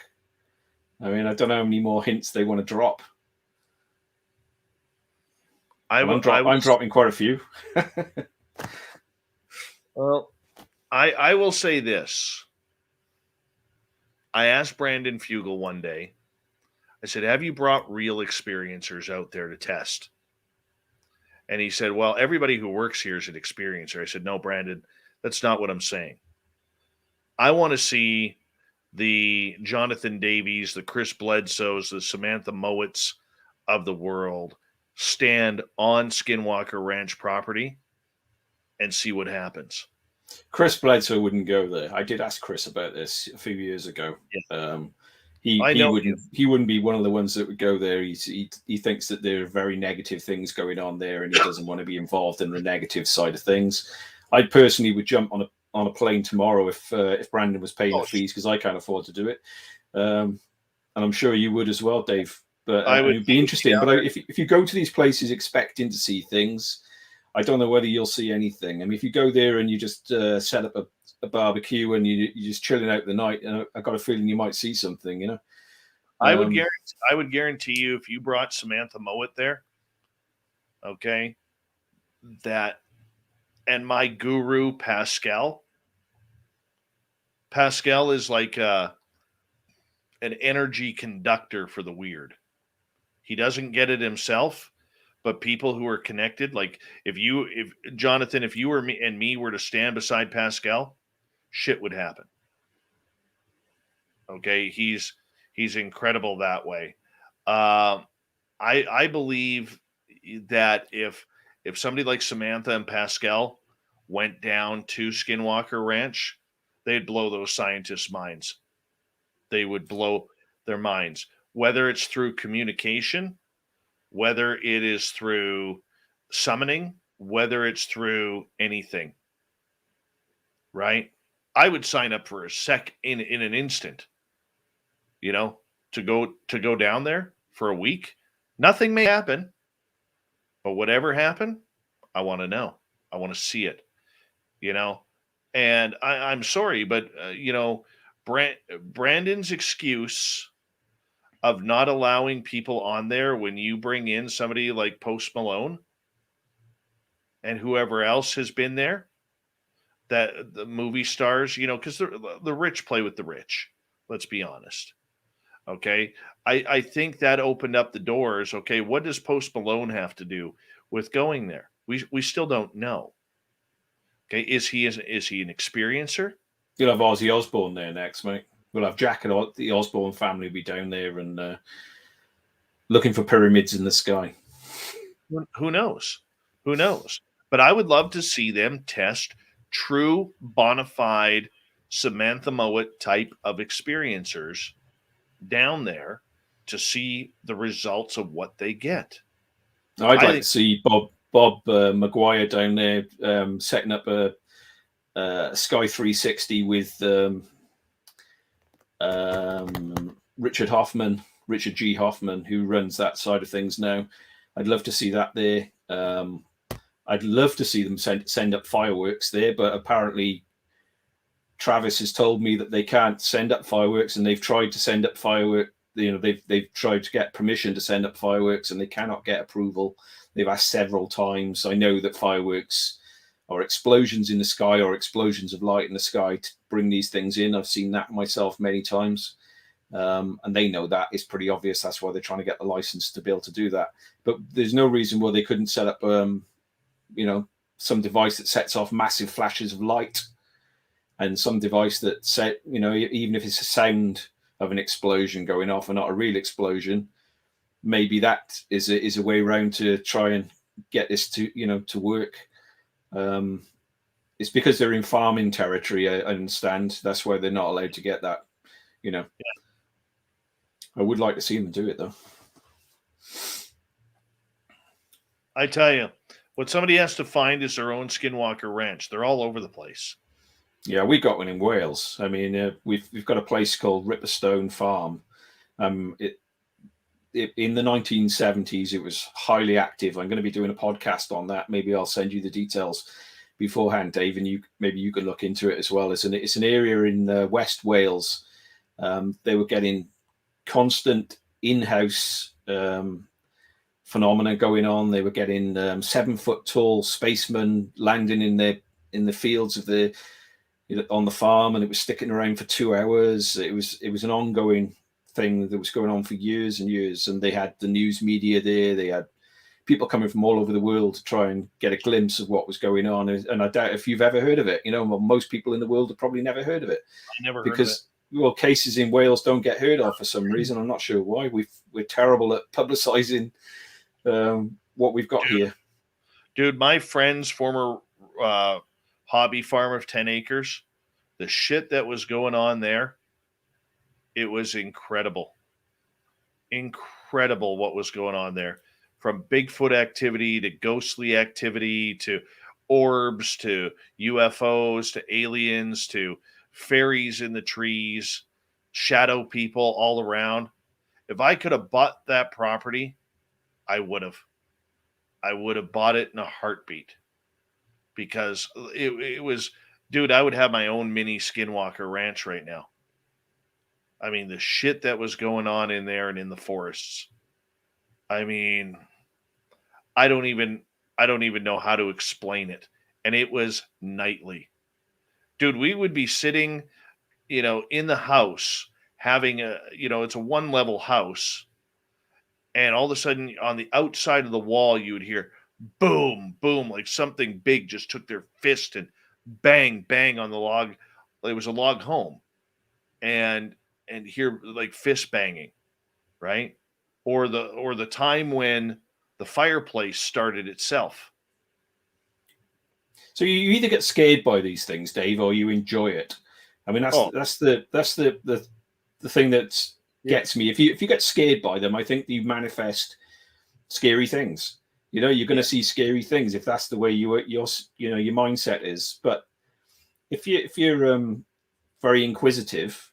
I mean, I don't know how many more hints they want to drop. I'm dropping quite a few. Well, I will say this. I asked Brandon Fugel one day, I said, have you brought real experiencers out there to test? And he said, well, everybody who works here is an experiencer. I said, no, Brandon, that's not what I'm saying. I want to see the Jonathan Davies, the Chris Bledsoes, the Samantha Mowats of the world stand on Skinwalker Ranch property and see what happens. Chris Bledsoe wouldn't go there. I did ask Chris about this a few years ago. Yeah. He wouldn't be one of the ones that would go there. He thinks that there are very negative things going on there, and he doesn't want to be involved in the negative side of things. I personally would jump on a plane tomorrow if Brandon was paying the fees, because I can't afford to do it. And I'm sure you would as well, Dave. But it would be interesting. Yeah. But if you go to these places expecting to see things, I don't know whether you'll see anything. I mean, if you go there and you just set up a barbecue and you're just chilling out the night, I got a feeling you might see something, you know. I would guarantee you, if you brought Samantha Mowat there, okay, that, and my guru Pascal is like an energy conductor for the weird. He doesn't get it himself, but people who are connected, like if Jonathan, if you were me were to stand beside Pascal, shit would happen. Okay, he's incredible that way. I believe that if somebody like Samantha and Pascal went down to Skinwalker Ranch, they'd blow those scientists' minds. They would blow their minds, whether it's through communication, whether it is through summoning, whether it's through anything. Right? I would sign up for in an instant. You know, to go down there for a week. Nothing may happen, but whatever happened, I want to know. I want to see it. You know, and I'm sorry, but you know, Brandon's excuse of not allowing people on there when you bring in somebody like Post Malone and whoever else has been there, that the movie stars, you know, because the rich play with the rich. Let's be honest. Okay. I think that opened up the doors. Okay. What does Post Malone have to do with going there? We still don't know. Okay. Is he an experiencer? You'll have Ozzy Osbourne there next, mate. We'll have Jack and the Osbourne family be down there and looking for pyramids in the sky. Who knows? Who knows? But I would love to see them test true bona fide Samantha Mowat type of experiencers down there to see the results of what they get. I'd like to see Bob Maguire down there setting up a Sky 360 with Richard G. Hoffman, who runs that side of things now. I'd love to see that there. I'd love to see them send up fireworks there, but apparently Travis has told me that they can't send up fireworks, and they've tried to send up fireworks. They've tried to get permission to send up fireworks, and they cannot get approval. They've asked several times. I know that fireworks are explosions in the sky or explosions of light in the sky to bring these things in. I've seen that myself many times. And they know that. It's pretty obvious. That's why they're trying to get the license to be able to do that. But there's no reason why they couldn't set up, some device that sets off massive flashes of light, and some device that even if it's a sound of an explosion going off and not a real explosion, maybe that is a way around to try and get this to work. It's because they're in farming territory. I understand that's why they're not allowed to get that. Yeah. I would like to see them do it, though. I tell you, what somebody has to find is their own Skinwalker Ranch. They're all over the place. Yeah, we got one in Wales. I mean, we've got a place called Ripperstone Farm. In the 1970s, it was highly active. I'm going to be doing a podcast on that. Maybe I'll send you the details beforehand, Dave, and maybe you can look into it as well. It's an area in West Wales. They were getting constant in-house phenomena going on. They were getting 7-foot tall spacemen landing in the fields on the farm, and it was sticking around for 2 hours. It was an ongoing thing that was going on for years and years, and they had the news media there. They had people coming from all over the world to try and get a glimpse of what was going on. And I doubt if you've ever heard of it. Most people in the world have probably never heard of it. I never heard of it. Cases in Wales don't get heard of for some reason. I'm not sure why. We're terrible at publicizing what we've got here. Dude, my friend's former hobby farm of 10 acres, the shit that was going on there, it was incredible. Incredible what was going on there. From Bigfoot activity to ghostly activity to orbs to UFOs to aliens to fairies in the trees, shadow people all around. If I could have bought that property, I would have. I would have bought it in a heartbeat, because it was, dude, I would have my own mini Skinwalker Ranch right now. I mean, the shit that was going on in there and in the forests. I mean, I don't even know how to explain it. And it was nightly. Dude, we would be sitting, in the house having it's a 1-level house. And all of a sudden on the outside of the wall, you would hear boom, boom, like something big just took their fist and bang, bang on the log. It was a log home. And hear like fist banging, right? Or the time when the fireplace started itself. So you either get scared by these things, Dave, or you enjoy it. I mean, that's the thing that gets me. If you get scared by them, I think you manifest scary things. You're going to see scary things if that's the way your mindset is. But if you're very inquisitive,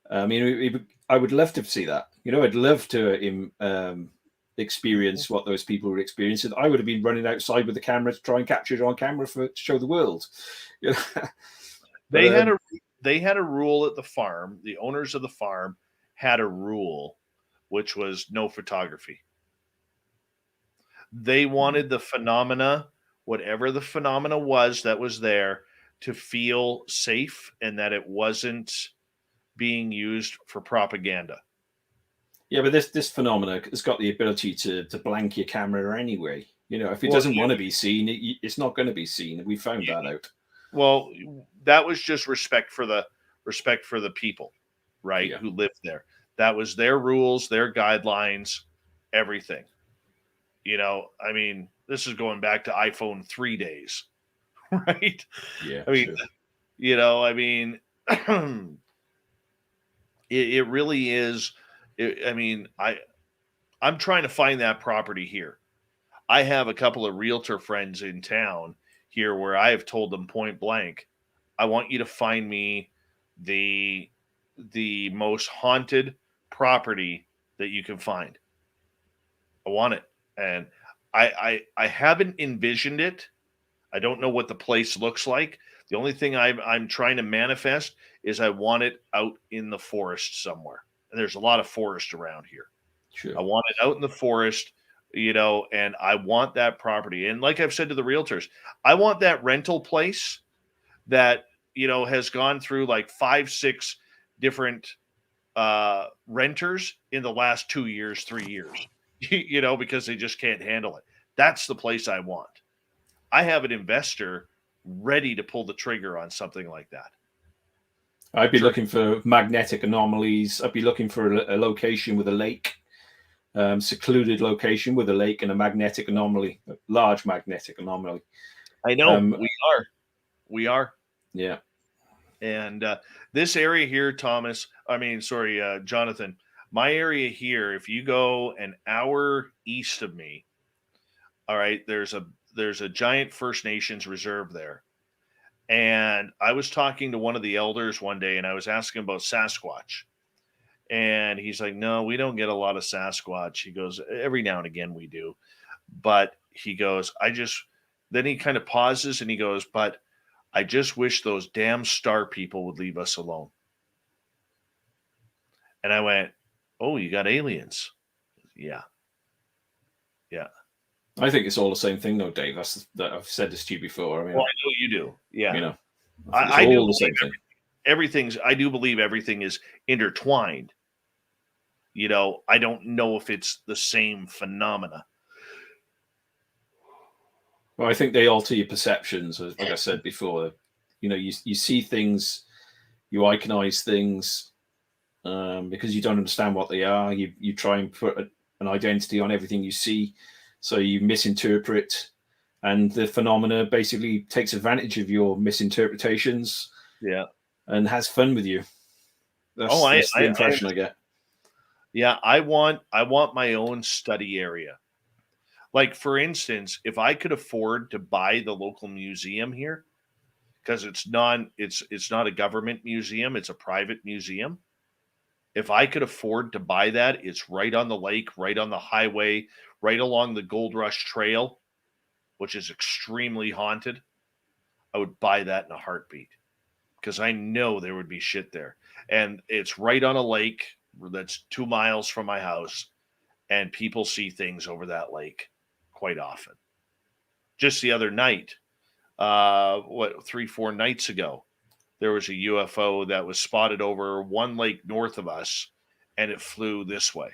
I mean, I would love to see that. I'd love to experience what those people were experiencing. I would have been running outside with the camera to try and capture it on camera to show the world. They had a rule at the farm. The owners of the farm had a rule, which was no photography. They wanted the phenomena, whatever the phenomena was that was there, to feel safe and that it wasn't being used for propaganda. Yeah, but this phenomena has got the ability to blank your camera anyway. If it doesn't want to be seen, it's not going to be seen. We found that out. Well, that was just respect for the people, right? Yeah. Who lived there. That was their rules, their guidelines, everything. You know, I mean, this is going back to iPhone 3 days, right? Yeah. I mean, True. you know, I mean, it really is. I mean, I'm trying to find that property here. I have a couple of realtor friends in town here where I have told them point blank, I want you to find me the most haunted property that you can find. I want it. And I haven't envisioned it. I don't know what the place looks like. The only thing I'm trying to manifest is I want it out in the forest somewhere. And there's a lot of forest around here. Sure. I want it out in the forest, you know, and I want that property. And like I've said to the realtors, I want that rental place that, you know, has gone through like 5-6 different renters in the last 2 years, 3 years, you know, because they just can't handle it. That's the place I want. I have an investor ready to pull the trigger on something like that. I'd be looking for magnetic anomalies. I'd be looking for a location with a lake, secluded location with a lake and a magnetic anomaly, a large magnetic anomaly. I know we are. Yeah. And this area here, Jonathan, my area here, if you go an hour east of me, all right, there's a giant First Nations reserve there. And I was talking to one of the elders one day and I was asking about Sasquatch. And he's like, no, we don't get a lot of Sasquatch. He goes, every now and again we do. But he goes, then he kind of pauses and he goes, but I just wish those damn star people would leave us alone. And I went, oh, you got aliens. Yeah. Yeah. I think it's all the same thing, though, Dave. I've said this to you before. I mean, well, I know you do. Yeah. You know, I all do the same thing. I do believe everything is intertwined. You know, I don't know if it's the same phenomena. Well, I think they alter your perceptions, like I said before. You know, you see things, you iconize things because you don't understand what they are. You try and put an identity on everything you see, so you misinterpret, and the phenomena basically takes advantage of your misinterpretations. Yeah, and has fun with you. That's the impression I get. Yeah, I want my own study area. Like, for instance, if I could afford to buy the local museum here, because it's not a government museum, it's a private museum. If I could afford to buy that, it's right on the lake, right on the highway, right along the Gold Rush Trail, which is extremely haunted. I would buy that in a heartbeat because I know there would be shit there. And it's right on a lake that's 2 miles from my house, and people see things over that lake quite often. Just the other night, 3-4 nights ago, there was a UFO that was spotted over one lake north of us, and it flew this way,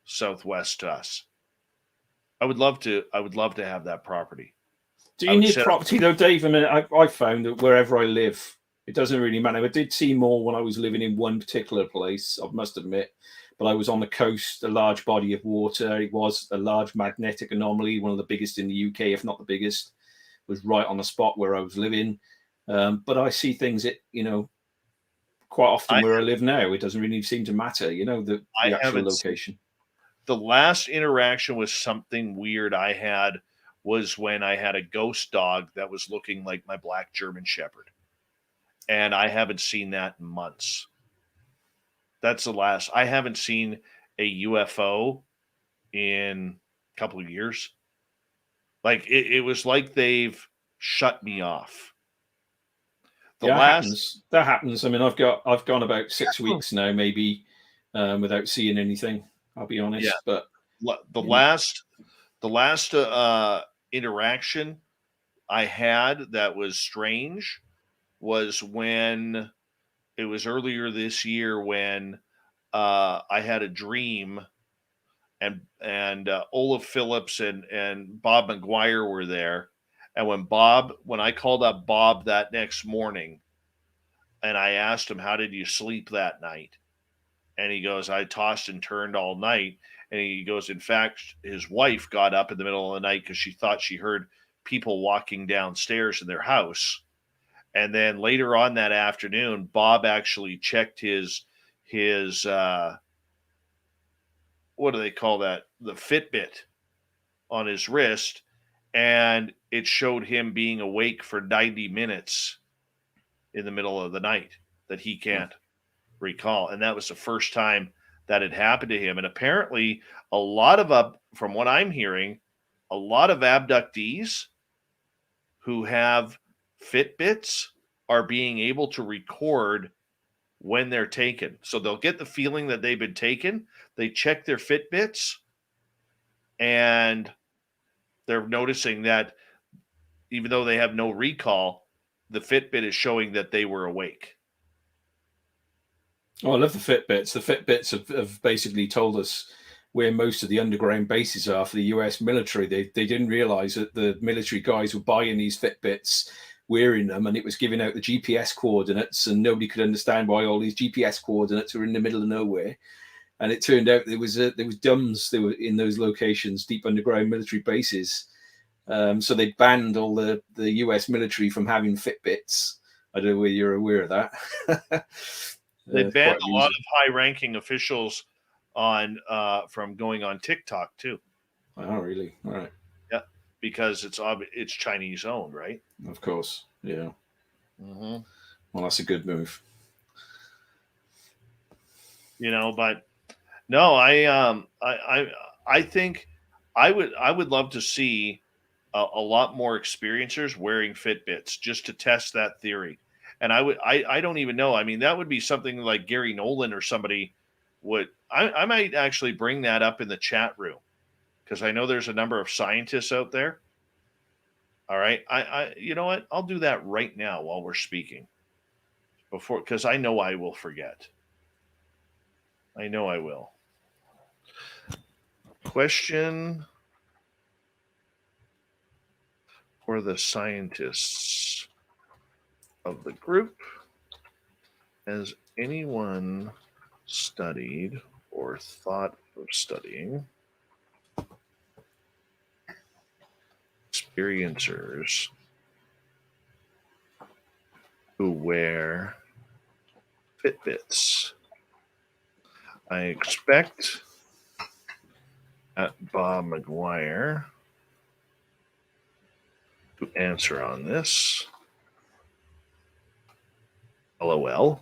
southwest to us. I would love to have that property. Do you need property though, Dave? I mean, I found that wherever I live, it doesn't really matter. I did see more when I was living in one particular place, I must admit. But I was on the coast, a large body of water. It was a large magnetic anomaly, one of the biggest in the UK, if not the biggest. It was right on the spot where I was living. But I see things, quite often where I live now. It doesn't really seem to matter, the actual location. The last interaction with something weird I had was when I had a ghost dog that was looking like my black German Shepherd. And I haven't seen that in months. That's the last. I haven't seen a UFO in a couple of years. Like it was like they've shut me off. That happens. I mean, I've gone about 6 weeks now, maybe, without seeing anything. I'll be honest. Yeah. But the last interaction I had that was strange was when it was earlier this year when I had a dream and Olaf Phillips and Bob McGuire were there. And when I called up Bob that next morning and I asked him, how did you sleep that night? And he goes, I tossed and turned all night. And he goes, in fact, his wife got up in the middle of the night because she thought she heard people walking downstairs in their house. And then later on that afternoon, Bob actually checked his what do they call that? The Fitbit on his wrist, and it showed him being awake for 90 minutes in the middle of the night that he can't recall. And that was the first time that had happened to him. And apparently a lot of, from what I'm hearing, a lot of abductees who have Fitbits are being able to record when they're taken. So they'll get the feeling that they've been taken. They check their Fitbits, and they're noticing that even though they have no recall, the Fitbit is showing that they were awake. Oh, I love the Fitbits. The Fitbits have basically told us where most of the underground bases are for the US military. They didn't realize that the military guys were buying these Fitbits, wearing them, and it was giving out the GPS coordinates, and nobody could understand why all these GPS coordinates were in the middle of nowhere. And it turned out there was DUMBs that were in those locations, deep underground military bases. So they banned all the US military from having Fitbits. I don't know whether you're aware of that. They banned a lot of high-ranking officials from going on TikTok too. Oh, really? All right. Yeah, because it's Chinese owned, right? Of course. Yeah. Mm-hmm. Well, that's a good move. But no, I think I would love to see a lot more experiencers wearing Fitbits just to test that theory. And I don't even know. I mean, that would be something like Gary Nolan or somebody would. I might actually bring that up in the chat room, because I know there's a number of scientists out there. All right, you know what? I'll do that right now while we're speaking, because I know I will forget. I know I will. Question for the scientists of the group: has anyone studied or thought of studying experiencers who wear Fitbits? I expect at Bob McGuire to answer on this. LOL.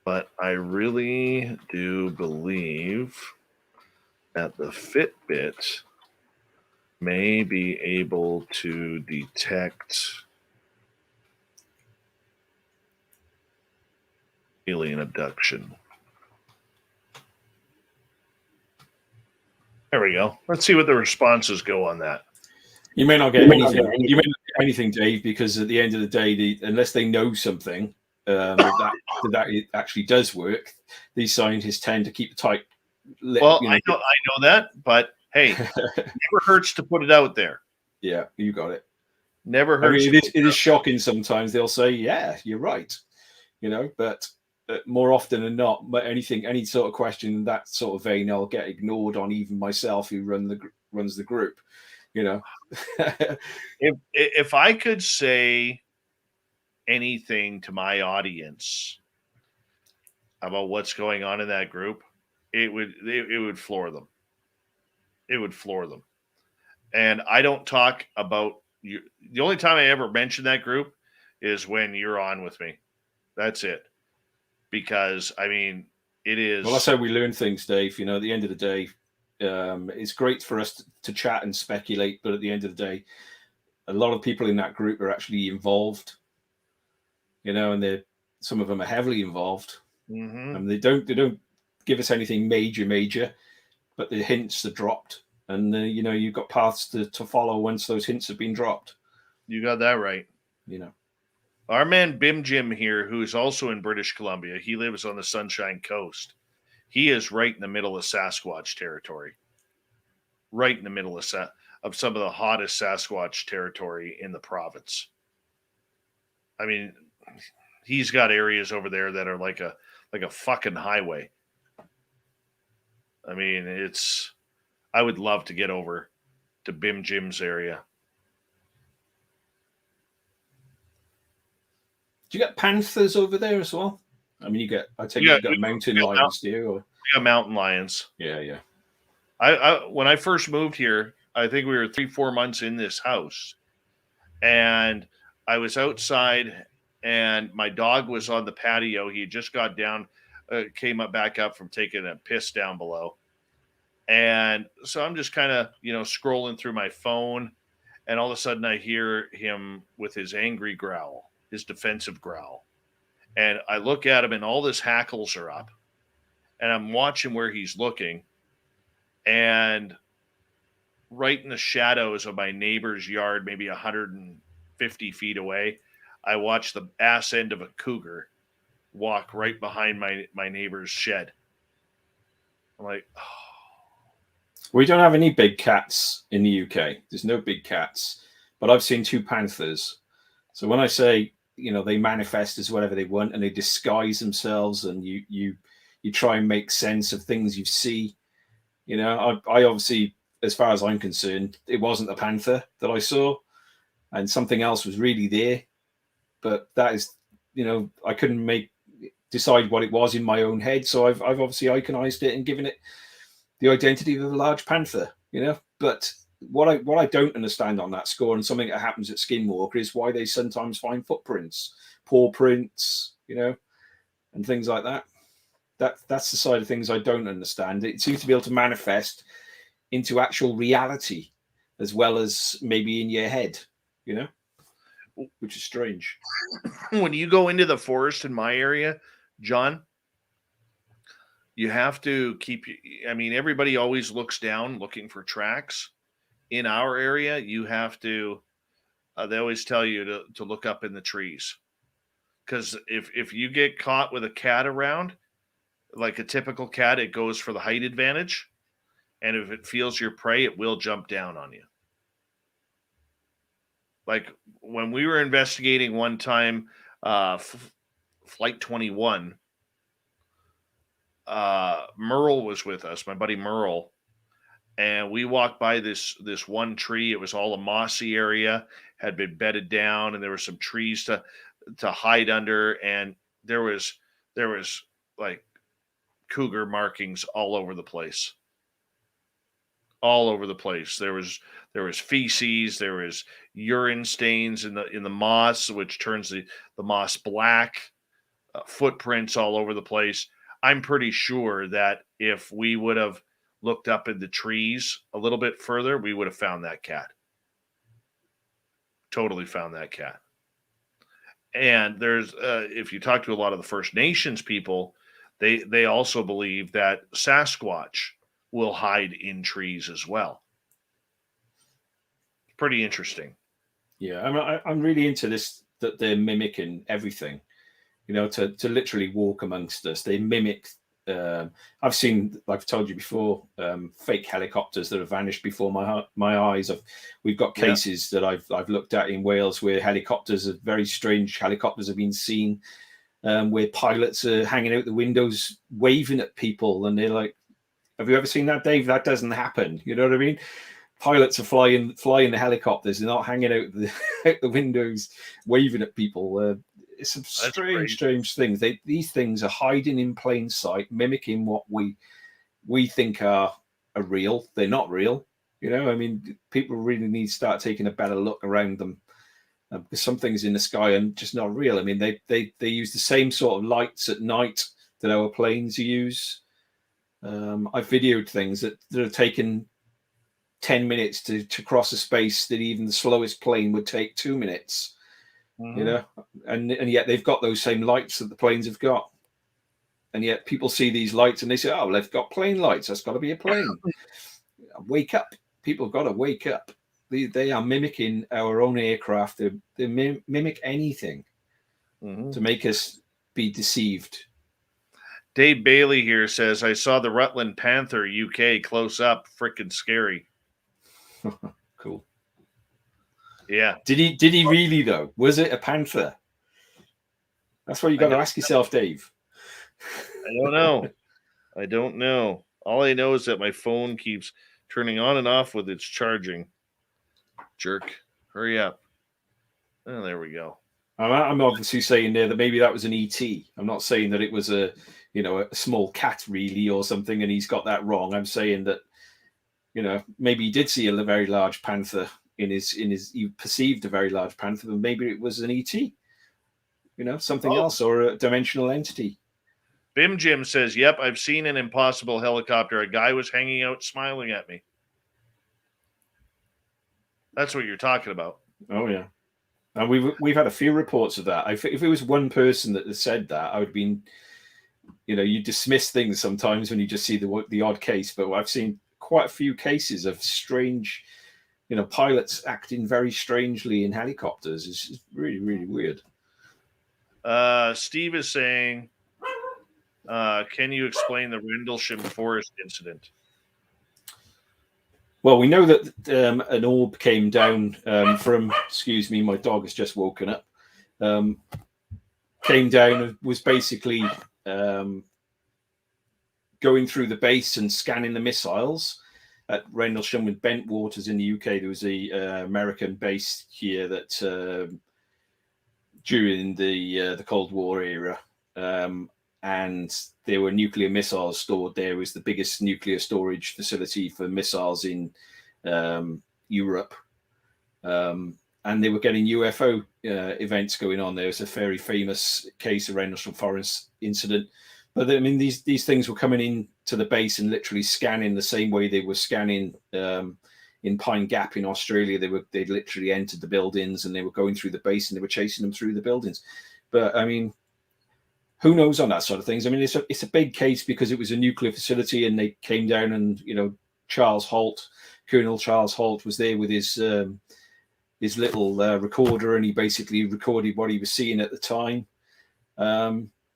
But I really do believe that the Fitbit may be able to detect alien abduction. There we go. Let's see what the responses go on that. You may not get anything. You may not get anything, Dave, because at the end of the day, unless they know something that it actually does work, these scientists tend to keep a tight lip. Well, I know that, but hey, never hurts to put it out there. Yeah, you got it. Never hurts. I mean, it is shocking sometimes. They'll say, "Yeah, you're right," but more often than not, any sort of question in that sort of vein, I'll get ignored on, even myself, who runs the group. If I could say anything to my audience about what's going on in that group, it would floor them. It would floor them. And I don't talk about you. The only time I ever mention that group is when you're on with me. That's it. Because I mean, it is. Well, that's how we learn things, Dave. At the end of the day, it's great for us to chat and speculate, but at the end of the day, a lot of people in that group are actually involved. And some of them are heavily involved. Mm-hmm. And they don't give us anything major, but the hints are dropped, and you've got paths to follow once those hints have been dropped. You got that right. Our man Bim Jim here, who's also in British Columbia, he lives on the Sunshine Coast. He is right in the middle of Sasquatch territory. Right in the middle of some of the hottest Sasquatch territory in the province. I mean, he's got areas over there that are like a fucking highway. I mean, I would love to get over to Bim Jim's area. Do you get panthers over there as well? I mean, I take you got mountain lions, do you? Or? We got mountain lions. Yeah. I when I first moved here, I think we were 3-4 months in this house, and I was outside, and my dog was on the patio. He had just got down, came back up from taking a piss down below, and so I'm just kind of scrolling through my phone, and all of a sudden I hear him with his angry growl, his defensive growl, and I look at him, and all his hackles are up, and I'm watching where he's looking, and right in the shadows of my neighbor's yard, maybe 150 feet away, I watched the ass end of a cougar walk right behind my neighbor's shed. I'm like, oh. We don't have any big cats in the UK. There's no big cats, but I've seen 2 panthers. So when I say, they manifest as whatever they want and they disguise themselves, and you try and make sense of things you see, I obviously, as far as I'm concerned, it wasn't a panther that I saw, and something else was really there. But that is, I couldn't decide what it was in my own head. So I've obviously iconized it and given it the identity of a large panther, But what I don't understand on that score, and something that happens at Skinwalker, is why they sometimes find footprints, paw prints, and things like that. That's the side of things I don't understand. It seems to be able to manifest into actual reality as well as maybe in your head, which is strange. When you go into the forest in my area, John, you have to everybody always looks down looking for tracks. In our area, you have to, they always tell you to look up in the trees. Because if you get caught with a cat around, like a typical cat, it goes for the height advantage. And if it feels your prey, it will jump down on you. Like when we were investigating one time, Flight 21, Merle was with us, my buddy Merle, and we walked by this one tree. It was all a mossy area, had been bedded down, and there were some trees to hide under, and there was like cougar markings all over the place. All over the place. There was feces, there was urine stains in the moss, which turns the moss black, footprints all over the place. I'm pretty sure that if we would have looked up in the trees a little bit further, we would have found that cat. Totally found that cat. And there's, if you talk to a lot of the First Nations people, they also believe that Sasquatch will hide in trees as well. Pretty interesting. Yeah, I'm really into this, that they're mimicking everything, to literally walk amongst us. They mimic. I've seen, like I've told you before, fake helicopters that have vanished before my eyes. We've got cases that I've looked at in Wales where very strange helicopters have been seen, where pilots are hanging out the windows waving at people, and they're like, have you ever seen that, Dave? That doesn't happen. You know what I mean? Pilots are flying the helicopters. They're not hanging out the windows waving at people. It's some strange things. These things are hiding in plain sight, mimicking what we think are real. They're not real. People really need to start taking a better look around them, because some things in the sky are just not real. They use the same sort of lights at night that our planes use. I've videoed things that have taken 10 minutes to cross a space that even the slowest plane would take 2 minutes. And yet they've got those same lights that the planes have got. And yet people see these lights and they say, oh, well, they've got plane lights. That's got to be a plane. Wake up. People have got to wake up. They are mimicking our own aircraft. They mimic anything to make us be deceived. Dave Bailey here says, I saw the Rutland Panther UK close up. Freaking scary. Cool. Yeah. Did he really though? Was it a panther? That's what you got to ask yourself, Dave. I don't know. All I know is that my phone keeps turning on and off with its charging. Jerk. Hurry up. Oh, there we go. I'm obviously saying there that maybe that was an ET. I'm not saying that it was a small cat really or something, and he's got that wrong. I'm saying that, maybe he did see a very large panther he perceived a very large panther, but maybe it was an ET, something else, or a dimensional entity. Bim Jim says, yep, I've seen an impossible helicopter. A guy was hanging out smiling at me. That's what you're talking about. Oh, yeah. And we've had a few reports of that. If it was one person that had said that, I would have been, you dismiss things sometimes when you just see the odd case. But I've seen quite a few cases of strange, pilots acting very strangely in helicopters. It's really, really weird. Steve is saying, can you explain the Rendlesham Forest incident? Well, we know that an orb came down from, excuse me, my dog has just woken up, came down and was basically going through the base and scanning the missiles at Rendlesham with Bentwaters in the UK. There was a American base here that during the Cold War era, and there were nuclear missiles stored there. It was the biggest nuclear storage facility for missiles in Europe. And they were getting UFO events going on. There was a very famous case of Rendlesham Forest incident. But I mean, these things were coming in to the base and literally scanning the same way they were scanning in Pine Gap in Australia. They literally entered the buildings and they were going through the base and they were chasing them through the buildings. But I mean, who knows on that sort of things? I mean, it's a big case because it was a nuclear facility and they came down and, Colonel Charles Holt was there with his little recorder, and he basically recorded what he was seeing at the time.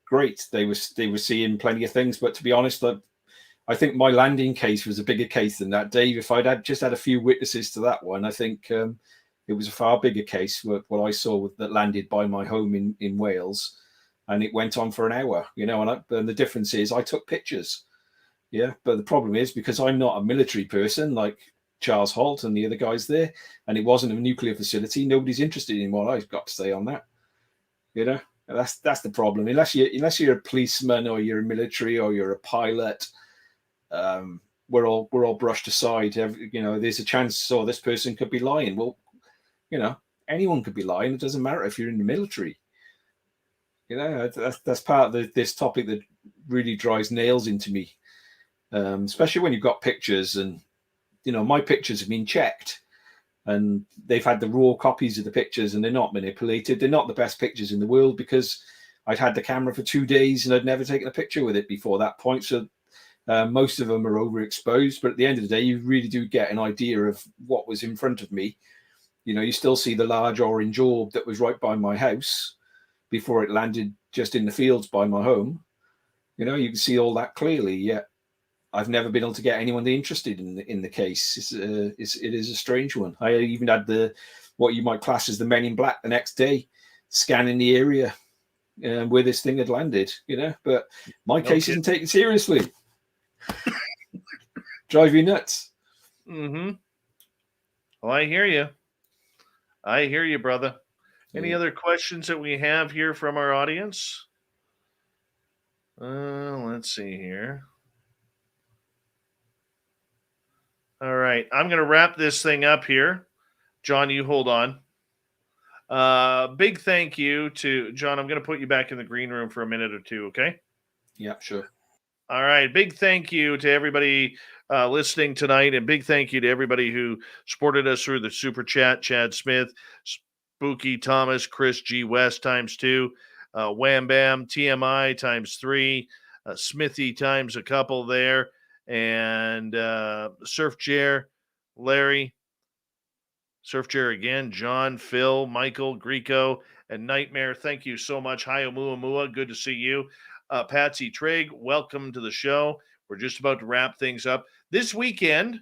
Great. They were seeing plenty of things, but to be honest, I think my landing case was a bigger case than that, Dave. If I'd just had a few witnesses to that one, I think it was a far bigger case, what I saw that landed by my home in Wales. And it went on for an hour, and the difference is I took pictures. Yeah. But the problem is because I'm not a military person like Charles Holt and the other guys there, and it wasn't a nuclear facility, nobody's interested in what I've got to say on that. That's the problem. Unless you're a policeman or you're a military or you're a pilot, we're all brushed aside. There's a chance, this person could be lying. Well, anyone could be lying. It doesn't matter if you're in the military. That's part of this topic that really drives nails into me, especially when you've got pictures and, my pictures have been checked and they've had the raw copies of the pictures and they're not manipulated. They're not the best pictures in the world because I'd had the camera for 2 days and I'd never taken a picture with it before that point. So most of them are overexposed, but at the end of the day, you really do get an idea of what was in front of me. You still see the large orange orb that was right by my house before it landed just in the fields by my home. You can see all that clearly. Yet I've never been able to get anyone interested in the case. It is a strange one. I even had what you might class as the Men in Black the next day scanning the area where this thing had landed. But my case isn't taken seriously. Drive you nuts. Mm-hmm. Well, I hear you, brother. Any other questions that we have here from our audience? Let's see here. All right. I'm going to wrap this thing up here. John, you hold on. Big thank you to John. I'm going to put you back in the green room for a minute or two, okay? Yeah, sure. All right. Big thank you to everybody listening tonight, and big thank you to everybody who supported us through the Super Chat. Chad Smith, Spooky Thomas, Chris G. West ×2, Wham Bam, TMI ×3, Smithy times a couple there, and Surf Chair, Larry, Surf Chair again, John, Phil, Michael, Greco, and Nightmare. Thank you so much. Hi, Oumuamua. Good to see you. Patsy Trigg, welcome to the show. We're just about to wrap things up. This weekend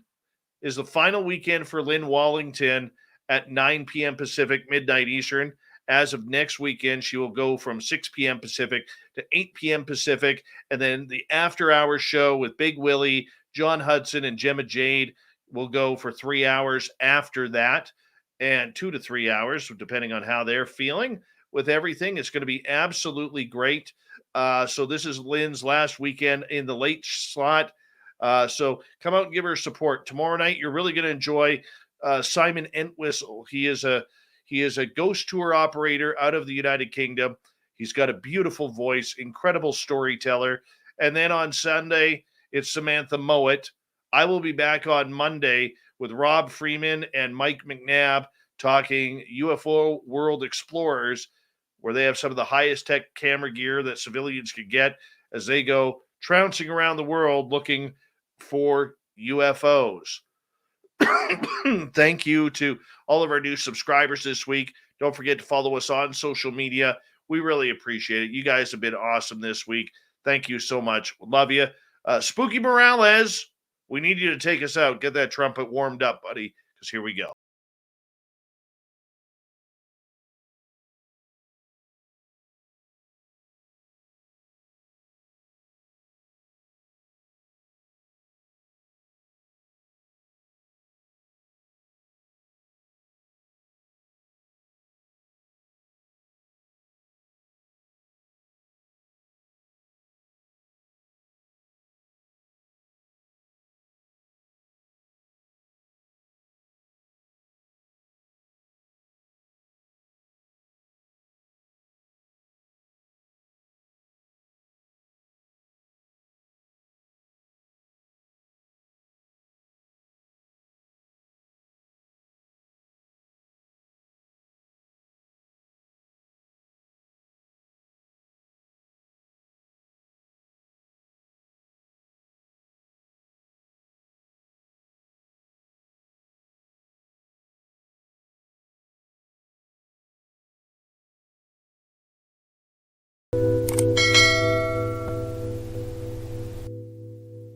is the final weekend for Lynn Wallington at 9 p.m. Pacific, midnight Eastern. As of next weekend, she will go from 6 p.m. Pacific to 8 p.m. Pacific. And then the after hours show with Big Willie, John Hudson, and Gemma Jade will go for 3 hours after that, and 2 to 3 hours, depending on how they're feeling with everything. It's going to be absolutely great. So this is Lynn's last weekend in the late slot. So come out and give her support. Tomorrow night, you're really going to enjoy Simon Entwistle. He is a ghost tour operator out of the United Kingdom. He's got a beautiful voice, incredible storyteller. And then on Sunday, it's Samantha Mowat. I will be back on Monday with Rob Freeman and Mike McNabb talking UFO World Explorers, where they have some of the highest tech camera gear that civilians could get as they go trouncing around the world looking for UFOs. Thank you to all of our new subscribers this week. Don't forget to follow us on social media. We really appreciate it. You guys have been awesome this week. Thank you so much. Love you. Spooky Morales, we need you to take us out. Get that trumpet warmed up, buddy, because here we go.